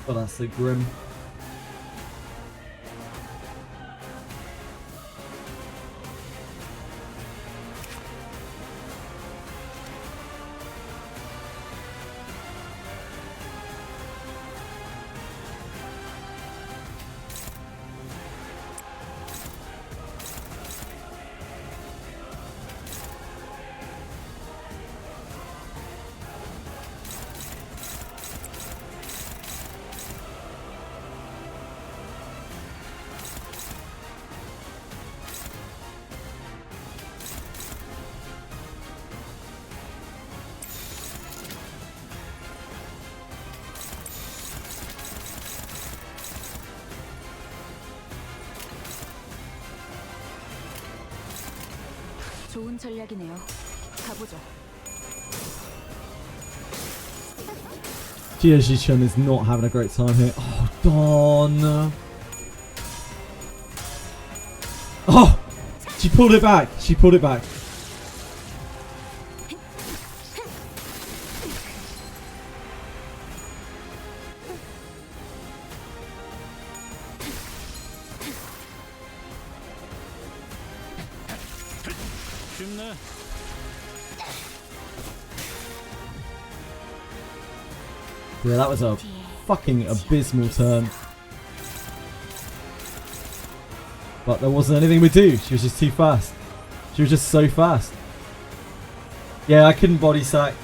Oh, that's so grim. 좋은 전략이네요. 가보죠. JJWF is not having a great time here. Oh, Dawn. Oh, she pulled it back. She pulled it back. 쉽네. Yeah, that was a fucking abysmal turn. But there wasn't anything we do. She was just too fast. She was just so fast. Yeah, I couldn't body sack.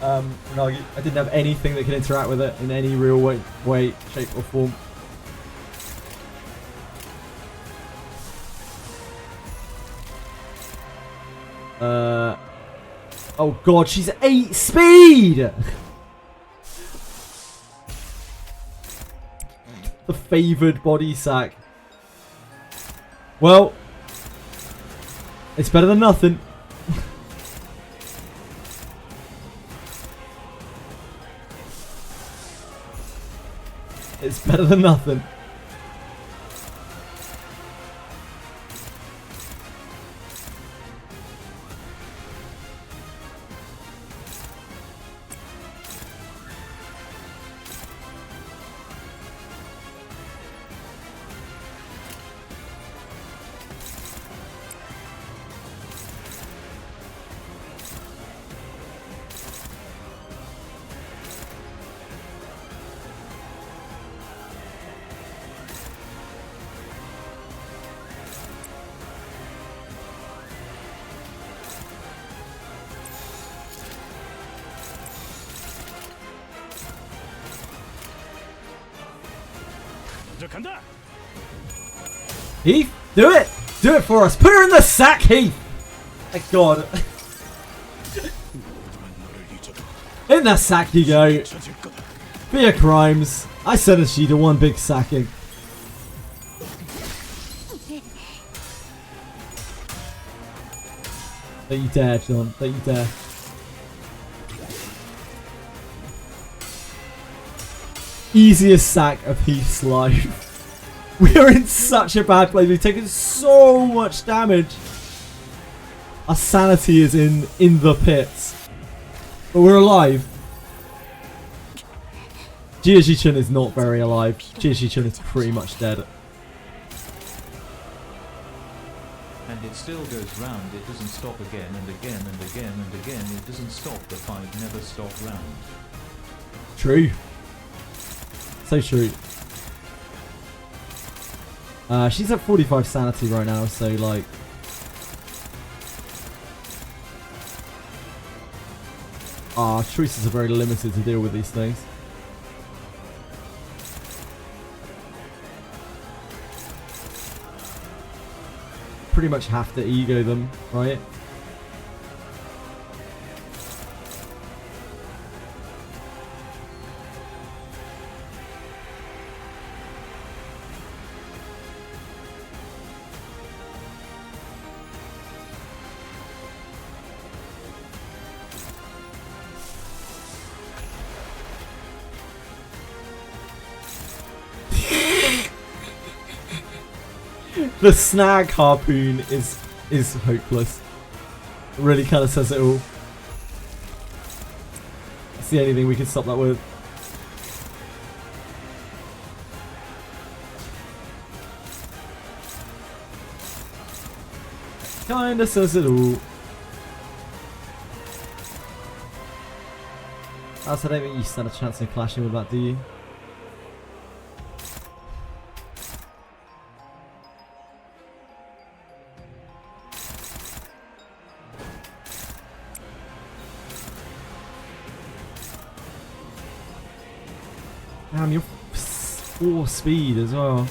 No, I didn't have anything that could interact with it in any real way, shape or form. Oh god, she's 8 speed! The favoured body sack. Well, it's better than nothing. It's better than nothing. 먼저 간다. Heath, do it! Do it for us! Put her in the sack, Heath! Thank God. In the sack you go. For your crimes. I sentenced you to one big sacking. Don't you dare, John. Don't you dare. Easiest sack of Heath's life. We are in such a bad place. We've taken so much damage. Our sanity is in the pits. But we're alive. JJWF is not very alive. JJWF is pretty much dead. And it still goes round, it doesn't stop again and again and again and again, it doesn't stop, the fight never stop round. True. So true. She's at 45 sanity right now, so like... Our choices are very limited to deal with these things. Pretty much have to ego them, right? The snag harpoon is hopeless. It really kind of says it all. That's the only thing we can stop that with. Kinda says it all. I don't think you stand a chance in clashing with that, do you? Damn, you're 4 speed as well.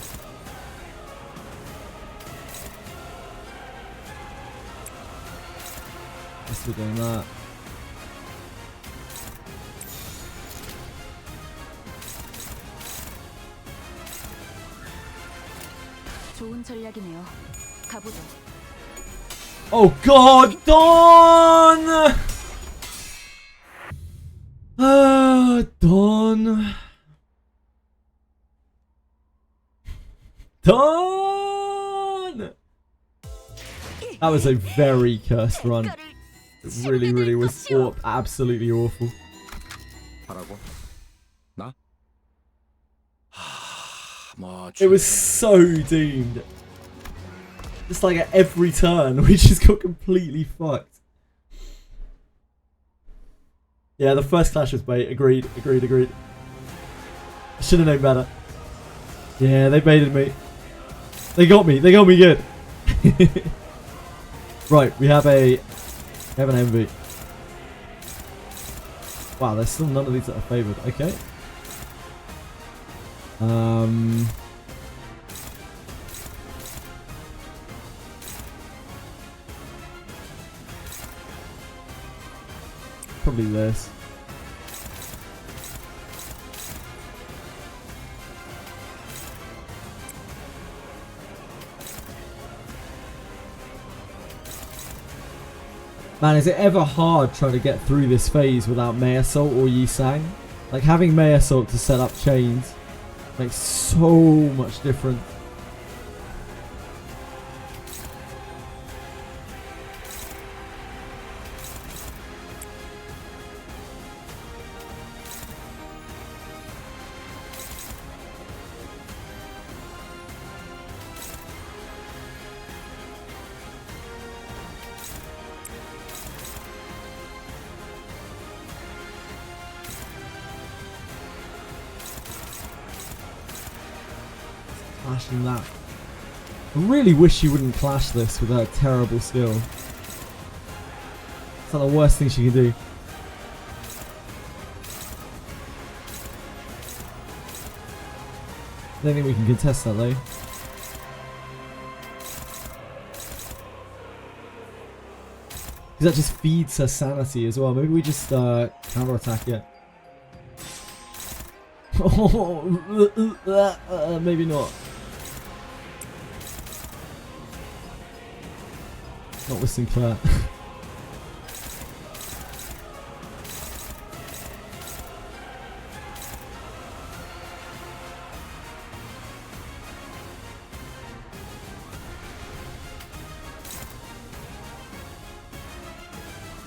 We're doing that. 좋은 전략이네요. 가보죠. Oh God, Dawn! Dawn. Dawn! That was a very cursed run. It really was absolutely awful. It was so doomed. Just like at every turn, we just got completely fucked. Yeah, the first clash was bait. Agreed. I should have known better. Yeah, they baited me. They got me good. Right, we have an envy. Wow, there's still none of these that are favoured. Okay. Probably this. Man, is it ever hard trying to get through this phase without May Assault or Yi Sang? Like, having May Assault to set up chains makes so much difference. Clashing that. I really wish she wouldn't clash this with her terrible skill. It's like the worst thing she can do. I don't think we can contest that though. Because that just feeds her sanity as well. Maybe we just counter-attack it. Maybe not. Not with Sinclair.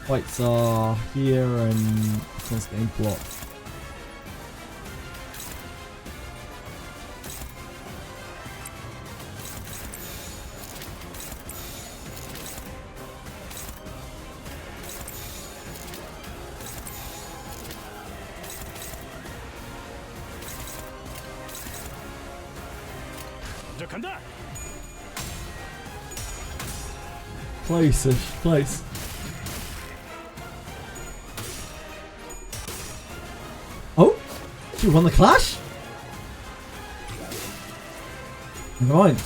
Whites are here and this one's getting blocked. Close-ish, close. Oh? She won the clash? Never mind.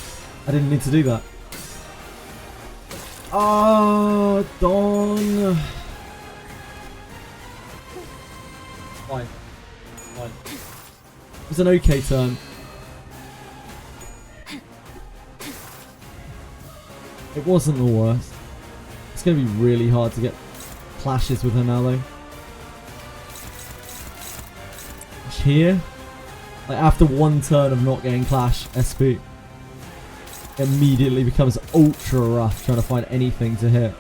I didn't need to do that. Oh, Dawn. Fine. Fine. It was an okay turn. It wasn't the worst. It's going to be really hard to get clashes with her now though. Here, like after one turn of not getting clash, SP. immediately becomes ultra rough trying to find anything to hit.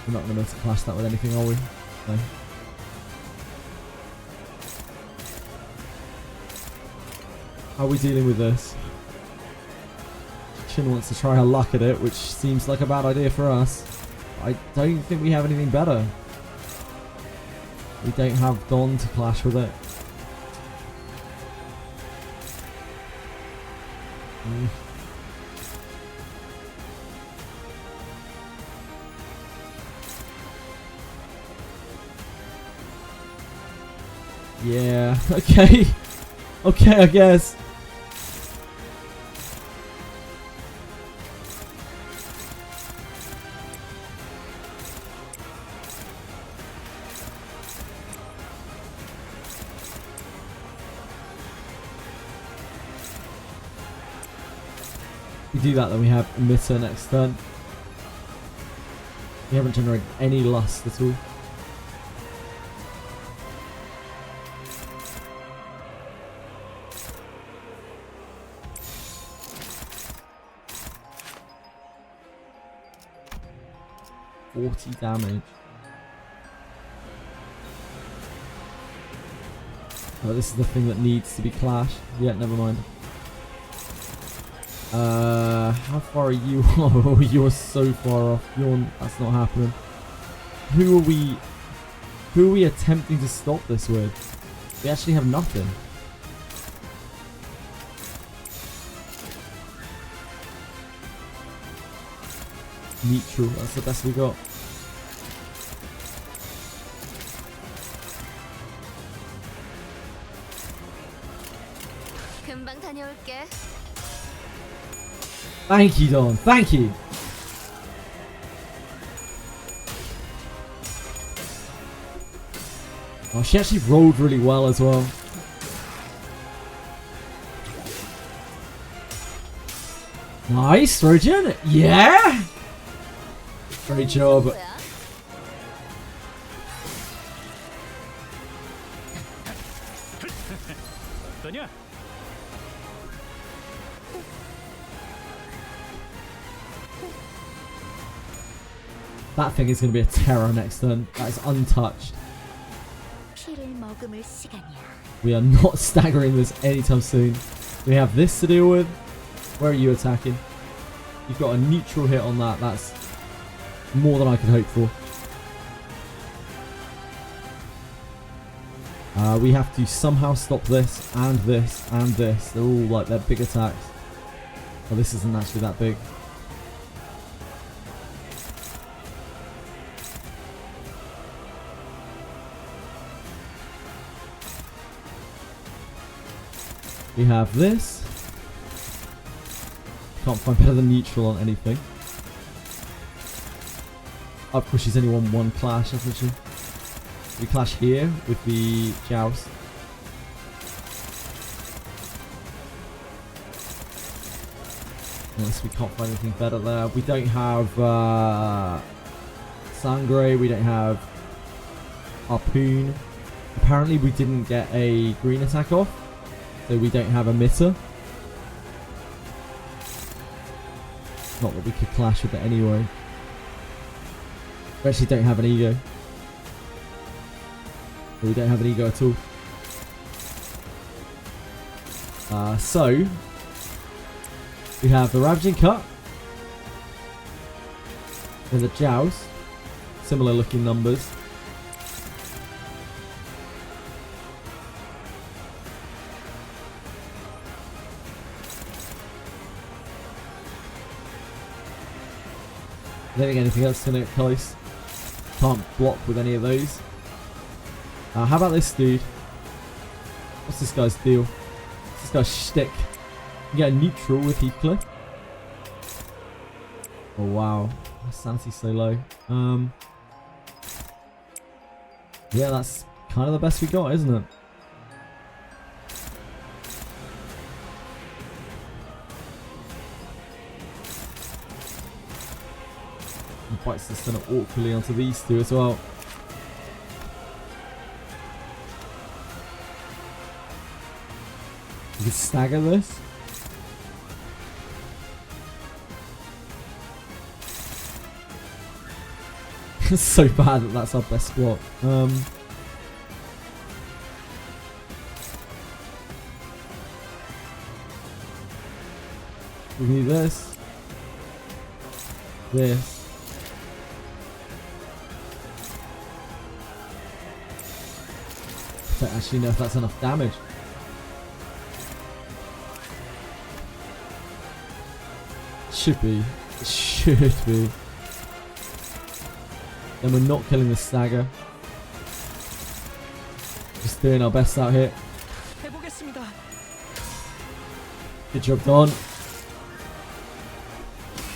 We're not going to be able to clash that with anything, are we? No. How are we dealing with this? Chin wants to try her luck at it, which seems like a bad idea for us. I don't think we have anything better. We don't have Don to clash with it. Yeah, okay. Okay, I guess. We do that, then we have emitter next turn. We haven't generated any lust at all. Damage. Oh, this is the thing that needs to be clashed. Yeah, never mind. How far are you? Oh, you're so far off. That's not happening. Who are we attempting to stop this with? We actually have nothing. Neutral, that's the best we got. 금방 다녀올게. Thank you, Don. Thank you. Oh, she actually rolled really well as well. Nice, Trojan. Yeah. Great job. 어떠냐? That thing is going to be a terror next turn. That is untouched. 피를 머금을 시간이야. We are not staggering this anytime soon. We have this to deal with. Where are you attacking? You've got a neutral hit on that. That's more than I could hope for. We have to somehow stop this and this and this. They're all like their big attacks. Oh, this isn't actually that big. We have this. Can't find better than neutral on anything. Of course, she's only won one clash, hasn't she? We clash here with the Joust. Unless we can't find anything better there. We don't have Sangre. We don't have Harpoon. Apparently, we didn't get a green attack off. So we don't have emitter. Not that we could clash with it anyway. We actually don't have an ego. We don't have an ego at all. So we have the Ravaging Cut and the Joust. Similar looking numbers. I don't think anything else is going to get close. Can't block with any of those. How about this dude? What's this guy's deal? What's this guy's shtick? You get a neutral with Heathcliff. Oh wow, my sanity's so low. Yeah, that's kind of the best we got, isn't it? He bites the center awkwardly onto these two as well. You can stagger this. It's so bad that that's our best block. We need this. This. I don't actually know if that's enough damage. Should be. It should be. Then we're not killing the stagger. Just doing our best out here. 해보겠습니다. Good job, Don.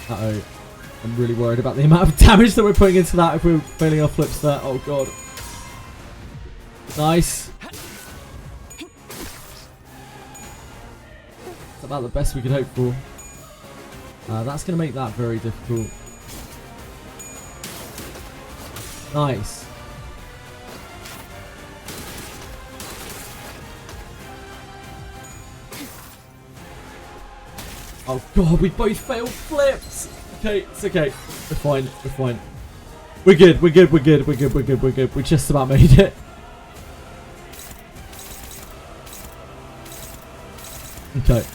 Uh-oh. I'm really worried about the amount of damage that we're putting into that if we're failing our flips there. Oh, God. Nice. It's about the best we could hope for. That's going to make that very difficult. Nice. Oh god, we both failed flips. Okay, it's okay. We're fine. We're fine. We're good. We're good. We're good. We're good. We're good. We're good. We just about made it. Okay.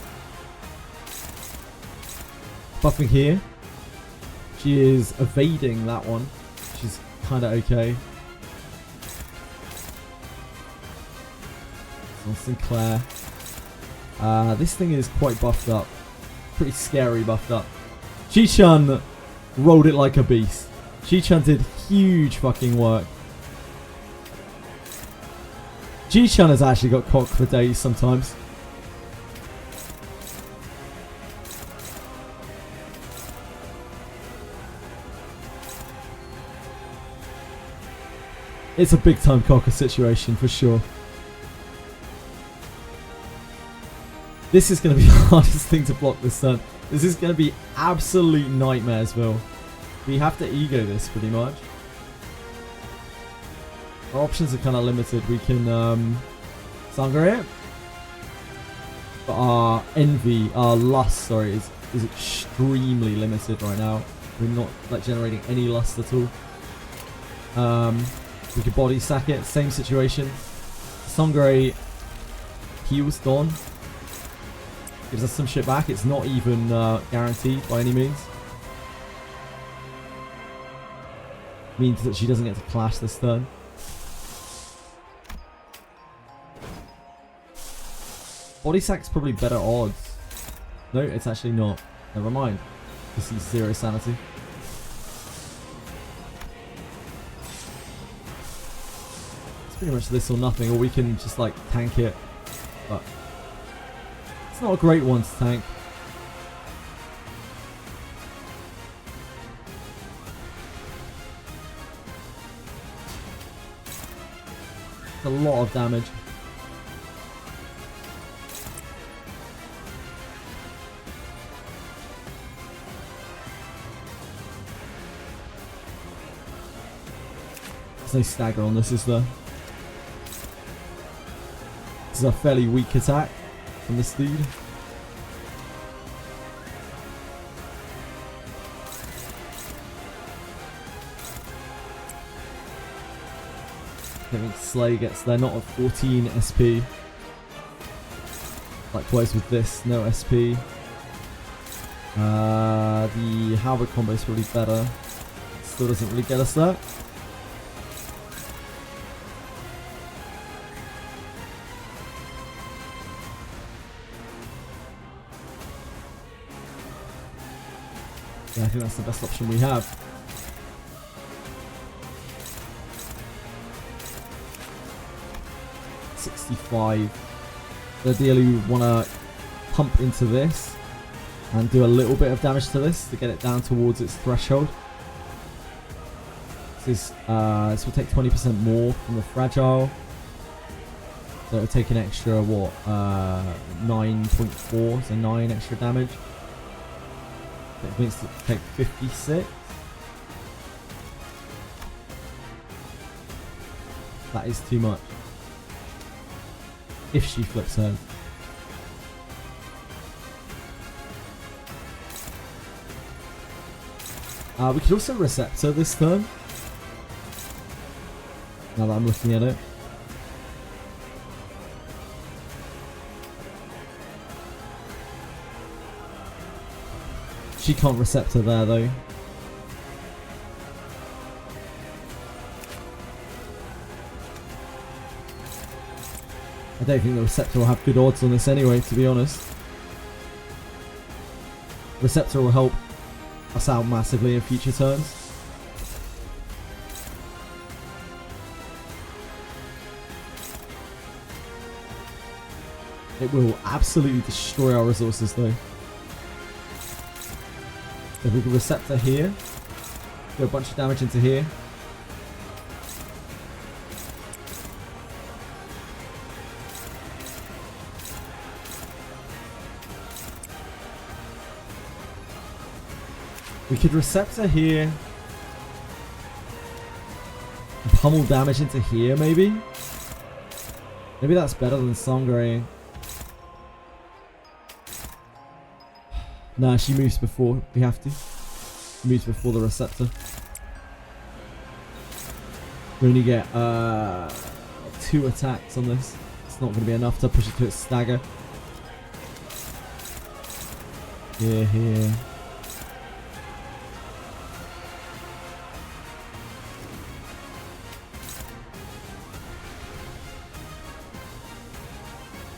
Buffing here. She is evading that one. She's kind of okay. On Sinclair. This thing is quite buffed up. Pretty scary buffed up. Chi-Chun rolled it like a beast. Chi-Chun did huge fucking work. Chi-Chun has actually got cock for days sometimes. It's a big time cocker situation for sure. This is going to be the hardest thing to block this turn. This is going to be absolute nightmaresville. We have to ego this pretty much. Our options are kind of limited. We can Sangre it. But our envy, our lust, sorry, is extremely limited right now. We're not like generating any lust at all. We could body sack it, same situation. Sangre heals Dawn. Gives us some shit back. It's not even guaranteed by any means. Means that she doesn't get to clash this turn. Body sack's probably better odds. No, it's actually not. Never mind. This is 0 sanity. Pretty much this or nothing, or we can just like tank it, but it's not a great one to tank. It's a lot of damage. There's no stagger on this, is there? This is a fairly weak attack from this dude. I think Slay gets there, not at 14 SP. Likewise with this, no SP. The Halberd combo is probably better. Still doesn't really get us there. Yeah, I think that's the best option we have. $65. So ideally we want to pump into this and do a little bit of damage to this to get it down towards its threshold. is this will take 20% more from the fragile. So it'll take an extra what 9.4, so 9 extra damage. It means to take 56. That is too much. If she flips her. We could also Receptor this turn. Now that I'm looking at it. She can't Receptor there though. I don't think the Receptor will have good odds on this anyway, to be honest. Receptor will help us out massively in future turns. It will absolutely destroy our resources though. If we can Receptor here, do a bunch of damage into here. We could Receptor here. Pummel damage into here, maybe? Maybe that's better than Sangre. Nah, she moves before we have to. She moves before the Receptor. We only get 2 attacks on this. It's not going to be enough to push it to its stagger. Here.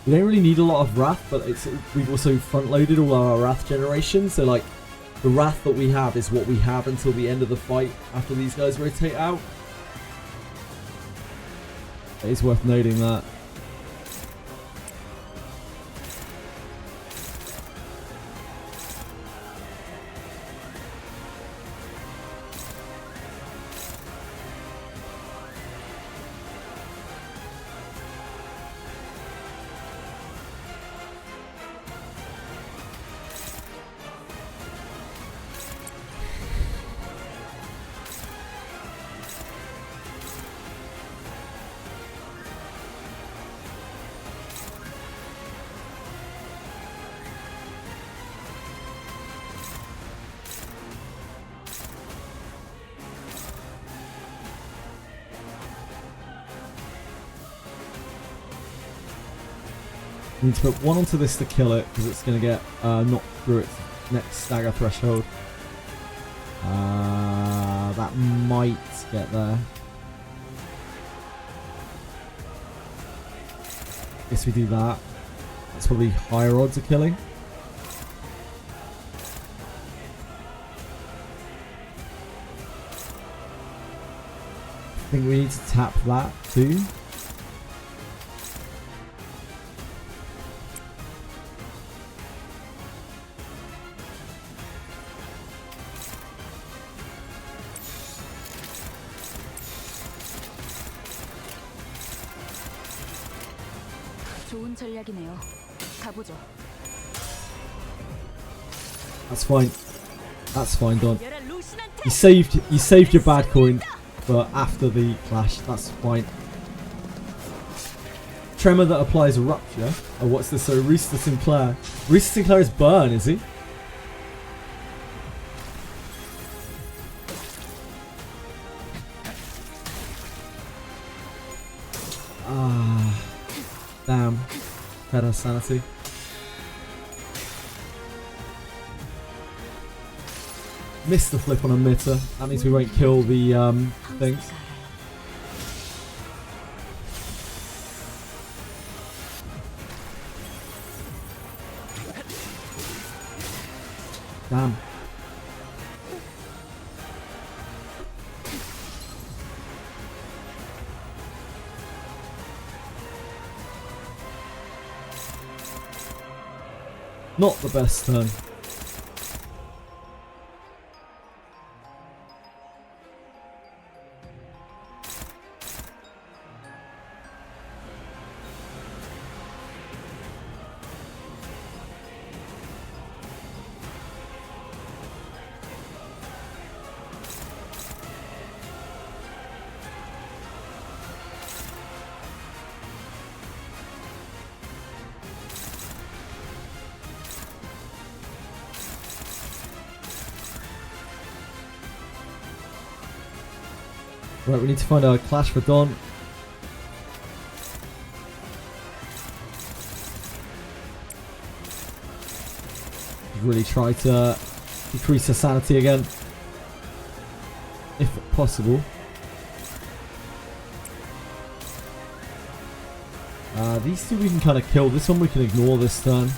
We don't really need a lot of Wrath, but we've also front-loaded all our Wrath generation, so like the Wrath that we have is what we have until the end of the fight after these guys rotate out. It is worth noting that. We need to put 1 onto this to kill it, because it's going to get knocked through its next stagger threshold. That might get there. Guess we do that. That's probably higher odds of killing. I think we need to tap that too. 좋은 전략이네요. 가보죠. That's fine. That's fine, Don. You saved your bad coin, but after the clash, that's fine. Tremor that applies rupture. Oh, what's this? So Rooster Sinclair. Rooster Sinclair is burn, is he? Damn. Better sanity. Missed the flip on a mitter. That means we won't kill the things. Damn. Not the best turn. Right, we need to find a clash for Dawn. Really try to decrease her sanity again, if possible. These two we can kind of kill. This one we can ignore this turn.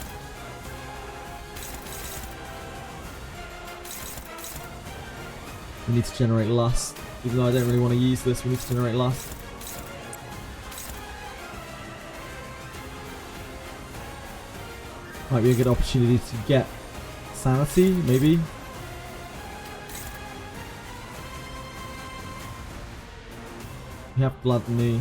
We need to generate lust. Even though I don't really want to use this, we need to generate lust. Might be a good opportunity to get sanity, maybe. We have gluttony.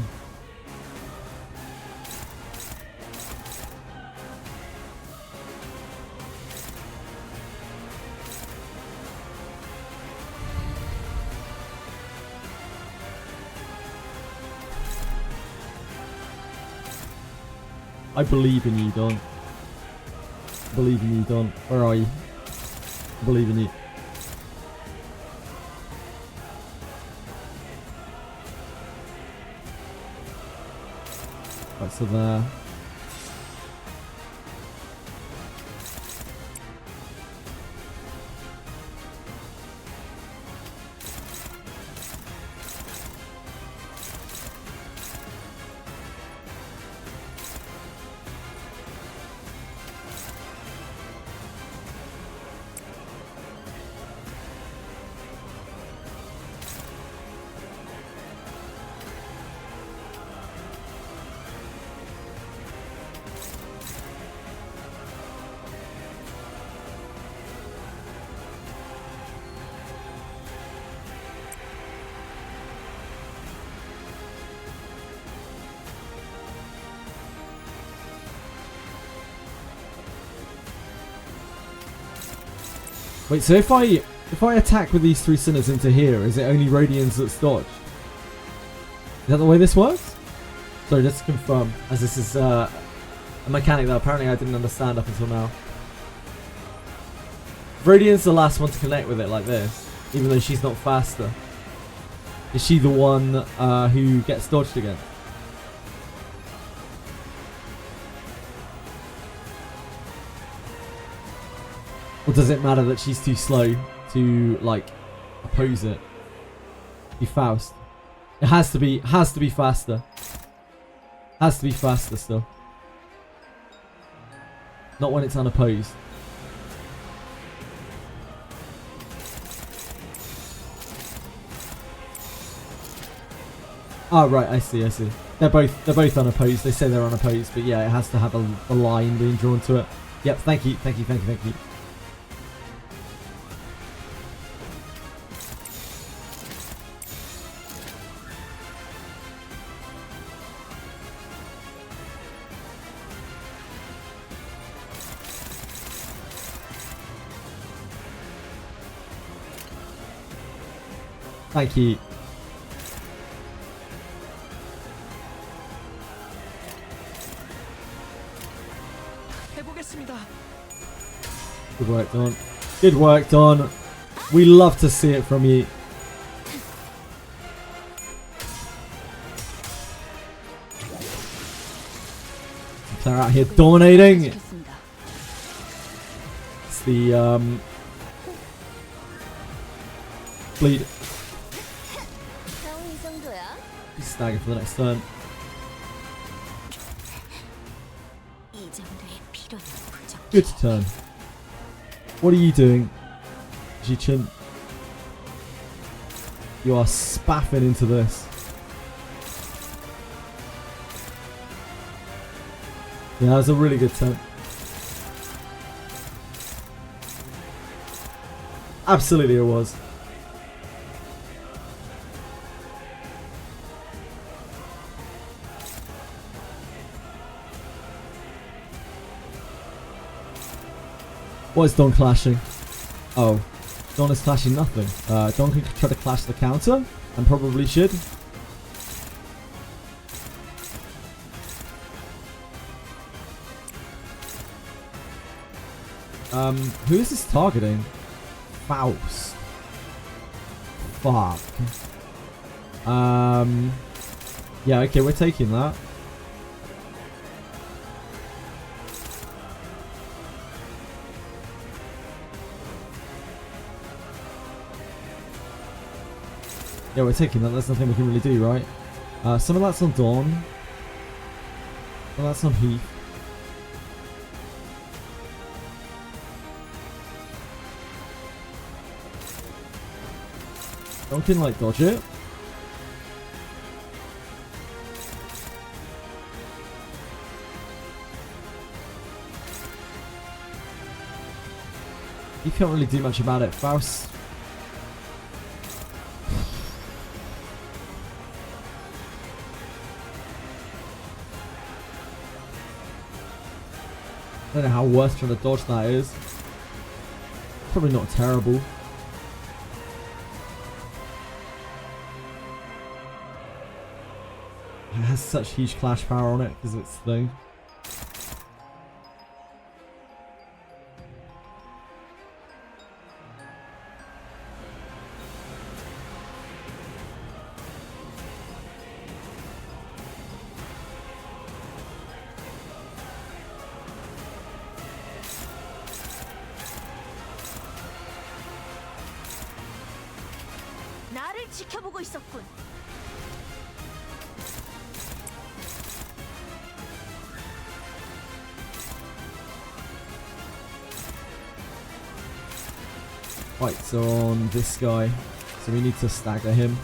I believe in you, Don. I believe in you, Don. Where are you? I believe in you. Right, so there. Wait, so if I attack with these 3 sinners into here, is it only Radians that's dodged? Is that the way this works? Sorry, just to confirm, as this is a mechanic that apparently I didn't understand up until now. Radiant's the last one to connect with it like this, even though she's not faster. Is she the one who gets dodged again? Or does it matter that she's too slow to like oppose it? Be Faust. It has to be faster. Has to be faster still. Not when it's unopposed. Oh right, I see. They're both unopposed. They say they're unopposed, but yeah, it has to have a line being drawn to it. Yep, thank you. Thank you. 해보겠습니다. Good work, Don. Good work, Don. We love to see it from you. Claire out here dominating. It's the bleed. He's snagging for the next turn. Good turn. What are you doing, Jichin? You are spaffing into this. Yeah, that was a really good turn. Absolutely it was. What is Don clashing? Oh, Don is clashing nothing. Don can try to clash the counter, and probably should. Who is this targeting? Faust. Fuck. Yeah, okay, we're taking that. Yeah, we're taking that. There's nothing we can really do, right? Some of that's on Dawn. Some of that's on Heath. Don't can like dodge it. You can't really do much about it. Faust. I don't know how worth trying to dodge that is. Probably not terrible. It has such huge clash power on it because of its thing. 나를 지켜보고 있었군. Fights are on this guy, so we need to stagger him.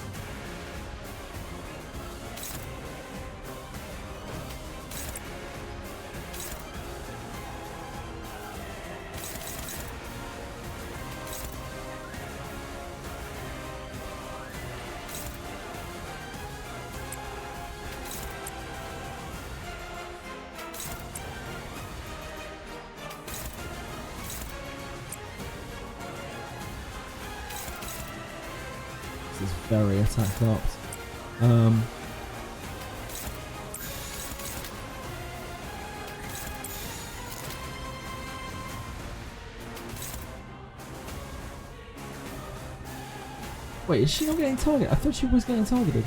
This is very attack up. Wait, is she not getting targeted? I thought she was getting targeted.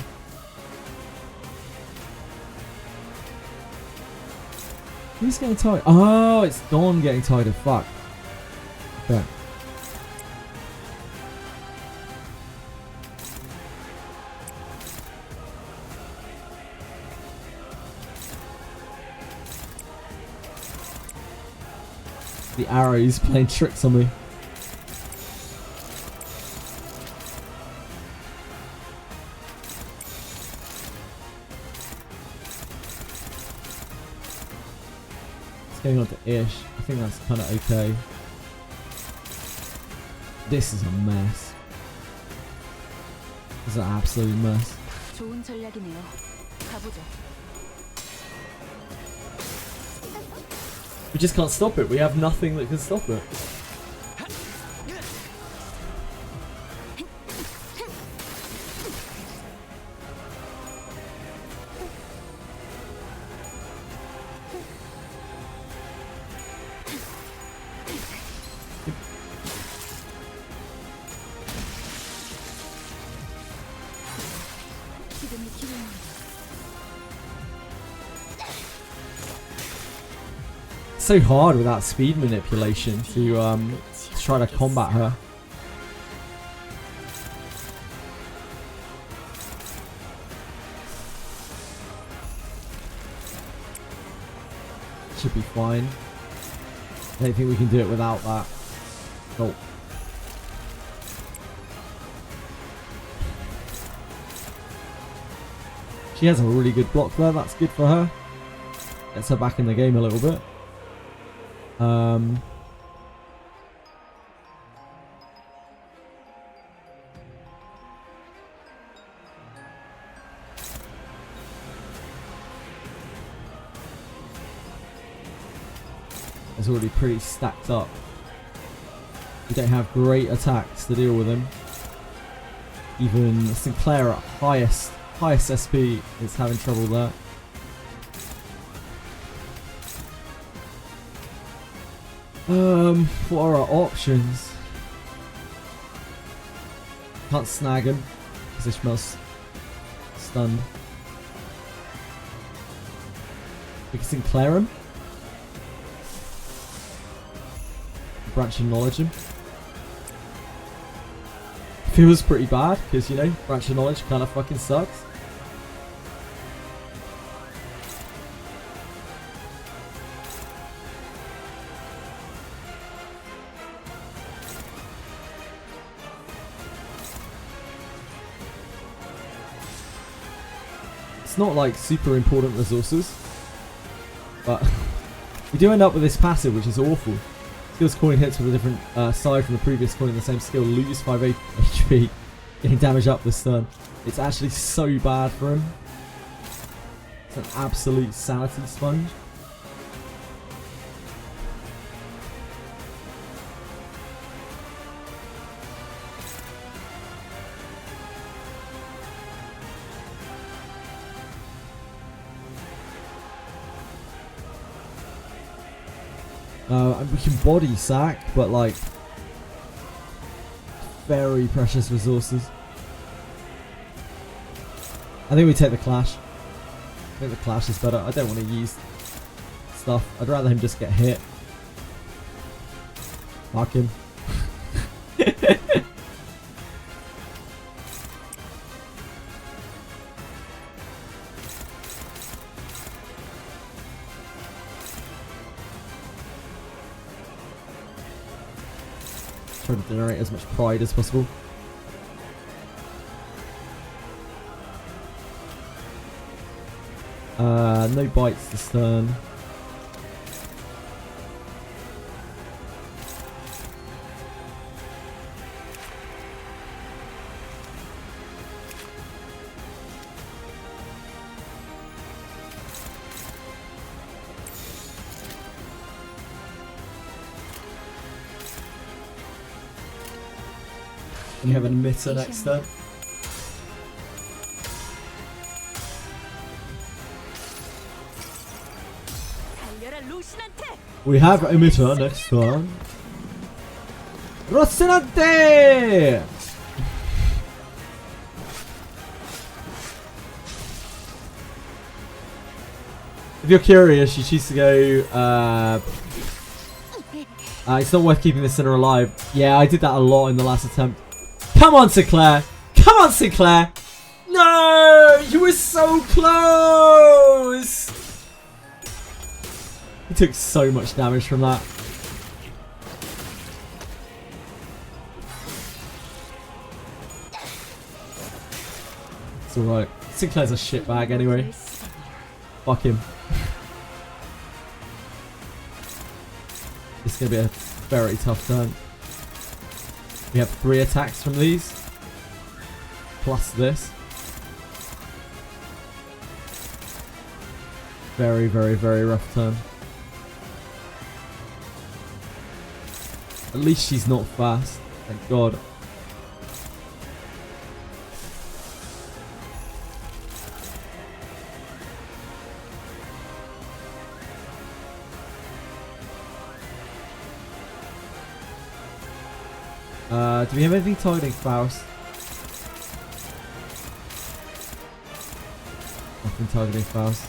Who's getting targeted? Oh, it's Dawn getting targeted. Fuck. Okay. The arrows playing tricks on me. It's going on to Ish. I think that's kind of okay. This is a mess. This is an absolute mess. 좋은 전략이네요. 가보죠. We just can't stop it. We have nothing that can stop it. 지금이 기회입니다. So hard without speed manipulation to try to combat her. Should be fine. I don't think we can do it without that. Oh. She has a really good block there, that's good for her. Gets her back in the game a little bit. It's already pretty stacked up. We don't have great attacks to deal with him. Even Sinclair at highest SP is having trouble there. What are our options? Can't snag him because Ishmael's stunned. We can Sinclair him. Branch of Knowledge him. Feels pretty bad, because, you know, Branch of Knowledge kind of fucking sucks. It's not like super important resources, but we do end up with this passive, which is awful. Skills coin hits with a different side from the previous coin in the same skill, lose 5 HP, getting damage up this turn. It's actually so bad for him. It's an absolute sanity sponge. We can body sack, but like very precious resources. I think we take the Clash. I think the Clash is better. I don't want to use stuff. I'd rather him just get hit. Fuck him. Try to generate as much pride as possible. No bites this turn. You have an emitter next turn. We have emitter next turn. Rocinante! If you're curious, you choose to go. It's not worth keeping this sinner alive. Yeah, I did that a lot in the last attempt. Come on, Sinclair! Come on, Sinclair! No! You were so close! He took so much damage from that. It's alright. Sinclair's a shitbag anyway. Fuck him. It's going to be a very tough turn. We have 3 attacks from these. Plus this. Very, very, very rough turn. At least she's not fast. Thank God. Do we have anything targeting Faust? Nothing targeting Faust.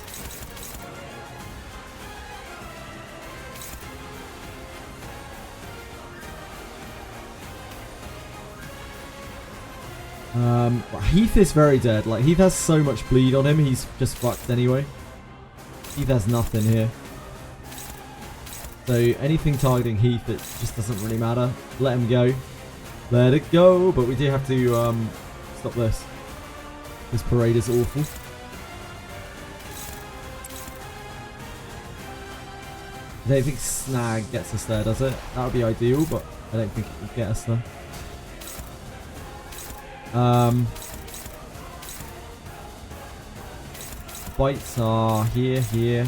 Heath is very dead. Like, Heath has so much bleed on him, he's just fucked anyway. Heath has nothing here. So anything targeting Heath, it just doesn't really matter. Let him go. Let it go. But we do have to stop this. This parade is awful. I don't think Snag gets us there, does it? That would be ideal, but I don't think it would get us there. Bites are here.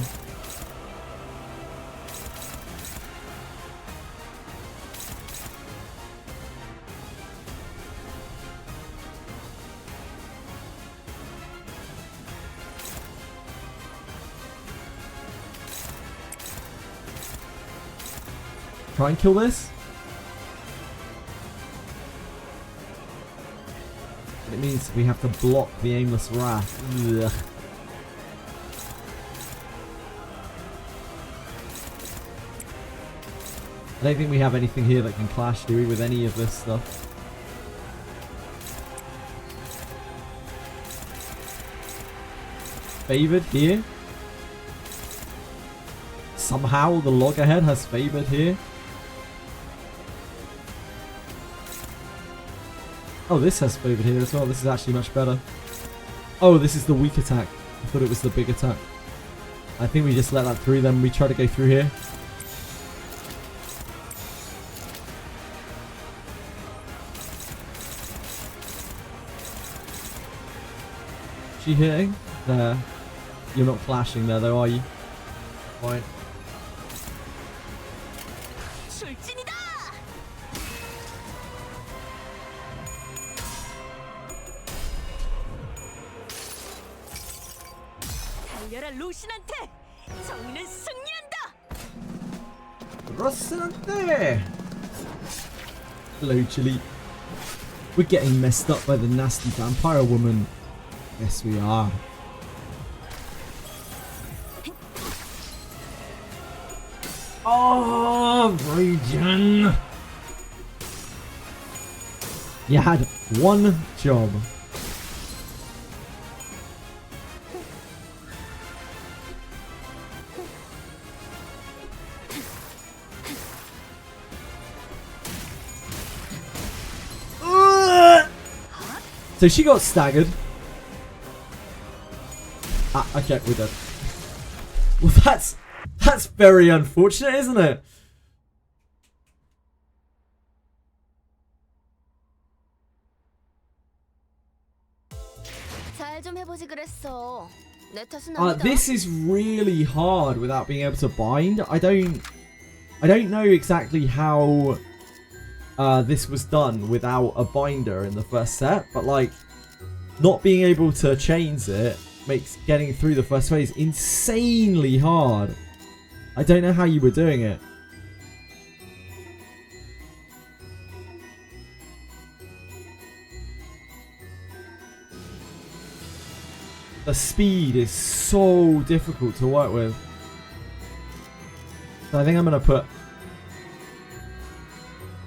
Try and kill this. it means we have to block the aimless wrath. Ugh. I don't think we have anything here that can clash, do we, with any of this stuff? Favored here? Somehow the loggerhead has favored here? Oh, this has favored here as well. This is actually much better. Oh, this is the weak attack. I thought it was the big attack. I think we just let that through, then we try to go through here. She hitting? There. You're not flashing there though, are you? Fine. 출진이다. 달려라 루신한테. 정의는 승리한다. Rossante! Hello, Chili. We're getting messed up by the nasty vampire woman. Yes, we are. Oh, region! You had one job. So she got staggered. Ah, okay, we're dead. Well, that's very unfortunate, isn't it? 잘 좀 해보지 그랬어. 내 탓은 아니다. This is really hard without being able to bind. I don't know exactly how this was done without a binder in the first set, but like not being able to chains it makes getting through the first phase insanely hard. I don't know how you were doing it. The speed is so difficult to work with. So I think I'm going to put...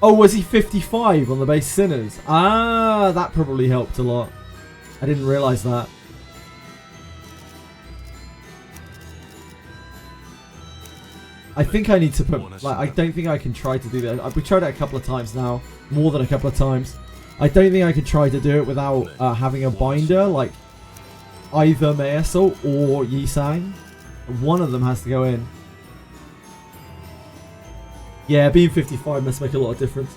Oh, was he 55 on the base Sinners? Ah, that probably helped a lot. I didn't realise that. I think I need to put... Like, I don't think I can try to do that. We tried it a couple of times now. More than a couple of times. I don't think I can try to do it without having a binder. Like, either Maesol or Yisang. One of them has to go in. Yeah, being 55 must make a lot of difference.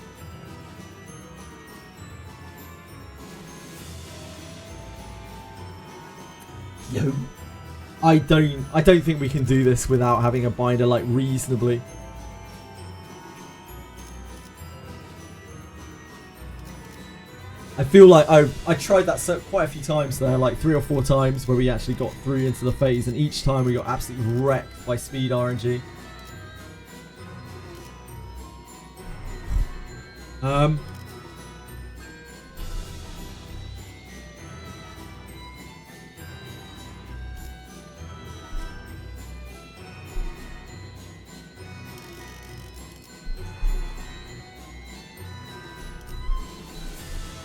Yo. I don't think we can do this without having a binder, like, reasonably. I feel like I tried that quite a few times there, like 3 or 4 times where we actually got through into the phase, and each time we got absolutely wrecked by speed RNG.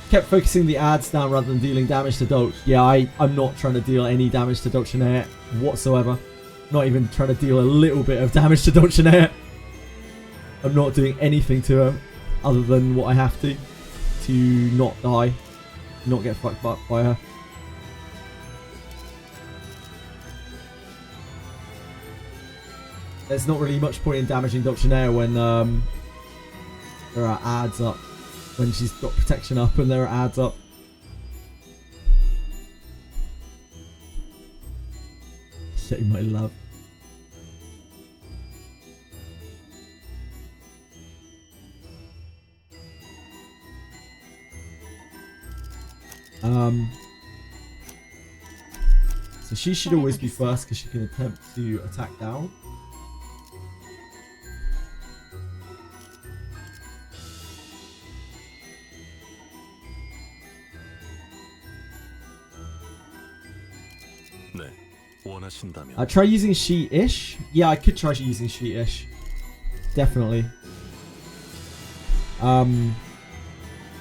Kept focusing the ads down rather than dealing damage to Dolch. Yeah, I'm not trying to deal any damage to Dolchinair whatsoever. Not even trying to deal a little bit of damage to Dolchinair. I'm not doing anything to her other than what I have to not die, not get fucked up by her. There's not really much point in damaging Dolchinair when there are ads up. When she's got protection up and there are ads up. Show my love. So she should always be first because she can attempt to attack down. 원하신다면 Try using she-ish? Yeah, I could try using she-ish. Definitely.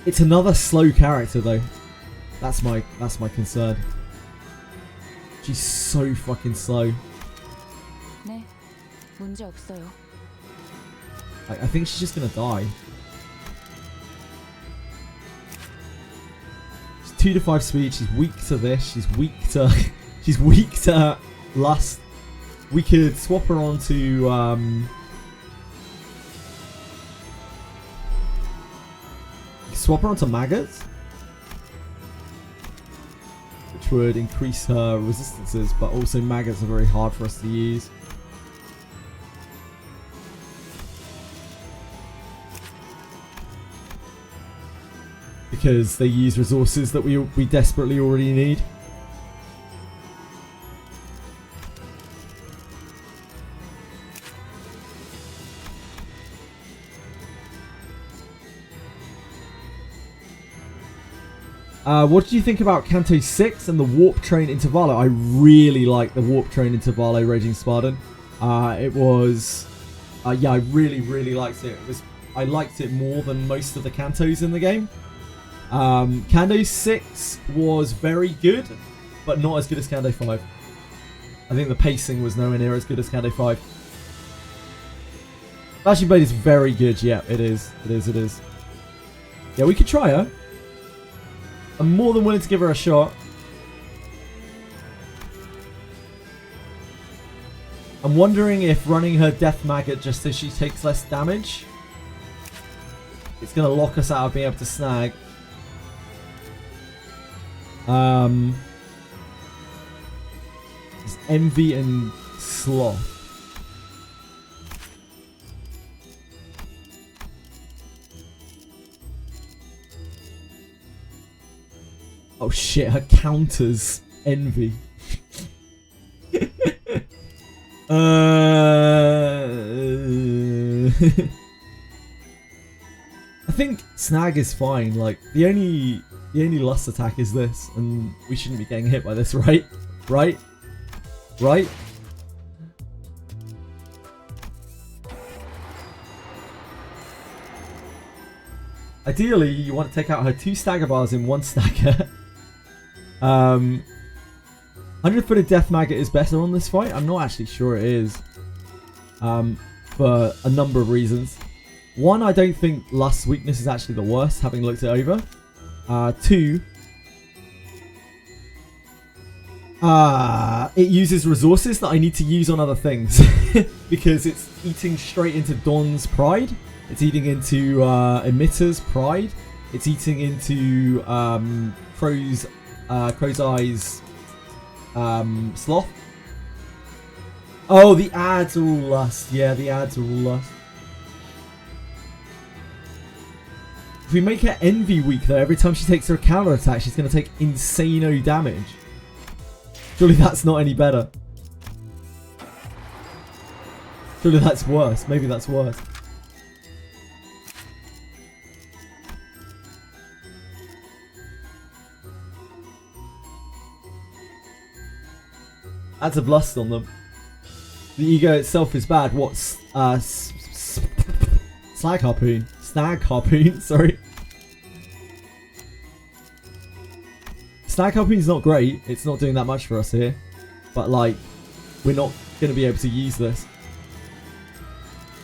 It's another slow character though. That's my concern. She's so fucking slow. 네, 문제 없어요. I think she's just gonna die. She's 2 to 5 speed. She's weak to this. She's weak to. She's weak to lust. We could swap her onto. Swap her onto maggots, which would increase her resistances, but also maggots are very hard for us to use. Because they use resources that we desperately already need. What do you think about Canto 6 and the Warp Train Intervallo? I really like the Warp Train Intervallo Raging Spartan. It was... yeah, I really liked it. I liked it more than most of the Cantos in the game. Canto 6 was very good, but not as good as Canto 5. I think the pacing was nowhere near as good as Canto 5. Flashing Blade is very good, yeah, it is. Yeah, we could try her. I'm more than willing to give her a shot. I'm wondering if running her Death Maggot just so she takes less damage, it's going to lock us out of being able to snag. It's Envy and Sloth. Oh shit, her counters Envy. I think snag is fine. Like the only lust attack is this, and we shouldn't be getting hit by this, right? Right? Ideally, you want to take out her 2 stagger bars in 1 stagger. 100-footed Death Maggot is better on this fight. I'm not actually sure it is. For a number of reasons. 1, I don't think Lust's weakness is actually the worst, having looked it over. 2, it uses resources that I need to use on other things. Because it's eating straight into Dawn's Pride. It's eating into Emitter's Pride. It's eating into Crow's Eye's Sloth. Oh, the ads are all lust. Yeah, the ads are all lust. If we make her Envy weak though, every time she takes her counter attack, she's going to take insano damage. Surely that's not any better. Surely that's worse. Maybe that's worse. Ads of lust on them. The ego itself is bad. What's Slag Harpoon? Snag Harpoon, sorry. Snag Harpoon's not great. It's not doing that much for us here. But like, we're not going to be able to use this.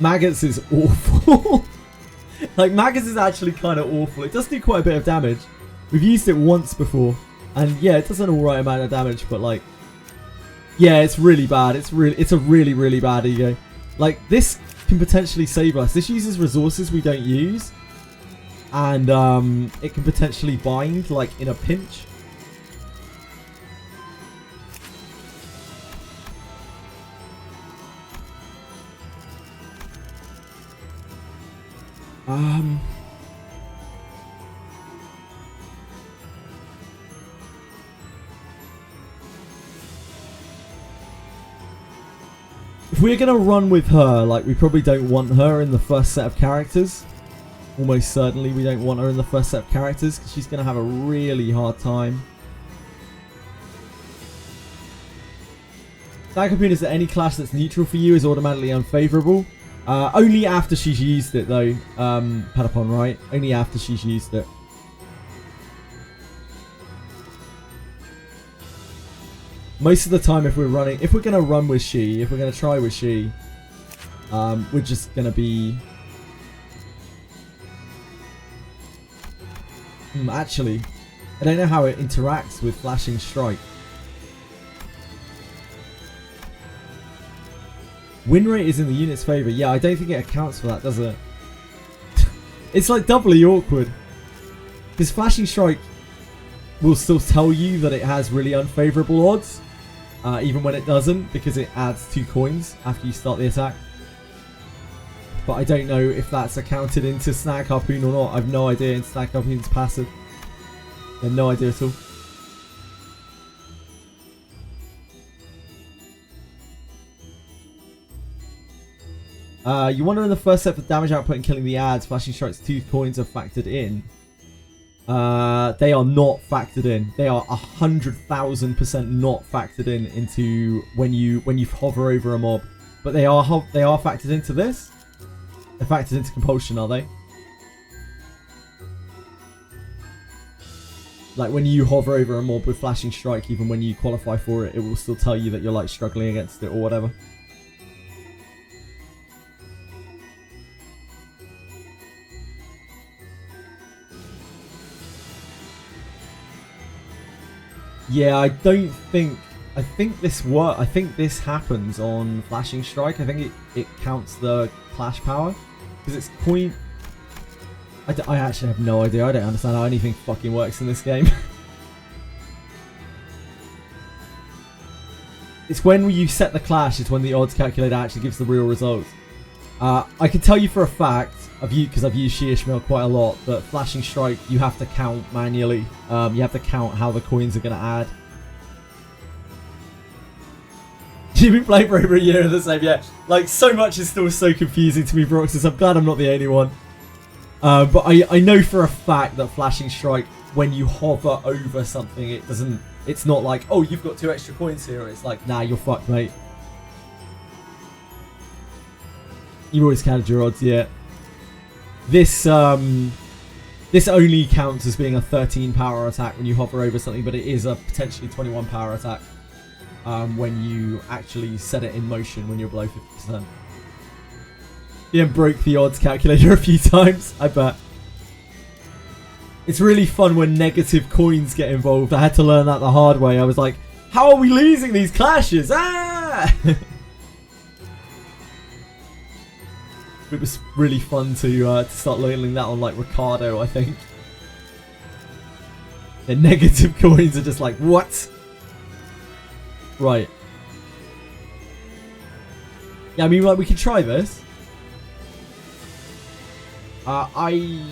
Maggots is awful. Like, Maggots is actually kind of awful. It does do quite a bit of damage. We've used it once before. And yeah, it does an alright amount of damage, but like, yeah, it's really bad. It's a really bad ego. Like, this can potentially save us. This uses resources we don't use. And it can potentially bind, like, in a pinch. If we're going to run with her, like, we probably don't want her in the first set of characters. Almost certainly we don't want her in the first set of characters, because she's going to have a really hard time. Snag Harpoon is that any clash that's neutral for you is automatically unfavourable. Only after she's used it though, Petapon, right? Only after she's used it. Most of the time if we're running, if we're going to run with she, if we're going to try with she, we're just going to be... actually, I don't know how it interacts with Flashing Strike. Win rate is in the unit's favour. Yeah, I don't think it accounts for that, does it? It's like doubly awkward. Because Flashing Strike will still tell you that it has really unfavourable odds. Even when it doesn't, because it adds 2 coins after you start the attack. But I don't know if that's accounted into Snag Harpoon or not. I've no idea. In Snag Harpoon's passive. I have no idea at all. You wonder in the first set for damage output and killing the ads, Flashing Strike's 2 coins are factored in. They are not factored in. They are 100,000% not factored in into when you hover over a mob. But they are factored into this. They're factored into compulsion, are they? Like when you hover over a mob with Flashing Strike, even when you qualify for it, it will still tell you that you're like struggling against it or whatever. Yeah, I think this happens on Flashing Strike. I think it counts the clash power because it's coin. I actually have no idea. I don't understand how anything fucking works in this game. It's when you set the clash, it's when the odds calculator actually gives the real results. I can tell you for a fact, because I've used She Ishmael quite a lot, that Flashing Strike you have to count manually. You have to count how the coins are going to add. You've been playing for over a year in the same, yeah. Like, so much is still so confusing to me, Broxus. I'm glad I'm not the only one. But I know for a fact that Flashing Strike, when you hover over something, it's not like, oh, you've got 2 extra coins here. It's like, nah, you're fucked, mate. You've always counted your odds, yeah. This only counts as being a 13 power attack when you hover over something, but it is a potentially 21 power attack when you actually set it in motion when you're below 50%. Yeah, broke the odds calculator a few times, I bet. It's really fun when negative coins get involved. I had to learn that the hard way. I was like, how are we losing these clashes? Ah! It was really fun to start learning that on like Ricardo, I think. The negative coins are just like, what? Right. Yeah, I mean, like, we could try this. I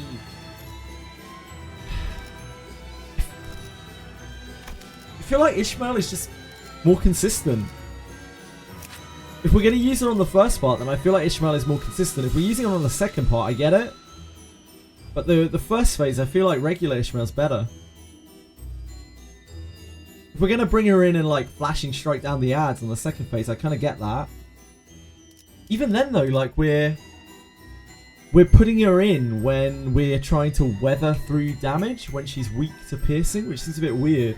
feel like Ishmael is just more consistent. If we're going to use it on the first part, then I feel like Ishmael is more consistent. If we're using it on the second part, I get it. But the first phase, I feel like regular Ishmael's better. If we're going to bring her in and like Flashing Strike down the ads on the second phase, I kind of get that. Even then though, like we're putting her in when we're trying to weather through damage when she's weak to piercing, which seems a bit weird.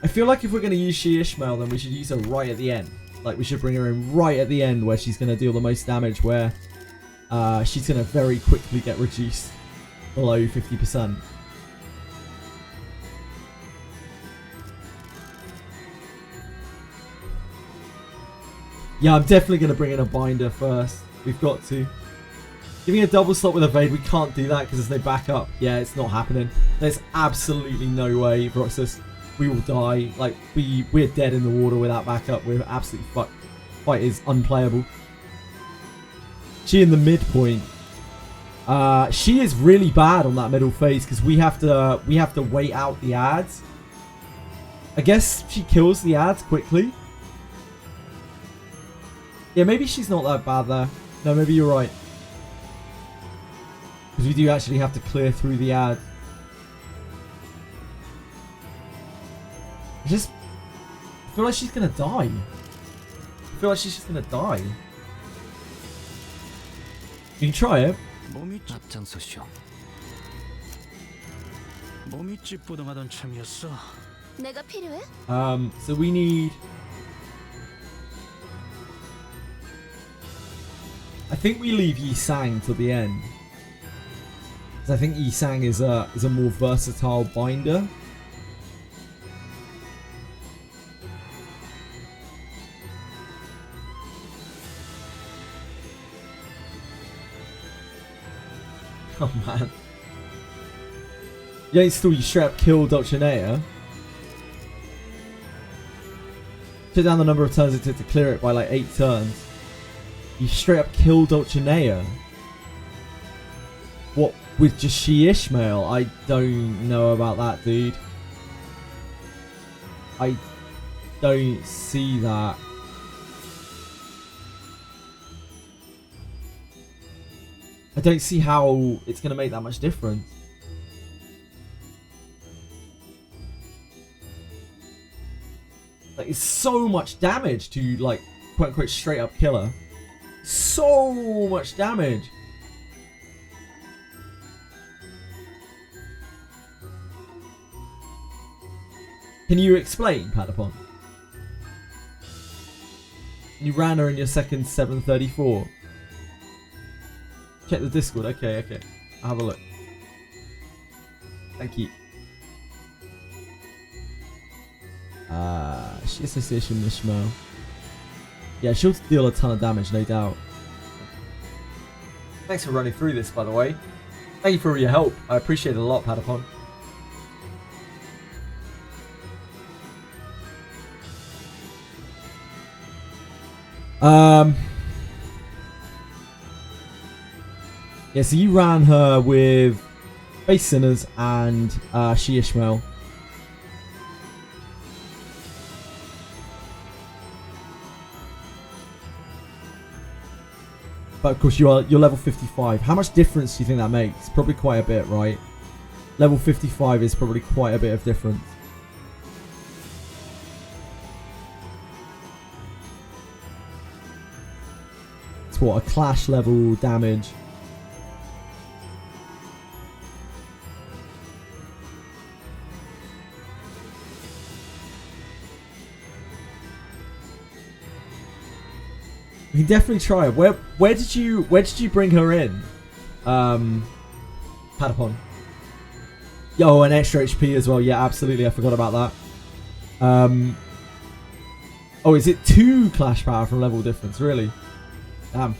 I feel like if we're going to use She Ishmael, then we should use her right at the end. Like, we should bring her in right at the end where she's going to deal the most damage, where she's going to very quickly get reduced below 50%. Yeah, I'm definitely going to bring in a binder first. We've got to. Giving a double slot with evade, we can't do that because there's no backup. Yeah, it's not happening. There's absolutely no way, Broxus. We will die. Like, we're dead in the water without backup. We're absolutely fucked. Fight is unplayable. She in the midpoint. She is really bad on that middle phase because we have to wait out the ads. I guess she kills the ads quickly. Yeah, maybe she's not that bad there. No, maybe you're right. Because we do actually have to clear through the ad. I feel like she's gonna die. I feel like she's just gonna die. You can try it. 앞장서시오. 몸이 찌뿌둥하던 참이었어. 내가 필요해? So we need. I think we leave Yi Sang till the end. Because I think Yi Sang is a more versatile binder. Oh man. You ain't still, you straight up kill Dulcinea. Put down the number of turns it took to clear it by like 8 turns. You straight up kill Dulcinea. What, with just She Ishmael? I don't know about that, dude. I don't see that. I don't see how it's going to make that much difference. Like, it's so much damage to, like, quote unquote straight up killer. So much damage. Can you explain, Patapon? You ran her in your second 734. Check the Discord. Okay, okay. I'll have a look. Thank you. She association Mishmo. Yeah, she'll deal a ton of damage, no doubt. Thanks for running through this, by the way. Thank you for your help. I appreciate it a lot, Patapon. Yeah, so you ran her with Base Sinners and She Ishmael. But of course you're level 55. How much difference do you think that makes? Probably quite a bit, right? Level 55 is probably quite a bit of difference. It's what, a clash level damage. We can definitely try it. Where did you bring her in? Patapon. Yo, an extra HP as well. Yeah, absolutely. I forgot about that. Oh, is it 2 clash power from level difference? Really? Damn.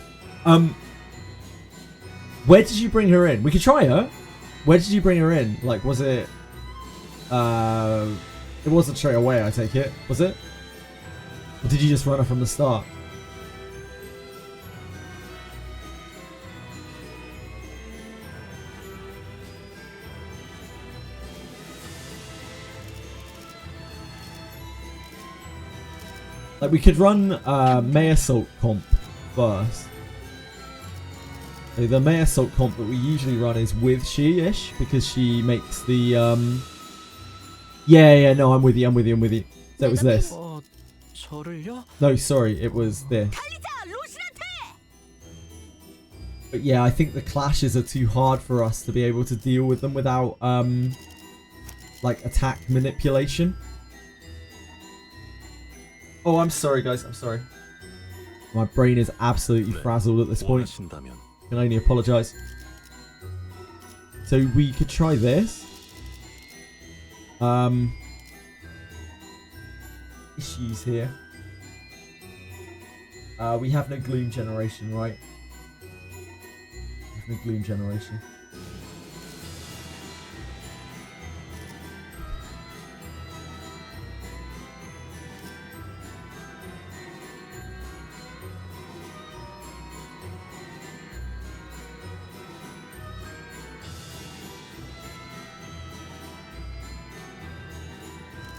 Where did you bring her in? We could try her. Where did you bring her in? Like, was it? It wasn't straight away, I take it. Was it? Or did you just run her from the start? Like, we could run May Assault comp first. So the May Assault comp that we usually run is with She-ish, because she makes the yeah, no, I'm with you. So it was this. No, sorry, it was this. But yeah, I think the clashes are too hard for us to be able to deal with them without like attack manipulation. Oh, I'm sorry, guys. I'm sorry. My brain is absolutely frazzled at this point. Can only apologise. So we could try this. Issues here. We have no gloom generation, right? We have no gloom generation.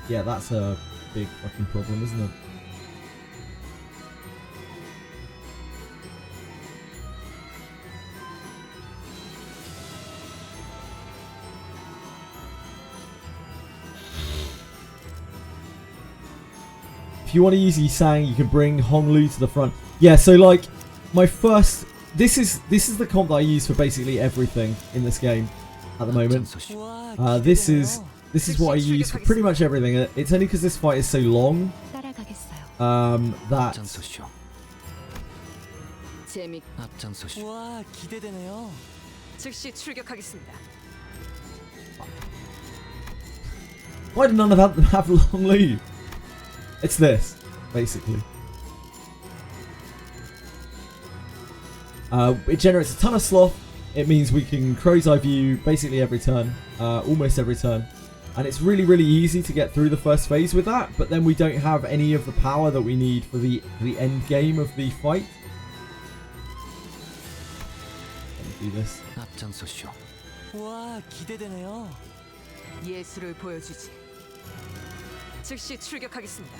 Yeah, that's a big fucking problem, isn't it? if you want to use Yi-Sang, you can bring Honglu to the front. Yeah, so like my first, this is the comp that I use for basically everything in this game at the moment. This is what I use for pretty much everything. It's only because this fight is so long that 재미. 앞장서시오. 와, 기대되네요. 즉시 출격하겠습니다. why do none of them have long leave? It's this, basically. It generates a ton of sloth. It means we can crow's eye view basically every turn, almost every turn. And it's really, really easy to get through the first phase with that, but then we don't have any of the power that we need for the end game of the fight. Let me do this. 앞장서시오. 와, 기대되네요. 예술을 보여주지. 즉시 출격하겠습니다.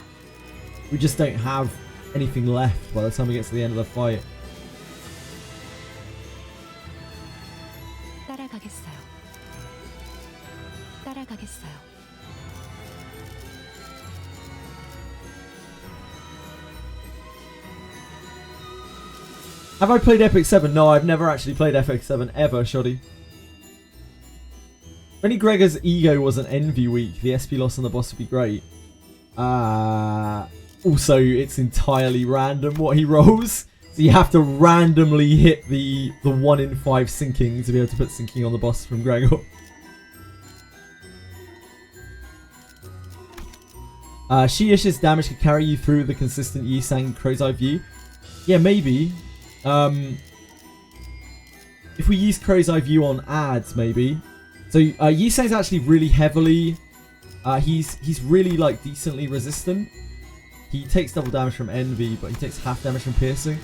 We just don't have anything left by the time we get to the end of the fight. 따라가겠어요. 따라가겠어요. Have I played Epic 7? No, I've never actually played Epic 7 ever, Shoddy. If only Gregor's ego wasn't envy weak, the SP loss on the boss would be great. Also, it's entirely random what he rolls. So you have to randomly hit the 1 in 5 sinking to be able to put sinking on the boss from Gregor. She-Ish's damage can carry you through the consistent Yi-Sang crow's eye view. Yeah, maybe. If we use crow's eye view on ads, maybe. So Yi-Sang's actually really heavily. He's really like decently resistant. He takes double damage from envy, but he takes half damage from piercing.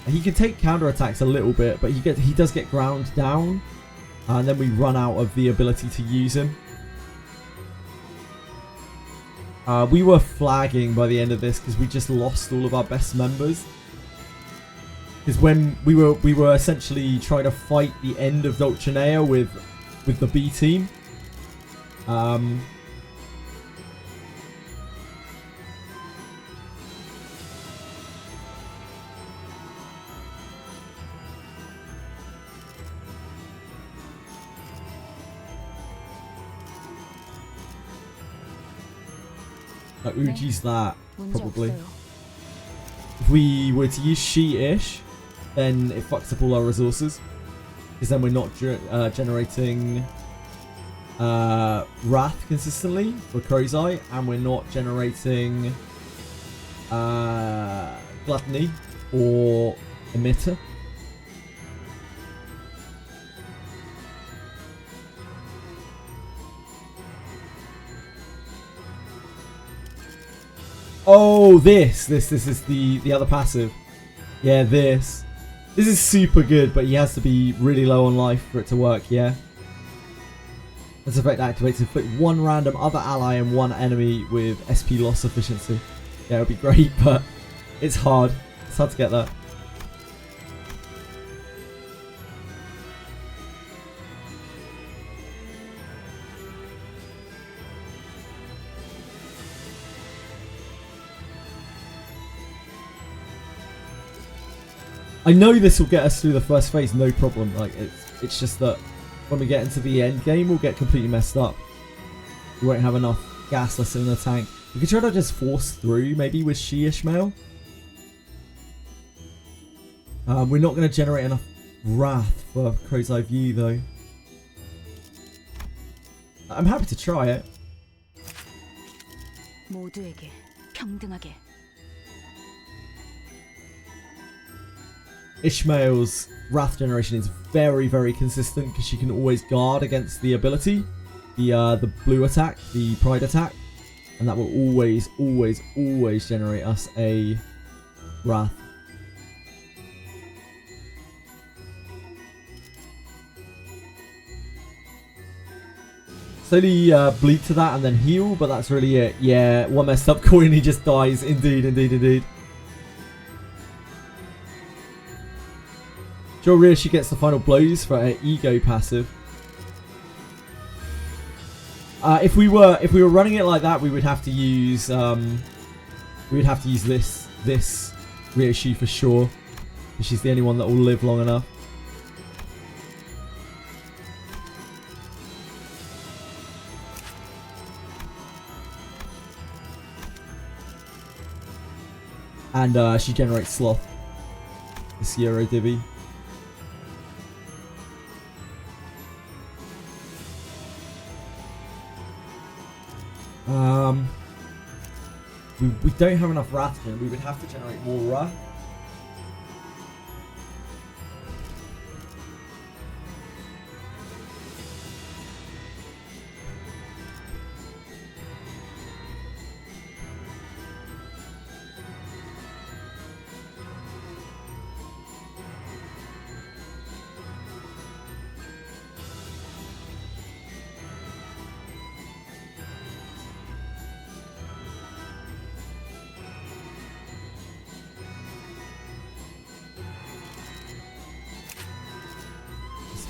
And he can take counter attacks a little bit, but he does get ground down, and then we run out of the ability to use him. We were flagging by the end of this because we just lost all of our best members. Because when we were essentially trying to fight the end of Dulcinea with the B team. Like Uji's that, probably. If we were to use She-Ish, then it fucks up all our resources. Because then we're not generating Wrath consistently for Crow's Eye, and we're not generating Gluttony or Emitter. Oh, this is the other passive. Yeah, this is super good, but he has to be really low on life for it to work. Yeah. This effect activates inflict one random other ally and one enemy with SP loss efficiency. Yeah, it would be great, but it's hard. It's hard to get that. I know this will get us through the first phase, no problem. Like it's just that when we get into the end game, we'll get completely messed up. We won't have enough gas left in the tank. We could try to just force through, maybe with She-Ishmael. We're not going to generate enough Wrath for Crow's Eye View, though. I'm happy to try it. 모두에게 평등하게. Ishmael's Wrath generation is very, very consistent because she can always guard against the ability, the blue attack, the pride attack, and that will always, always, always generate us a Wrath. Slowly bleed to that and then heal, but that's really it. Yeah, one messed up coin, he just dies. Indeed, indeed, indeed. Joria, she gets the final blows for her ego passive. If we were running it like that, we would have to use We would have to use this Ryoshi for sure. She's the only one that will live long enough. And she generates Sloth. This Euro Divvy. We don't have enough Wrath here. We would have to generate more Wrath.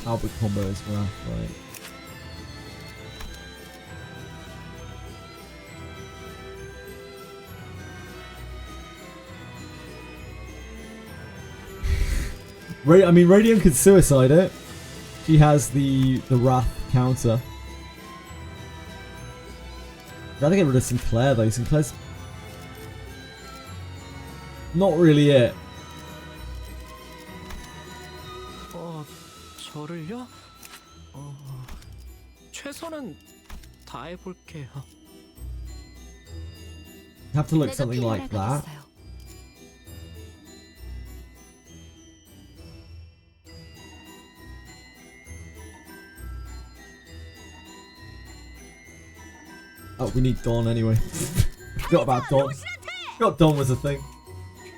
Albert combo is Wrath, right? I mean, Radiant could suicide it. She has the Wrath counter. I'd rather get rid of Sinclair though. Sinclair's not really it. 저를요? 최선은 다해볼게요. You have to look something like that. Oh, we need Dawn anyway. Forgot about Dawn. Forgot Dawn was a thing.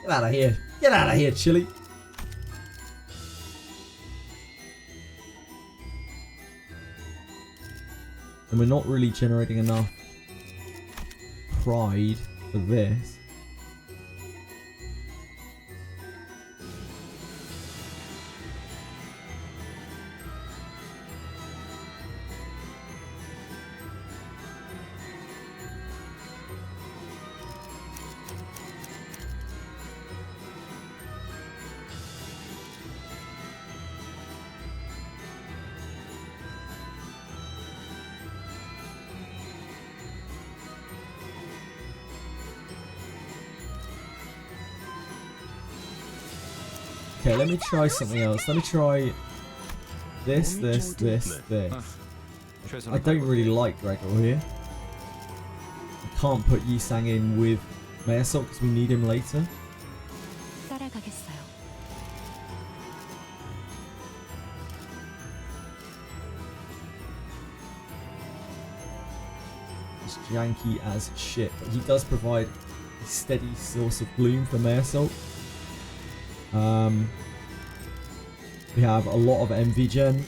Get out of here. Get out of here, Chili. And we're not really generating enough pride for this. Okay, let me try something else. Let me try this. I don't really like Gregor here. I can't put Yisang in with Mayasol because we need him later. He's janky as shit, but he does provide a steady source of bloom for Mayasol. We have a lot of MV gen.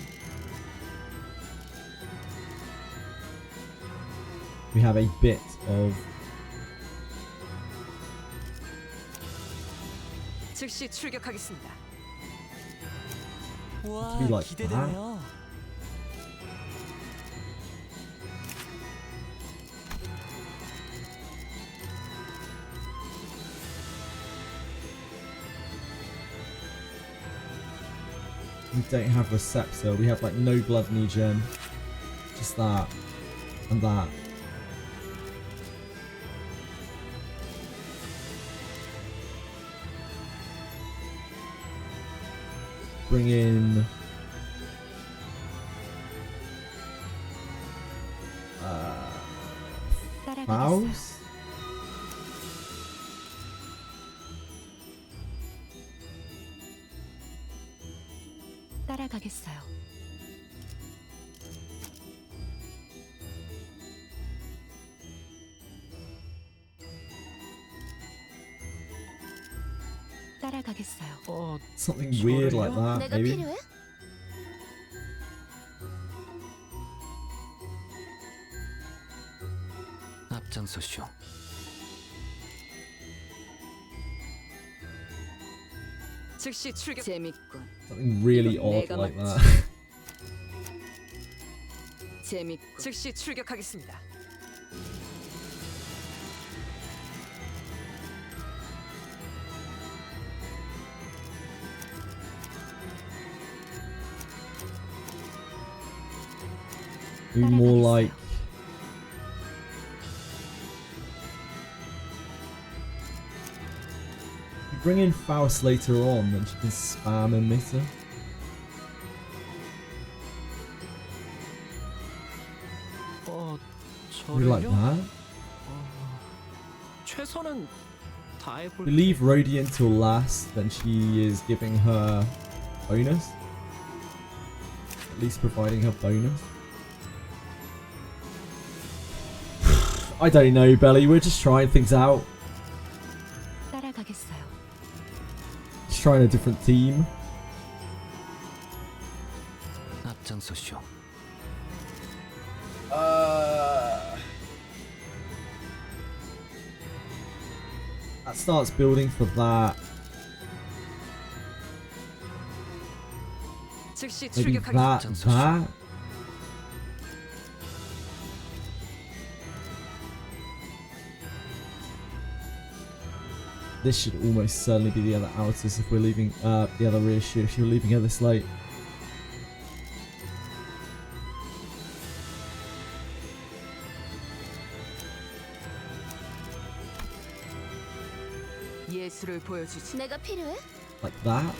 We have a bit of 즉시 출격하겠습니다. 와, be like 기대되네요. we don't have Receptor. We have like no blood new gen. Just that and that. Bring in Mouse. 따라가겠어요. 따라가겠어요. Something weird like that, 내가 maybe. 필요해? 앞장서시오. 즉시 출격. 재밌군. Something really 이건 odd 내가 like 맞지. that. 재밌군. 즉시 출격하겠습니다. Maybe more like... If you bring in Faust later on, then she can spam emitter. Maybe like that. 최선은 다해볼. We leave Rhodey until last, then she is giving her bonus. At least providing her bonus. I don't know, Belly. We're just trying things out. 따라가겠어요. Just trying a different team. 앞장서시오. That starts building for that. 즉시 Maybe 출격하겠습니다. that. This should almost certainly be the other Altus if we're leaving the other reissue if you're leaving her this late. 예술을 보여주지. 내가 필요해? Like that.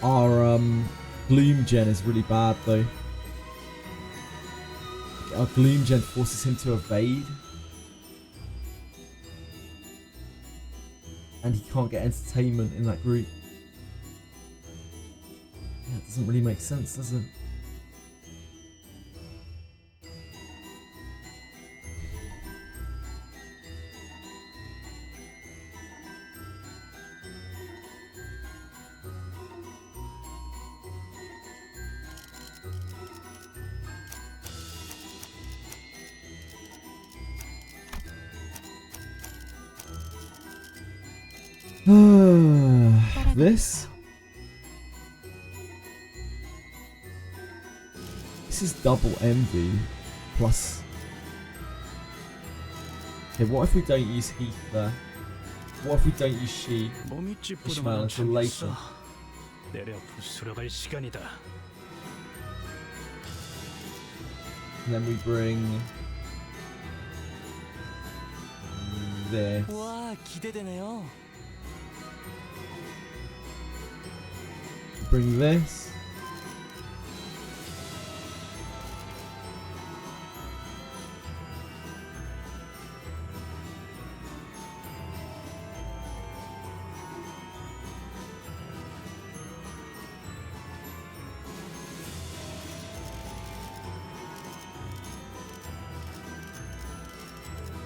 Our Gloom Gen is really bad though. Our Gloom Gen forces him to evade. And he can't get entertainment in that group. Yeah, it doesn't really make sense, does it? This is double envy plus. Okay, what if we don't use Heath there? What if we don't use she? 몸이 Ishmael 찌뿌둥하면 until later. 내려 부스러 갈 시간이다. And then we bring this. 와, 기대되네요. Bring this.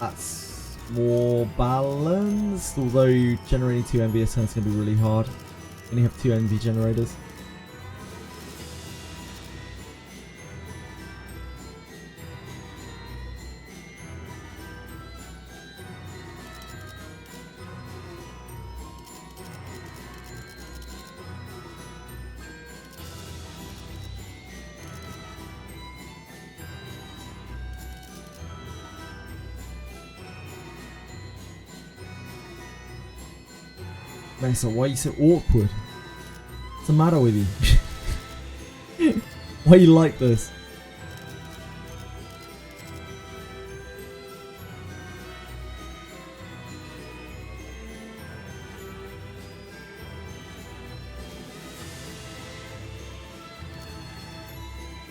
That's more balanced, although generating 2 envy a turn is going to be really hard. Only have 2 envy generators. Mesa, why are you so awkward? What's the matter with you? Why are you like this?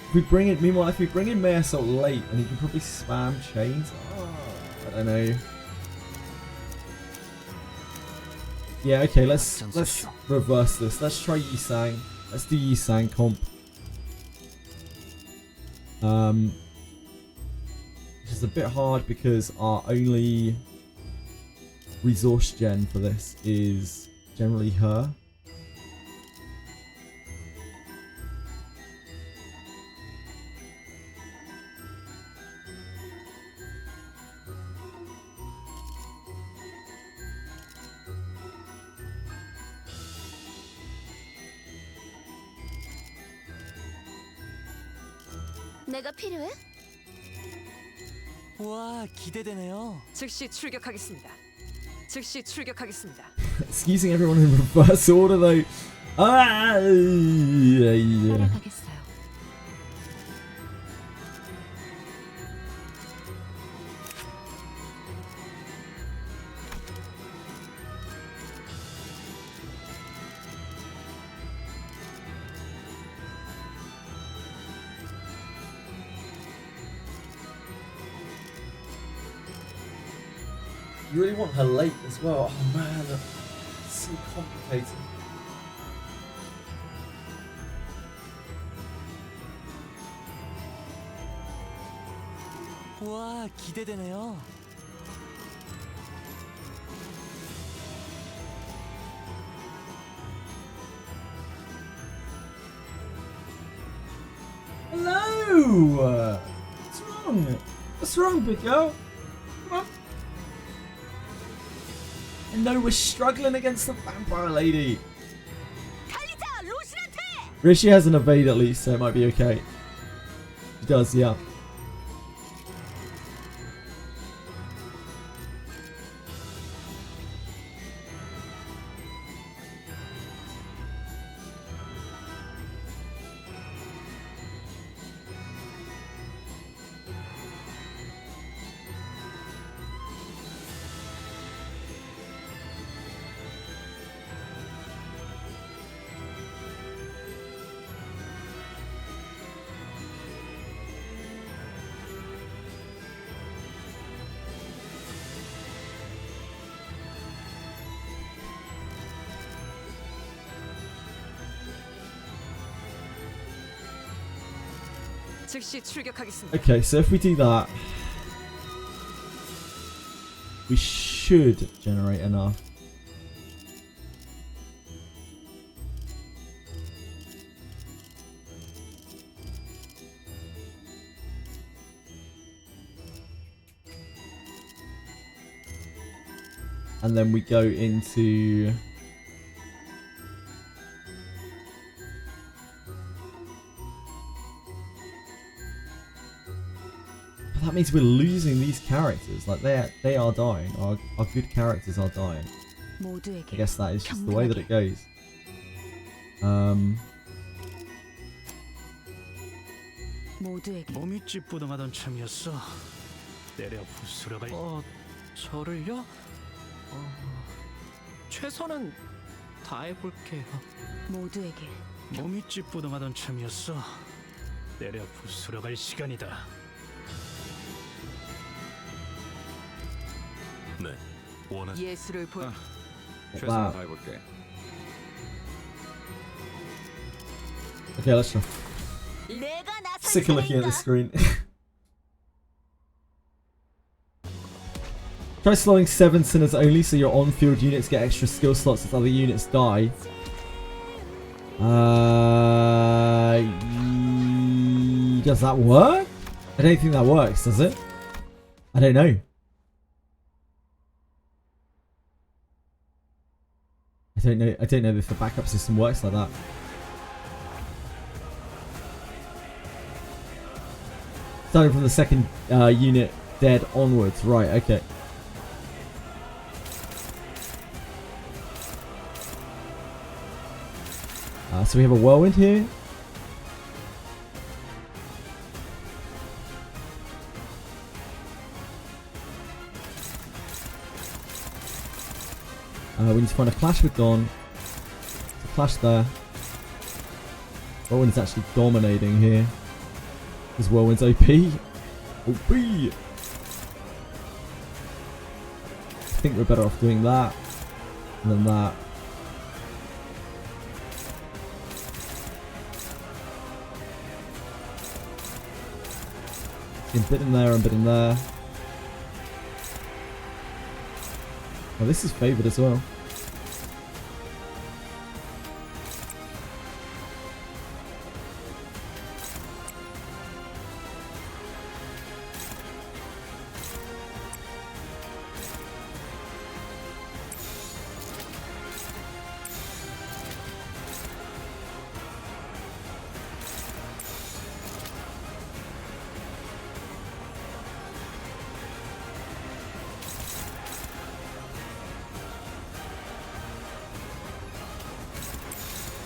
If we bring it, meanwhile, if we bring in Mayor Salt late, and he can probably spam chains. Oh, I don't know. Yeah, okay, let's reverse this. Let's try Yisang. Let's do Yisang comp. Which is a bit hard because our only resource gen for this is generally her. 내가 필요해? 와, 기대되네요. 즉시 출격하겠습니다. 즉시 출격하겠습니다. It's using everyone in reverse order though. Ah, yeah. 따라가겠어요. You really want her late as well. Oh man, that's so complicated. 와, 기대되네요. Hello! What's wrong? What's wrong, big girl? Come on. I know we're struggling against the vampire lady. 달리자, 로신한테! Rishi has an evade at least, so it might be okay. She does, yeah. 즉시 출격하겠습니다. Okay, so if we do that, we should generate enough. And then we go into that means we're losing these characters. Like they are dying. Our good characters are dying. I guess that is just the way that it goes. 모두에게 몸이 찌뿌둥하던 참이었어. 때려 부수러 갈. 저를요? 최선은 다해볼게요. 모두에게 몸이 찌뿌둥하던 참이었어. 때려 부수러 갈 시간이다. 네, 원하시. 예술을 보. Wow. 다해볼게. Okay, let's try. 내가 나설 Sick of looking at the 차례인가? screen. Try slowing 7 sinners only so your on-field units get extra skill slots if other units die. Does that work? I don't think that works, does it? I don't know. I don't know if the backup system works like that. Starting from the second unit dead onwards. Right, okay. So we have a whirlwind here. We need to find a clash with Dawn. There's a clash there. Whirlwind's actually dominating here. Because Whirlwind's OP. OP! I think we're better off doing that than that. A bit in there and a bit in there. Oh, this is favoured as well.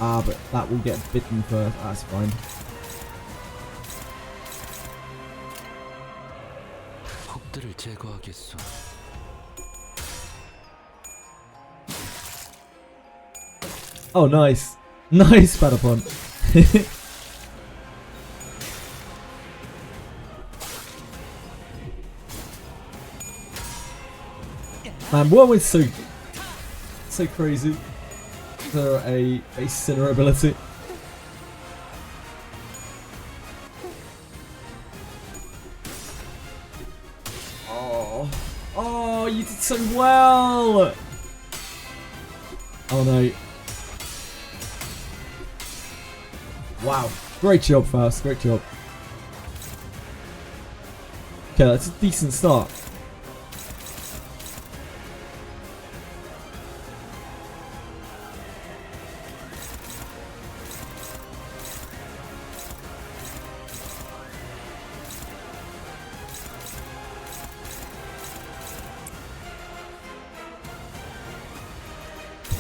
Ah, but that will get bitten first. That's fine. 폭들을 제거하겠소. Oh, nice. Nice Patapon. Man, Whirlwind's so crazy for a Sinner ability. Oh, you did so well. Oh no. Wow. Great job, Faust. Great job. Okay, that's a decent start.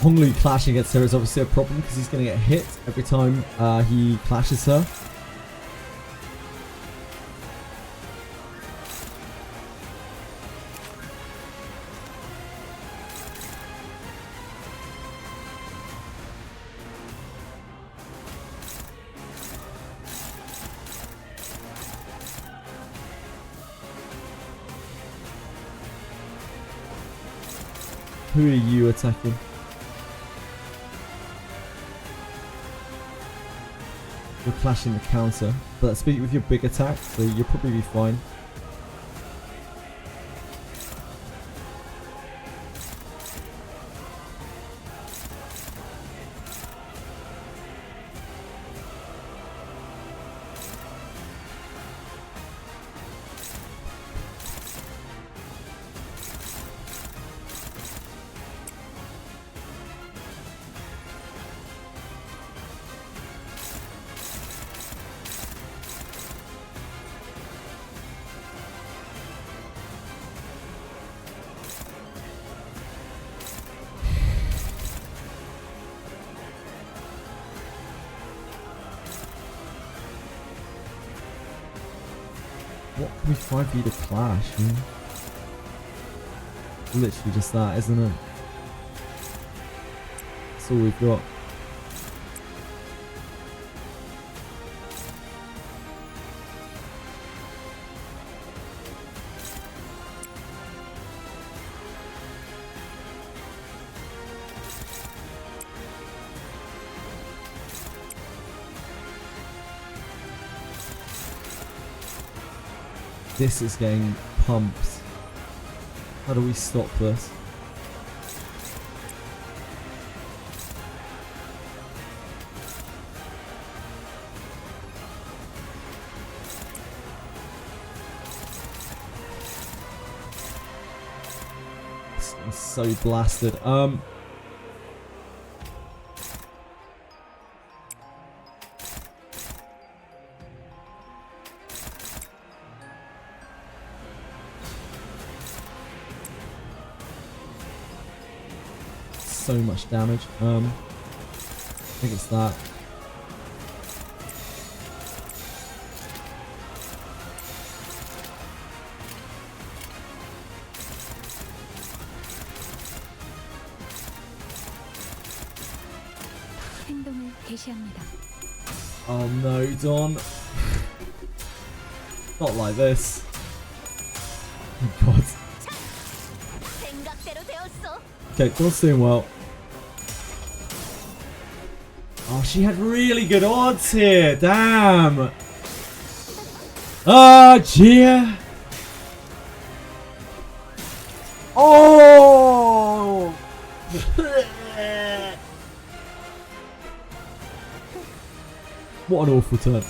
Honglu clashing against her is obviously a problem because he's going to get hit every time he clashes her. Who are you attacking? You're clashing the counter, but speak with your big attack, so you'll probably be fine. What can we find for you to clash, man? Literally just that, isn't it? That's all we've got. This is getting pumped. How do we stop this? This is so blasted. So much damage. I think it's that. 행동을 개시합니다. Oh no, Don. Not like this. Oh god. 생각대로 되었어. Okay, Don's doing well. Oh, she had really good odds here. Damn. Oh, Gia. Oh. What an awful turn.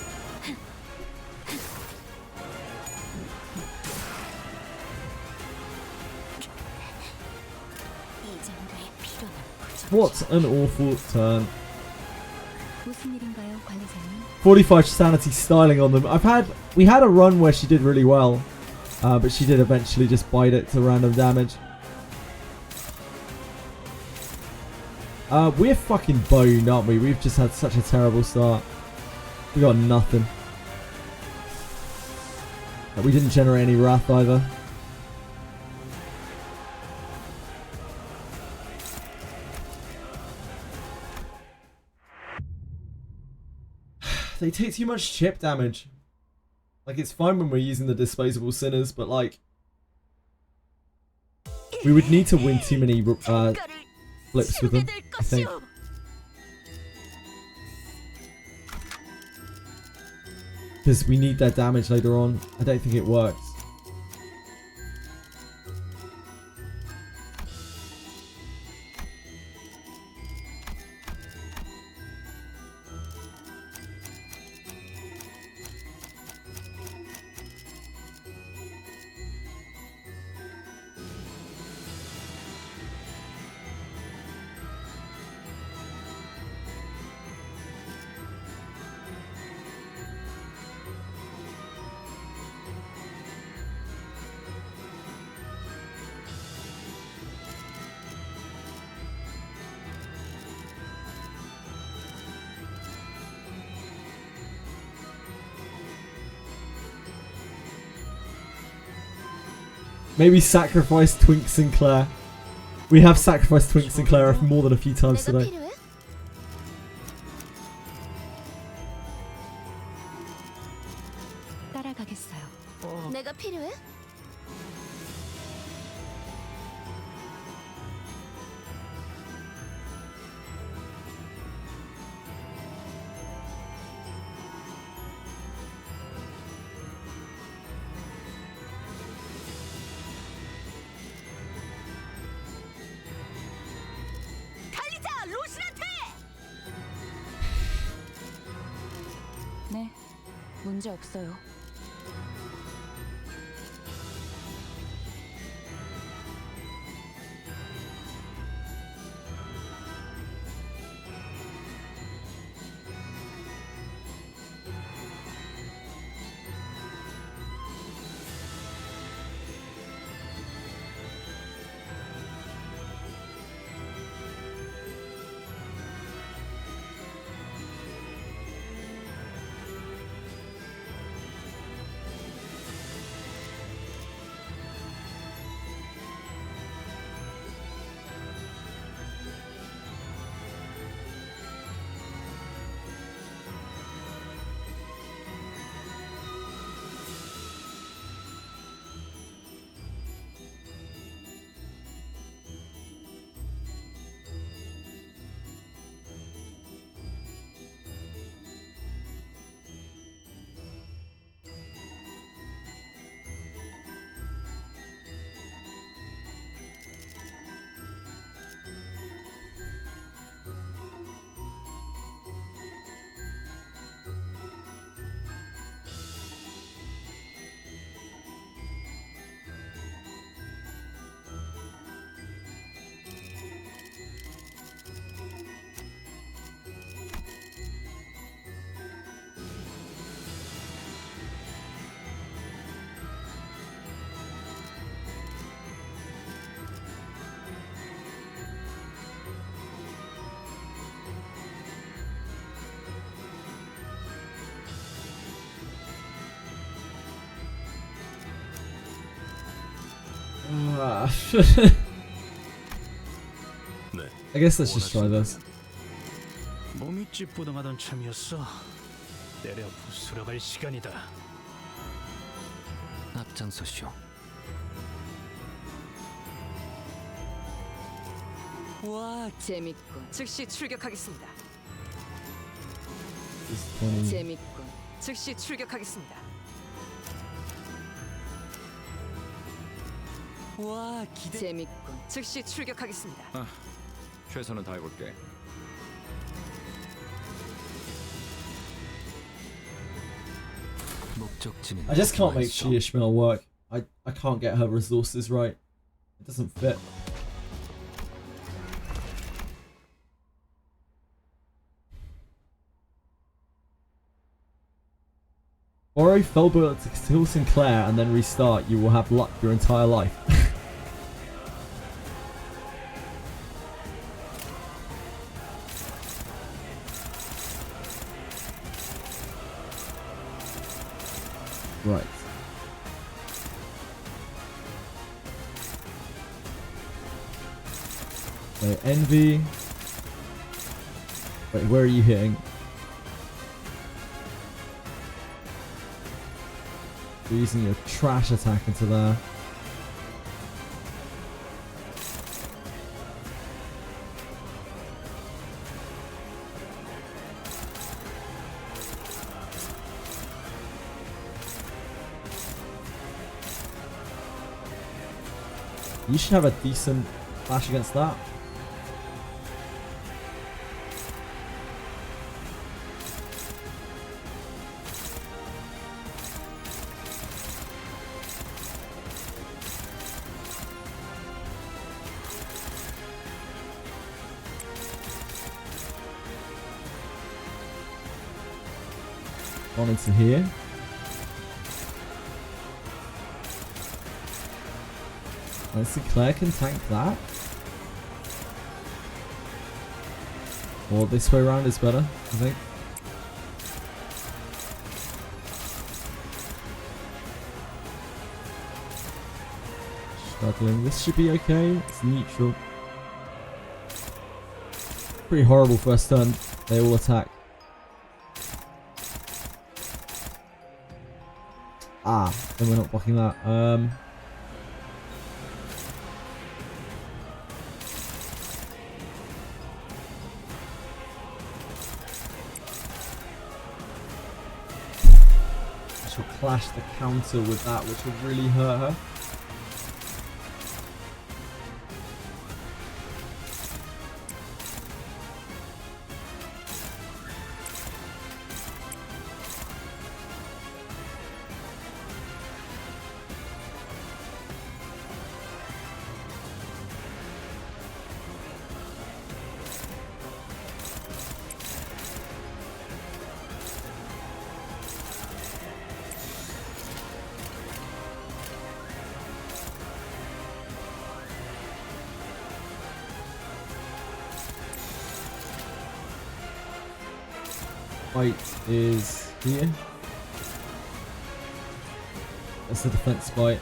What an awful turn. 45 sanity styling on them. We had a run where she did really well, but she did eventually just bite it to random damage. We're fucking boned, aren't we? We've just had such a terrible start. We got nothing. We didn't generate any wrath either. They take too much chip damage. Like, it's fine when we're using the disposable sinners, but like, we would need to win too many flips with them, I think. Because we need their damage later on. I don't think it works. Maybe sacrifice Twink Sinclair. We have sacrificed Twink Sinclair more than a few times today. 내가 필요해? 네, 문제 없어요. I guess let's just try this. 몸이 찌뿌둥하던 참이었어. 때려 부수러 갈 시간이다. 앞장서시오. 와, 재밌군. 즉시 출격하겠습니다. Disappointing. 재밌군. 즉시 출격하겠습니다. 와, 재밌군. 즉시 출격하겠습니다. 최선을 다해볼게. 목적지는 I just can't make she Ishmael work. I can't get her resources right. It doesn't fit. Borrow Felbert to kill Sinclair and then restart. You will have luck your entire life. Right. So envy. Wait, where are you hitting? You're using your trash attack into there. You should have a decent flash against that. On into here. And Sinclair can tank that. Or this way around is better, I think. Struggling. This should be okay. It's neutral. Pretty horrible first turn. They all attack. Ah, then we're not blocking that. She'll clash the counter with that, which will really hurt her. Fight is here. That's the defense fight.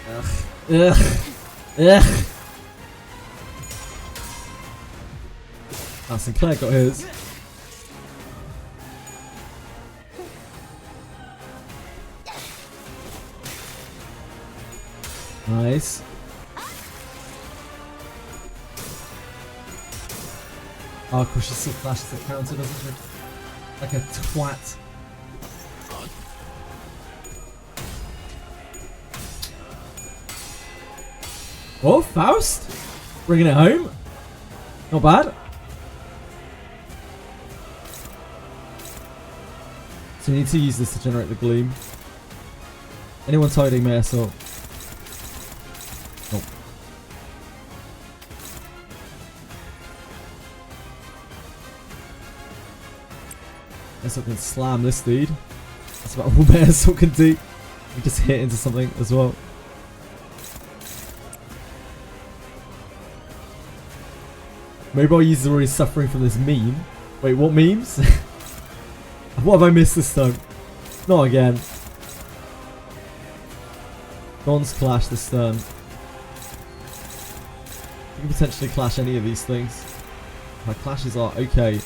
Ugh. Ugh. Ugh. Ah, Sinclair got his. Nice. Oh, of course she still flashes the counter, doesn't she? Like a twat. Oh, Faust! Bringing it home. Not bad. So you need to use this to generate the gleam. Anyone tiding may assault. Nope. Assault can slam this dude. That's about all my assault can do. You just hit into something as well. Mobile users are already suffering from this meme. Wait, what memes? What have I missed this time? Not again. Don's clash this turn. You can potentially clash any of these things. My clashes are okay.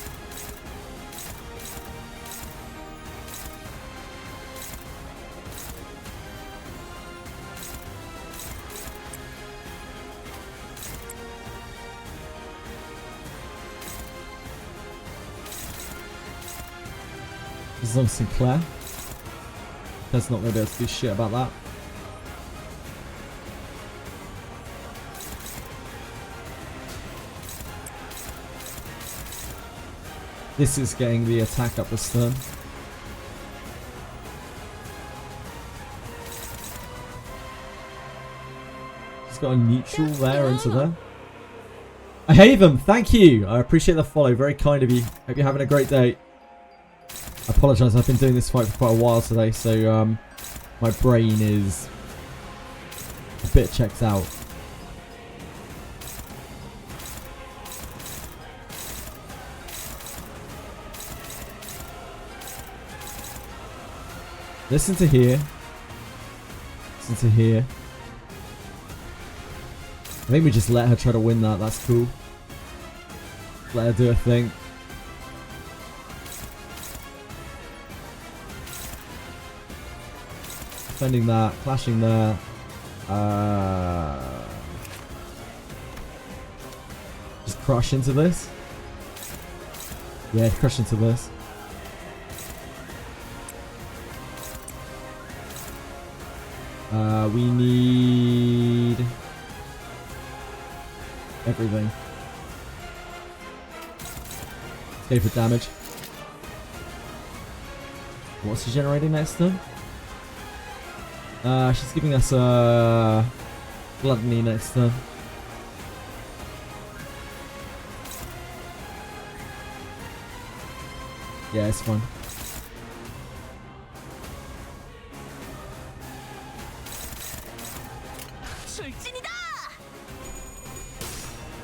As long as Sinclair. That's not going to be able to do shit about that. This is getting the attack up this turn. He's got a neutral there into there. I hate them. Thank you. I appreciate the follow. Very kind of you. Hope you're having a great day. I apologise, I've been doing this fight for quite a while today, so my brain is a bit checked out. Listen to here. Listen to here. I think we just let her try to win that. That's cool. Let her do her thing. Defending that. Clashing there. Just crush into this. Yeah, crush into this. We need everything. Let's go for damage. What's she generating next turn? She's giving us Gluttony next turn. Yeah, it's fine.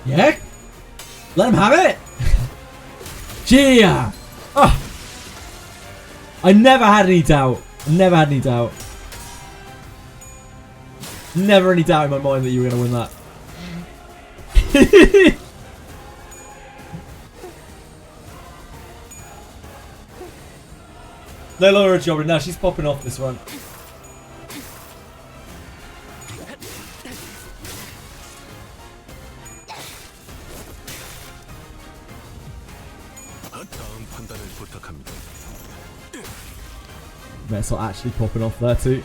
Yeah? Let him have it! Yeah! Oh. I never had any doubt. Never had any doubt. Never any doubt in my mind that you were going to win that. No longer a jobber. Now she's popping off this one. Mess are actually popping off there too.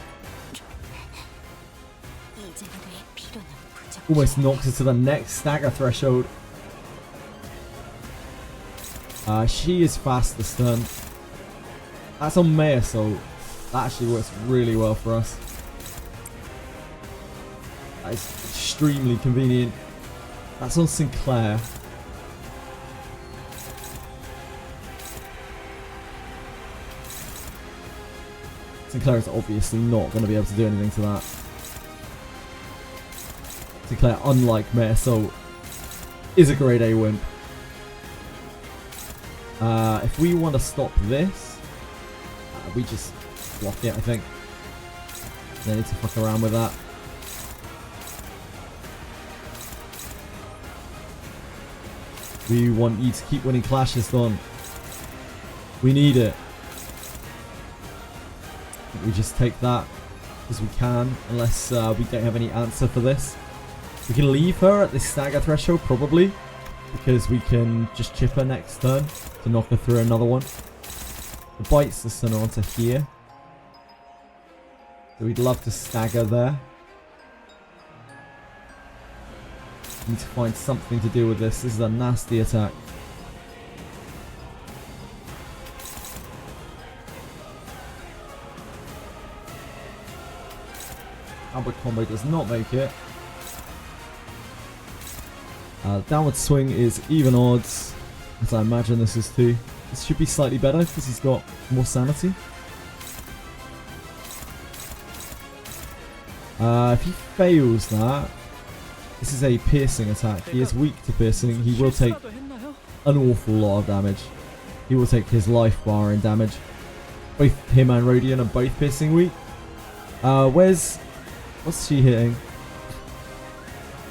Almost knocks her to the next stagger threshold. She is fast this turn. That's on Maya, so that actually works really well for us. That is extremely convenient. That's on Sinclair. Sinclair is obviously not going to be able to do anything to that. Sinclair, unlike Maya Soul, is a grade A wimp. If we want to stop this, we just block it, I think. They need to fuck around with that. We want you to keep winning clashes, Don. We need it. We just take that as we can, unless we don't have any answer for this. We can leave her at this stagger threshold, probably, because we can just chip her next turn to knock her through another one. The bites the sun onto here. So we'd love to stagger there. Need to find something to do with this. This is a nasty attack. Albert combo does not make it. Downward swing is even odds, as I imagine this is too. This should be slightly better because he's got more sanity. If he fails that, this is a piercing attack. He is weak to piercing. He will take an awful lot of damage. He will take his life bar in damage. Both him and Rodion are both piercing weak. What's she hitting?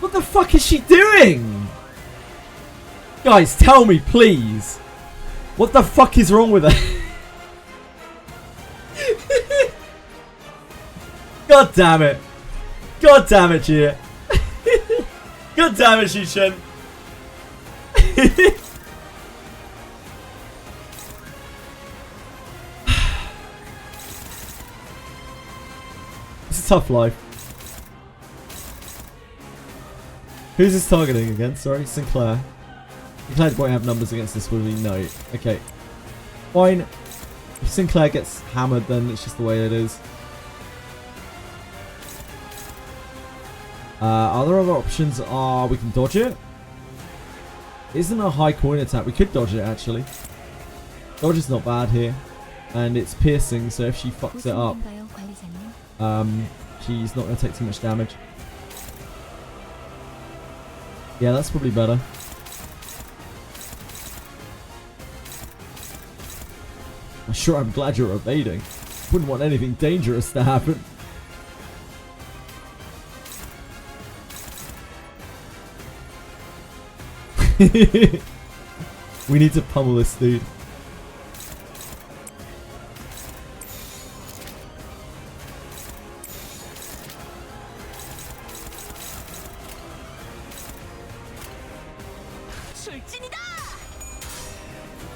What the fuck is she doing? Guys, tell me, please. What the fuck is wrong with her? God damn it. God damn it, Gia. God damn it, Shishin. It's a tough life. Who's this targeting against? Sorry, Sinclair. Sinclair won't have numbers against this, will he? No. Okay. Fine. If Sinclair gets hammered, then it's just the way it is. Other options are we can dodge it. It isn't a high coin attack. We could dodge it actually. Dodge is not bad here. And it's piercing, so if she fucks it up, she's not going to take too much damage. Yeah, that's probably better. I'm glad you're evading. Wouldn't want anything dangerous to happen. We need to pummel this dude.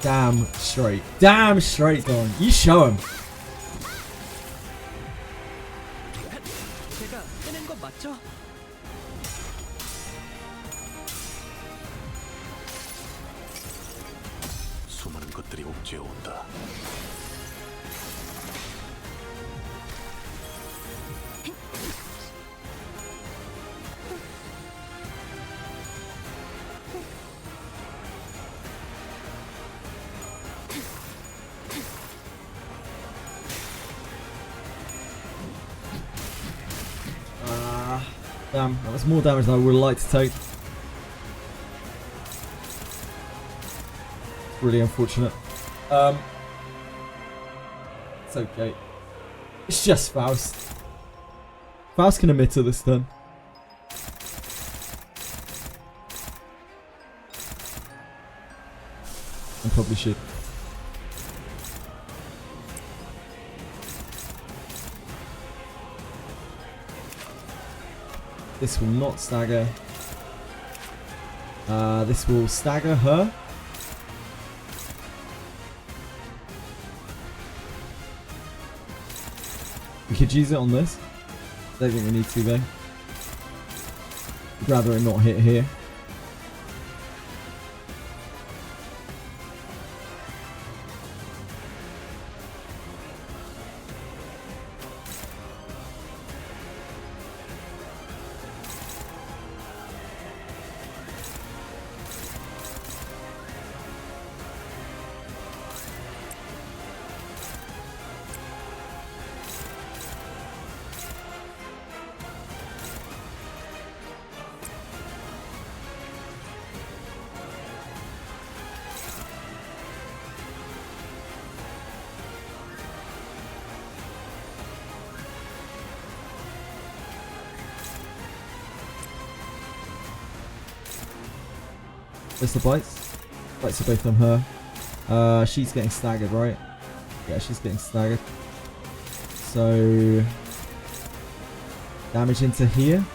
Damn straight. Damn straight, Don. You show him. 제가 해낸 거 맞죠? 수많은 것들이 옥죄어 온다. Damn, that was more damage than I would like to take. Really unfortunate. It's okay. It's just Faust. Faust can emitter this turn. And probably should. This will not stagger. This will stagger her. We could use it on this. Don't think we need to though. I'd rather it not hit here. Where's the bites? Bites are both on her. She's getting staggered, right? Yeah, she's getting staggered. So damage into here.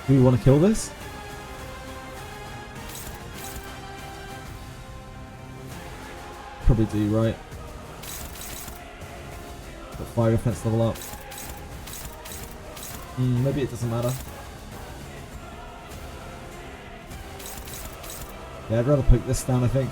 Do we want to kill this? Probably do, right? Got 5 offense level up. Maybe it doesn't matter. Yeah, I'd rather poke this down, I think.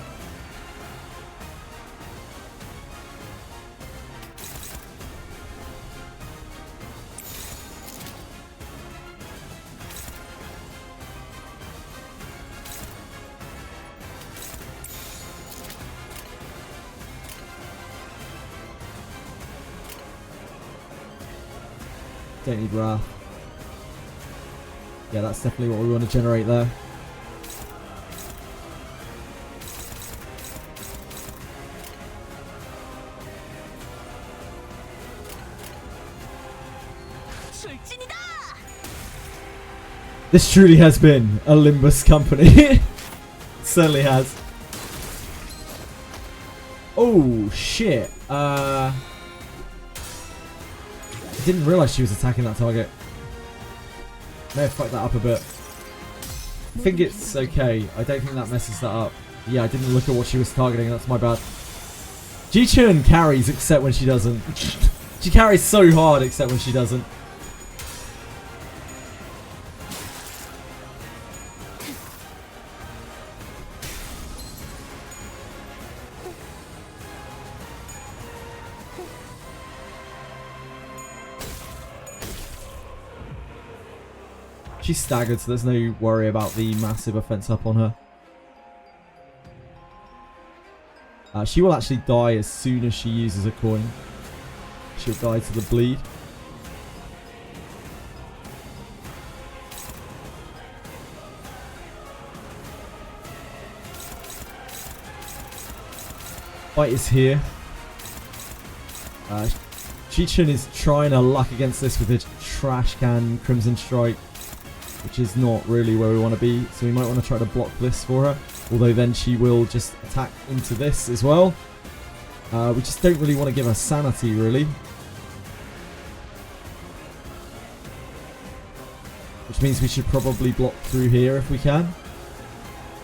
Don't need Wrath. Yeah, that's definitely what we want to generate there. This truly has been a Limbus Company. It certainly has. Oh shit. I didn't realise she was attacking that target. May have fucked that up a bit. I think it's okay. I don't think that messes that up. Yeah, I didn't look at what she was targeting. That's my bad. Ji-chun carries except when she doesn't. She carries so hard except when she doesn't. She's staggered, so there's no worry about the massive offense up on her. She will actually die as soon as she uses a coin. She'll die to the bleed. Bite is here. Chi-Chun is trying her luck against this with his trash can Crimson Strike, which is not really where we want to be. So we might want to try to block this for her. Although then she will just attack into this as well. We just don't really want to give her sanity, really. Which means we should probably block through here if we can.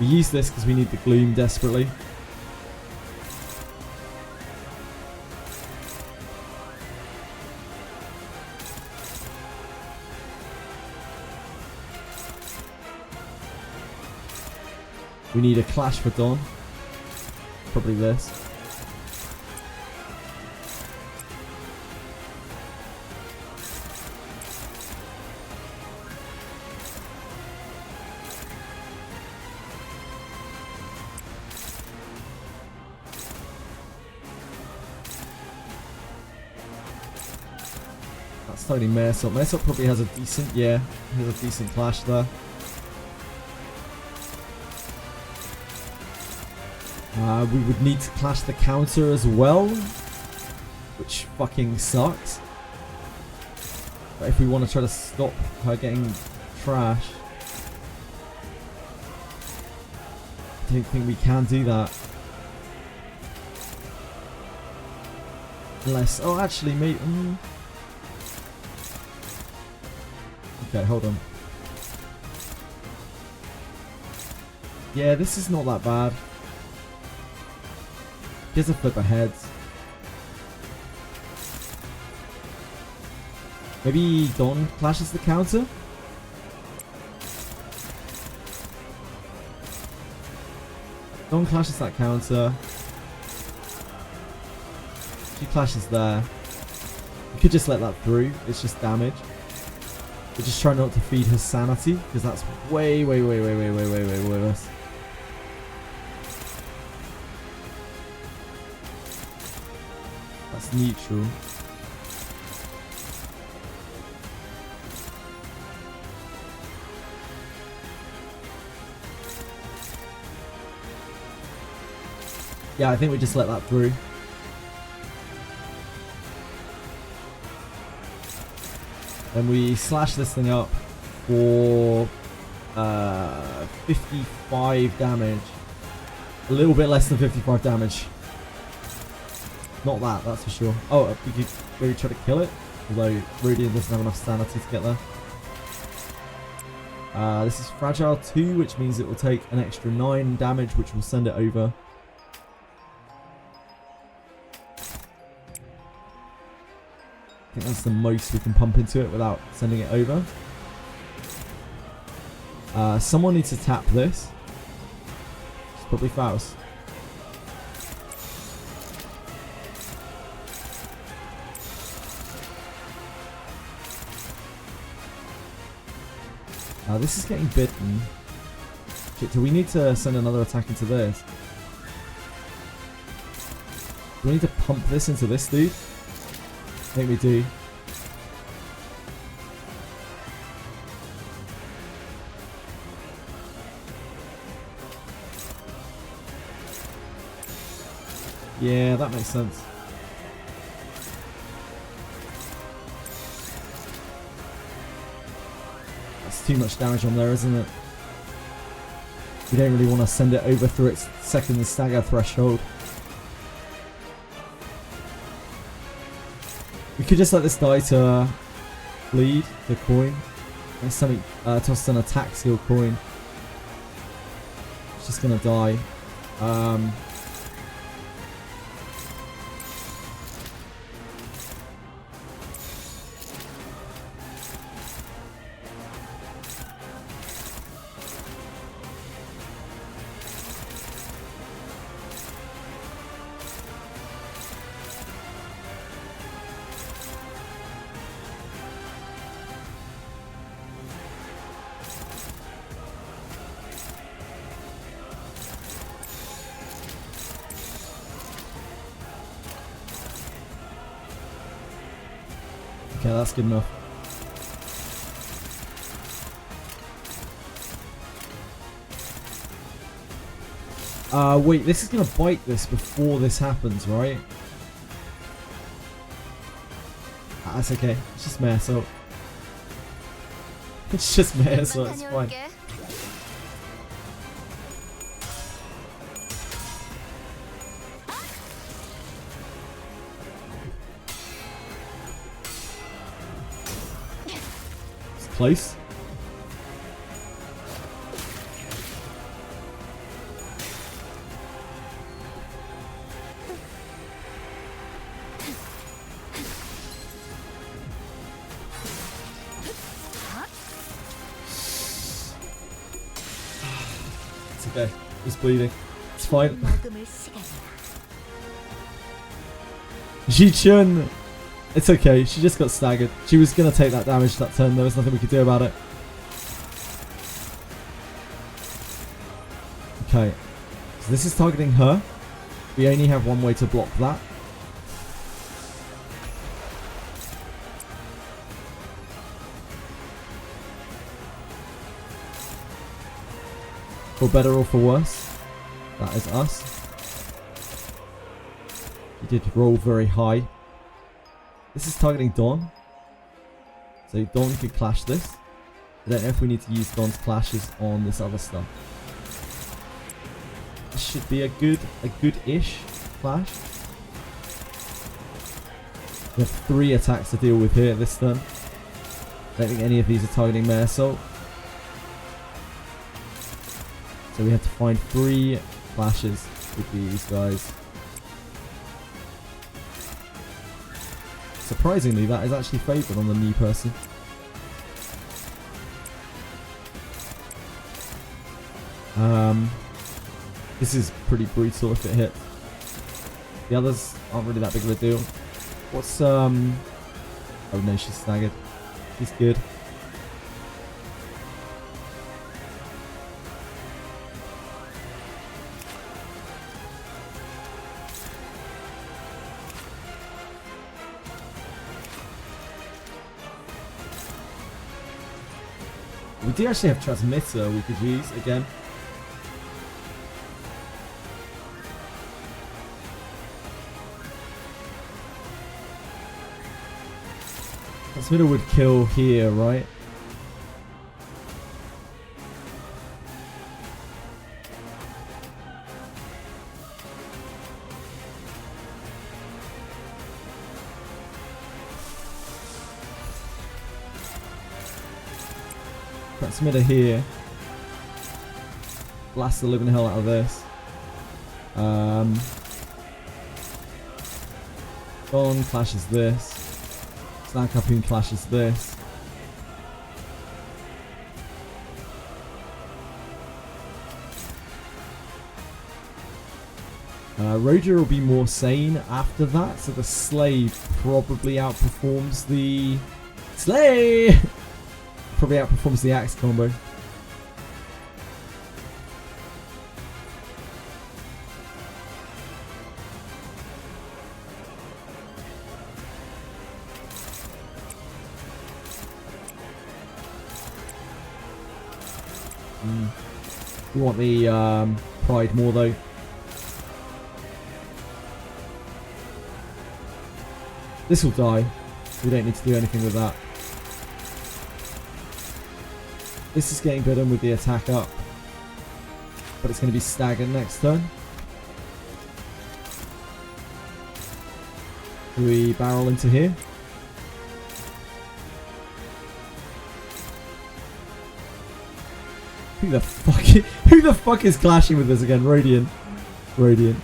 We use this because we need the gloom desperately. We need a clash for Dawn. Probably this. That's totally Mersop. Mersop probably has a decent, yeah, has a decent clash there. We would need to clash the counter as well, which fucking sucks. But if we want to try to stop her getting trash, I don't think we can do that. Unless, oh actually maybe, okay, hold on. Yeah, this is not that bad. Here's a flip ahead. Maybe Dawn clashes the counter? Dawn clashes that counter. She clashes there. We could just let that through. It's just damage. We're just trying not to feed her sanity, because that's way worse. That's neutral. Yeah, I think we just let that through. Then we slash this thing up for 55 damage. A little bit less than 55 damage. Not that, that's for sure. Oh, we could maybe try to kill it. Although Radiant doesn't have enough sanity to get there. This is Fragile 2, which means it will take an extra 9 damage, which will send it over. I think that's the most we can pump into it without sending it over. Someone needs to tap this. It's probably Faust. This is getting bitten. Shit, do we need to send another attack into this? Do we need to pump this into this dude? I think we do. Yeah, that makes sense. That's too much damage on there, isn't it? We don't really want to send it over through its second stagger threshold. We could just let this die to bleed the coin. And something toss an attack seal coin. It's just gonna die. Okay, that's good enough. Wait, this is gonna bite this before this happens, right? That's okay. It's just Mare Assault. It's just Mare Assault, it's fine. It's close. It's okay. It's bleeding. It's fine. Ji-chun! It's okay. She just got staggered. She was going to take that damage that turn. There was nothing we could do about it. Okay. So this is targeting her. We only have one way to block that. For better or for worse, that is us. He did roll very high. This is targeting Dawn. So Dawn could clash this. I don't know if we need to use Dawn's clashes on this other stuff. This should be a good-ish clash. We have 3 attacks to deal with here this turn. I don't think any of these are targeting Mare Assault. So we have to find 3 clashes with these guys. Surprisingly, that is actually favoured on the knee person. This is pretty brutal if it hits. The others aren't really that big of a deal. What's oh no, she's staggered. She's good. We do actually have Transmitter we could use again. Transmitter would kill here, right? Transmitter here. Blast the living hell out of this. Dawn clashes this. Snag Harpoon clashes this. Roger will be more sane after that, so the Slave probably outperforms the... Slay! Probably outperforms the Axe combo. We want the Pride more though. This will die. We don't need to do anything with that. This is getting bitten with the attack up. But it's going to be staggered next turn. Do we barrel into here? Who the fuck is clashing with us again? Radiant. Radiant.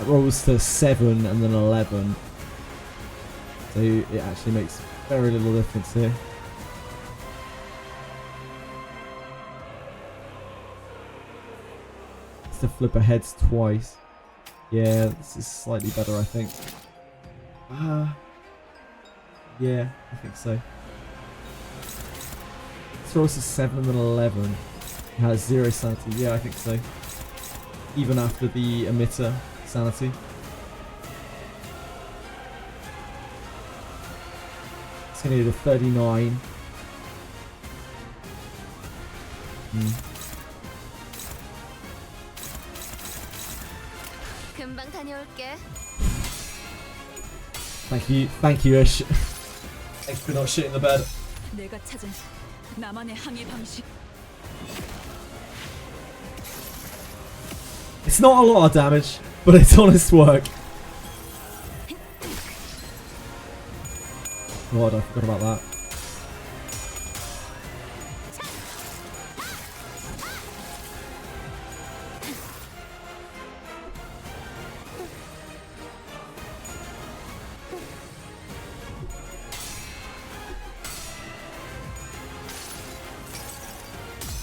It rolls to 7 and then 11. So it actually makes very little difference here. It's to flip heads twice. Yeah, this is slightly better, I think. Yeah, I think so. This rolls to 7 and then 11. It has 0 sanity. Yeah, I think so. Even after the emitter sanity. It's going to need a 39. 금방 다녀올게. Thank you, Ish. Thanks for not shitting the bed. 내가 찾은 나만의 항해 방식. It's not a lot of damage, but it's honest work. God, I forgot about that.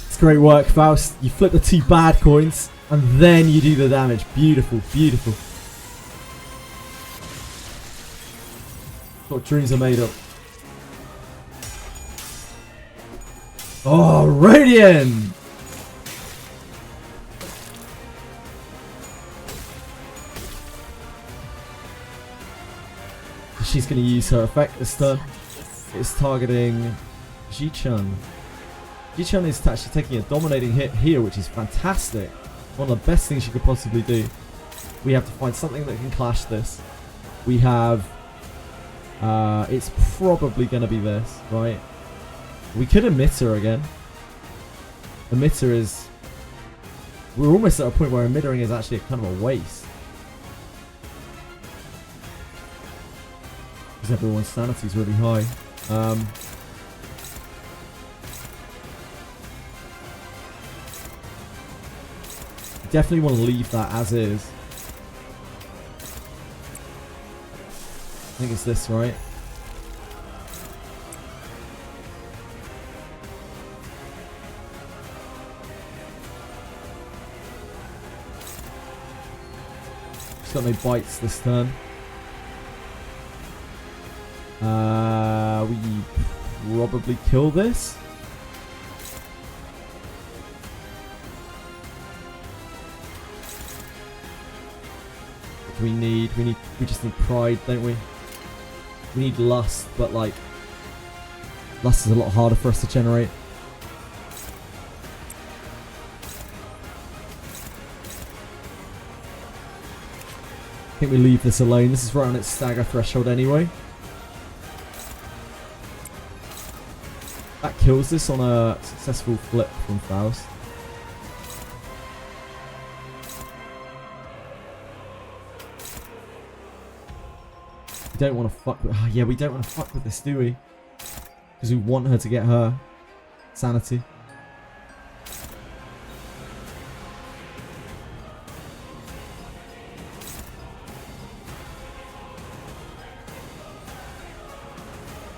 It's great work, Faust. You flip the 2 bad coins, and then you do the damage. Beautiful, beautiful. What dreams are made of. Oh, Radiant! She's going to use her effect this turn. It's targeting Ji-Chun. Ji-Chun is actually taking a dominating hit here, which is fantastic. One of the best things you could possibly do. We have to find something that can clash this. We have... it's probably going to be this, right? We could emitter again. Emitter is... We're almost at a point where emittering is actually kind of a waste. Because everyone's sanity is really high. Definitely want to leave that as is. I think it's this, right? She's got no bites this turn. We probably kill this. We just need pride, don't we? We need lust, but like lust is a lot harder for us to generate. I think we leave this alone. This is right on its stagger threshold anyway. That kills this on a successful flip from Faust. We don't want to fuck with... Oh, yeah, we don't want to fuck with this, do we? Because we want her to get her sanity.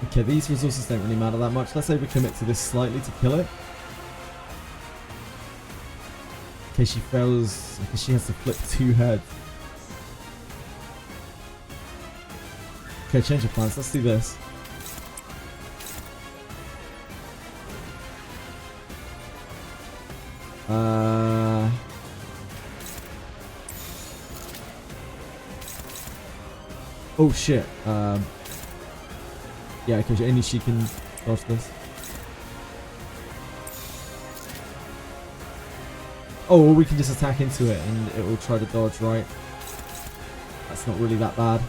Okay, these resources don't really matter that much. Let's overcommit to this slightly to kill it. Okay, she fails because she has to flip 2 heads. Okay, change of plans. Let's do this. Oh shit. Yeah, because only she can dodge this. Oh, well, we can just attack into it and it will try to dodge, right? That's not really that bad.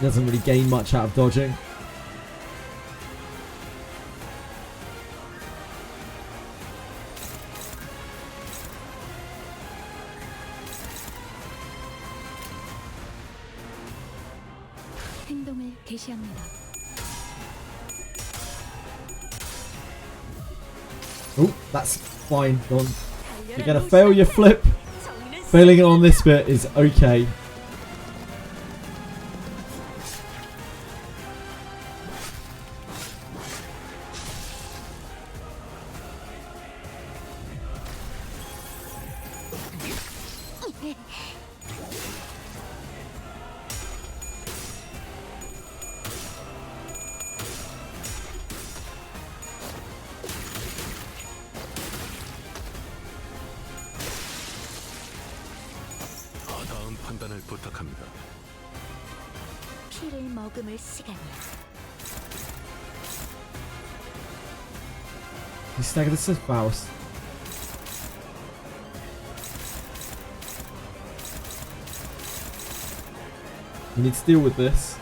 Doesn't really gain much out of dodging. 행동을 개시합니다. Oh, that's fine. Gone. You're gonna fail your flip. Failing it on this bit is okay. 다음 판단을 부탁합니다. 피를 머금을 시간이야. You stagger this to Faust. You need to deal with this.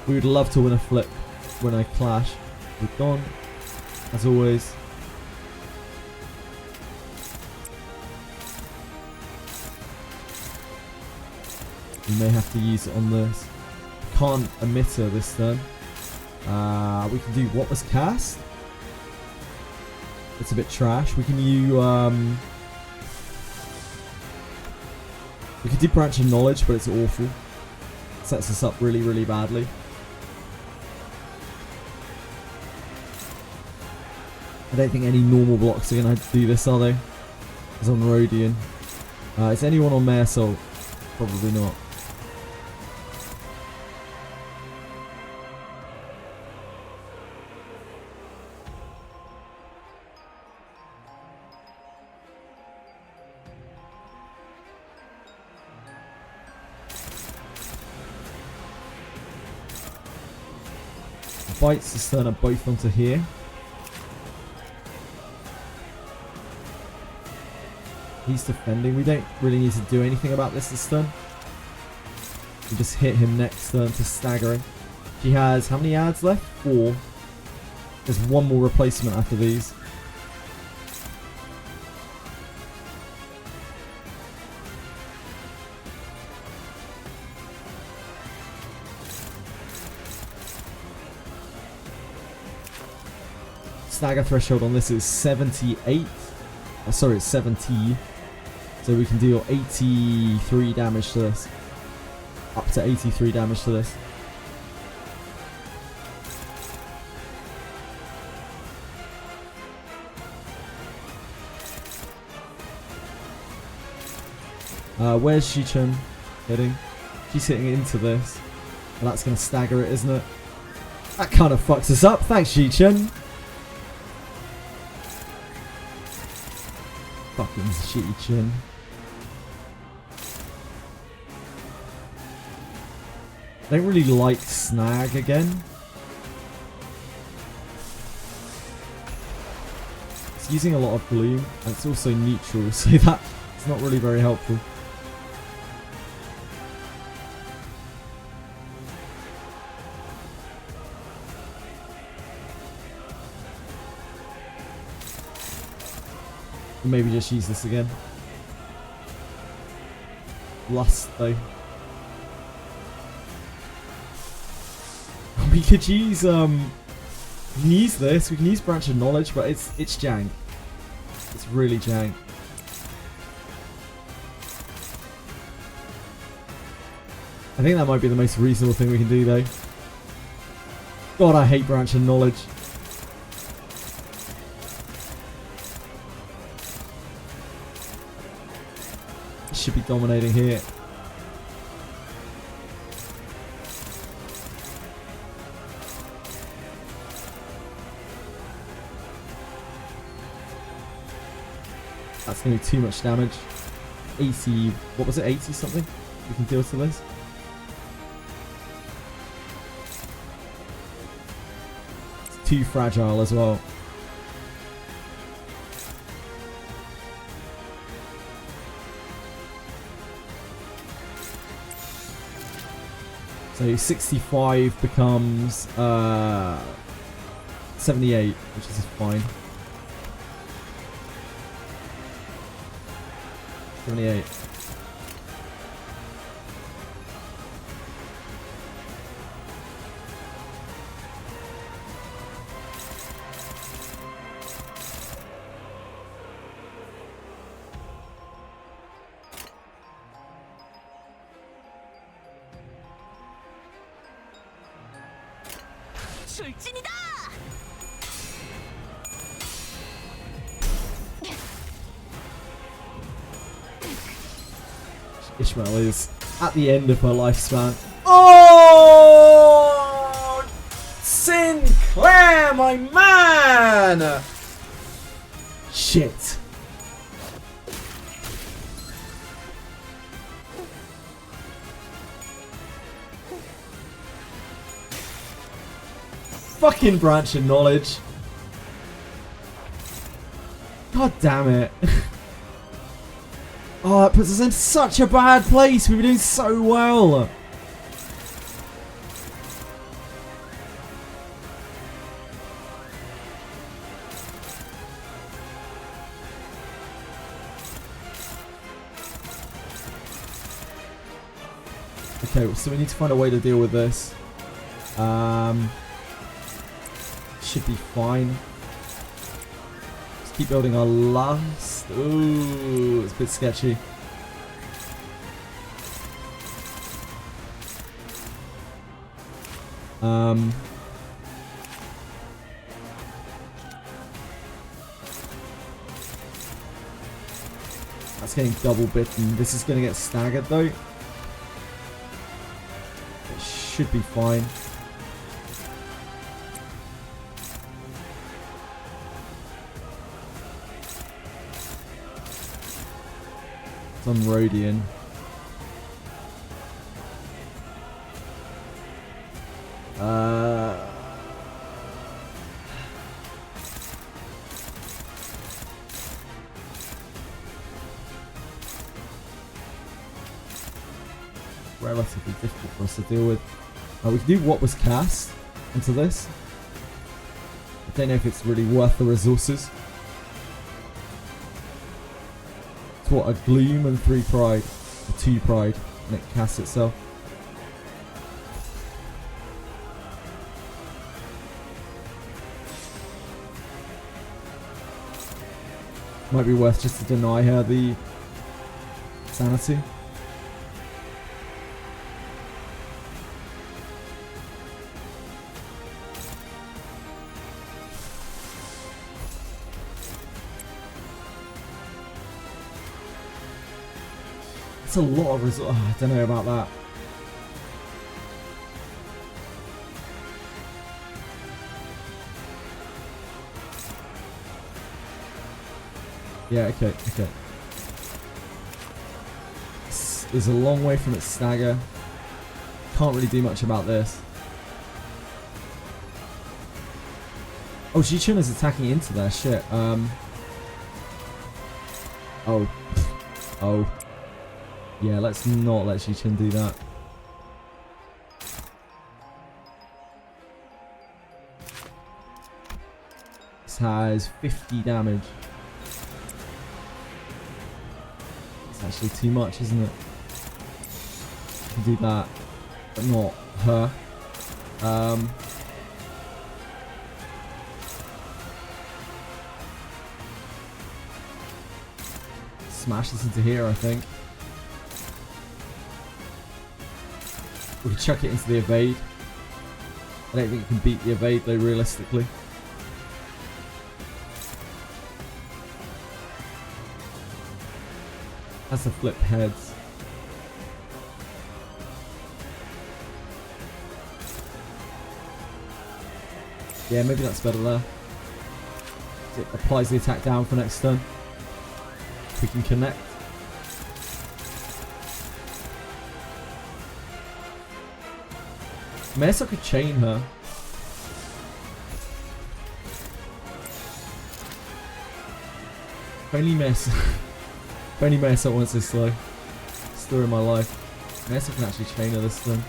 We would love to win a flip when I clash with Don, as always. You may have to use it on this. Can't emitter this turn. We can do what was cast. It's a bit trash. We can use we could do branch of knowledge, but it's awful. Sets us up really, really badly. I don't think any normal blocks are going to do this, are they? It's on Rhodian. Is anyone on Mare Soul? Probably not. Bites the stern up both onto here. He's defending. We don't really need to do anything about this turn. We just hit him next turn to staggering. He has how many ads left? 4. There's one more replacement after these. Stagger threshold on this is 78. Sorry, it's 70. So we can deal 83 damage to this. Up to 83 damage to this. Where's Shichun hitting? She's hitting into this. And that's going to stagger it, isn't it? That kind of fucks us up. Thanks, Shichun. Fucking Shichun. I don't really like snag again. It's using a lot of gloom, and it's also neutral, so that it's not really very helpful. Maybe just use this again. Lust though. We could use we can use this. We can use branch of knowledge, but it's jank. It's really jank. I think that might be the most reasonable thing we can do though. God, I hate branch of knowledge. Should be dominating here. That's going to be too much damage. 80, what was it, 80 something? We can deal to this. It's too fragile as well. So 65 becomes 78, which is fine. 78. 출진이다! Ishmael is at the end of her lifespan. Oh! Sinclair, my man! Shit. fucking branch of knowledge. God damn it. Oh, that puts us in such a bad place. We were doing so well. Okay, so we need to find a way to deal with this. Should be fine. Let's keep building our lust. Ooh, it's a bit sketchy. That's getting double bitten. This is going to get staggered though. Should be fine. It's on Rhodian. Relatively difficult for us to deal with. We can do what was cast into this. I don't know if it's really worth the resources. It's what, a Gloom and 3 Pride. Or 2 Pride. And it casts itself. Might be worth just to deny her the sanity. A lot of results. I don't know about that. Yeah, okay. This is a long way from its stagger. Can't really do much about this. Oh, Ji-Chun is attacking into there. Shit. Oh. Yeah, let's not let Ji-Chun do that. This has 50 damage. It's actually too much, isn't it? I can do that, but not her. Smash this into here, I think. We can chuck it into the evade. I don't think you can beat the evade though, realistically. Has to flip heads. Yeah, maybe that's better there. It applies the attack down for next turn. We can connect. Mesa could chain her. If only Mesa. If only Mesa wasn't so slow. Story of my life. Mesa can actually chain her this turn.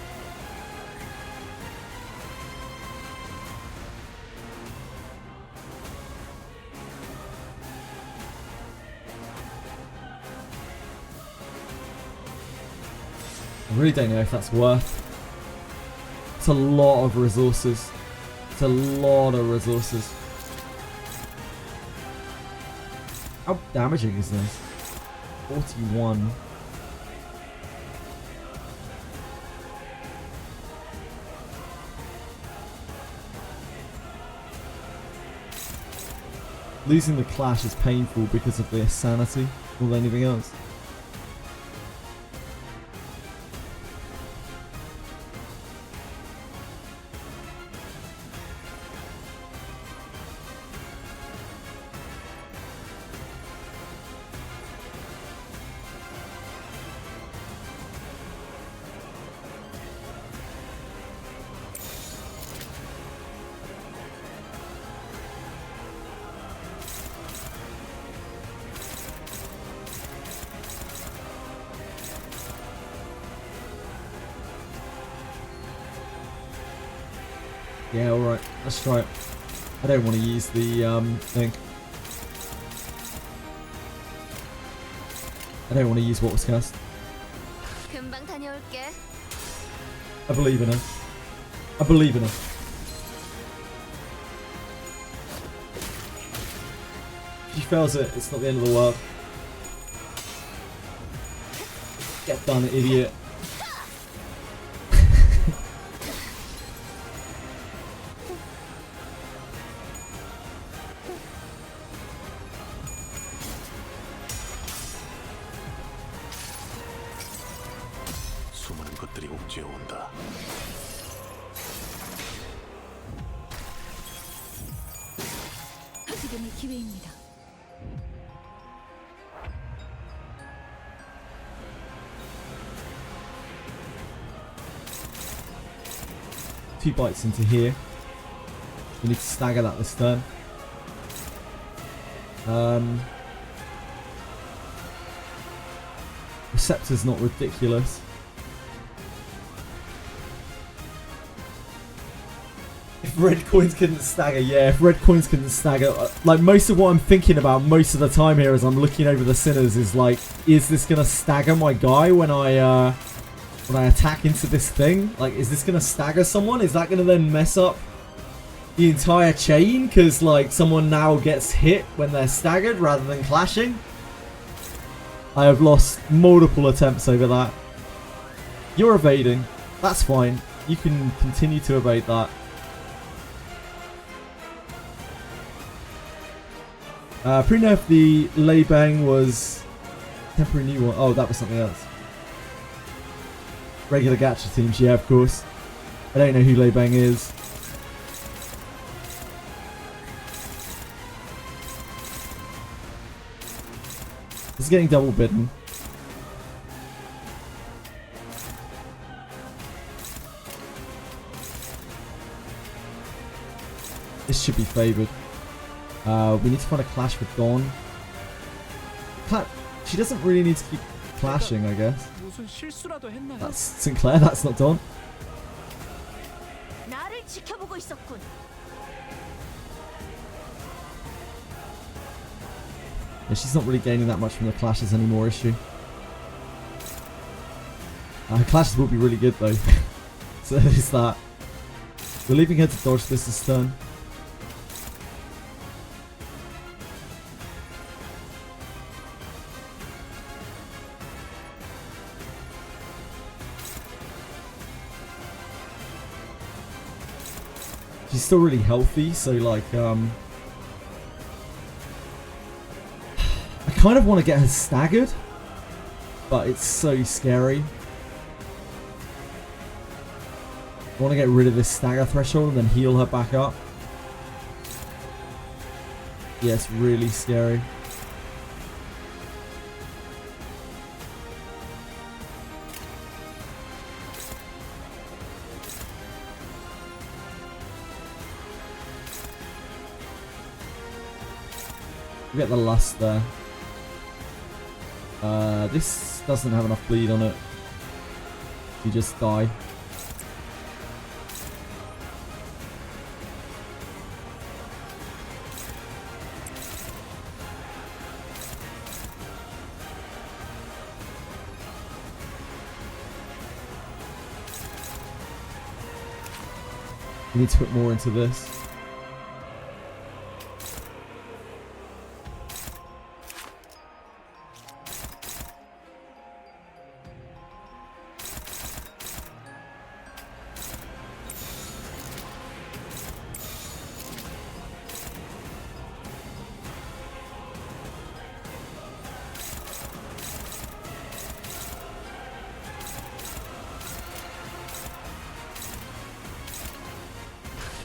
I really don't know if that's worth. It's a lot of resources. It's a lot of resources. How damaging is this? 41. Losing the clash is painful because of their sanity more than anything else. Yeah, alright. Let's try it. I don't want to use the thing. I don't want to use what was cast. 금방 다녀올게. I believe in her. I believe in her. If she fails it, it's not the end of the world. Get done, idiot. 수많은 것들이 옥죄어 온다. 지금이 기회입니다. Two bites into here. We need to stagger that this turn. Receptor's not ridiculous. If red coins couldn't stagger, yeah, if red coins couldn't stagger, like most of what I'm thinking about most of the time here as I'm looking over the sinners is like, is this gonna stagger my guy when I attack into this thing? Like, is this gonna stagger someone? Is that gonna then mess up the entire chain? Because like someone now gets hit when they're staggered rather than clashing? I have lost multiple attempts over that. You're evading. That's fine. You can continue to evade that. Pre-nerf the Lei Bang was temporary new one. Oh, that was something else. Regular Gacha teams, yeah, of course. I don't know who Lei Bang is. It's getting double bitten. This should be favoured. We need to find a clash with Dawn. She doesn't really need to keep clashing, I guess. 무슨 실수라도 했나요? That's Sinclair, that's not Dawn. 나를 지켜보고 있었군. Yeah, she's not really gaining that much from the clashes anymore, is she? Her clashes will be really good though. So there's that. We're leaving her to dodge this turn. She's still really healthy, so like I kind of want to get her staggered, but it's so scary. I want to get rid of this stagger threshold and then heal her back up. Yeah, it's really scary. We get the lust there. This doesn't have enough bleed on it. You just die. We need to put more into this.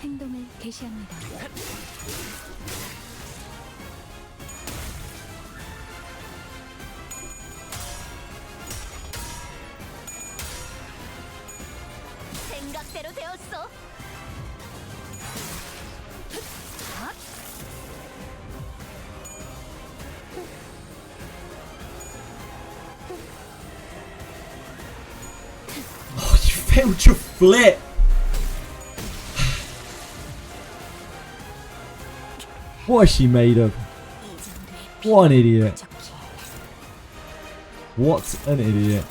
행동을 개시합니다. 생각대로 되었어. Oh, you failed your flip! What is she made of? 이 정도의 What an idiot. 부족해. What an idiot.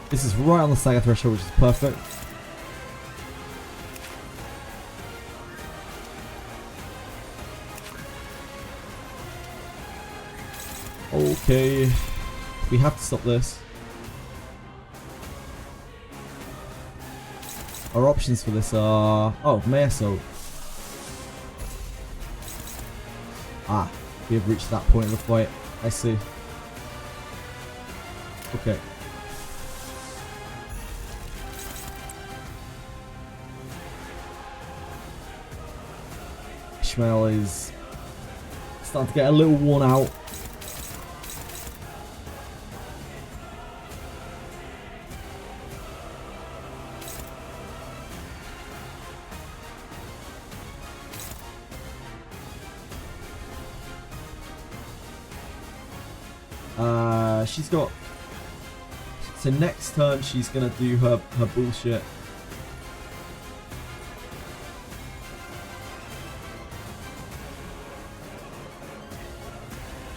This is right on the stagger threshold, which is perfect. Okay. We have to stop this. Our options for this are... Oh, Meso. Ah, we have reached that point of the fight. I see. Okay. Ishmael is starting to get a little worn out. She's got... So next turn she's gonna do her bullshit.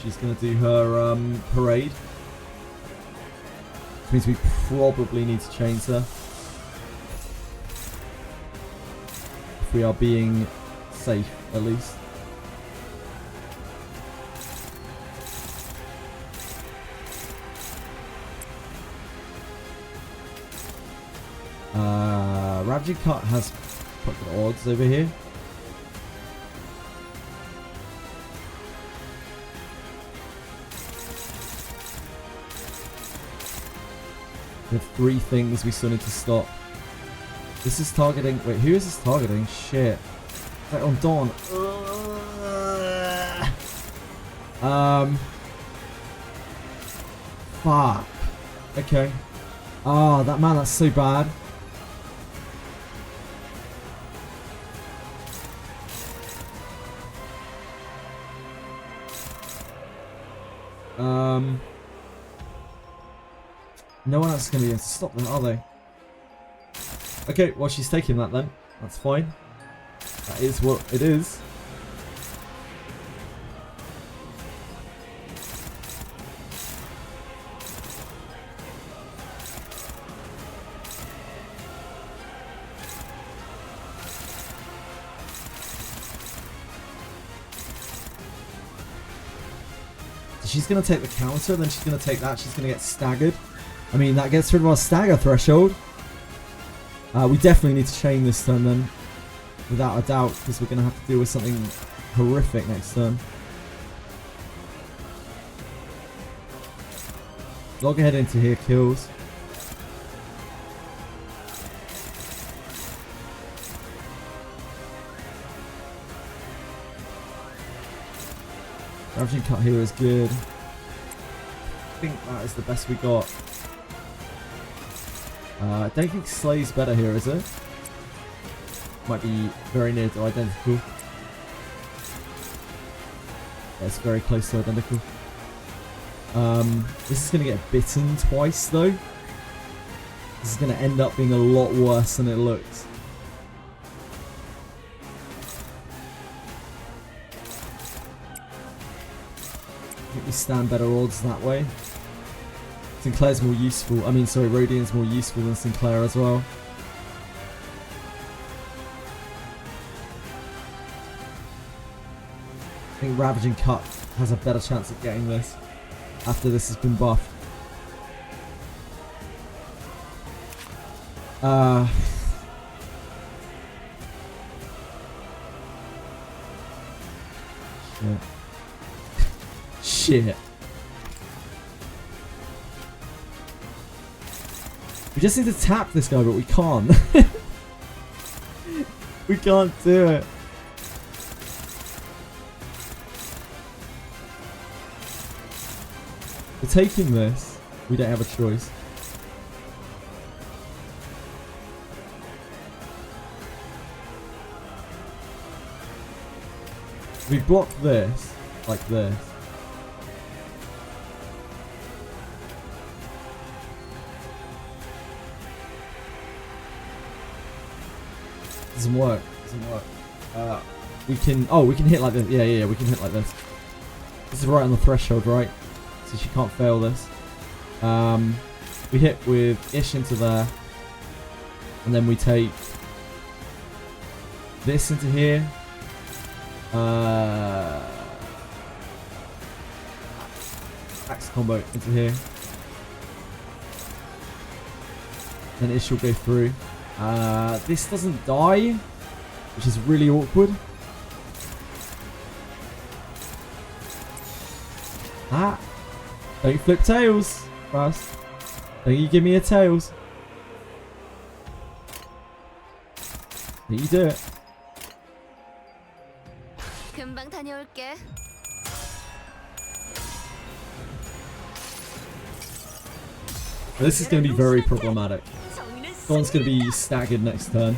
She's gonna do her parade. Which means we probably need to change her. If we are being safe, at least. Ravaging Cut has quite good odds over here. We have 3 things we still need to stop. This is targeting... Wait, who is this targeting? Shit. Is that on Dawn? Fuck. Okay. Ah, that man, that's so bad. No one else is going to be able to stop them, are they? Okay, well, she's taking that then. That's fine. That is what it is. She's going to take the counter, then she's going to take that. She's going to get staggered. I mean, that gets rid of our stagger threshold. We definitely need to chain this turn then. Without a doubt, because we're going to have to deal with something horrific next turn. Loggerhead into here kills. Ravaging Cut here is good. I think that is the best we got. I don't think Slay's better here, is it? Might be very near to identical. Yeah, it's very close to identical. This is going to get bitten twice though. This is going to end up being a lot worse than it looks. I think we stand better odds that way. Sinclair's more useful. I mean, sorry, Rodian's more useful than Sinclair as well. I think Ravaging Cut has a better chance of getting this after this has been buffed. Shit. Shit. We just need to tap this guy, but we can't. We can't do it. We're taking this. We don't have a choice. We block this, like this. Doesn't work. Doesn't work. we can... Oh, we can hit like this. Yeah, we can hit like this. This is right on the threshold, right? So she can't fail this. We hit with Ish into there. And then we take this into here. Axe combo into here. Then Ish will go through. This doesn't die, which is really awkward. Ah! Don't flip tails first. Don't you give me a tails. Don't you do it. 금방 다녀올게. This is going to be very problematic. Dawn's going to be staggered next turn.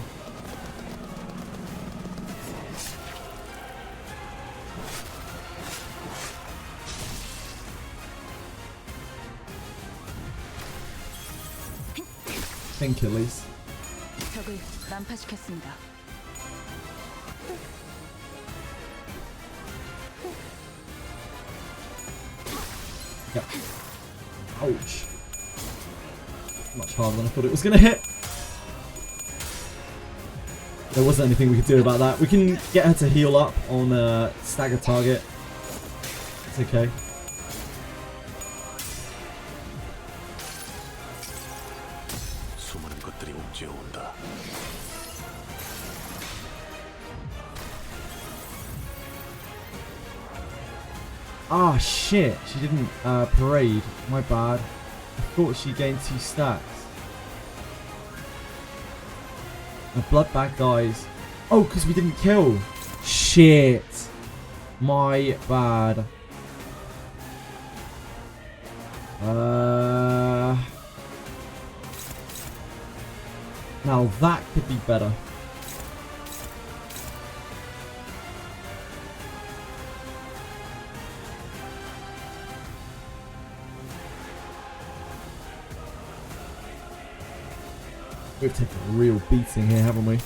I think at least. 벽을 난파시켰습니다. Yep. Ouch. Much harder than I thought it was going to hit. There wasn't anything we could do about that. We can get her to heal up on a stagger target. It's okay. 수많은 것들이 옥죄어온다. Ah, shit. She didn't parade. My bad. I thought she gained 2 stacks. My blood bag dies. Oh, because we didn't kill. Shit. My bad. Now that could be better. We've taken a real beating here, haven't we?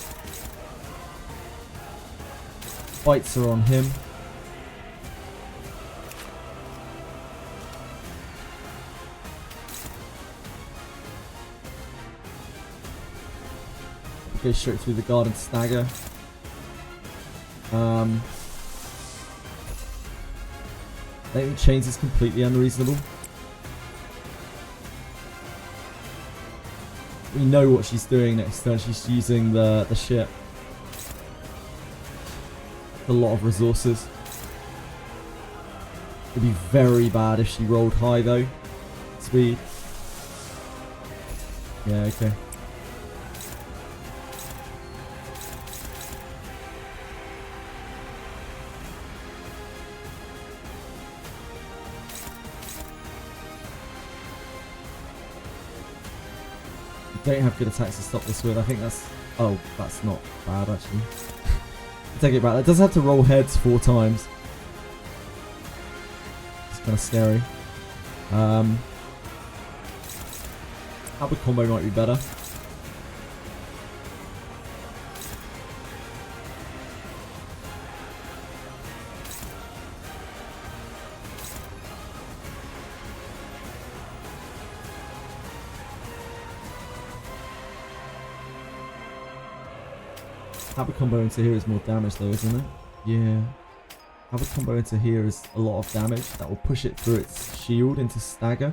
Bites are on him. Go straight through the guard and stagger. Letting chains is completely unreasonable. We know what she's doing next turn. She's using the ship. A lot of resources. It'd be very bad if she rolled high though. Speed. Yeah, okay. Don't have good attacks to stop this with. I think that's... Oh, that's not bad actually. Take it back. That does have to roll heads 4 times. It's kind of scary. Upper combo might be better. Have a combo into here is more damage though, isn't it? Yeah. Have a combo into here is a lot of damage. That will push it through its shield into stagger.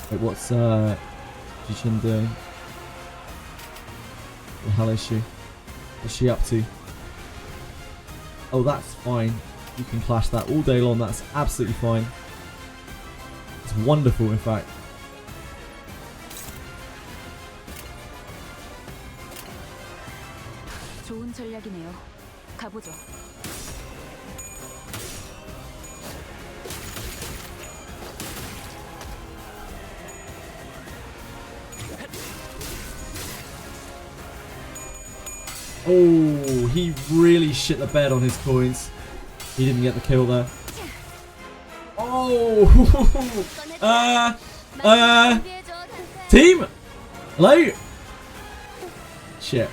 Wait, what's Jichin doing? What the hell is she? What's she up to? Oh, that's fine. You can clash that all day long. That's absolutely fine. It's wonderful, in fact. 좋은 전략이네요. 가보죠. Oh, he really shit the bed on his coins. He didn't get the kill there. Oh! Team! Hello? Shit.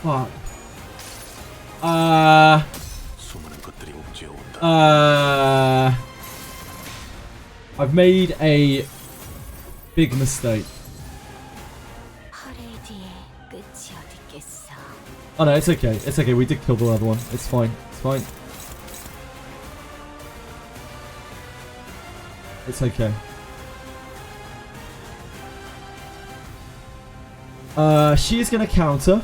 Fuck. 수많은 것들이 옥죄어온다. I've made a big mistake. 퍼레이드의 끝이 어딨겠어. Oh no, it's okay. It's okay. We did kill the other one. It's fine. It's fine. It's okay. She is gonna counter.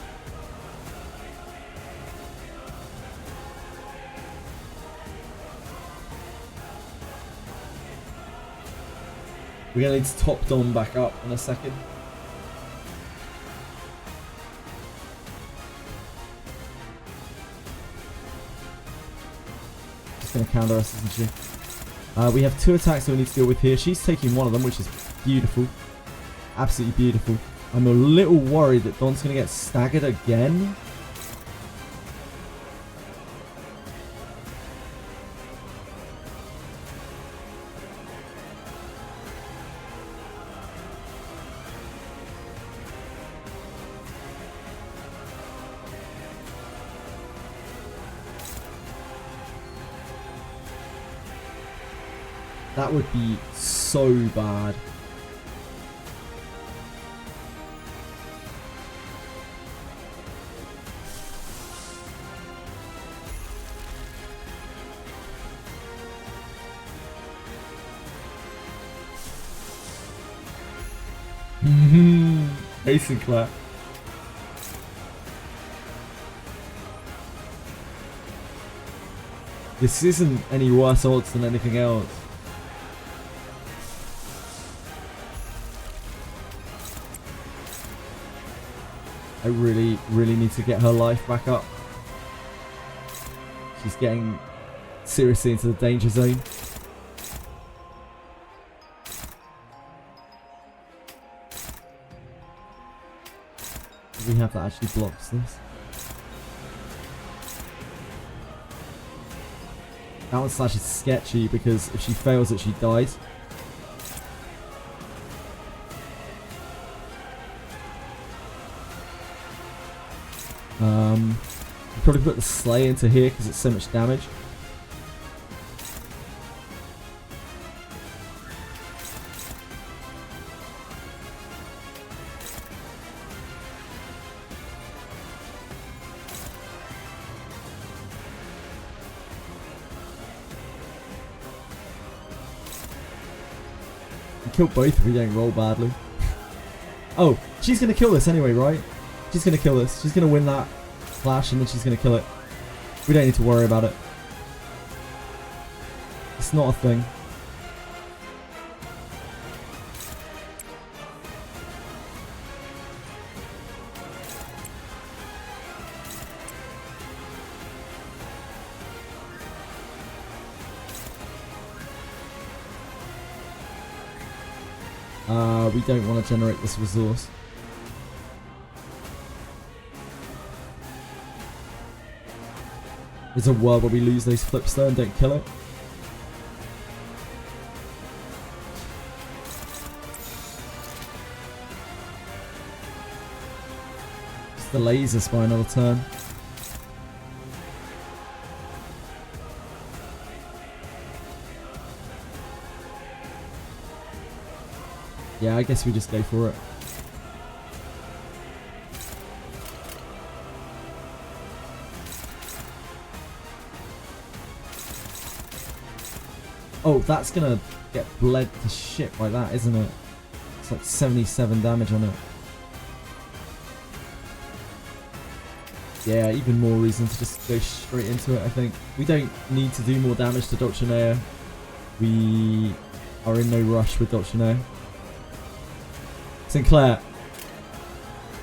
We're gonna need to top Dom back up in a second. Just gonna counter us, isn't she? We have 2 attacks that we need to deal with here. She's taking one of them, which is beautiful. Absolutely beautiful. I'm a little worried that Don's gonna get staggered again. That would be so bad. Hey Sinclair. This isn't any worse odds than anything else. I really need to get her life back up. She's getting seriously into the danger zone. We have that actually blocks this. That one slash is sketchy because if she fails it, she dies. Probably put the Slay into here because it's so much damage. We kill both if we don't roll badly. Oh, she's gonna kill this anyway, right? She's gonna kill this. She's gonna win that flash and then she's gonna kill it. We don't need to worry about it. It's not a thing. We don't want to generate this resource. There's a world where we lose those flips though and don't kill it. Just the lasers by another turn. Yeah, I guess we just go for it. Oh, that's gonna get bled to shit by that, isn't it? It's like 77 damage on it. Yeah, even more reason to just go straight into it, I think. We don't need to do more damage to Dulcinea. We are in no rush with Dulcinea. Sinclair.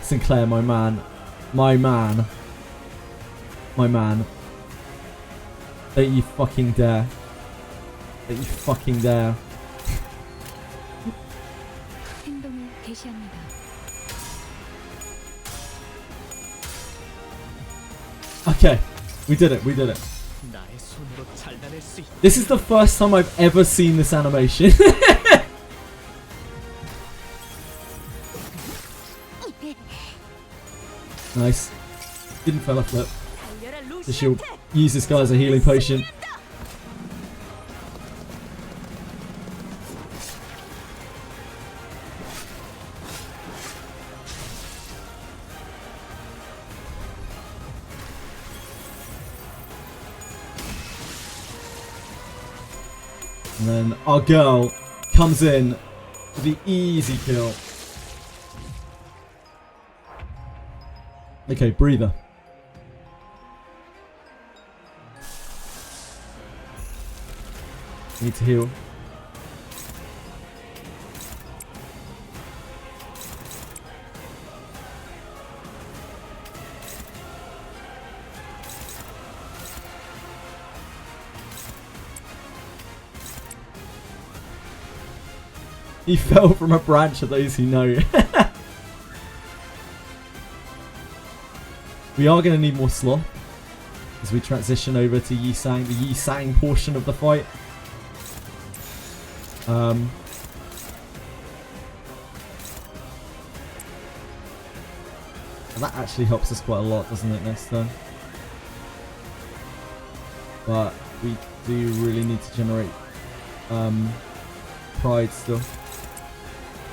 Sinclair, my man. My man. My man. Don't you fucking dare. Don't you fucking dare. 행동을 개시합니다. Okay. We did it. We did it. 나의 손으로 잘라낼 수 있. This is the first time I've ever seen this animation. Nice. Didn't fell off flip. So she'll use this guy as a healing potion. And then our girl comes in with the easy kill. Okay, breather. Need to heal. He fell from a branch for those who know. We are going to need more sloth as we transition over to Yisang, the Yisang portion of the fight. And that actually helps us quite a lot, doesn't it, next turn? But we do really need to generate pride still.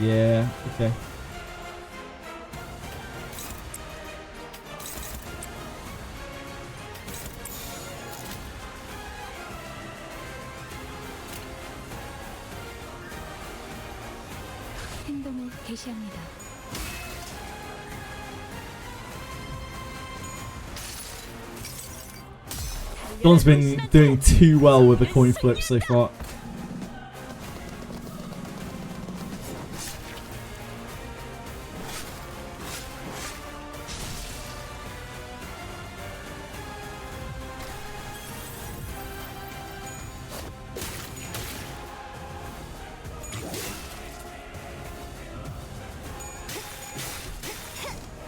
Yeah, okay. 행동을 개시합니다. Don's been doing too well with the coin flip so far.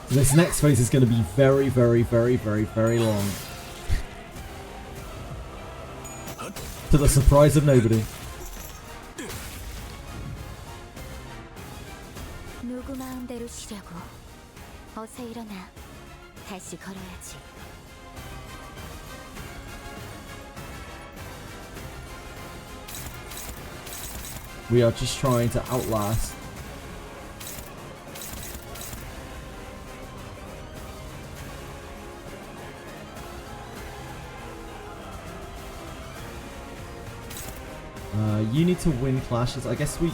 This next phase is going to be very, very, very, very, very long. To the surprise of nobody. 누구 마음대로 쉬려고. 어서 일어나. 다시 걸어야지. We are just trying to outlast. You need to win clashes. I guess we're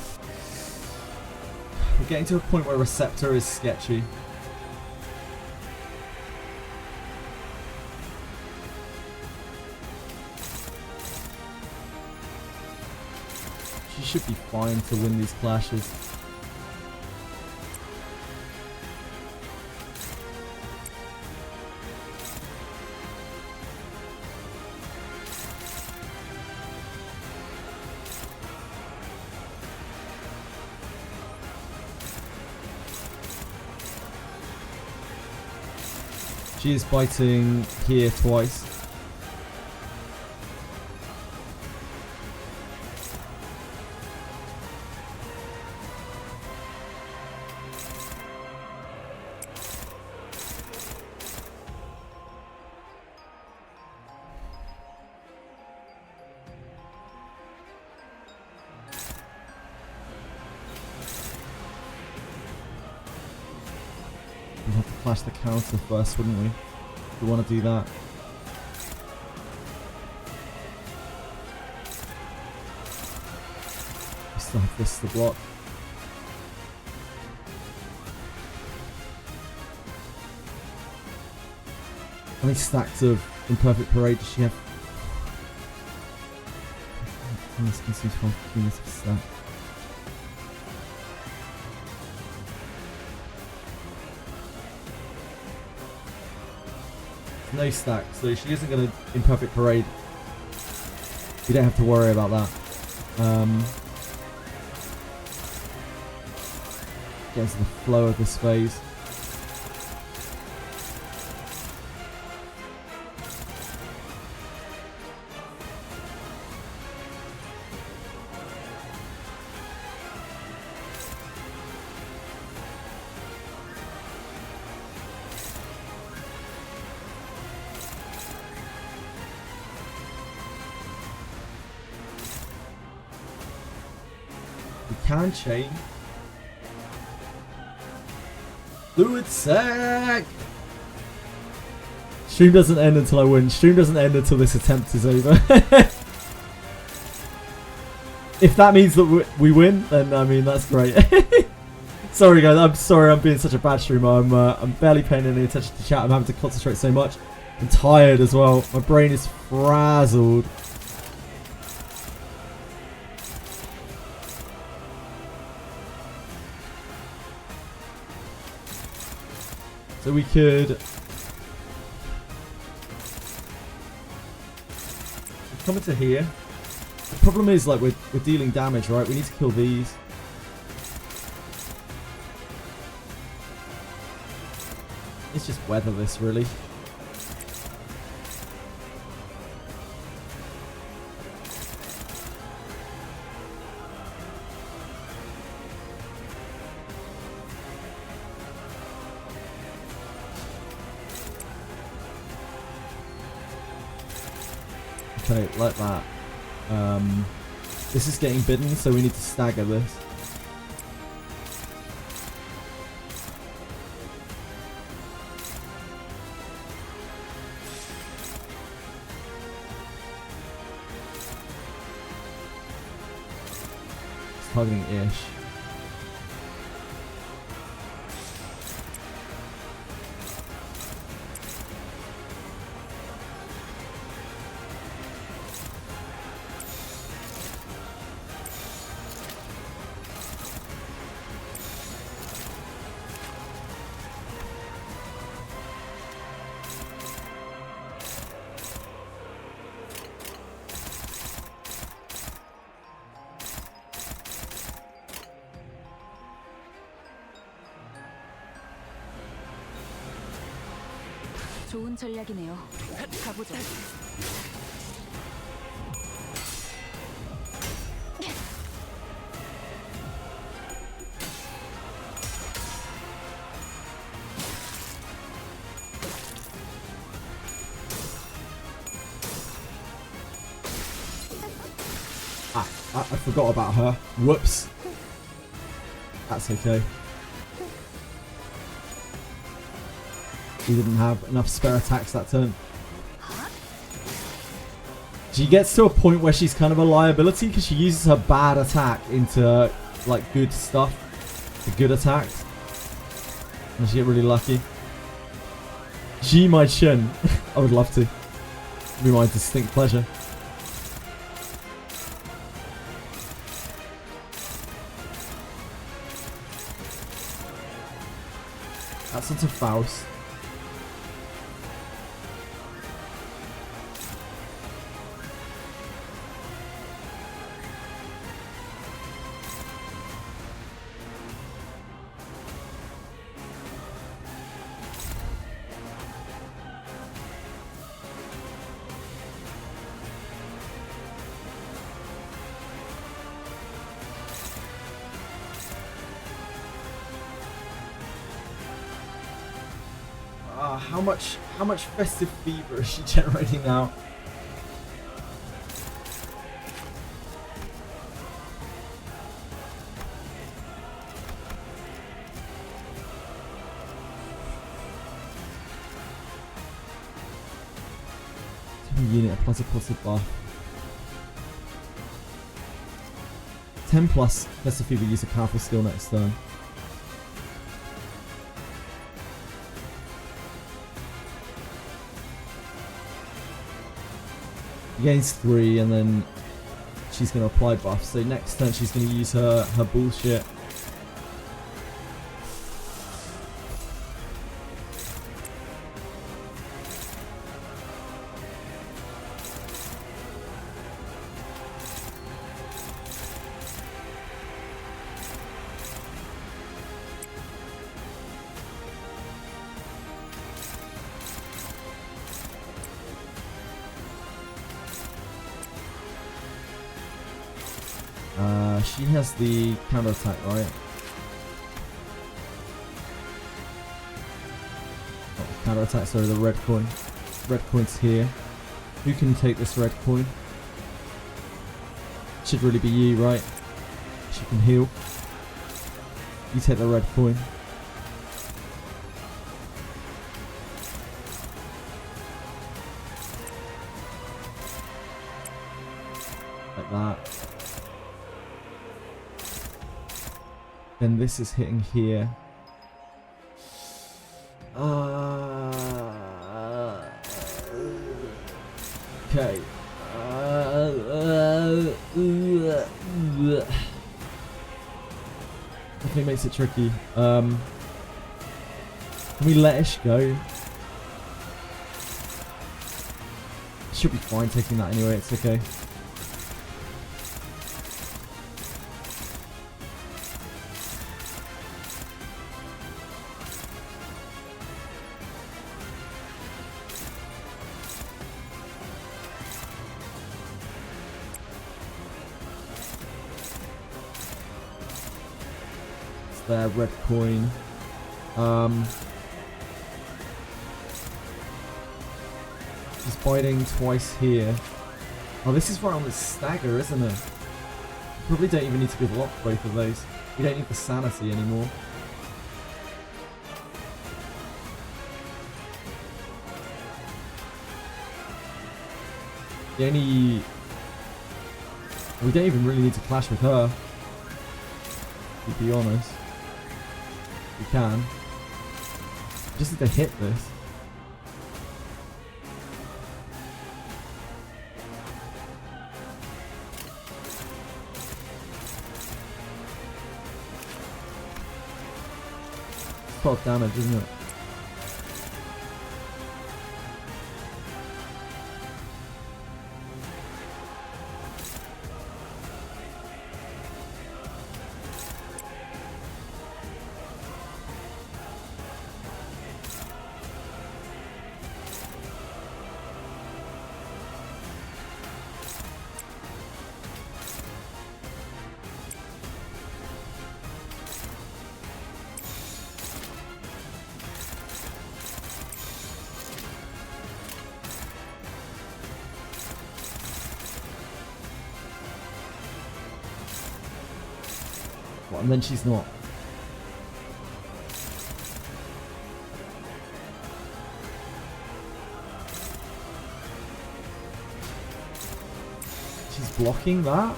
getting to a point where Receptor is sketchy. She should be fine to win these clashes. She is biting here twice. We'd have to flash the counter first, wouldn't we? We want to do that. We still have this to block. How many stacks of Imperfect Parade does she have? This consumes 12 units of stack. No stack, so she isn't going to Imperfect Parade. We don't have to worry about that. Get into the flow of this phase. We can chain. Fluid sack! Stream doesn't end until I win. Stream doesn't end until this attempt is over. If that means that we win, then I mean that's great. Sorry guys, I'm sorry I'm being such a bad streamer. I'm barely paying any attention to chat. I'm having to concentrate so much. I'm tired as well. My brain is frazzled. So we could come into here. The problem is, like, we're dealing damage, right? We need to kill these. Let's just weather this, really. Okay, like that. This is getting bidden, so we need to stagger this. It's targeting ish. 좋은 전략이네요. 가보죠. I forgot about her. Whoops. That's okay. She didn't have enough spare attacks that turn. She gets to a point where she's kind of a liability because she uses her bad attack into like good stuff, the good attacks. And she get really lucky. G my chin. I would love to. It'd be my distinct pleasure. That's onto Faust. How much festive fever is she generating now? Unit applies a positive buff. 10 plus festive fever, use a powerful skill next turn. Gains 3 and then she's going to apply buff. So next turn she's going to use her bullshit. She has the counter attack, right? Oh, counter attack, sorry, the red coin. Red coin's here. Who can take this red coin? Should really be you, right? She can heal. You take the red coin. Like that. Then this is hitting here. Okay. Definitely makes it tricky. Can we let Ish go? Should be fine taking that anyway, it's okay. There, red coin. He's biting twice here. Oh, this is right on the stagger, isn't it? Probably don't even need to give up both of those. We don't need the sanity anymore. The only... We don't even really need to clash with her, to be honest. We can. Just need to hit this. It's 12 damage, isn't it? What, and then she's not. She's blocking that?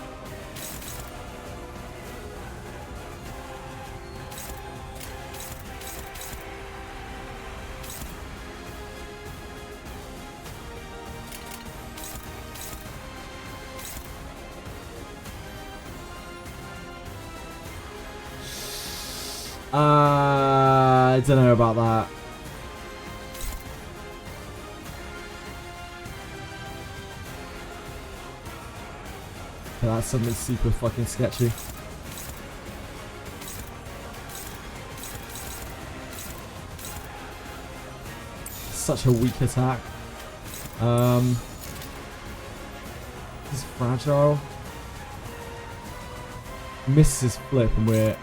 I don't know about that. Okay, that's something super fucking sketchy. Such a weak attack. This is fragile. Misses flip and we're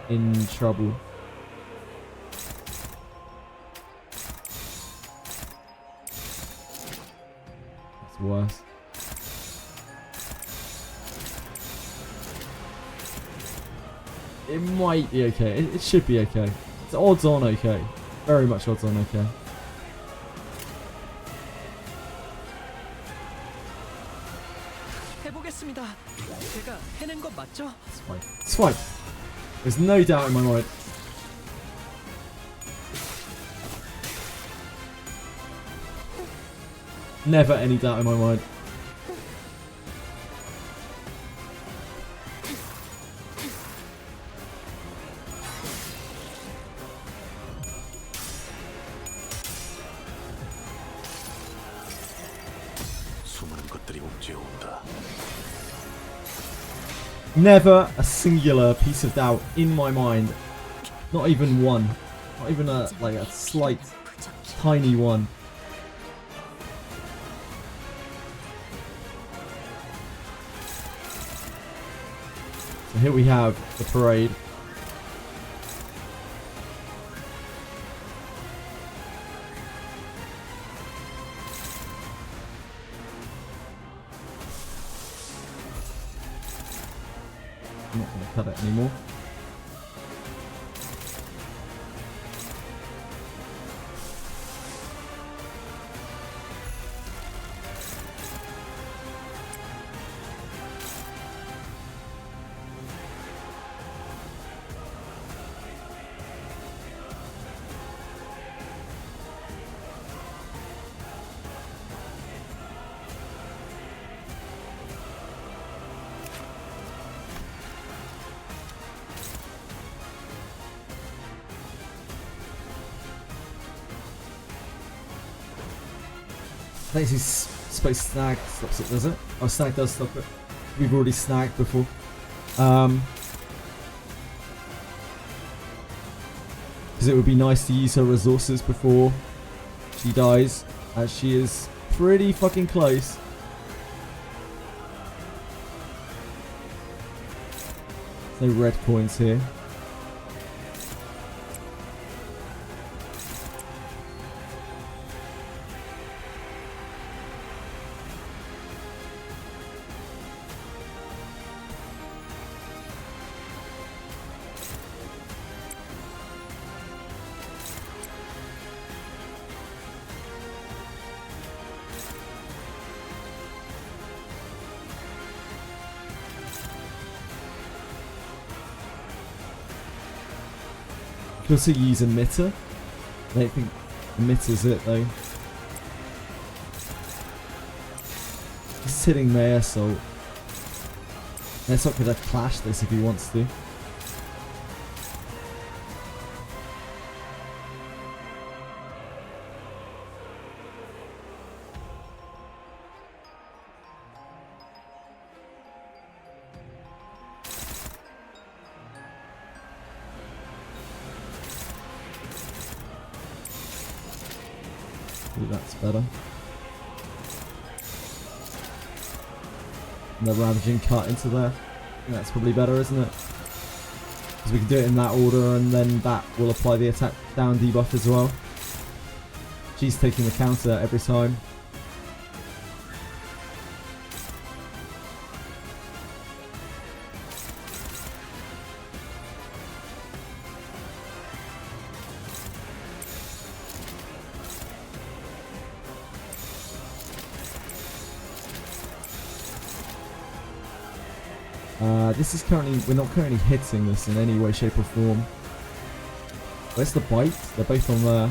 in trouble. That's worse. It might be okay. It should be okay. It's odds on okay. Very much odds on okay. 해보겠습니다. 제가 해낸 거 맞죠? It's fine. It's fine. There's no doubt in my mind. Never any doubt in my mind. 수많은 것들이 옥죄어온다. Never a singular piece of doubt in my mind. Not even one. Not even a slight, tiny one. So here we have the parade. I'm not going to cut it anymore. Daisy's supposed to snag stops it, does it? Oh, snag does stop it. We've already snagged before. Because it would be nice to use her resources before she dies, as she is pretty fucking close. There's no red coins here. You can also use emitter. I don't think emitter's it though. He's hitting Maya Assault. Maya Assault could have clashed this if he wants to. Ooh, that's better. And the ravaging cut into there. I think that's probably better, isn't it? Because we can do it in that order, and then that will apply the attack down debuff as well. She's taking the counter every time. This is currently, we're not currently hitting this in any way, shape or form. Where's the bite? They're both on there.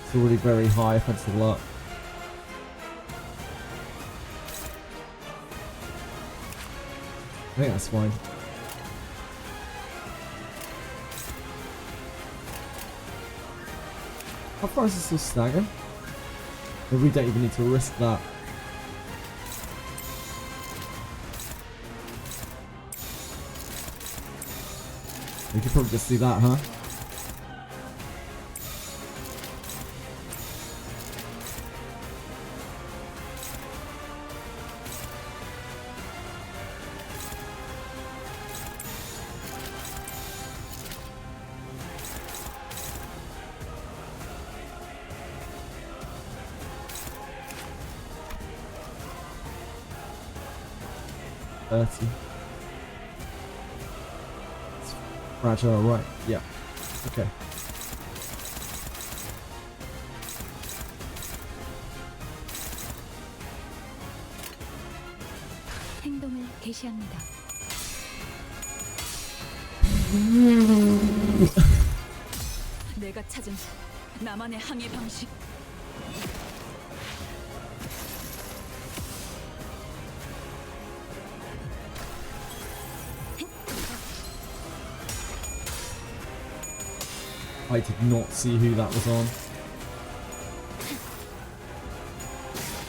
It's already very high offensive luck. I think that's fine. How far is this still stagger? Maybe we don't even need to risk that. We could probably just do that, huh? Fragile, right? Yeah. Okay. 행동을 개시합니다. 내가 찾은 나만의 항해 방식. I did not see who that was on.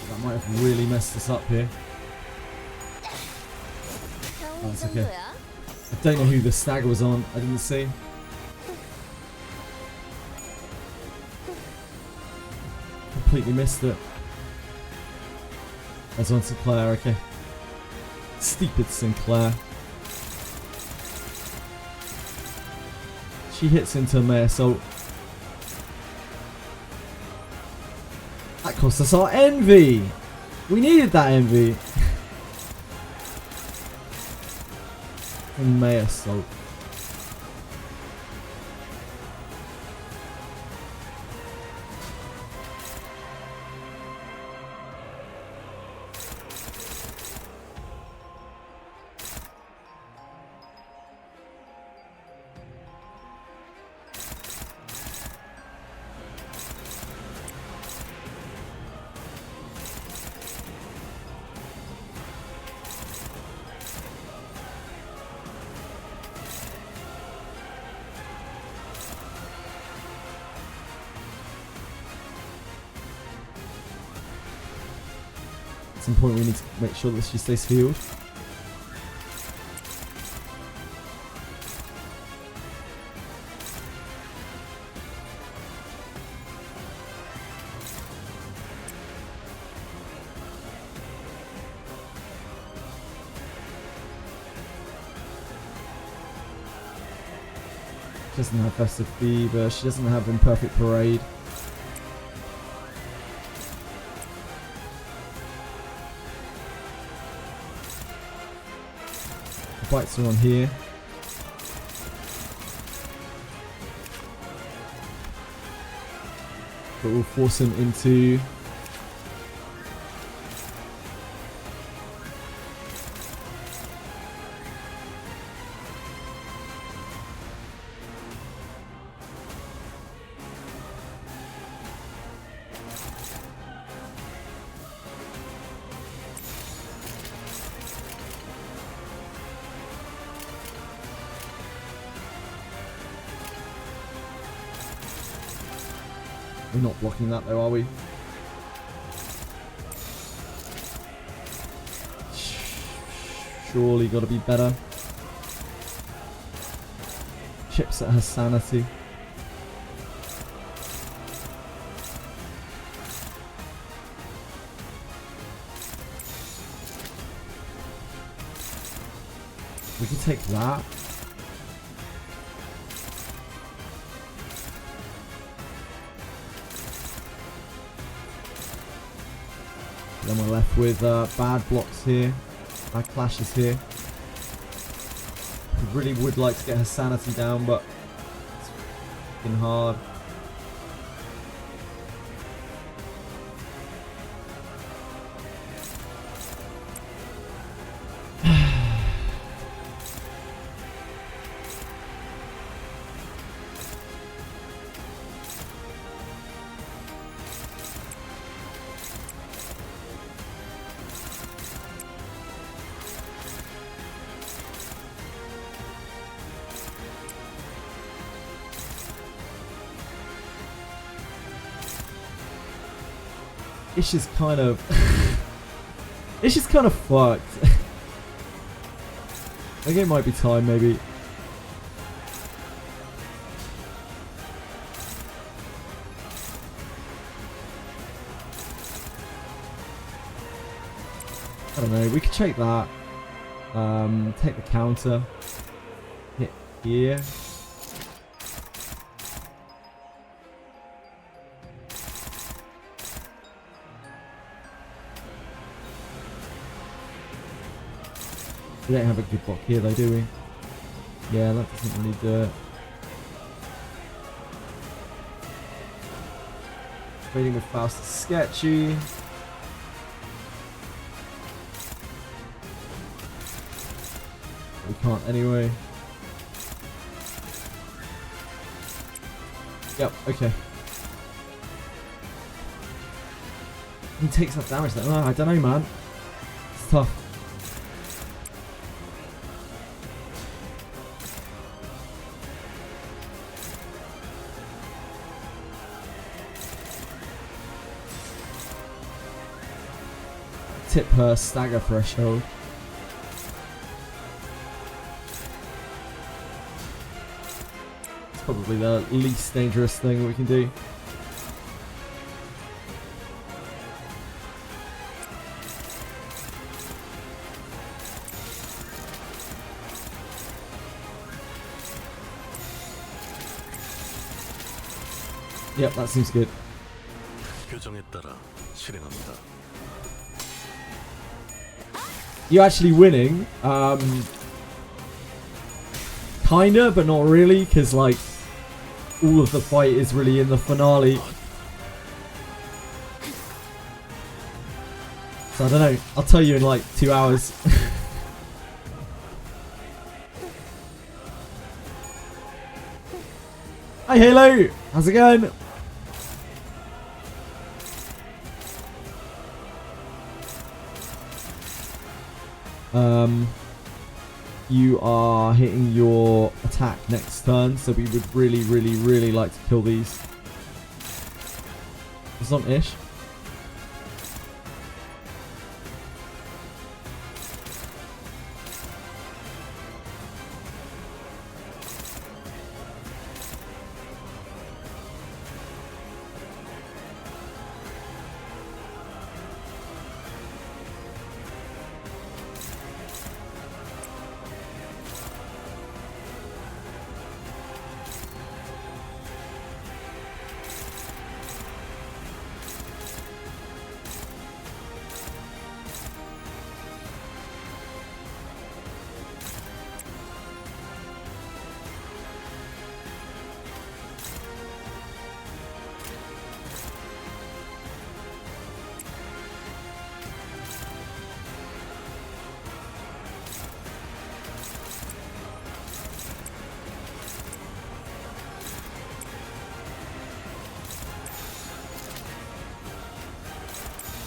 That might have really messed us up here. Oh, that's okay. I don't know who the stagger was on. I didn't see. Completely missed it. That's on Sinclair, okay. Stupid Sinclair. She hits into May Assault. That cost us our envy! We needed that envy! May assault. At some point we need to make sure that she stays healed. She doesn't have Festive Fever, she doesn't have Imperfect Parade. Bites are on here. But we'll force him into we're not blocking that though, are we? Surely got to be better. Chips at her sanity. We can take that. Then we're left with bad blocks here, bad clashes here. We really would like to get her sanity down, but it's fucking hard. It's just kind of it's just kind of fucked. I think it might be time, maybe. I don't know, we could check that. Take the counter. Hit here. We don't have a good block here though, do we? Yeah, that doesn't really do it. Trading with Faust is sketchy. We can't anyway. Yep, okay. He takes that damage then. Oh, I don't know, man. It's tough. Tip her stagger threshold. It's probably the least dangerous thing we can do. Yep, that seems good. 규정에 따라 실행합니다. You're actually winning. kinda, but not really, because like all of the fight is really in the finale. So I don't know. I'll tell you in like 2 hours. Hi Halo, how's it going? You are hitting your attack next turn, so we would really like to kill these. It's on Ish.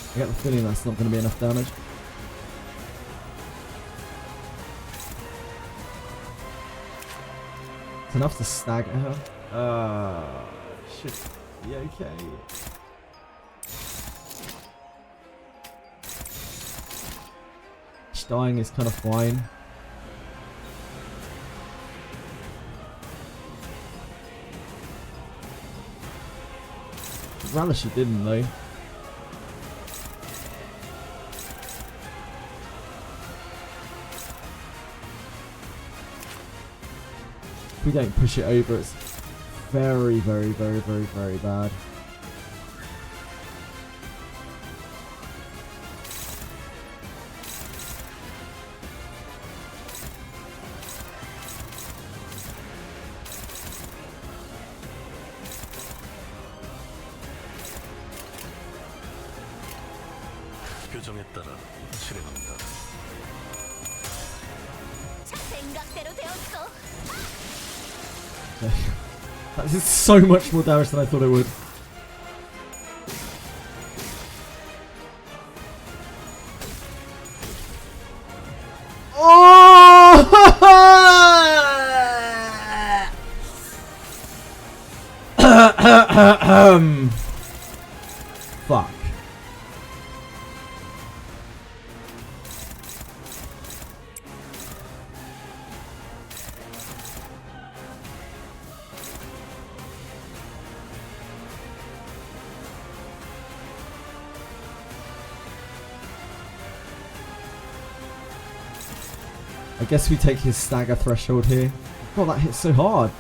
I get the feeling that's not going to be enough damage. It's enough to stagger her. Should be okay. Dying is kind of fine. I'd rather she didn't though. If we don't push it over, it's very bad. 규정에 따라 실행합니다. 생각대로 되었어. That is so much more damage than I thought it would. Oh! Fuck. I guess we take his stagger threshold here. God, that hits so hard.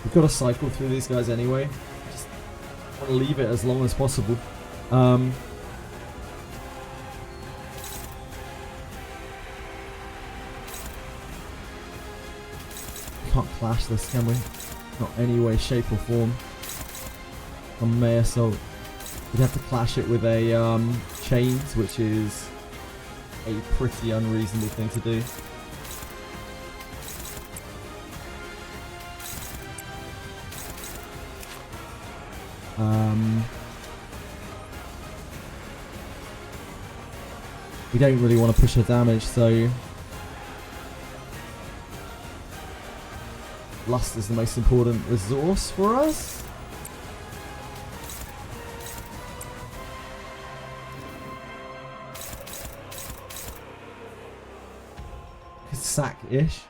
We've got to cycle through these guys anyway. Just want to leave it as long as possible. Can't clash this, can we? Not any way, shape or form. On May Assault. We'd have to clash it with a chains, which is a pretty unreasonable thing to do. We don't really want to push her damage, so Lust is the most important resource for us. Sack-ish.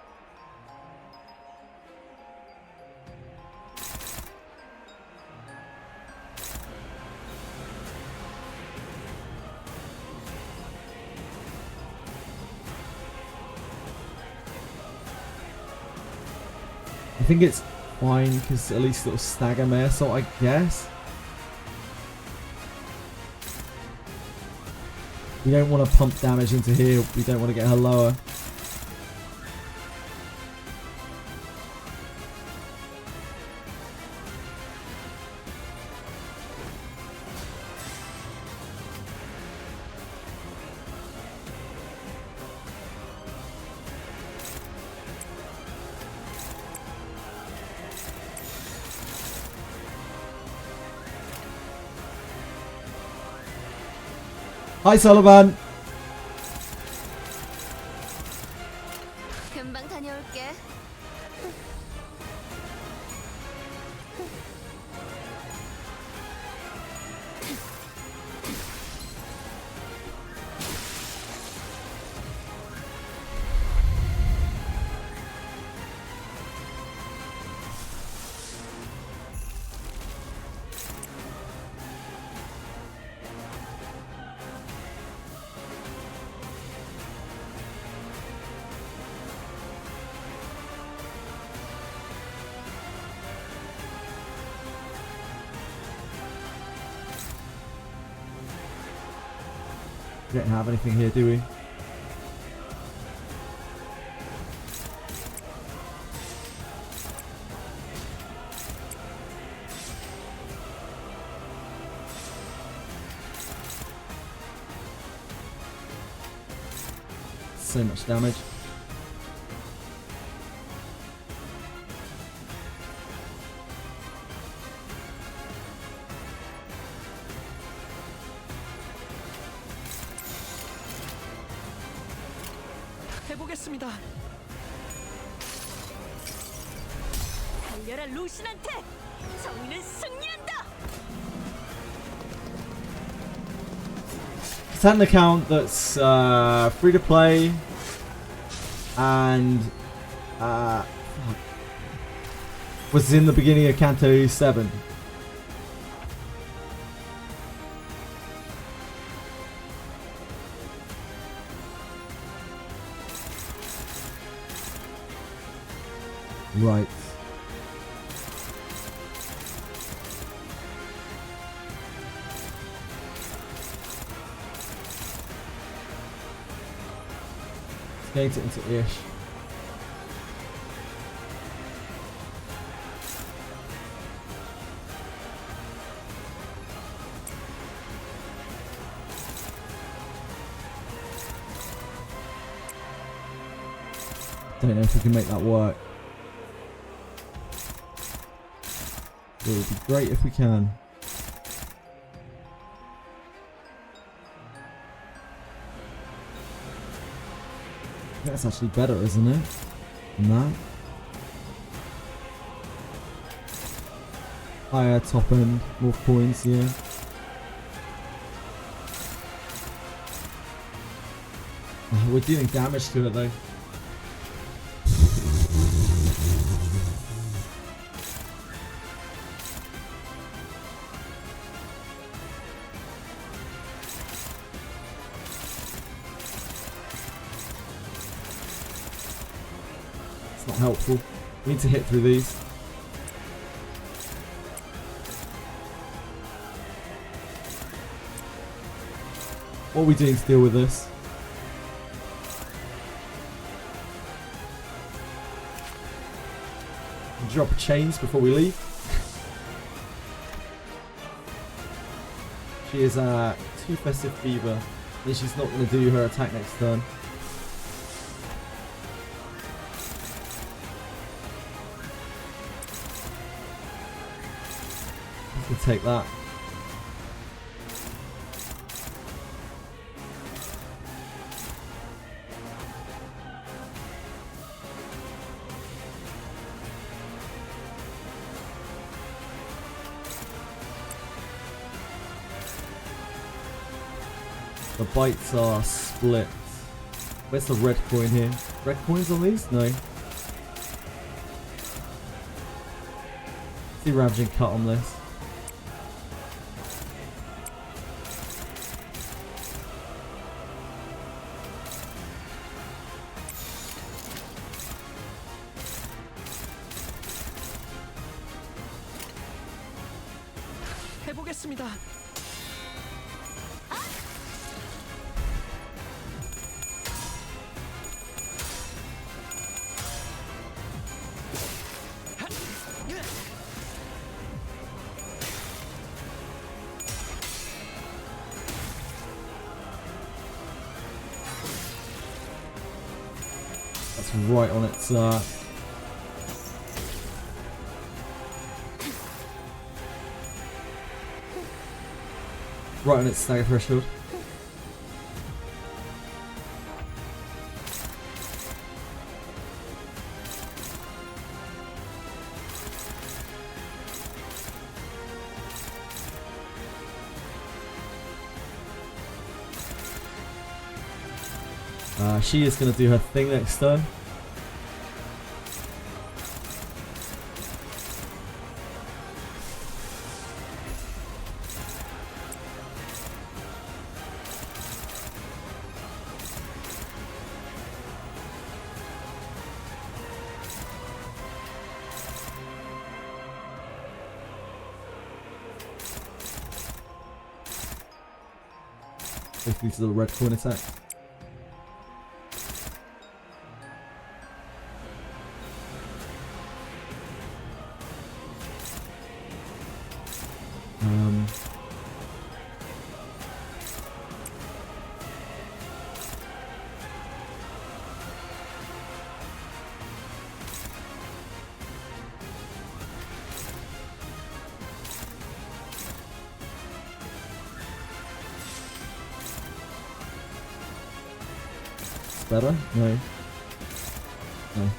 I think it's fine because at least it'll stagger Mare Assault, I guess. We don't want to pump damage into here. We don't want to get her lower. Hi Sullivan. 금방 다녀올게. We don't have anything here, do we? So much damage. 해보겠습니다. 달려라 루신한테. 정의는 승리한다. Is that an account that's free to play and was in the beginning of Canto 7? Right. Let's get it into ish. Don't know if we can make that work. It would be great if we can. That's actually better, isn't it? Than that. Higher top end, more points, yeah. We're dealing damage to it though. It's not helpful. We need to hit through these. What are we doing to deal with this? Drop a chains before we leave. She is 2 Festive Fever. Then she's not going to do her attack next turn. We can take that. The bites are split. Where's the red coin here? Red coins on these? No. See Ravaging Cut on this. 해보겠습니다. That's right on its right on its stagger threshold. She is going to do her thing next turn. Hopefully this is a red coin attack. Better? No. No.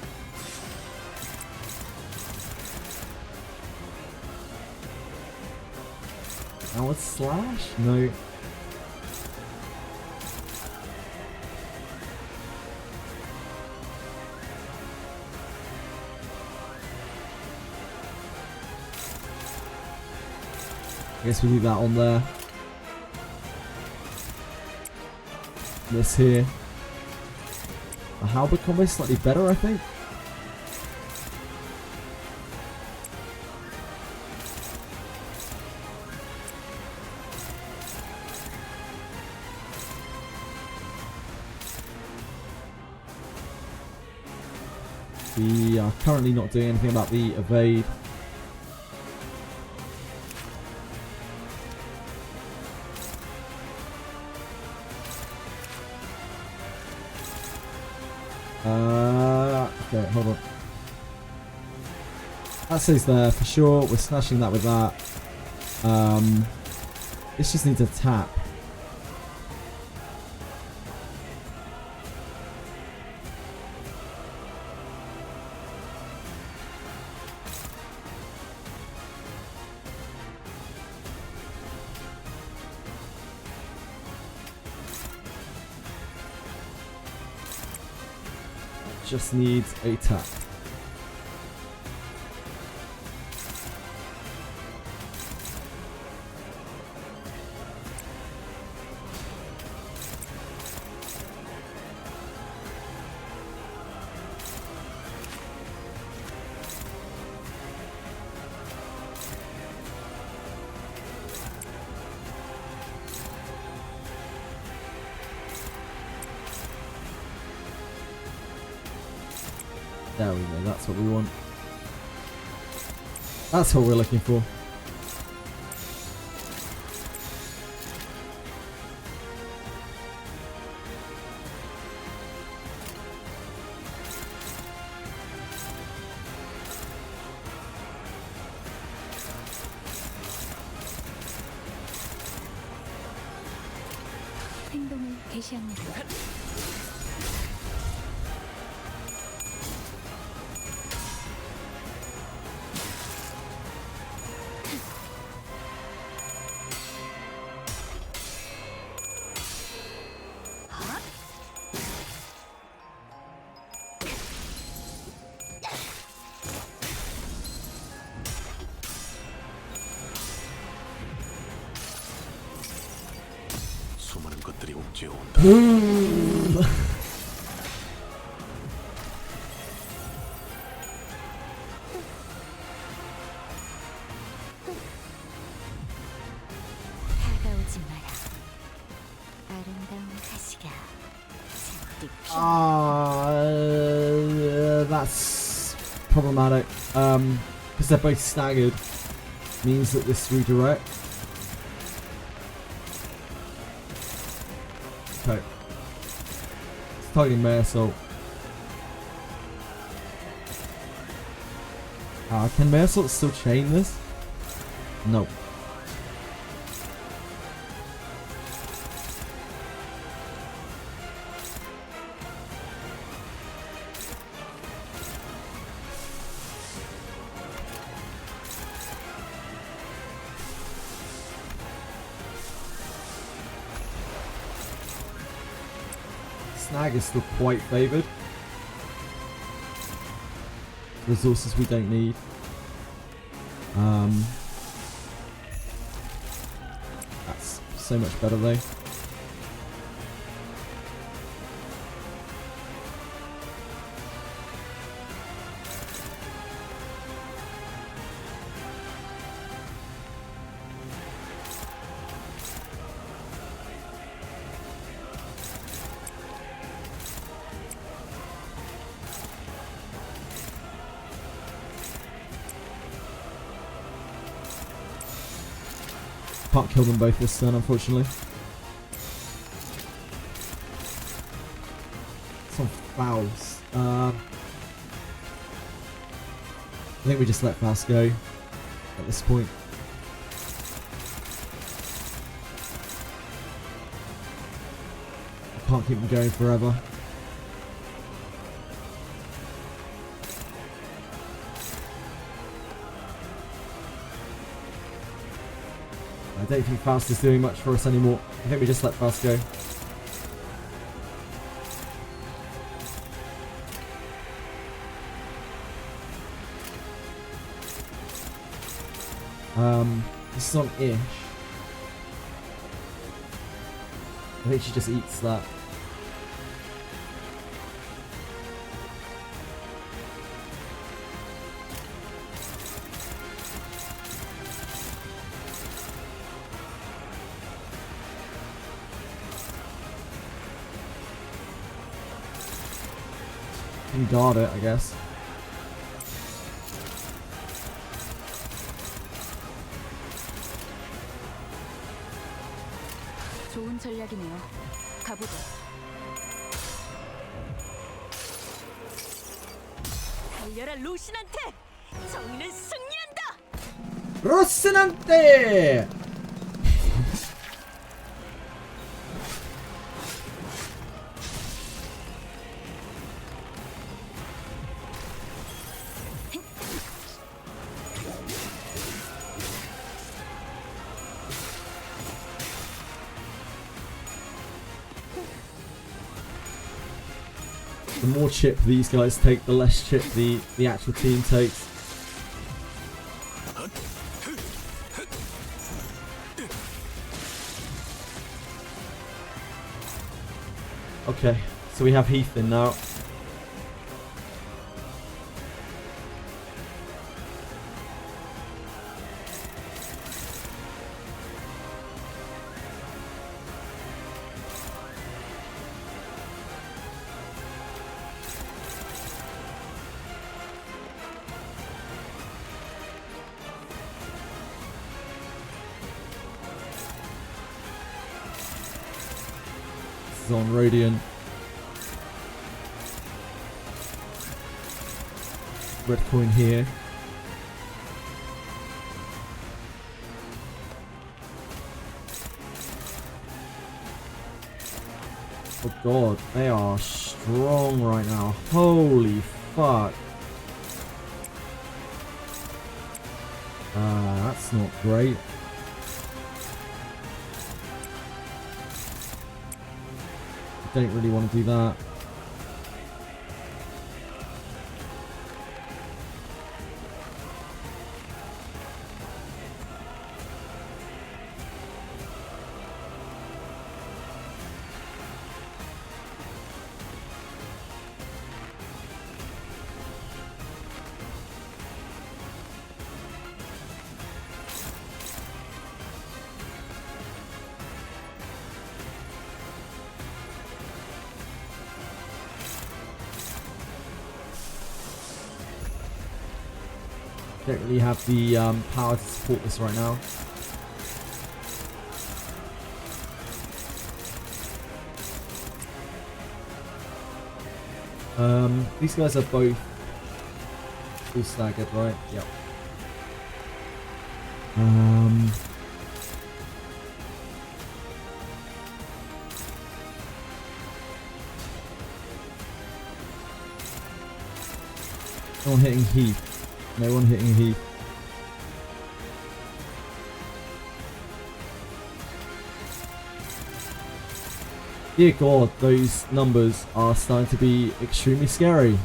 Now it's slash? No. I guess we leave that on there. This here. The halberd combo is slightly better, I think. We are currently not doing anything about the evade. Okay, hold on. That stays there for sure. We're smashing that with that. This just needs a tap. Just needs a tap. There we go, that's what we want. That's what we're looking for. 행동을 개시합니다. 다가오지 마라. 아름다운 가시가 잔뜩 피어. That's problematic. Because they're both staggered, means that this redirect. Okay. It's targeting May Assault. Can May Assault still chain this? No. Snag is still quite favoured. Resources we don't need. That's so much better though. Can't kill them both this turn, unfortunately. Some fouls. I think we just let Faust go at this point. I can't keep them going forever. I don't think Faust is doing much for us anymore. I think we just let Faust go. This is on Ish. I think she just eats that. Can guard it, I guess. 좋은 전략이네요. 가보죠. 달려라 루신한테. 정의는 승리한다. 로스난테! The more chip these guys take, the less chip the actual team takes. Okay, so we have Heath in now. This is on Radiant. Red coin here. Oh god, they are strong right now. Holy fuck. That's not great. I don't really want to do that. Don't really have the power to support this right now. These guys are both all staggered, right? Yep. No one hitting Heath. No one hitting Heath. Dear God, those numbers are starting to be extremely scary.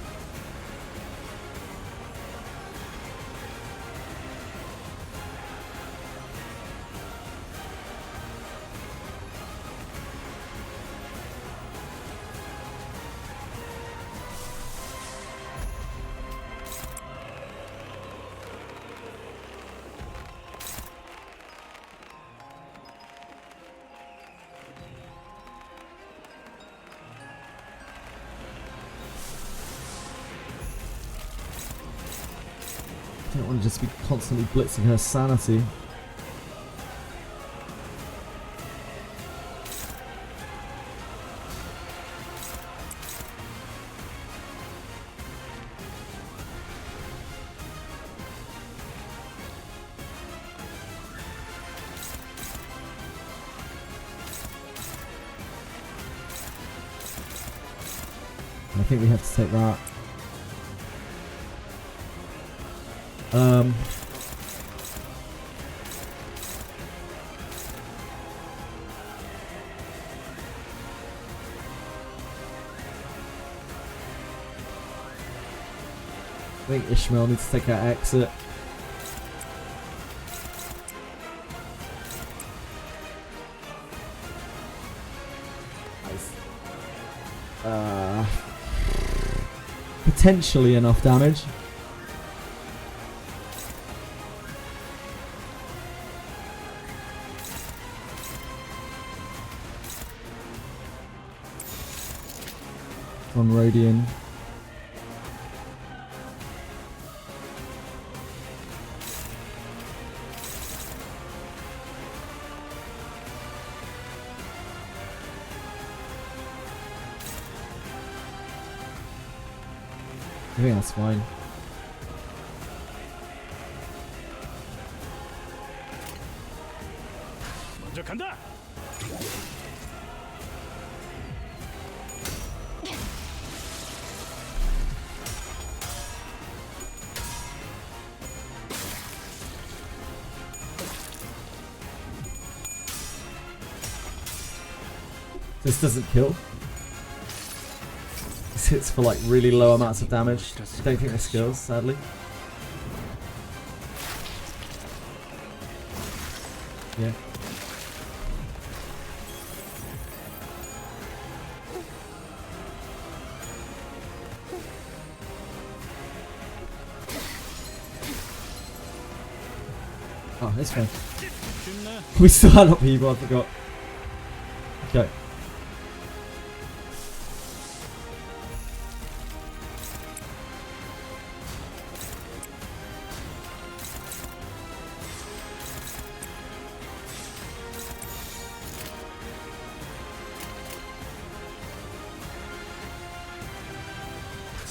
I don't want to just be constantly blitzing her sanity. I think we have to take that. I think Ishmael needs to take her exit. Potentially enough damage. On Rodian. I think that's fine. 먼저 간다. This doesn't kill. This hits for like really low amounts of damage. I don't think this kills, sadly. Yeah. Oh, it's fine. We still had up people, I forgot. Okay.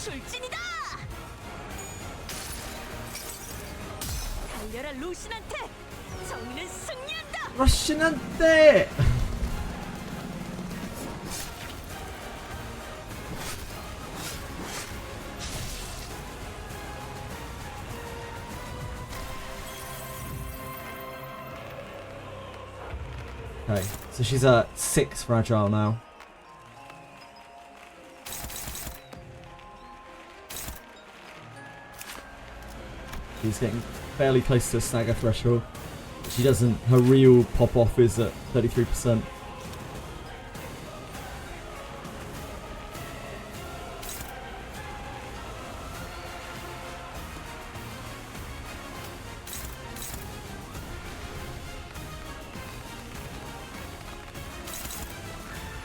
출진이다! 달려라 루신한테! 정의는 승리한다! 러시한테! Okay, so she's at 6 fragile now. She's getting fairly close to a stagger threshold. She doesn't, her real pop off is at 33%.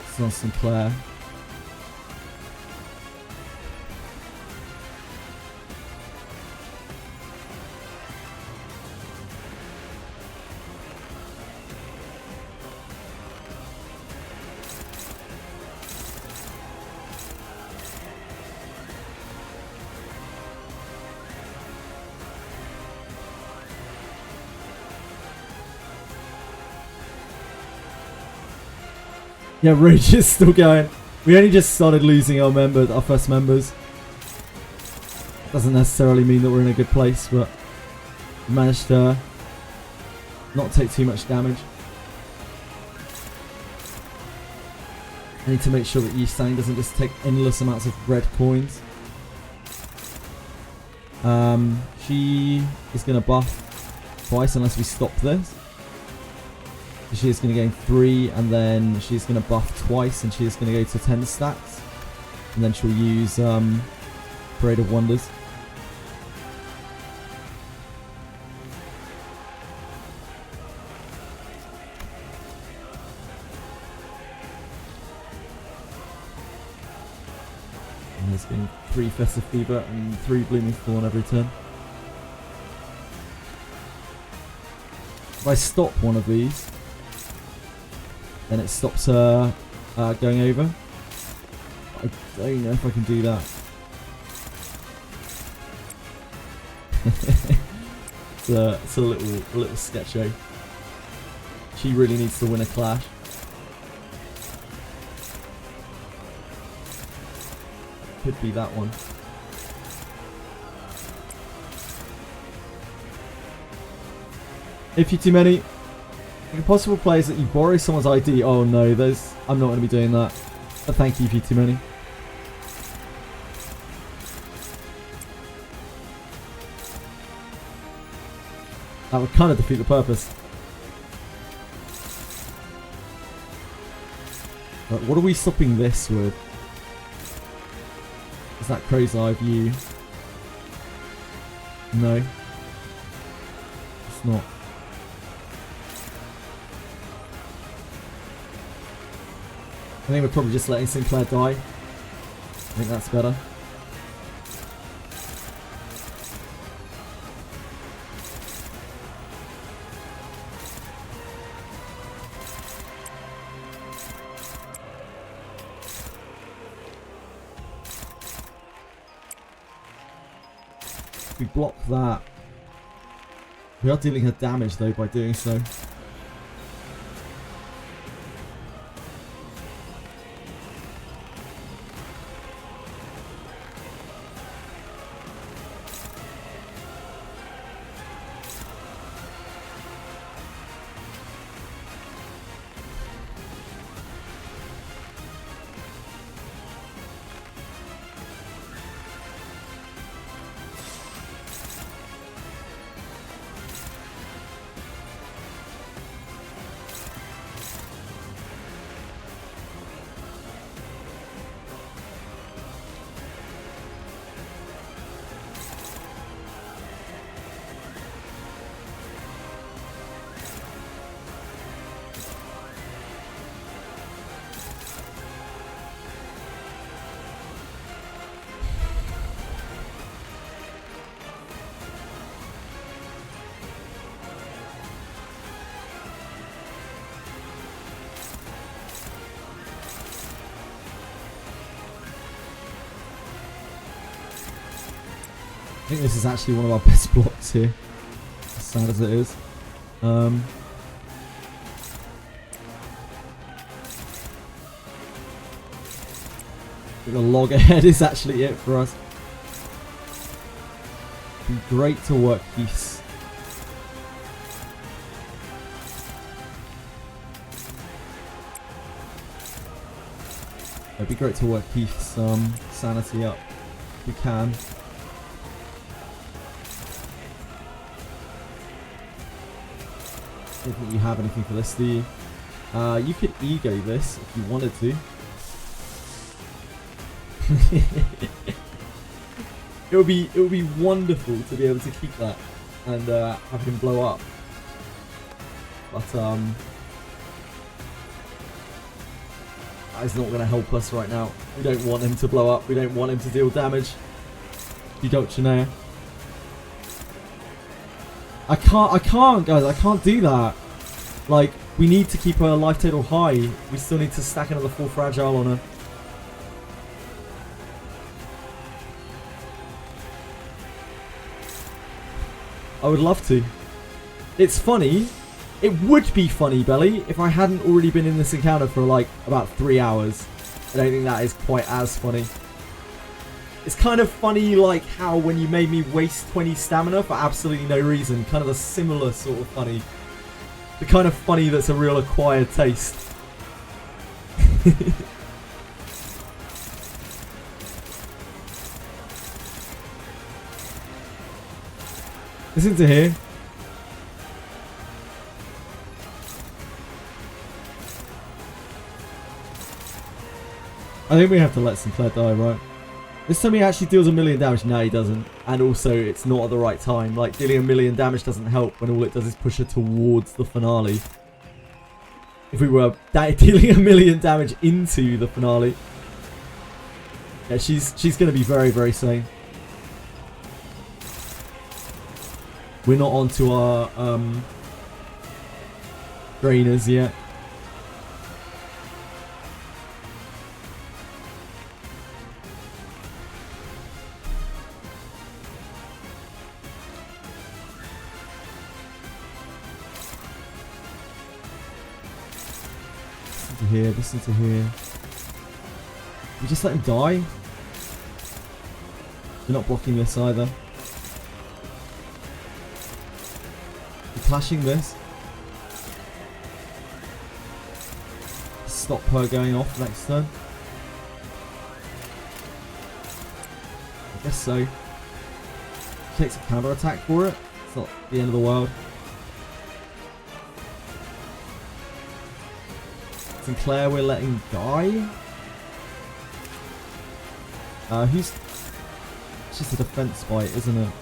It's not Sinclair. Yeah, Rage is still going. We only just started losing our first members. Doesn't necessarily mean that we're in a good place, but we managed to not take too much damage. I need to make sure that Yisang doesn't just take endless amounts of red coins. She is going to buff twice unless we stop this. She is going to gain 3, and then she's going to buff twice, and she is going to go to 10 stacks. And then she'll use Parade of Wonders. And there's been 3 Festive Fever and 3 Blooming Thorn every turn. If I stop one of these, then it stops her going over. I don't know if I can do that. It's a little sketchy. She really needs to win a clash. Could be that one. If you're too many, the possible plays that you borrow someone's ID. Oh no, I'm not going to be doing that. But thank you if you're too many. That would kind of defeat the purpose. Right, what are we stopping this with? Is that Crow's Eye View? No. It's not. I think we're probably just letting Sinclair die. I think that's better. We block that. We are dealing her damage though by doing so. I think this is actually one of our best blocks here, as sad as it is. The log ahead is actually it for us. It'd be great to work Heath's. It'd be great to work Heath's sanity up if we can. I don't think you have anything for this, do you? You could ego this if you wanted to. it would be wonderful to be able to keep that and have him blow up. But that's not going to help us right now. We don't want him to blow up. We don't want him to deal damage. You don't, Shania. I can't, guys. I can't do that. Like, we need to keep her life total high. We still need to stack another 4 fragile on her. I would love to. It's funny It would be funny, Belly, if I hadn't already been in this encounter for like about 3 hours. I don't think that is quite as funny. It's kind of funny like how when you made me waste 20 stamina for absolutely no reason. Kind of a similar sort of funny. The kind of funny that's a real acquired taste. Listen to here. I think we have to let Sinclair die, right? This time he actually deals 1,000,000 damage. No, he doesn't. And also, it's not at the right time. Like, dealing 1,000,000 damage doesn't help when all it does is push her towards the finale. If we were dealing 1,000,000 damage into the finale, yeah, she's going to be very, very sane. We're not onto our drainers yet. Listen to here. We just let him die. We're not blocking this either. We're clashing this. Stop her going off next turn. I guess so. She takes a counter attack for it. It's not the end of the world. Sinclair we're letting die. It's just a defense fight, isn't it?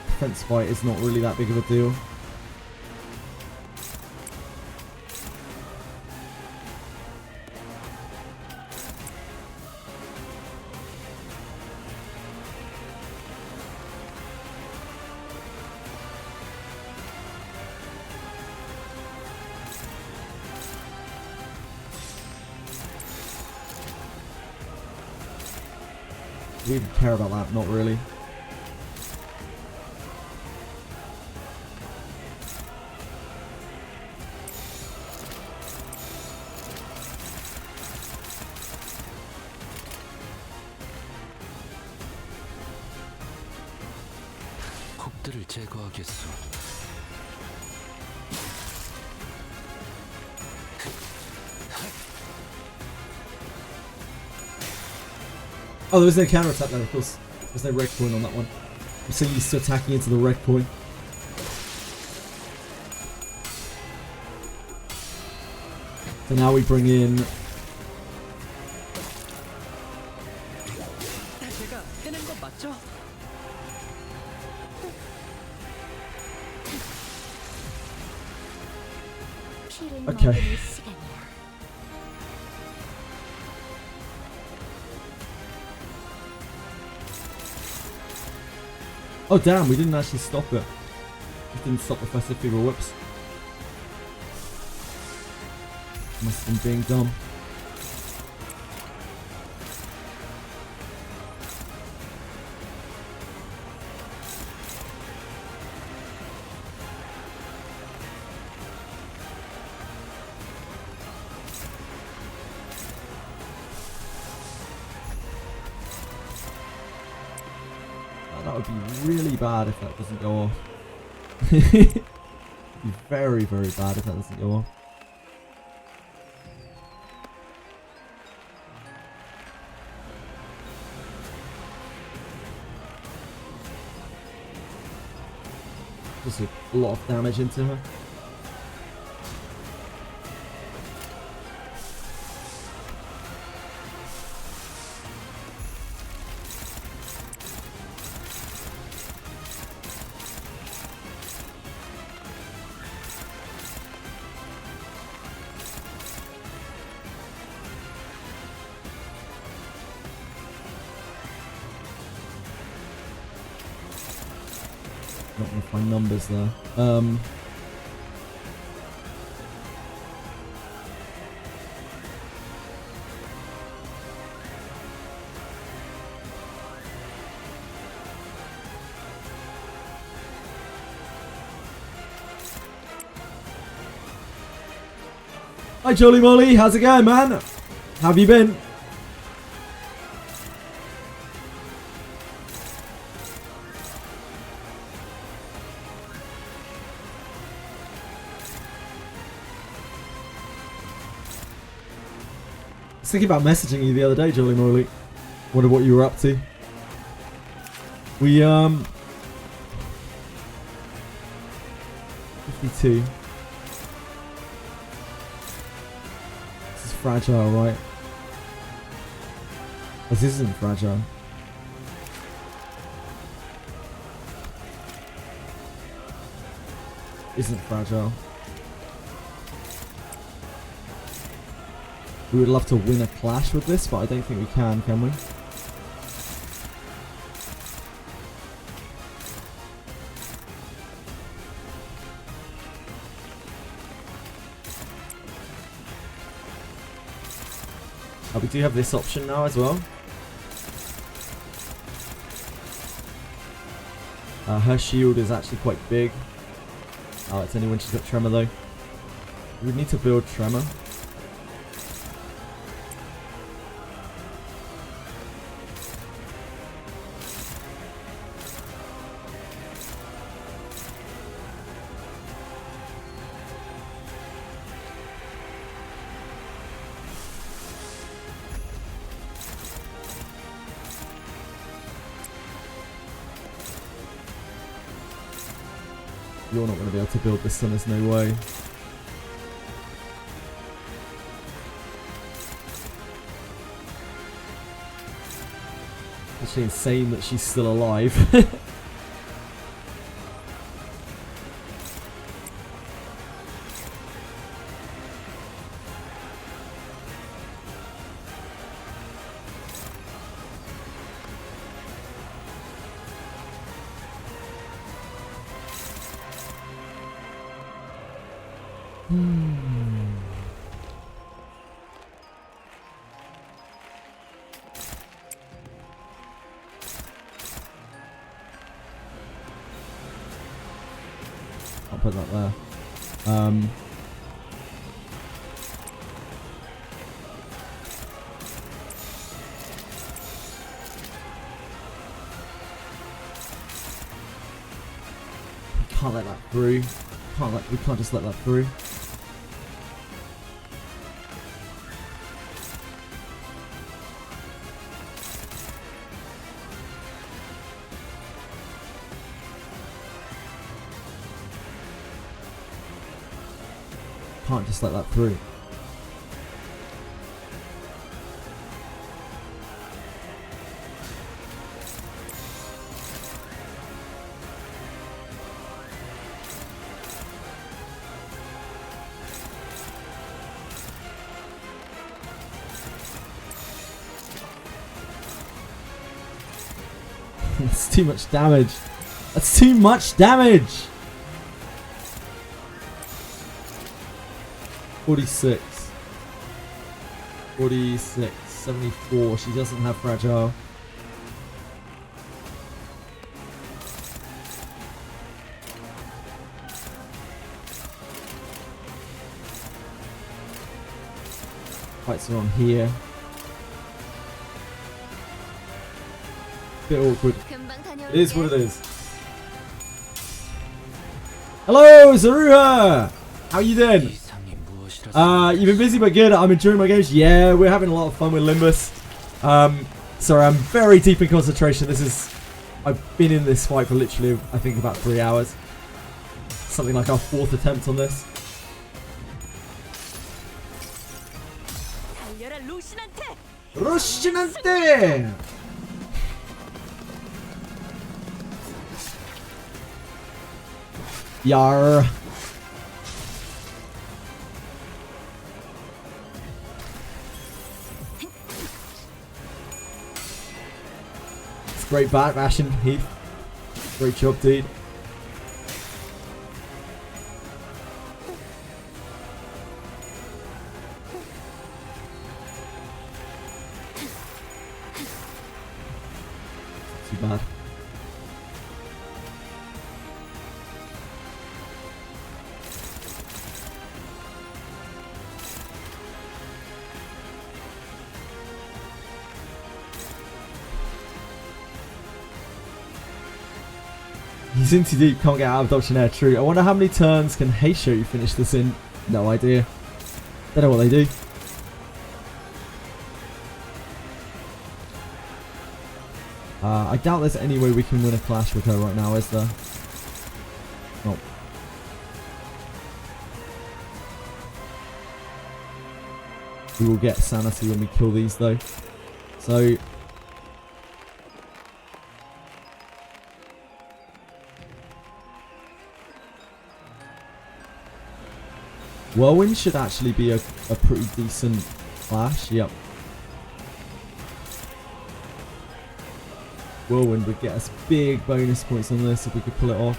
Defense fight is not really that big of a deal. Do we even care about that? Not really. 곡들을 제거하겠소. Oh, there was no counter attack there, of course. There's no red coin on that one. I'm so used to attacking into the red coin. So now we bring in. 제가 해낸 거 맞죠? 피를 Okay. 머금을 시간이야. Oh damn, we didn't actually stop it. We didn't stop the Festive Fever Whips. Must have been being dumb. That would be really bad if that doesn't go off. It'd be very, very bad if that doesn't go off. Just a lot of damage into her. Not gonna find numbers there. Hi Jolly Molly, how's it going, man? How have you been? I was thinking about messaging you the other day, Jolly Molly. Wondered what you were up to. We 52. This is fragile, right? This isn't fragile. Isn't fragile. We would love to win a clash with this, but I don't think we can we? Oh, we do have this option now as well. Her shield is actually quite big. Oh, it's only when she's got Tremor though. We would need to build Tremor. You're not going to be able to build this, son. There's no way. Actually insane that she's still alive. I'll put that there. Can't let that through. We can't just let that through. Can't just let that through. That's too much damage. That's too much damage. 46. 46. 74. She doesn't have fragile. Fights are on here. Bit awkward. It is what it is. Hello, Zaruha! How you doing? You've been busy but good. I'm enjoying my games. Yeah, we're having a lot of fun with Limbus. Sorry, I'm very deep in concentration. I've been in this fight for literally, I think, about 3 hours. Something like our 4th attempt on this. Roshinante! Yar. It's great backmashing, Heath. Great job, dude. Too bad. He's in too deep, can't get out of dodging air. True. I wonder how many turns can Heisho finish this in? No idea. Don't know what they do. I doubt there's any way we can win a clash with her right now, is there? Nope. We will get sanity when we kill these though. So Whirlwind should actually be a pretty decent clash. Yep. Whirlwind would get us big bonus points on this if we could pull it off.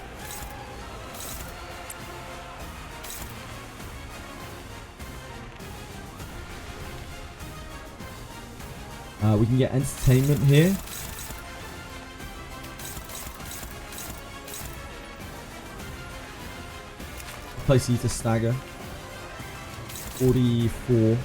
We can get entertainment here. Place you to stagger. 44.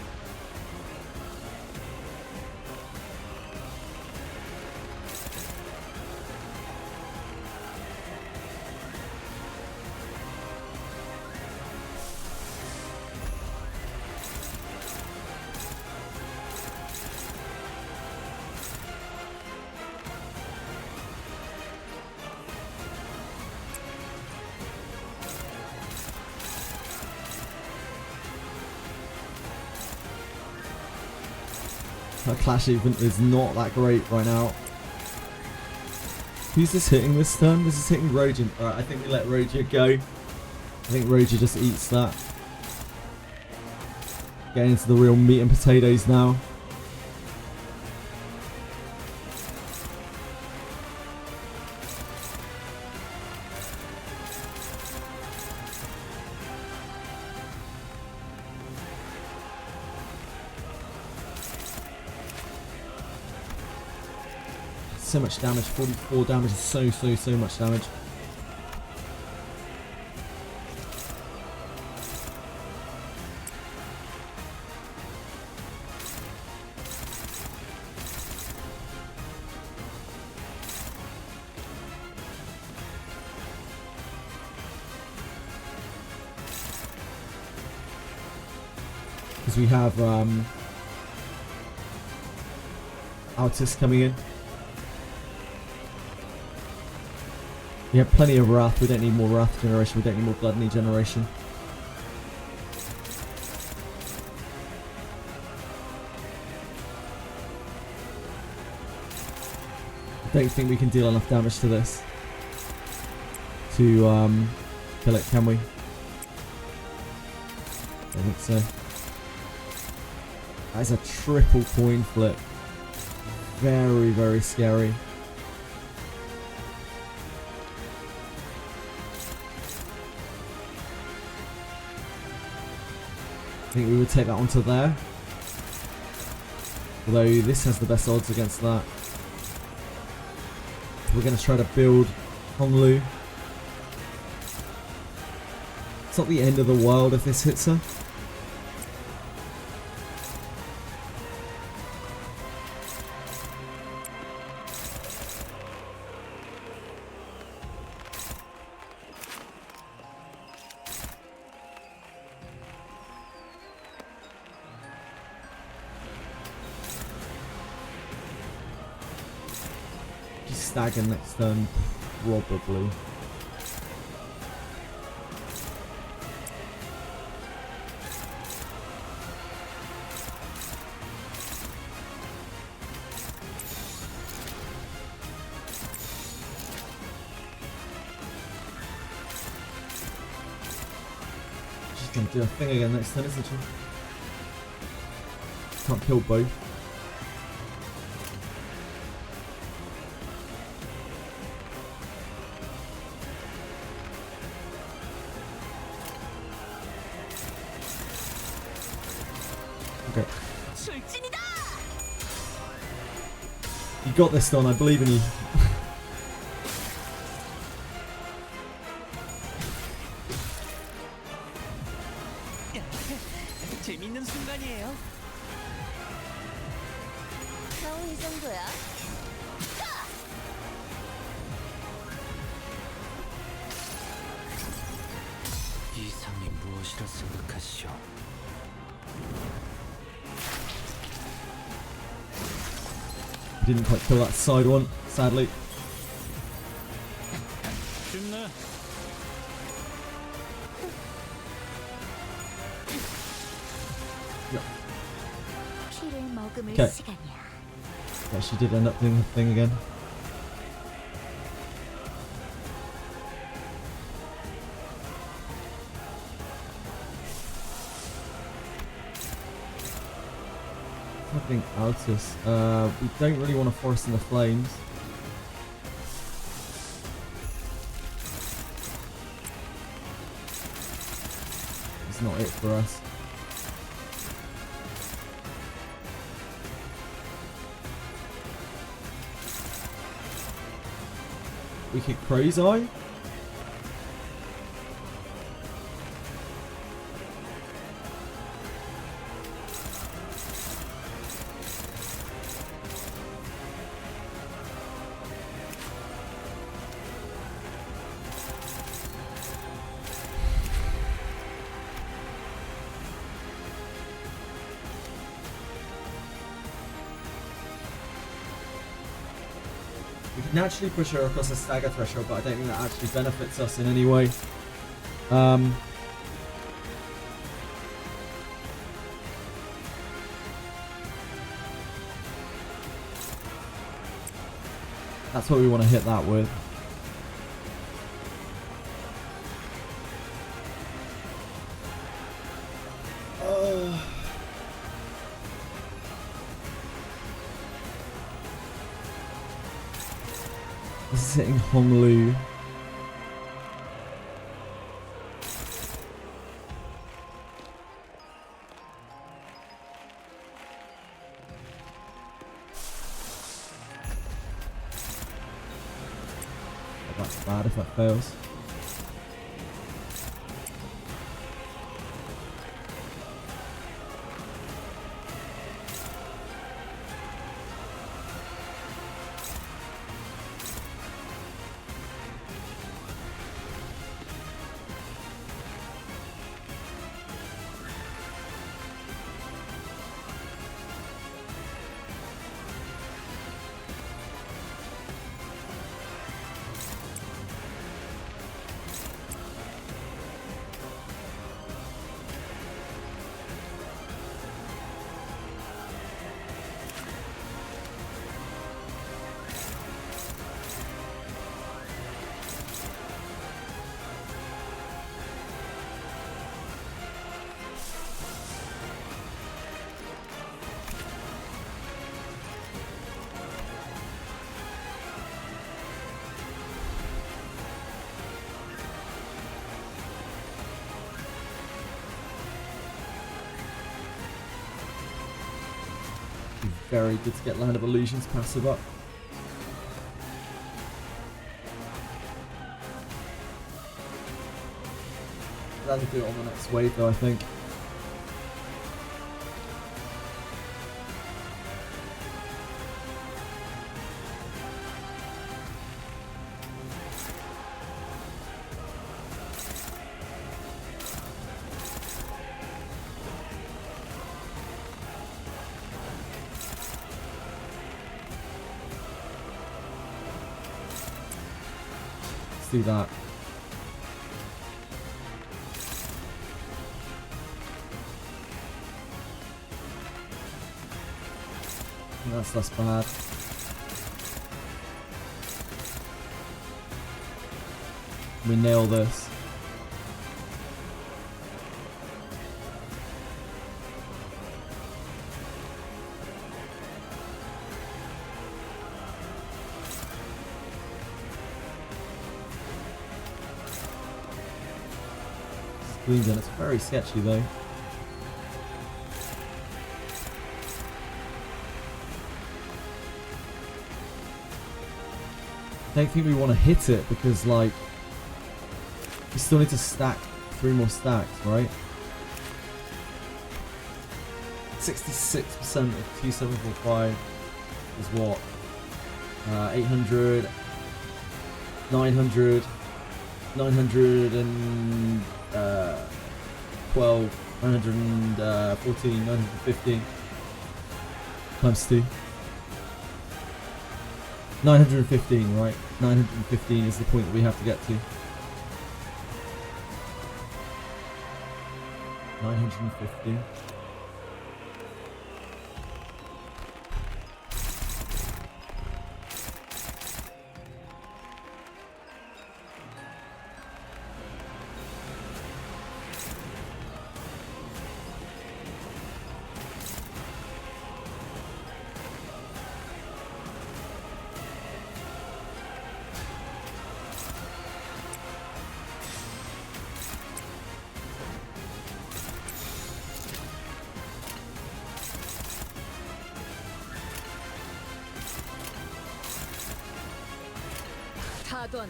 That clash event is not that great right now. Who's this hitting this turn? This is hitting Rojan. Alright, I think we let Roja go. I think Roja just eats that. Getting into the real meat and potatoes now. So much damage, 44 damage is so much damage. Because we have Altis coming in. We have plenty of Wrath, we don't need more Wrath generation, we don't need more Gluttony generation. I don't think we can deal enough damage to this to kill it, can we? I think so. That is a triple coin flip. Very scary. I think we would take that onto there. Although this has the best odds against that. We're going to try to build Honglu. It's not the end of the world if this hits her. Stagger next turn, probably. She's gonna do a thing again next turn, isn't she? Can't kill both. Okay. You got this, Don. I believe in you. 재밌는 순간이에요. 겨우 이 정도야. 것이라 생각하시오. Didn't quite kill that side one, sadly. 쉽네. 피를 머금을 Okay. 시간이야. Yeah, she did end up doing the thing again. Fucking Altus. We don't really want to force in the flames. It's not it for us. We could Crow's Eye. We can naturally push her across the stagger threshold, but I don't think that actually benefits us in any way. That's what we want to hit that with. This is hitting Honglu. Oh, that's bad if that fails. Very good to get Land of Illusions passive up. That'll do it on the next wave though, I think. Do that. That's less bad. We nail this. Green gun, it's very sketchy though. I don't think we want to hit it because like we still need to stack 3 more stacks, right? 66% of 2745 is what? 800, 900, 900 and 12, 914, 915 times 2. 915, right? 915 is the point that we have to get to. 950. 타던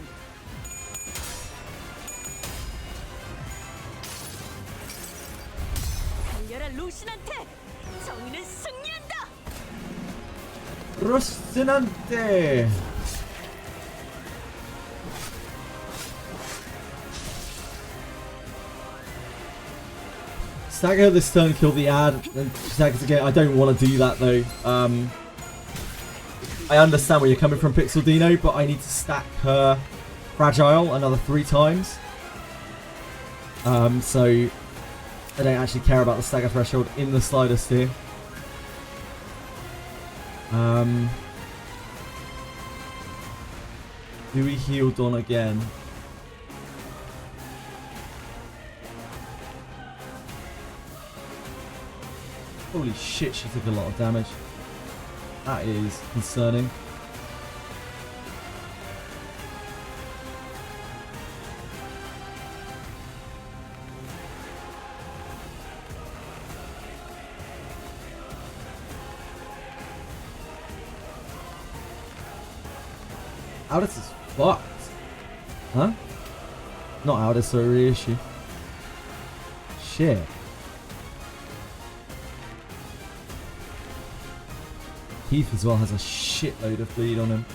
달려라 루신한테 정의는 승리한다. Rocinante! Stagger this turn, kill the ad, and staggers again. I don't want to do that though. I understand where you're coming from, Pixel Dino, but I need to stack her Fragile another 3 times. So I don't actually care about the stagger threshold in the slightest here. Do we heal Don again? Holy shit, she took a lot of damage. That is concerning. Aldous is fucked. Huh? Not Aldous, so reissue. Shit. Heath as well has a shitload of bleed on him.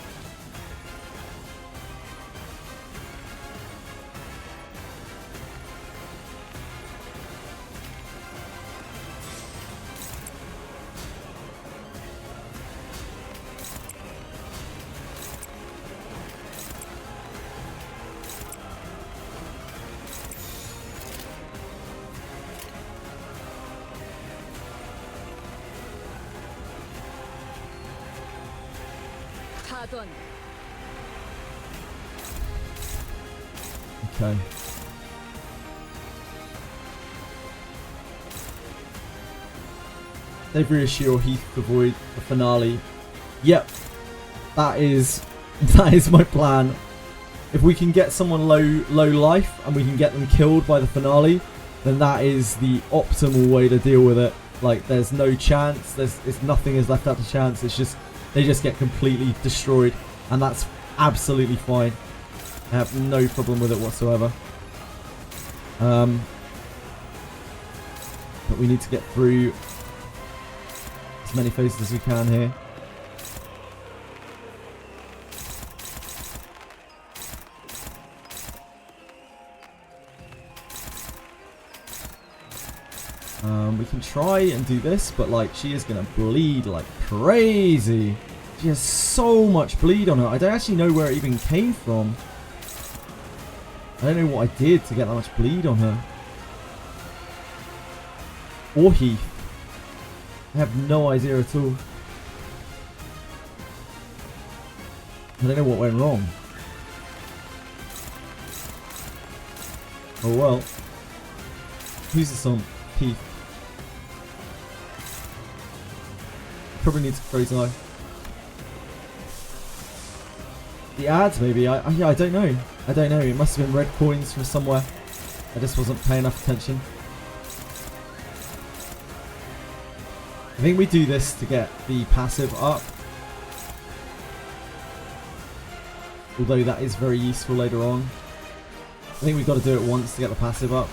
타던 Okay. They've reassured Heath to avoid the finale. Yep. That is my plan. If we can get someone low life and we can get them killed by the finale, then that is the optimal way to deal with it. Like, there's no chance. Nothing is left out to chance. It's just they just get completely destroyed, and that's absolutely fine. I have no problem with it whatsoever. But we need to get through as many phases as we can here. We can try and do this, but like, she is gonna bleed like crazy. She has so much bleed on her. I don't actually know where it even came from. I don't know what I did to get that much bleed on her. Or Heath. I have no idea at all. I don't know what went wrong. Oh well. Who's this on? Heath. Probably needs a Frozen Eye. The ads, maybe. Yeah, I don't know. I don't know. It must have been red coins from somewhere. I just wasn't paying enough attention. I think we do this to get the passive up. Although that is very useful later on. I think we've got to do it once to get the passive up.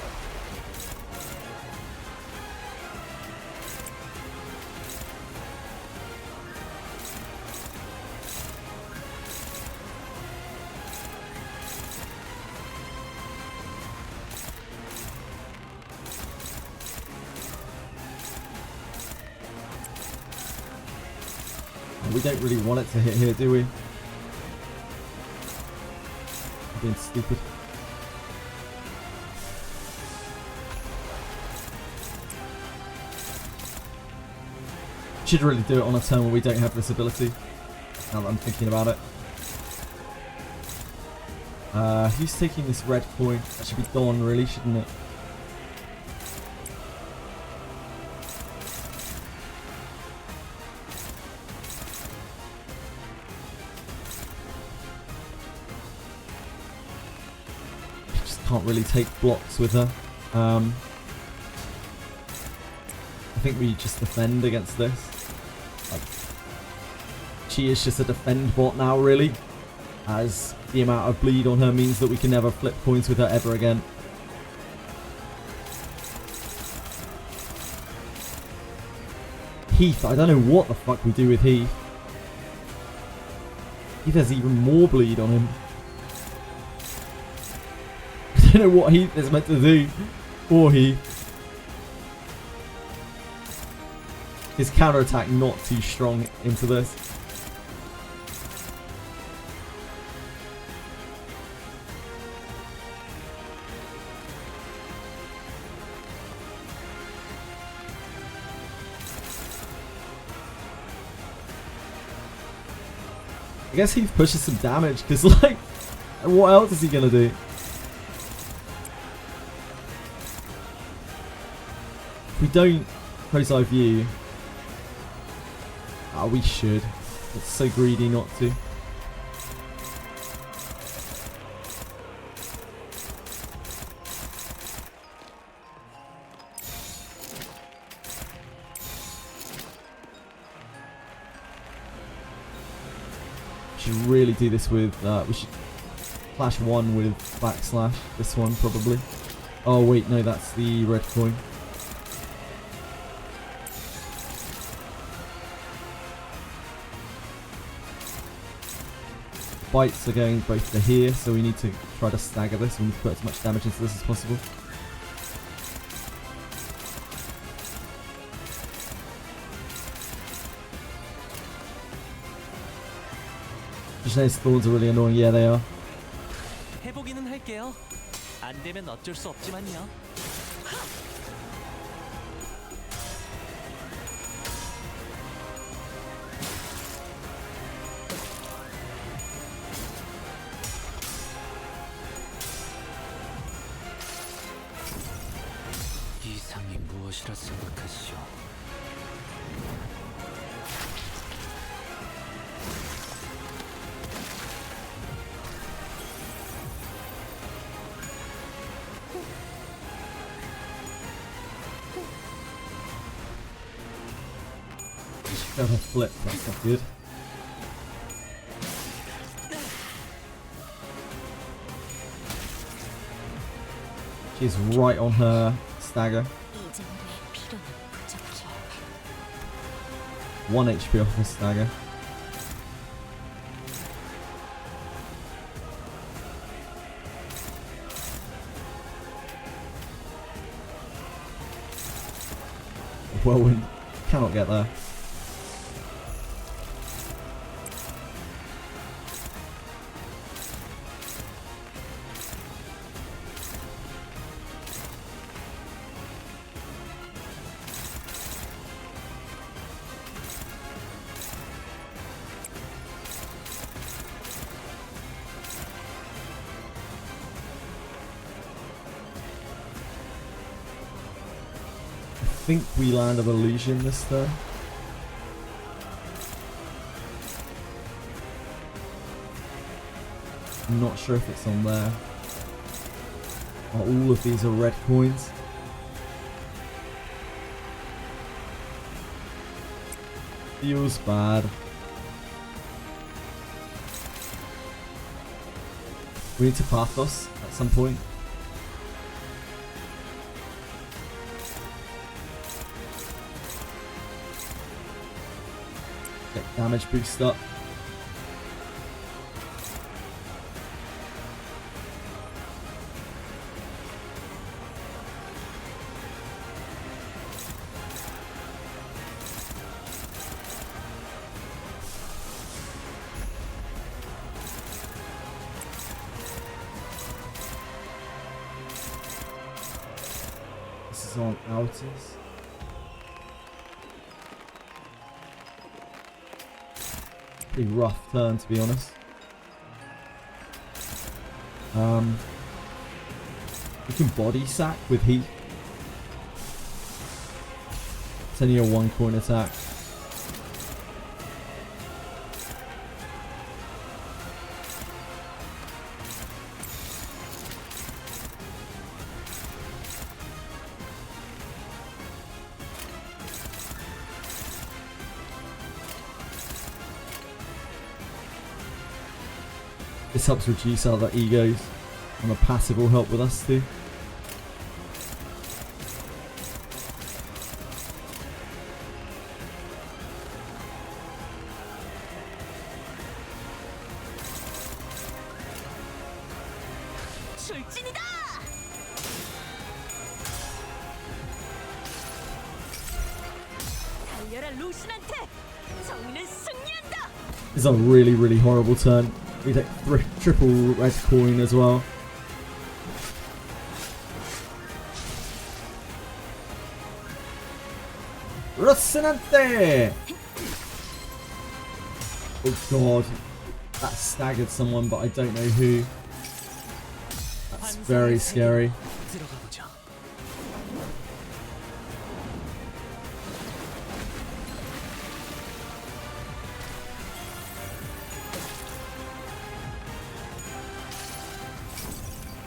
we don't really want it to hit here, do we? I'm being stupid. Should really do it on a turn where we don't have this ability. Now that I'm thinking about it. Who's taking this red coin? That should be Dawn, really, shouldn't it? Just can't really take blocks with her. I think we just defend against this. She is just a defend bot now, really, as the amount of bleed on her means that we can never flip coins with her ever again. Heath, I don't know what the fuck we do with Heath. Heath has even more bleed on him. I don't know what Heath is meant to do for Heath. His counterattack not too strong into this. I guess he pushes some damage, because, like, what else is he gonna do? If we don't close eye view, we should. It's so greedy not to. Should really do this with, we should flash one with backslash, this one probably. Oh wait, no, that's the red coin. Bites are going both to here, so we need to try to stagger this. We need to put as much damage into this as possible. Just those thorns are really annoying. Yeah, they are. 해보기는 할게요. 안 되면 어쩔 수 없지만요. 이상이 무엇이라 생각하시오? Got her flip, that's not good. She's right on her stagger. 1 HP off her stagger. Whirlwind cannot get there. I think we land an illusion this time. I'm not sure if it's on there. Oh, all of these are red coins. Feels bad. We need to pathos at some point. Get damage boost up. is on Altus. Pretty rough turn, to be honest. We can body sack with heat. It's only a 1 coin attack. This helps reduce other egos, and the passive will help with us too. 출진이다! 달려라 루신한테! 정의는 승리한다! This is a really horrible turn. We take triple red coin as well. Rocinante! Oh god. That staggered someone, but I don't know who. That's very scary. 들어가 보자.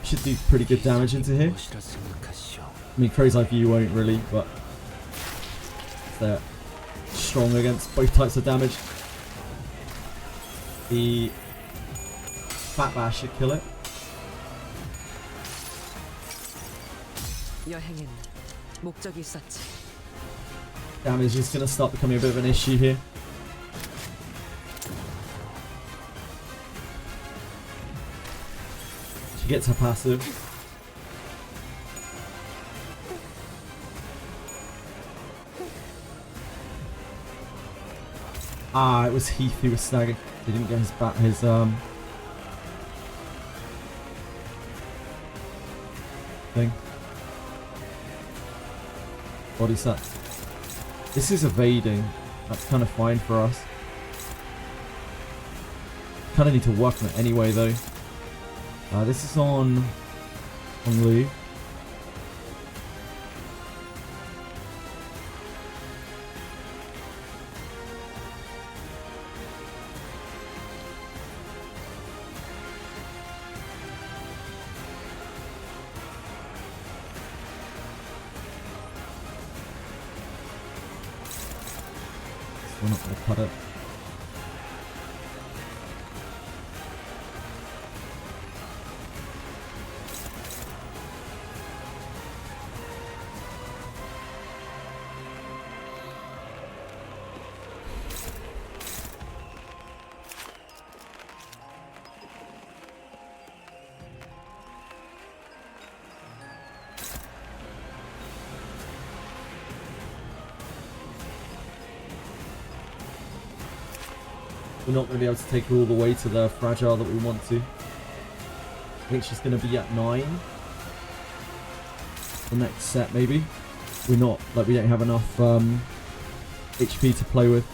Should do pretty good damage into here. 무엇이라 생각하시오? I mean, Crow's Eye View won't really, but they're strong against both types of damage. The Fat Bash should kill it. 여행에는 목적이 있었지. Damage is going to start becoming a bit of an issue here. She gets her passive. Ah, it was Heath who was snagging. He didn't get his thing. Body set. This is evading. That's kind of fine for us. Kind of need to work on it anyway, though. This is on Lu. We're not going to cut it. We're not going to be able to take her all the way to the fragile that we want to. I think she's going to be at 9. The next set, maybe. We're not, like, we don't have enough HP to play with.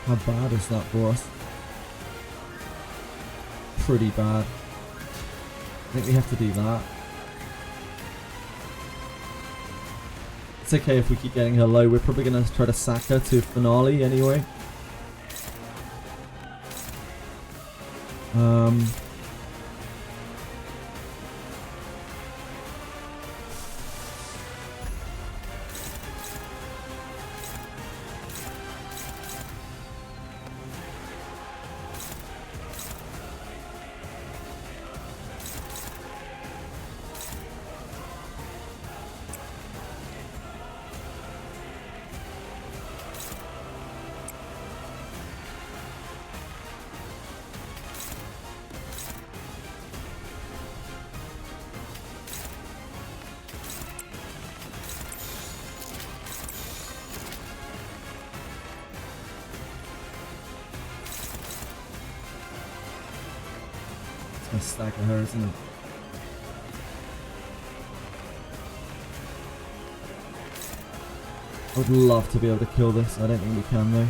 How bad is that for us? Pretty bad. I think we have to do that. It's okay if we keep getting her low. We're probably going to try to sack her to finale anyway. to stagger her, isn't it? I would love to be able to kill this. I don't think we can though.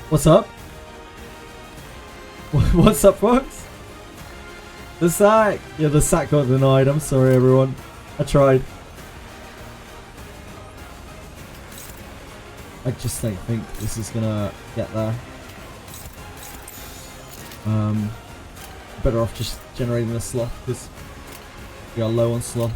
What's up? What's up, folks? The sack! Yeah, the sack got denied. I'm sorry, everyone. I tried. I just don't think this is gonna get there. Better off just generating a sloth because we are low on sloth.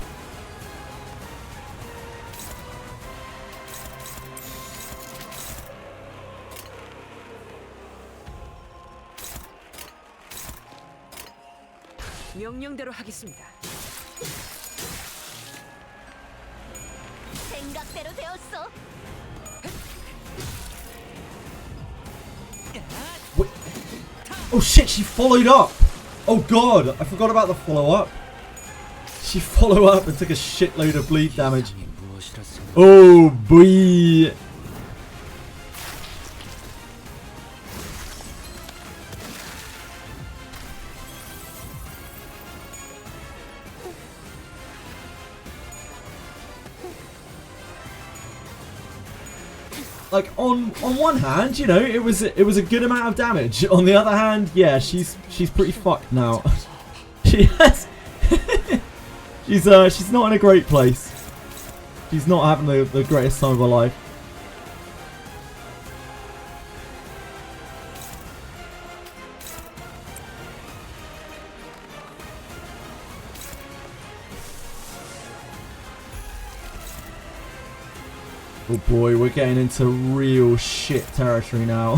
명령대로 하겠습니다. 생각대로 되었어. Wait. Oh shit, she followed up! Oh god, I forgot about the follow up. She followed up and took a shitload of bleed damage. 세상이 무엇이라 생각 Oh boy! Like on one hand, you know, it was a good amount of damage. On the other hand, yeah, she's pretty fucked now. She has she's not in a great place. She's not having the greatest time of her life. Oh boy, we're getting into real shit territory now.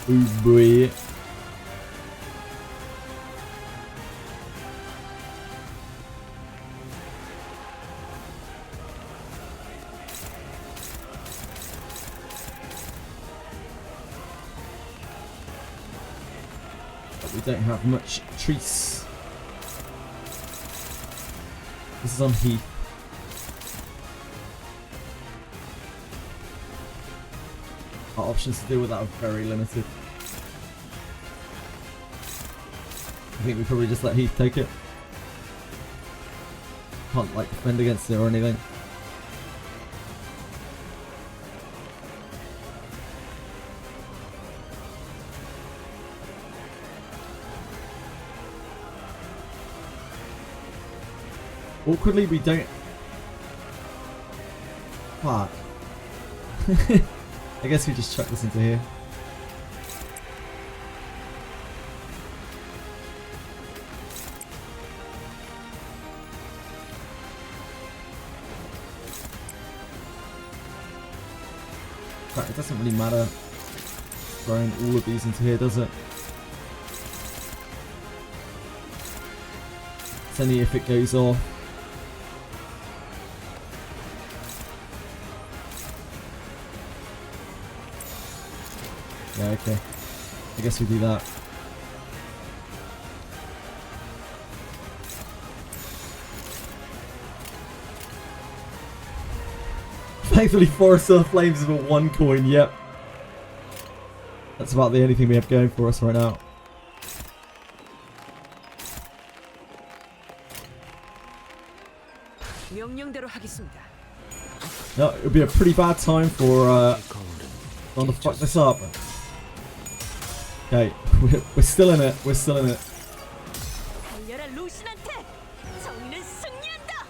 Oh boy. We don't have much trees. This is on Heath. Our options to deal with that are very limited. I think we probably just let Heath take it. Can't like defend against it or anything. Awkwardly, we don't. Fuck. I guess we just chuck this into here. Fuck, it doesn't really matter throwing all of these into here, does it? It's only if it goes off. Yeah, okay. I guess we do that. Thankfully, Forest of Flames is a 1 coin, yep. That's about the only thing we have going for us right now. 명령대로 하겠습니다. No, it would be a pretty bad time for trying to fuck this up. Okay, we're still in it. We're still in it. 달려라 루신한테. 정의는 승리한다.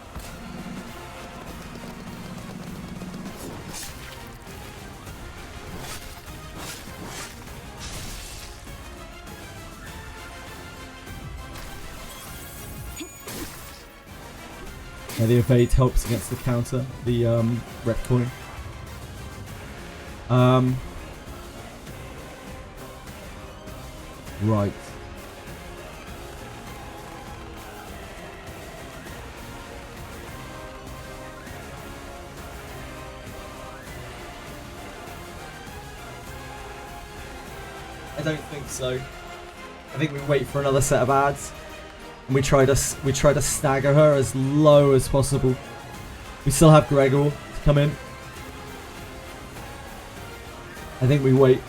Yeah, the evade helps against the counter, the red coin. Right. I don't think so. I think we wait for another set of ads, and we try to stagger her as low as possible. We still have Gregor to come in. I think we wait.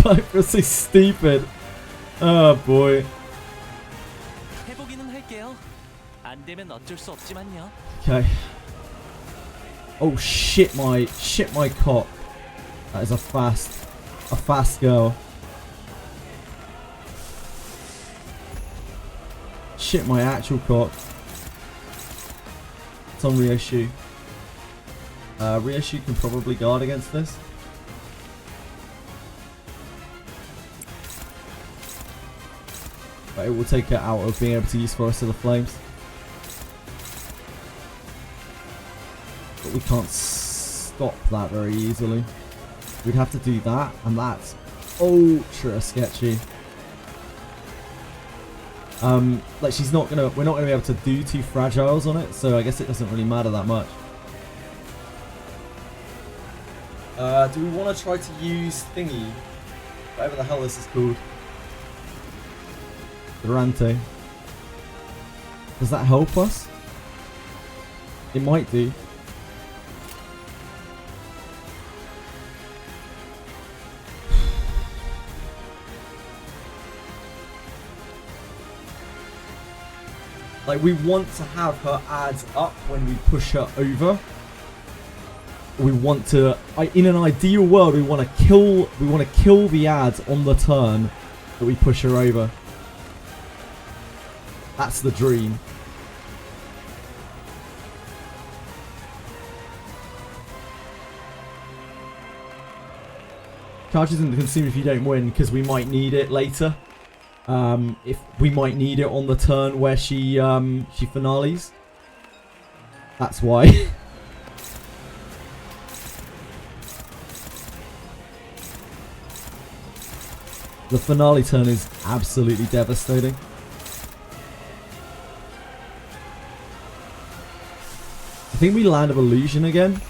I feel so stupid. Oh boy. 해보기는 할게요. 안 되면 어쩔 수 없지만요. Okay. Oh shit my cock. That is a fast girl. Shit my actual cock. It's on Ryoshu. Ryoshu can probably guard against this. But it will take her out of being able to use Forest of the Flames. But we can't stop that very easily. We'd have to do that, and that's ultra sketchy. Like we're not gonna be able to do 2 fragiles on it, so I guess it doesn't really matter that much. Do we want to try to use thingy? Whatever the hell this is called. Durante. Does that help us? It might do. Like, we want to have her ads up when we push her over. We want to, in an ideal world, we want to kill the ads on the turn that we push her over. That's the dream. Charge isn't consumed if you don't win, because we might need it later. If we might need it on the turn where she finales. That's why. The finale turn is absolutely devastating. I think we land of illusion again,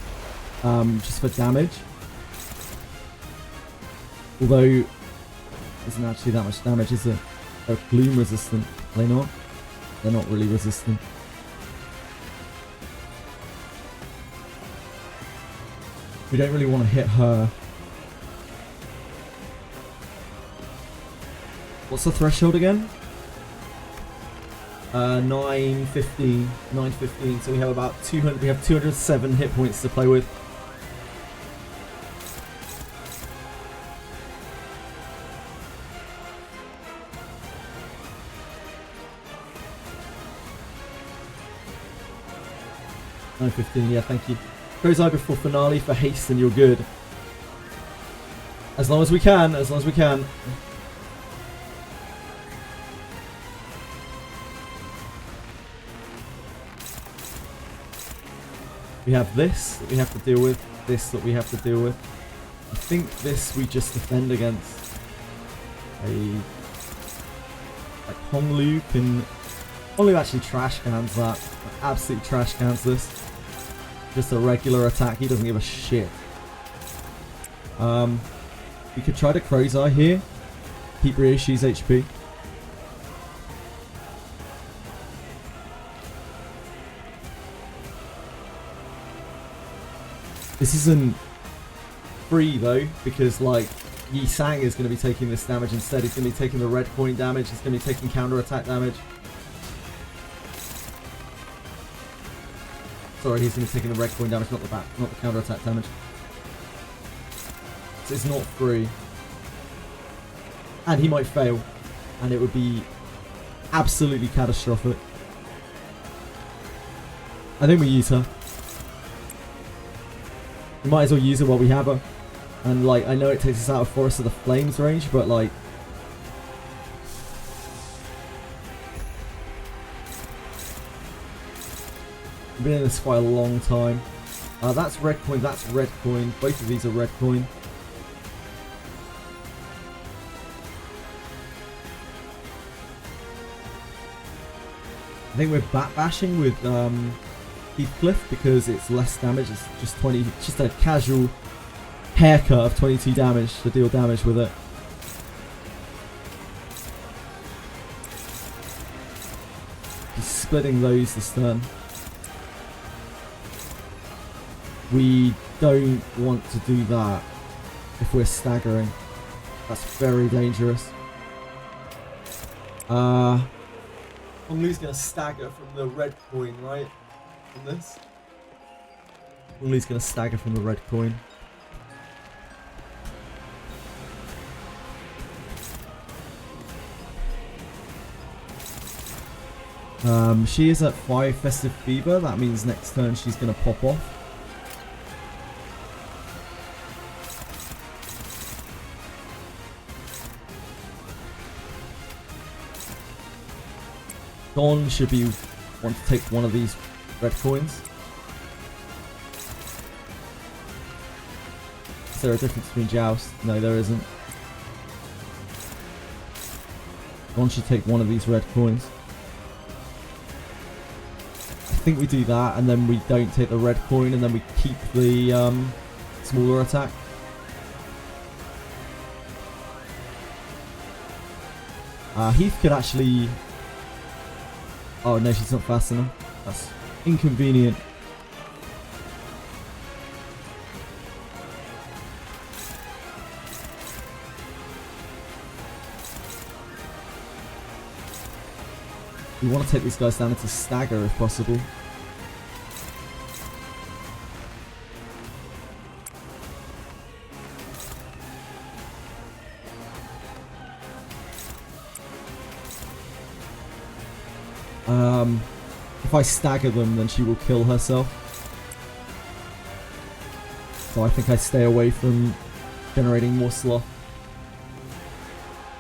just for damage. Although, it isn't actually that much damage, is it? They're gloom resistant, are they not? They're not really resistant. We don't really want to hit her. What's the threshold again? 915. 915. So we have about 200. We have 207 hit points to play with. $9.15, yeah, thank you. Goes eye before finale for haste and you're good. As long as we can, as long as we can. We have this that we have to deal with, this that we have to deal with. I think this we just defend against. Like Honglu can... Honglu actually trash cans that. Absolutely trash cans this. Just a regular attack, he doesn't give a shit. We could try to Crow's Eye here. Keep Ryoshi's HP. This isn't free though, because like Yi Sang is going to be taking this damage instead. He's going to be taking the red coin damage. He's going to be taking counter attack damage. Sorry, he's going to be taking the red coin damage, not the counter attack damage. So it's not free, and he might fail, and it would be absolutely catastrophic. I think we use her. We might as well use her while we have her. And like, I know it takes us out of Forest of the Flames range, but like, we've been in this quite a long time. That's red coin, that's red coin. Both of these are red coin. I think we're bat bashing with Heathcliff because it's less damage. It's just 20. It's just a casual haircut of 22 damage to deal damage with it. He's splitting those this turn. We don't want to do that if we're staggering. That's very dangerous. Honglu's gonna stagger from the red coin, right? On this. Honglu's gonna stagger from the red coin. She is at 5 Festive Fever. That means next turn she's gonna pop off. Dawn should want to take one of these red coins. Is there a difference between Joust? No, there isn't. Dawn should take one of these red coins. I think we do that, and then we don't take the red coin, and then we keep the smaller attack. Heath could actually... Oh no, she's not fast enough. That's inconvenient. We want to take these guys down into stagger if possible. If I stagger them, then she will kill herself. So I think I stay away from generating more sloth.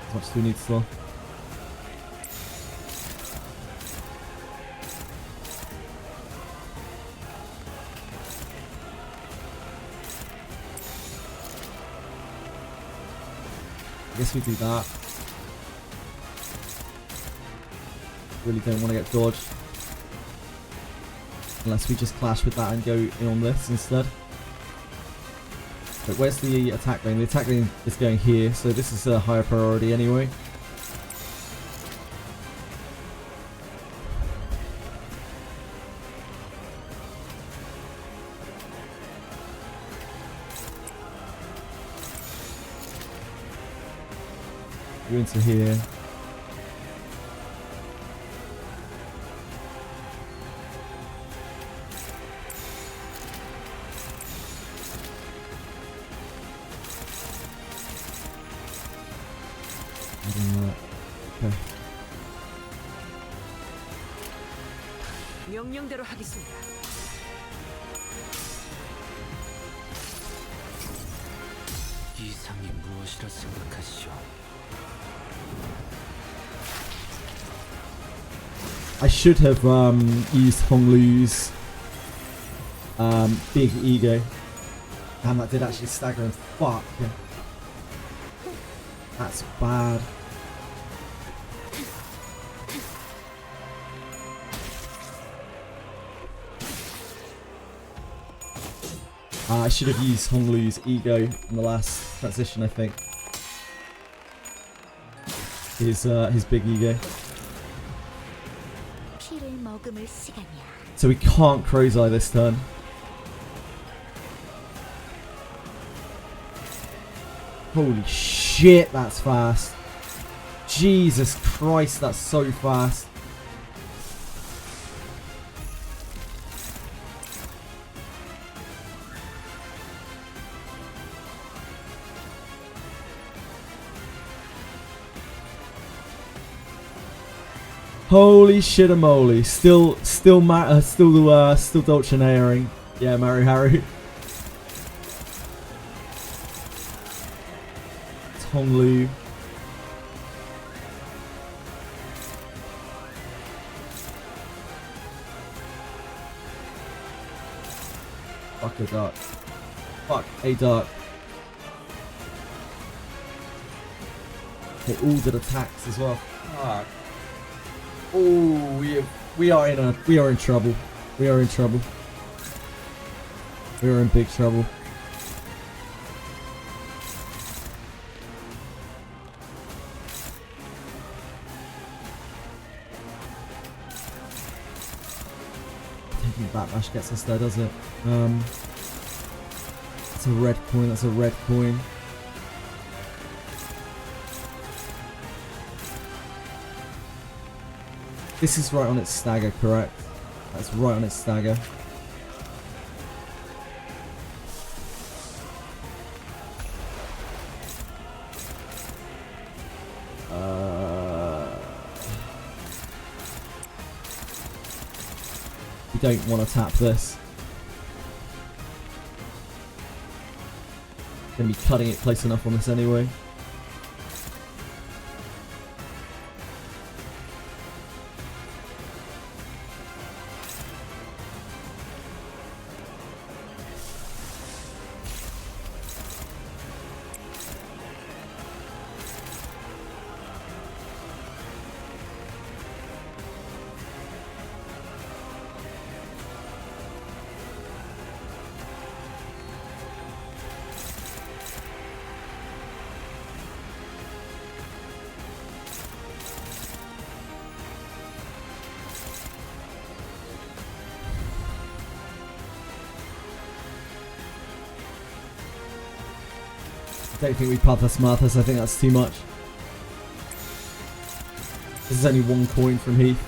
As much as we need sloth. I guess we do that. Really don't want to get dodged. Unless we just clash with that and go in on this instead. But where's the attack lane? The attack lane is going here, so this is a higher priority anyway. Go into here. Okay. 명령대로 하겠습니다. 이상이 무엇이라 생각하시오? I should have used Honglu's big ego. Damn, that did actually stagger him. Fuck. That's bad. I should have used Honglu's ego in the last transition, I think. His big ego. So we can't Crow's Eye this turn. Holy shit, that's fast. Jesus Christ, that's so fast. Holy shit a moly. Still Dolcenaring. Yeah, Maru Haru. Tonglu. Fuck a duck. Fuck a duck. They all did attacks as well. Fuck. Oh, we are in trouble. We are in trouble. We are in big trouble. Taking backdash gets us there, does it? That's a red coin. That's a red coin. This is right on its stagger, correct? That's right on its stagger. We don't want to tap this. Gonna be cutting it close enough on this anyway. Don't think we Pathos Marthas, I think that's too much. This is only one coin from Heath.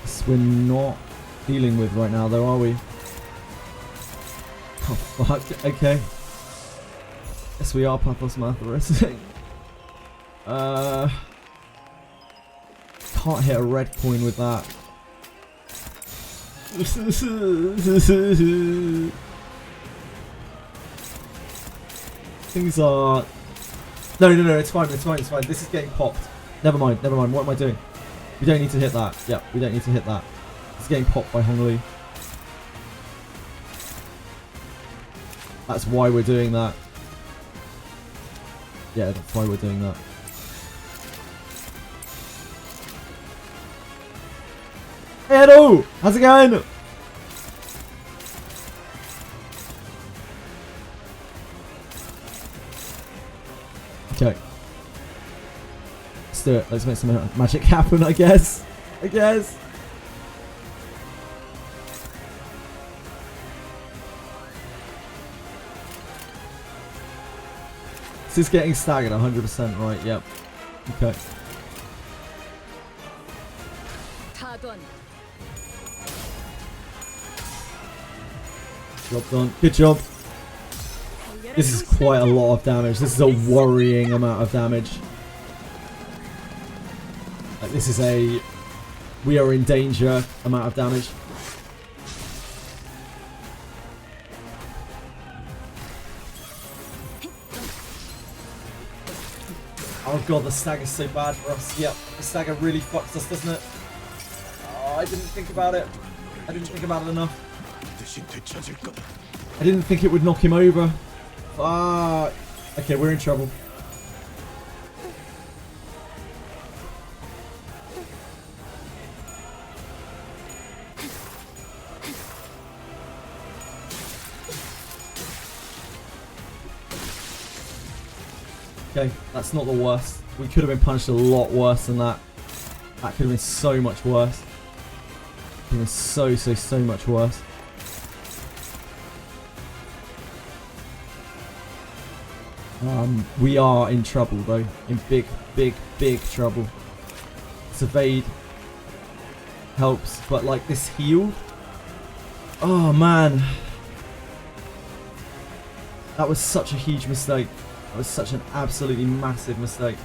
This we're not dealing with right now though, are we? Oh fuck, okay. Yes we are Pathos Marthas. Can't hit a red coin with that. Things are... No, it's fine. This is getting popped. Never mind. What am I doing? We don't need to hit that. Yeah, we don't need to hit that. It's getting popped by Hong Li. That's why we're doing that. Yeah, that's why we're doing that. Hey, hello! How's it going? Okay. Let's do it. Let's make some magic happen, I guess. This is getting staggered 100% right, yep. Okay. Job done. Good job. This is quite a lot of damage. This is a worrying amount of damage. Like, this is a... We are in danger amount of damage. Oh god, the stagger's so bad for us. Yep, the stagger really fucks us, doesn't it? Oh, I didn't think about it. I didn't think about it enough. I didn't think it would knock him over. Fuck. Okay, we're in trouble. Okay, that's not the worst. We could have been punished a lot worse than that. That could have been so much worse. Could have been so much worse. We are in trouble though. In big trouble. Let's evade. helps, but like this heal. Oh man. That was such a huge mistake. That was such an absolutely massive mistake.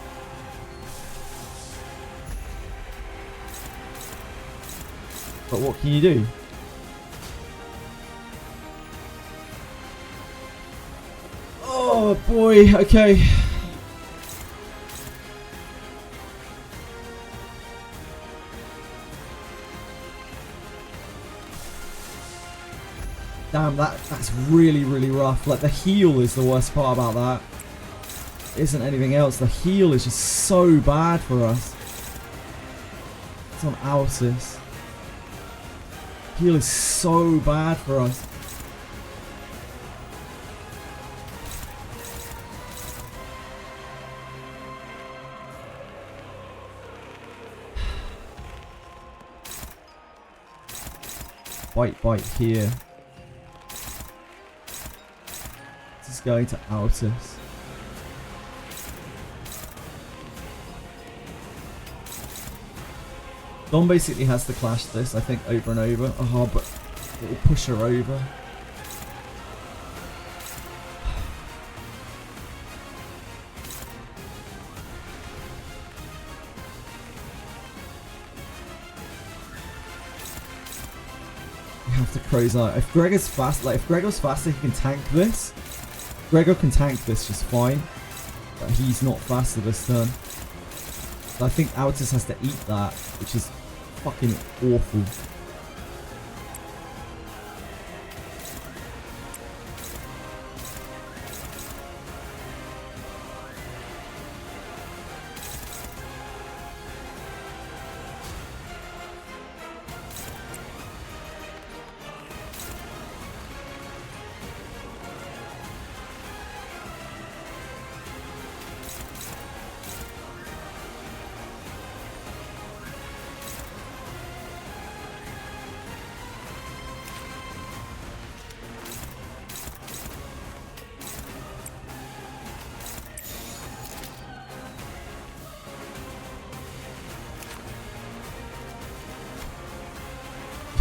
But what can you do? Oh boy, okay. Damn, that's really, really rough. Like, the heal is the worst part about that. It isn't anything else. The heal is just so bad for us. It's on Alsis. Heal is so bad for us. Bite here. This is going to Altis. Dom basically has to clash this, I think, over and over. Oh, but it will push her over. We have to close out. If Gregor's fast, like if Gregor's faster, he can tank this. Gregor can tank this just fine, but he's not faster this turn. So I think Altis has to eat that, which is fucking awful.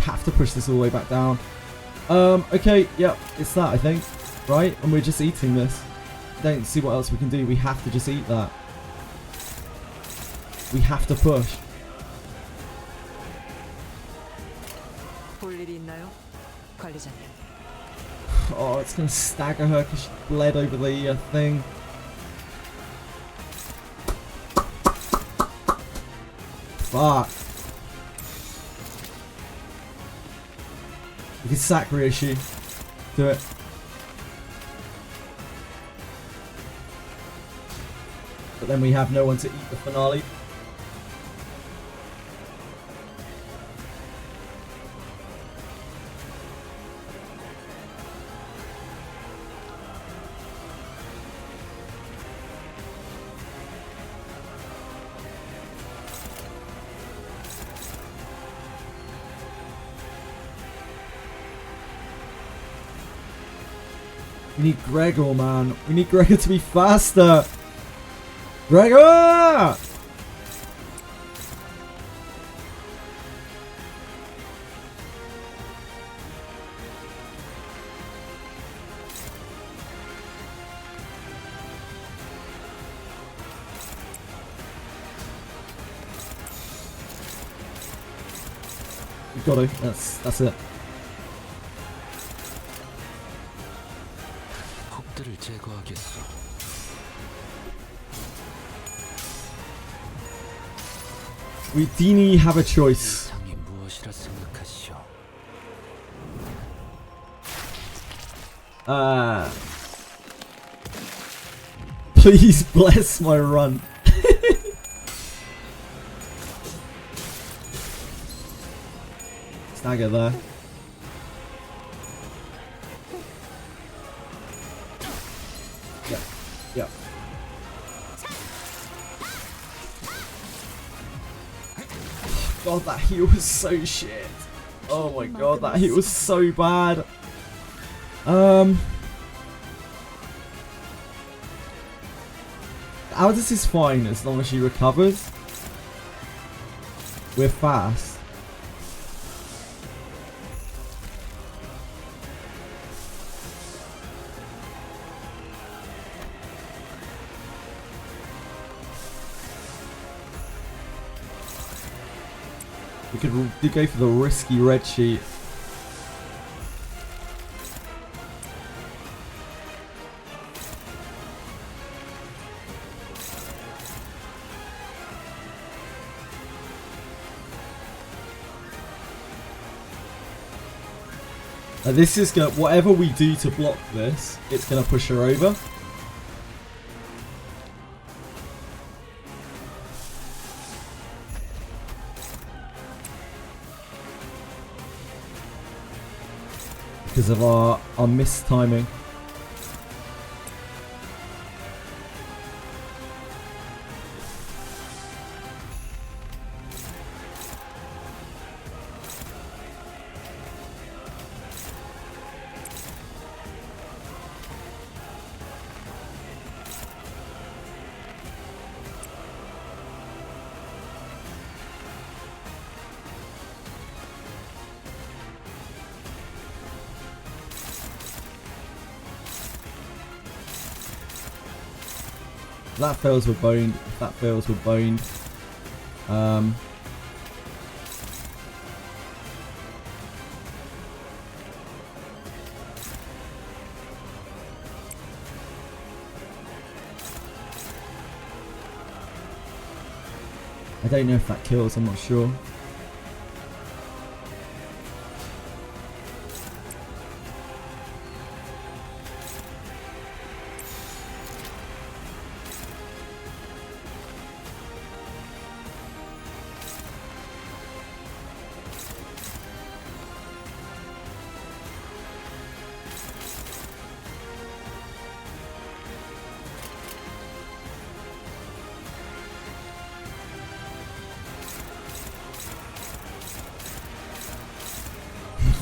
Have to push this all the way back down. Okay, yep, it's that, I think, right? And we're just eating this. Don't see what else we can do. We have to just eat that. We have to push. Oh, it's gonna stagger her because she bled over the thing. Fuck. We can sack Ryoshi. Do it. But then we have no one to eat the finale. We need Gregor, man. We need Gregor to be faster. Gregor! We got to. That's it. 폭들을 제거하겠소. We didn't have a choice. 이상이 무엇이라 생각하시오? Please bless my run. Stagger there. Yep. Yep. God, that heal was so shit. Oh my god, that heal was so bad. Aldous is fine as long as she recovers. We're fast. We could go for the risky red sheet. This is gonna, whatever we do to block this, it's gonna push her over. Because of our mistiming. If that fails, we're boned. If that fails, we're boned. I don't know if that kills, I'm not sure.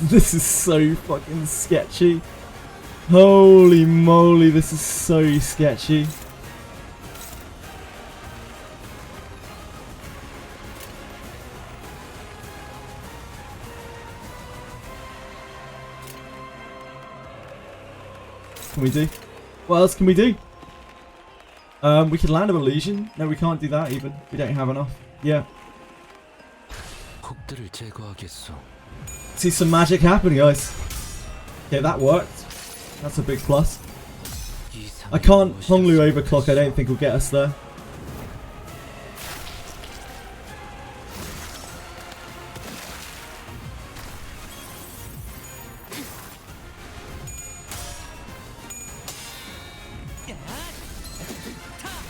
This is so fucking sketchy. Holy moly, this is so sketchy. What can we do? What else can we do? We could land a illusion. No, we can't do that even. We don't have enough. Yeah. 혹들을 제거하겠소. See some magic happening, guys. Okay, that worked. That's a big plus. I can't Honglu overclock. I don't think will get us there.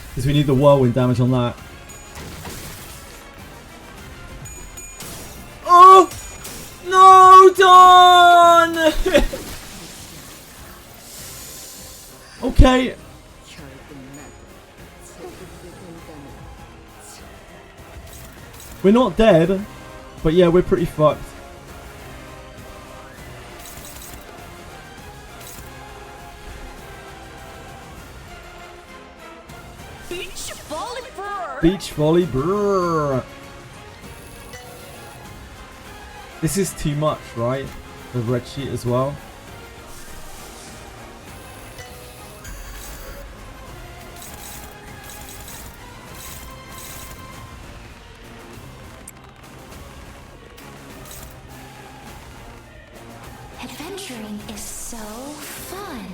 Because we need the whirlwind damage on that. Oh! No, Dawn! Okay. We're not dead, but yeah, we're pretty fucked. Beach volley brr. Beach volley, brrr. This is too much, right? The red sheet as well. Adventuring is so fun.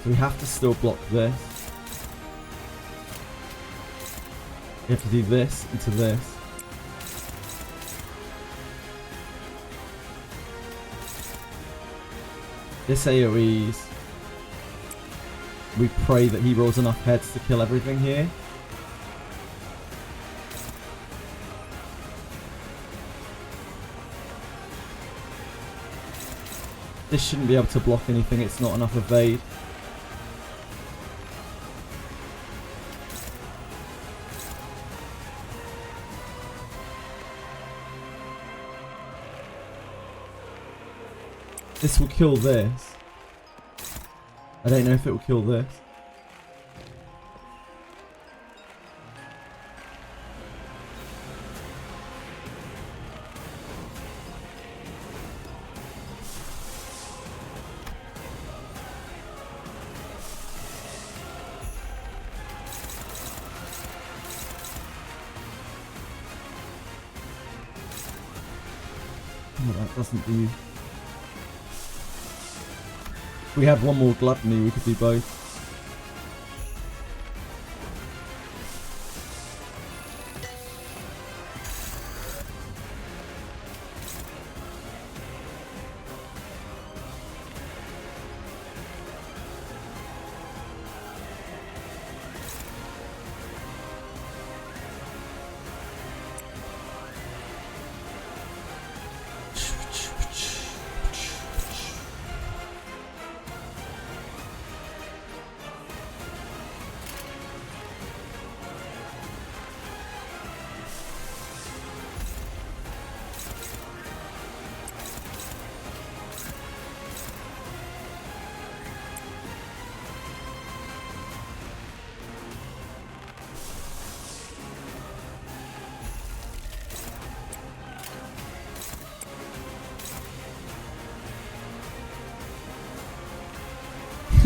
So we have to still block this. We have to do this into this. This AoE's. We pray that he rolls enough heads to kill everything here. This shouldn't be able to block anything, it's not enough evade. This will kill this. I don't know if it will kill this. Oh, that doesn't do. If we had one more gluttony, we could do both.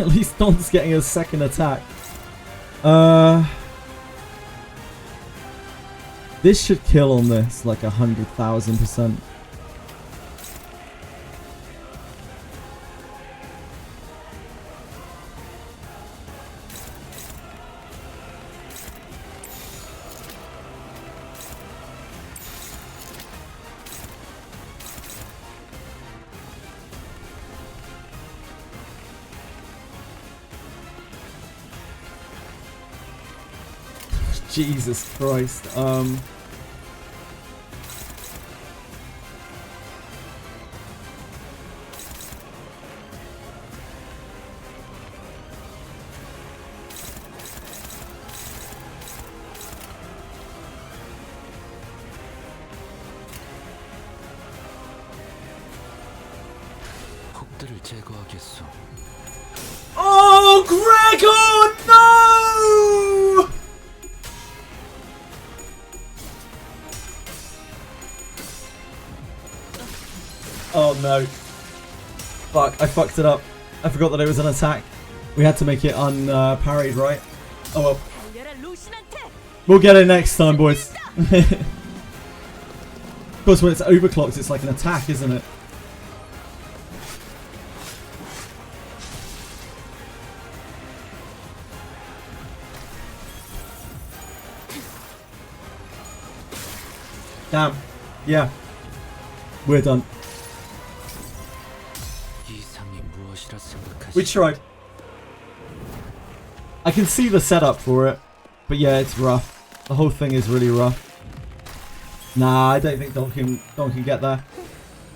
At least Don's getting a second attack. This should kill on this like 100,000%. Jesus Christ. 폭들을 제거하겠소. Oh, Gregor, no! Oh no. Fuck, I fucked it up. I forgot that it was an attack. We had to make it unparried, right? Oh well. We'll get it next time, boys. Of course, when it's overclocked, it's like an attack, isn't it? Damn. Yeah. We're done. We tried. I can see the setup for it, but yeah, it's rough. The whole thing is really rough. Nah, I don't think Don can get there.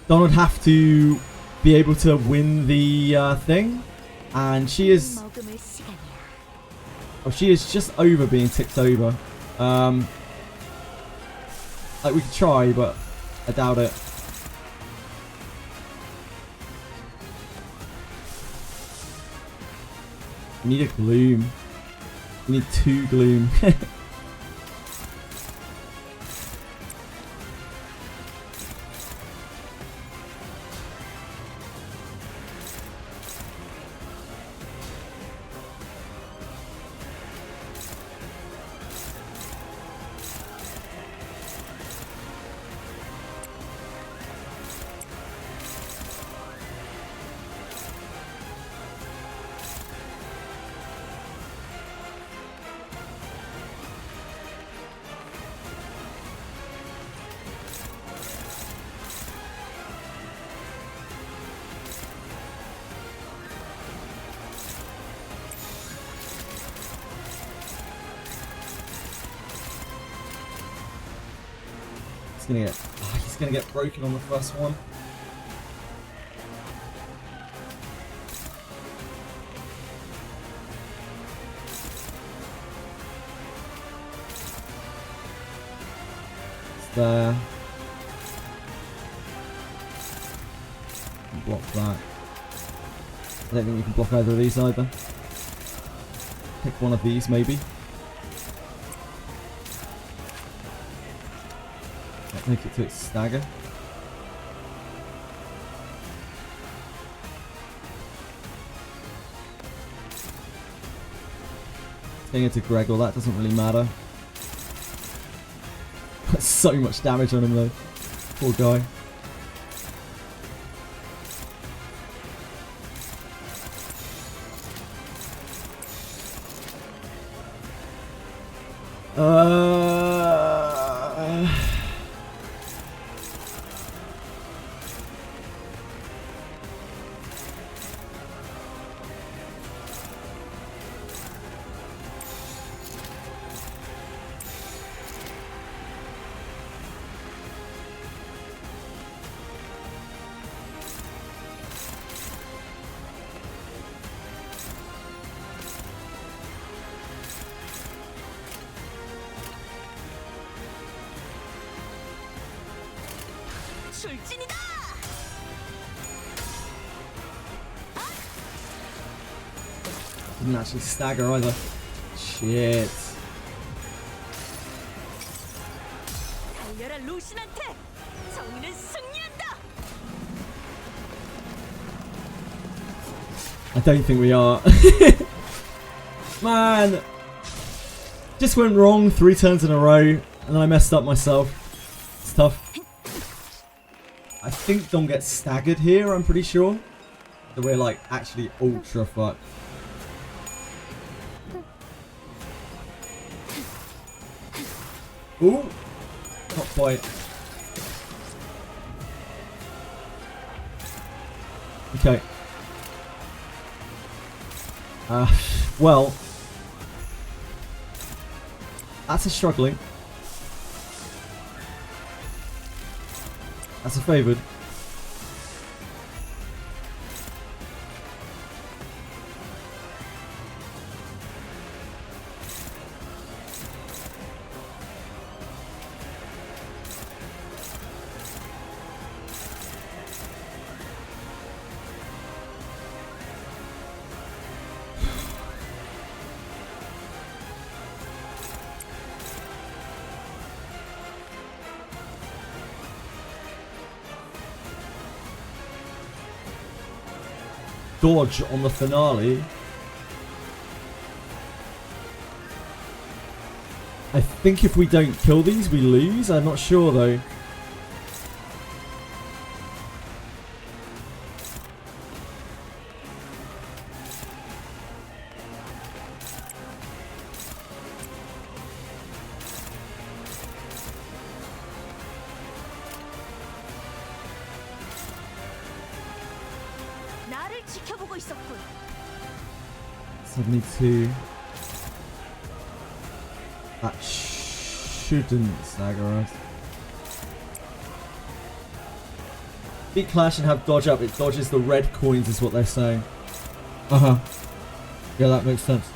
Don would have to be able to win the thing, and she is. Oh, she is just over being ticked over. Like we could try, but I doubt it. We need a gloom. We need 2 gloom. He's gonna get broken on the first one. It's there. Block that. I don't think we can block either of these either. Pick one of these maybe. Make it to its stagger. Taking it to Gregor, that doesn't really matter. That's so much damage on him though. Poor guy. 출진이다. Didn't actually stagger either. Shit. 달려라 루신한테. 정의는 승리한다. I don't think we are. Man. Just went wrong 3 turns in a row and then I messed up myself. It's tough. I think Dom gets staggered here, I'm pretty sure. So we're like actually ultra fucked. Ooh! Not quite. Okay. Well. That's a struggling. That's a favoured. Dodge on the finale. I think if we don't kill these, we lose. I'm not sure though. 나를 지켜보고 있었군. 72. That shouldn't stagger us. Beat Clash and have dodge up. It dodges the red coins is what they're saying. Uh-huh. Yeah, that makes sense.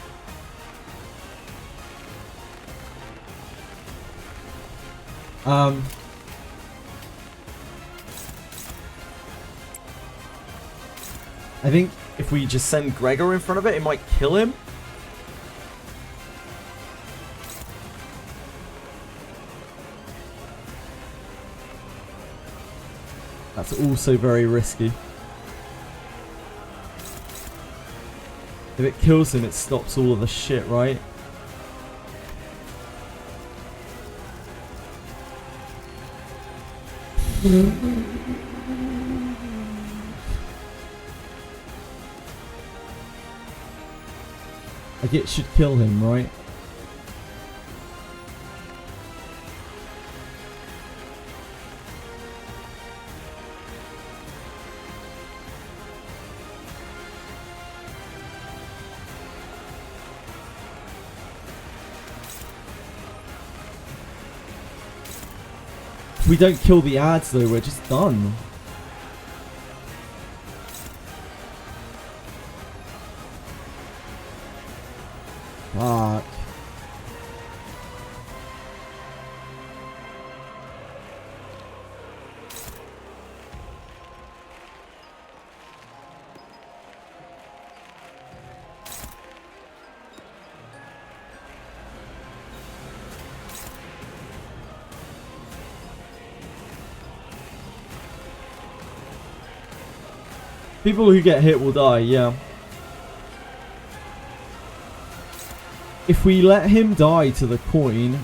I think if we just send Gregor in front of it, it might kill him. That's also very risky. If it kills him, it stops all of the shit, right? Like it should kill him, right? If we don't kill the ads though, we're just done. Fuck. People who get hit will die, yeah. If we let him die to the coin...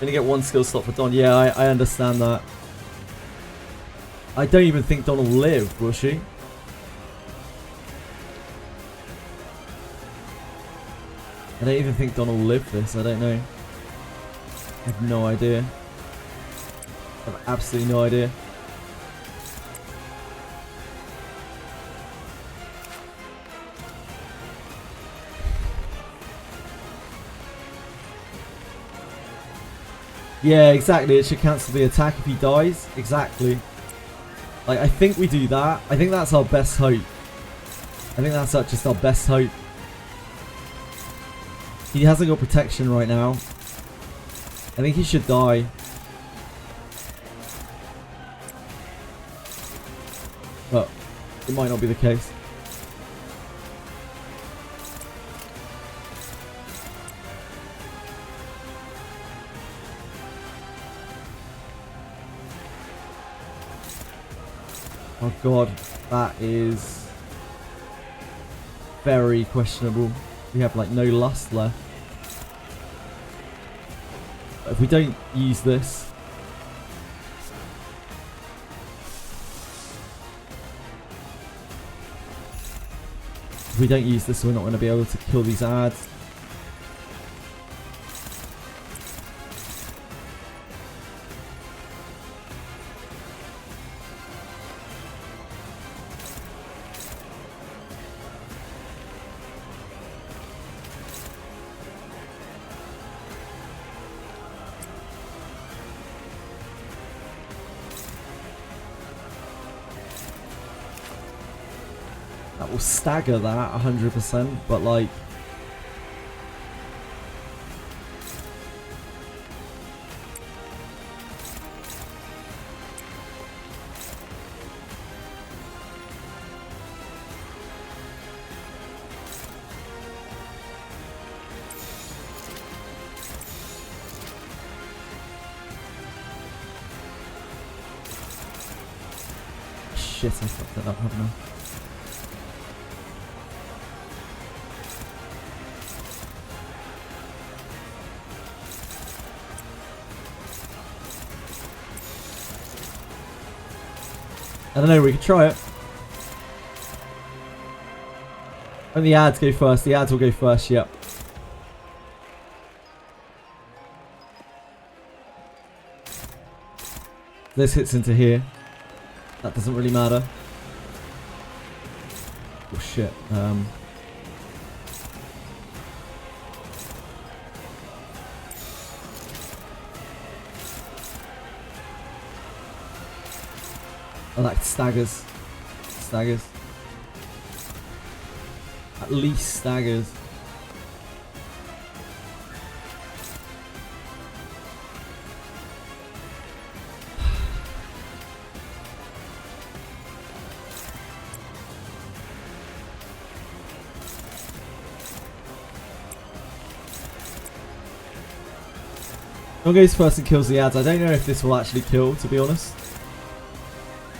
Gonna get one skill slot for Don. Yeah, I understand that. I don't even think Don will live, will she? I don't even think Don will live this. I don't know. I have no idea. I have absolutely no idea. Yeah, exactly. It should cancel the attack if he dies. Exactly. Like, I think we do that. I think that's our best hope. I think that's just our best hope. He hasn't got protection right now. I think he should die. But it might not be the case. Oh god, that is very questionable. We have like no lust left. If we don't use this, we're not going to be able to kill these ads. That will stagger that 100%, but like... Shit, I fucked that up, haven't I? I don't know, we could try it. And the ads go first. The ads will go first, yep. This hits into here. That doesn't really matter. Oh shit. I like staggers. Staggers. At least staggers. One goes first and kills the ads. I don't know if this will actually kill, to be honest.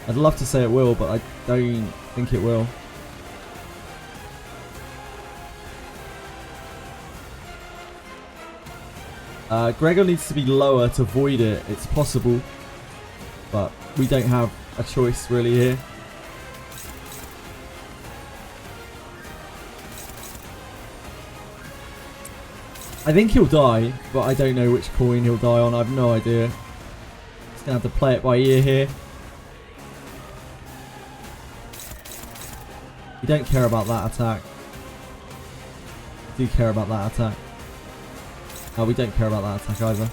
I'd love to say it will, but I don't think it will. Gregor needs to be lower to void it. It's possible, but we don't have a choice really here. I think he'll die, but I don't know which coin he'll die on. I have no idea. Just gonna have to play it by ear here. We don't care about that attack. We do care about that attack. Oh, we don't care about that attack either.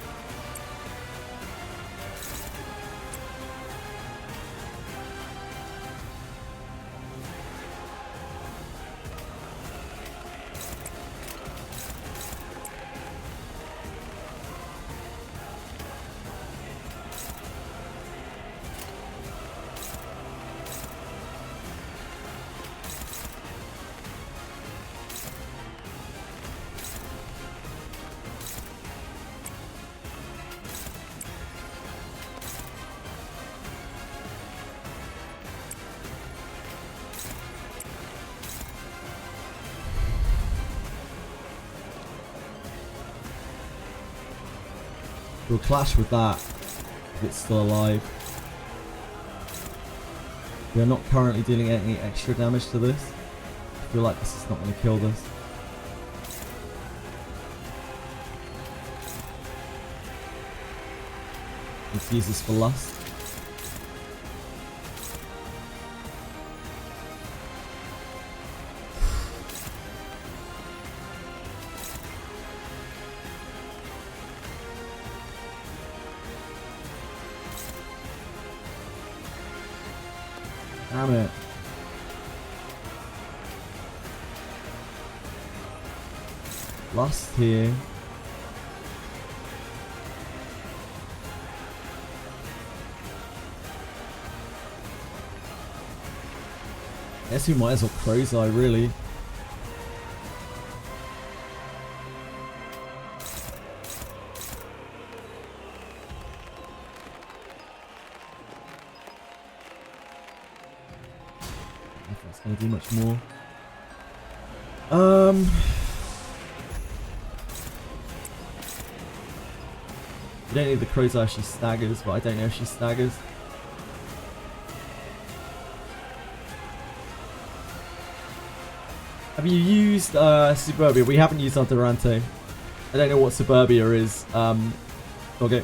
We'll clash with that if it's still alive. We are not currently dealing any extra damage to this. I feel like this is not going to kill this. Let's use this for lust. Damn it. Lust here. Guess we might as well Crow's Eye, really. That's gonna do much more. You don't need the Crow's Eye if she staggers, but I don't know if she staggers. Have you used Suburbia? We haven't used our Durante. I don't know what Suburbia is. Okay.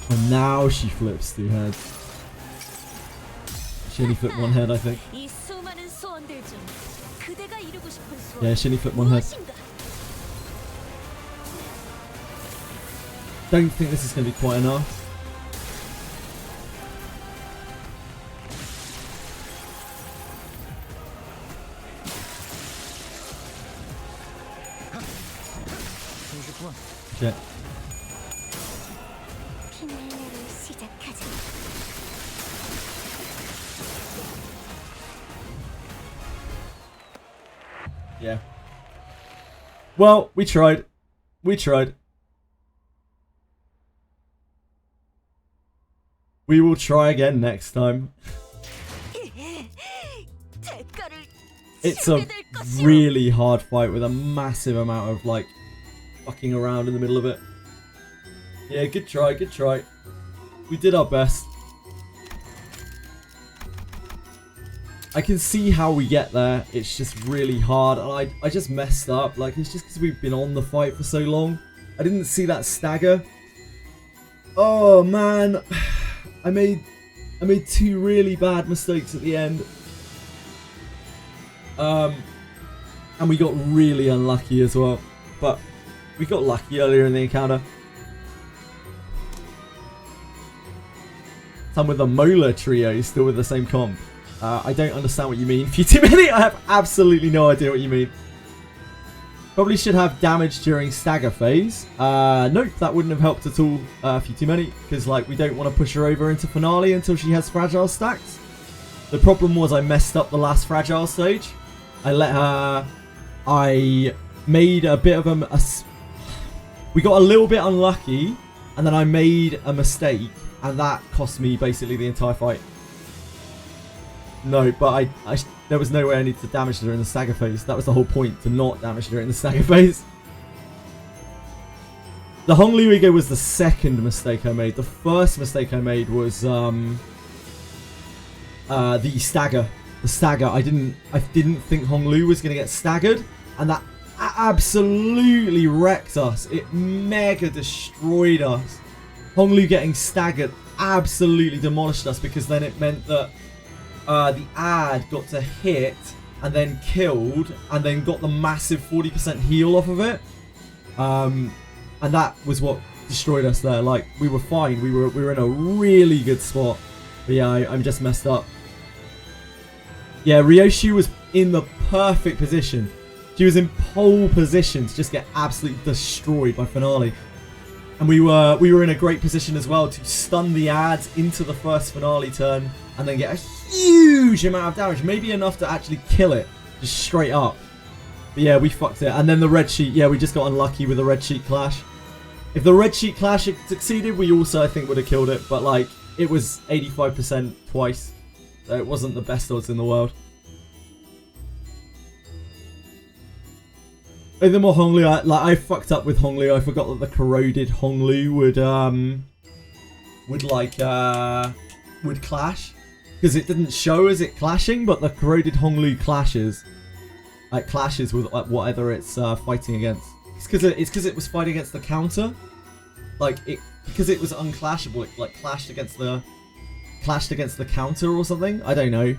And now she flips two heads. She only flipped one head, I think. Yeah, she only flipped one head. Don't think this is going to be quite enough. Shit. Yeah. Well, we tried. We tried. We will try again next time. It's a really hard fight with a massive amount of, like, fucking around in the middle of it. Yeah, good try, good try. We did our best. I can see how we get there. It's just really hard, and I just messed up. Like, it's just because we've been on the fight for so long. I didn't see that stagger. Oh man, I made two really bad mistakes at the end. And we got really unlucky as well. But we got lucky earlier in the encounter. Some with a Molar trio still with the same comp. I don't understand what you mean. Few too many? I have absolutely no idea what you mean. Probably should have damage during stagger phase. Nope, that wouldn't have helped at all for you too many, because like we don't want to push her over into finale until she has fragile stacks. The problem was I messed up the last fragile stage. I made a bit of we got a little bit unlucky, and then I made a mistake, and that cost me basically the entire fight. No, but there was no way I needed to damage her in the stagger phase. That was the whole point, to not damage her in the stagger phase. The Honglu Ego was the second mistake I made. The first mistake I made was the stagger. The stagger. I didn't think Honglu was going to get staggered, and that absolutely wrecked us. It mega destroyed us. Honglu getting staggered absolutely demolished us, because then it meant that the ad got to hit and then killed and then got the massive 40% heal off of it. And that was what destroyed us there. Like, we were fine. We were in a really good spot. But yeah, I'm just messed up. Yeah, Ryoshi was in the perfect position. She was in pole position to just get absolutely destroyed by finale. And we were in a great position as well to stun the ads into the first finale turn and then get a huge amount of damage. Maybe enough to actually kill it. Just straight up. But yeah, we fucked it. And then the red sheet. Yeah, we just got unlucky with the red sheet clash. If the red sheet clash had succeeded, we also, I think, would have killed it. But like, it was 85% twice. So it wasn't the best odds in the world. And then more Honglu, I fucked up with Honglu. I forgot that the corroded Honglu would clash, because it didn't show as it clashing, but the corroded Honglu clashes. Like, clashes with whatever it's fighting against. It's because it was fighting against the counter. Like, because it was unclashable, it like clashed against the counter or something. I don't know.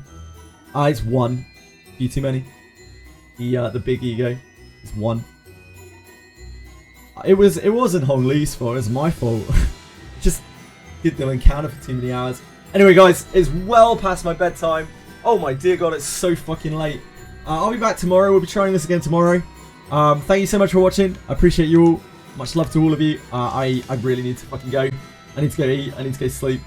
It's one. Few too many. The big ego. It's one. It wasn't Honglu's fault. It was my fault. Just did the encounter for too many hours. Anyway, guys, it's well past my bedtime. Oh my dear God, it's so fucking late. I'll be back tomorrow. We'll be trying this again tomorrow. Thank you so much for watching. I appreciate you all. Much love to all of you. I really need to fucking go. I need to go eat. I need to go sleep.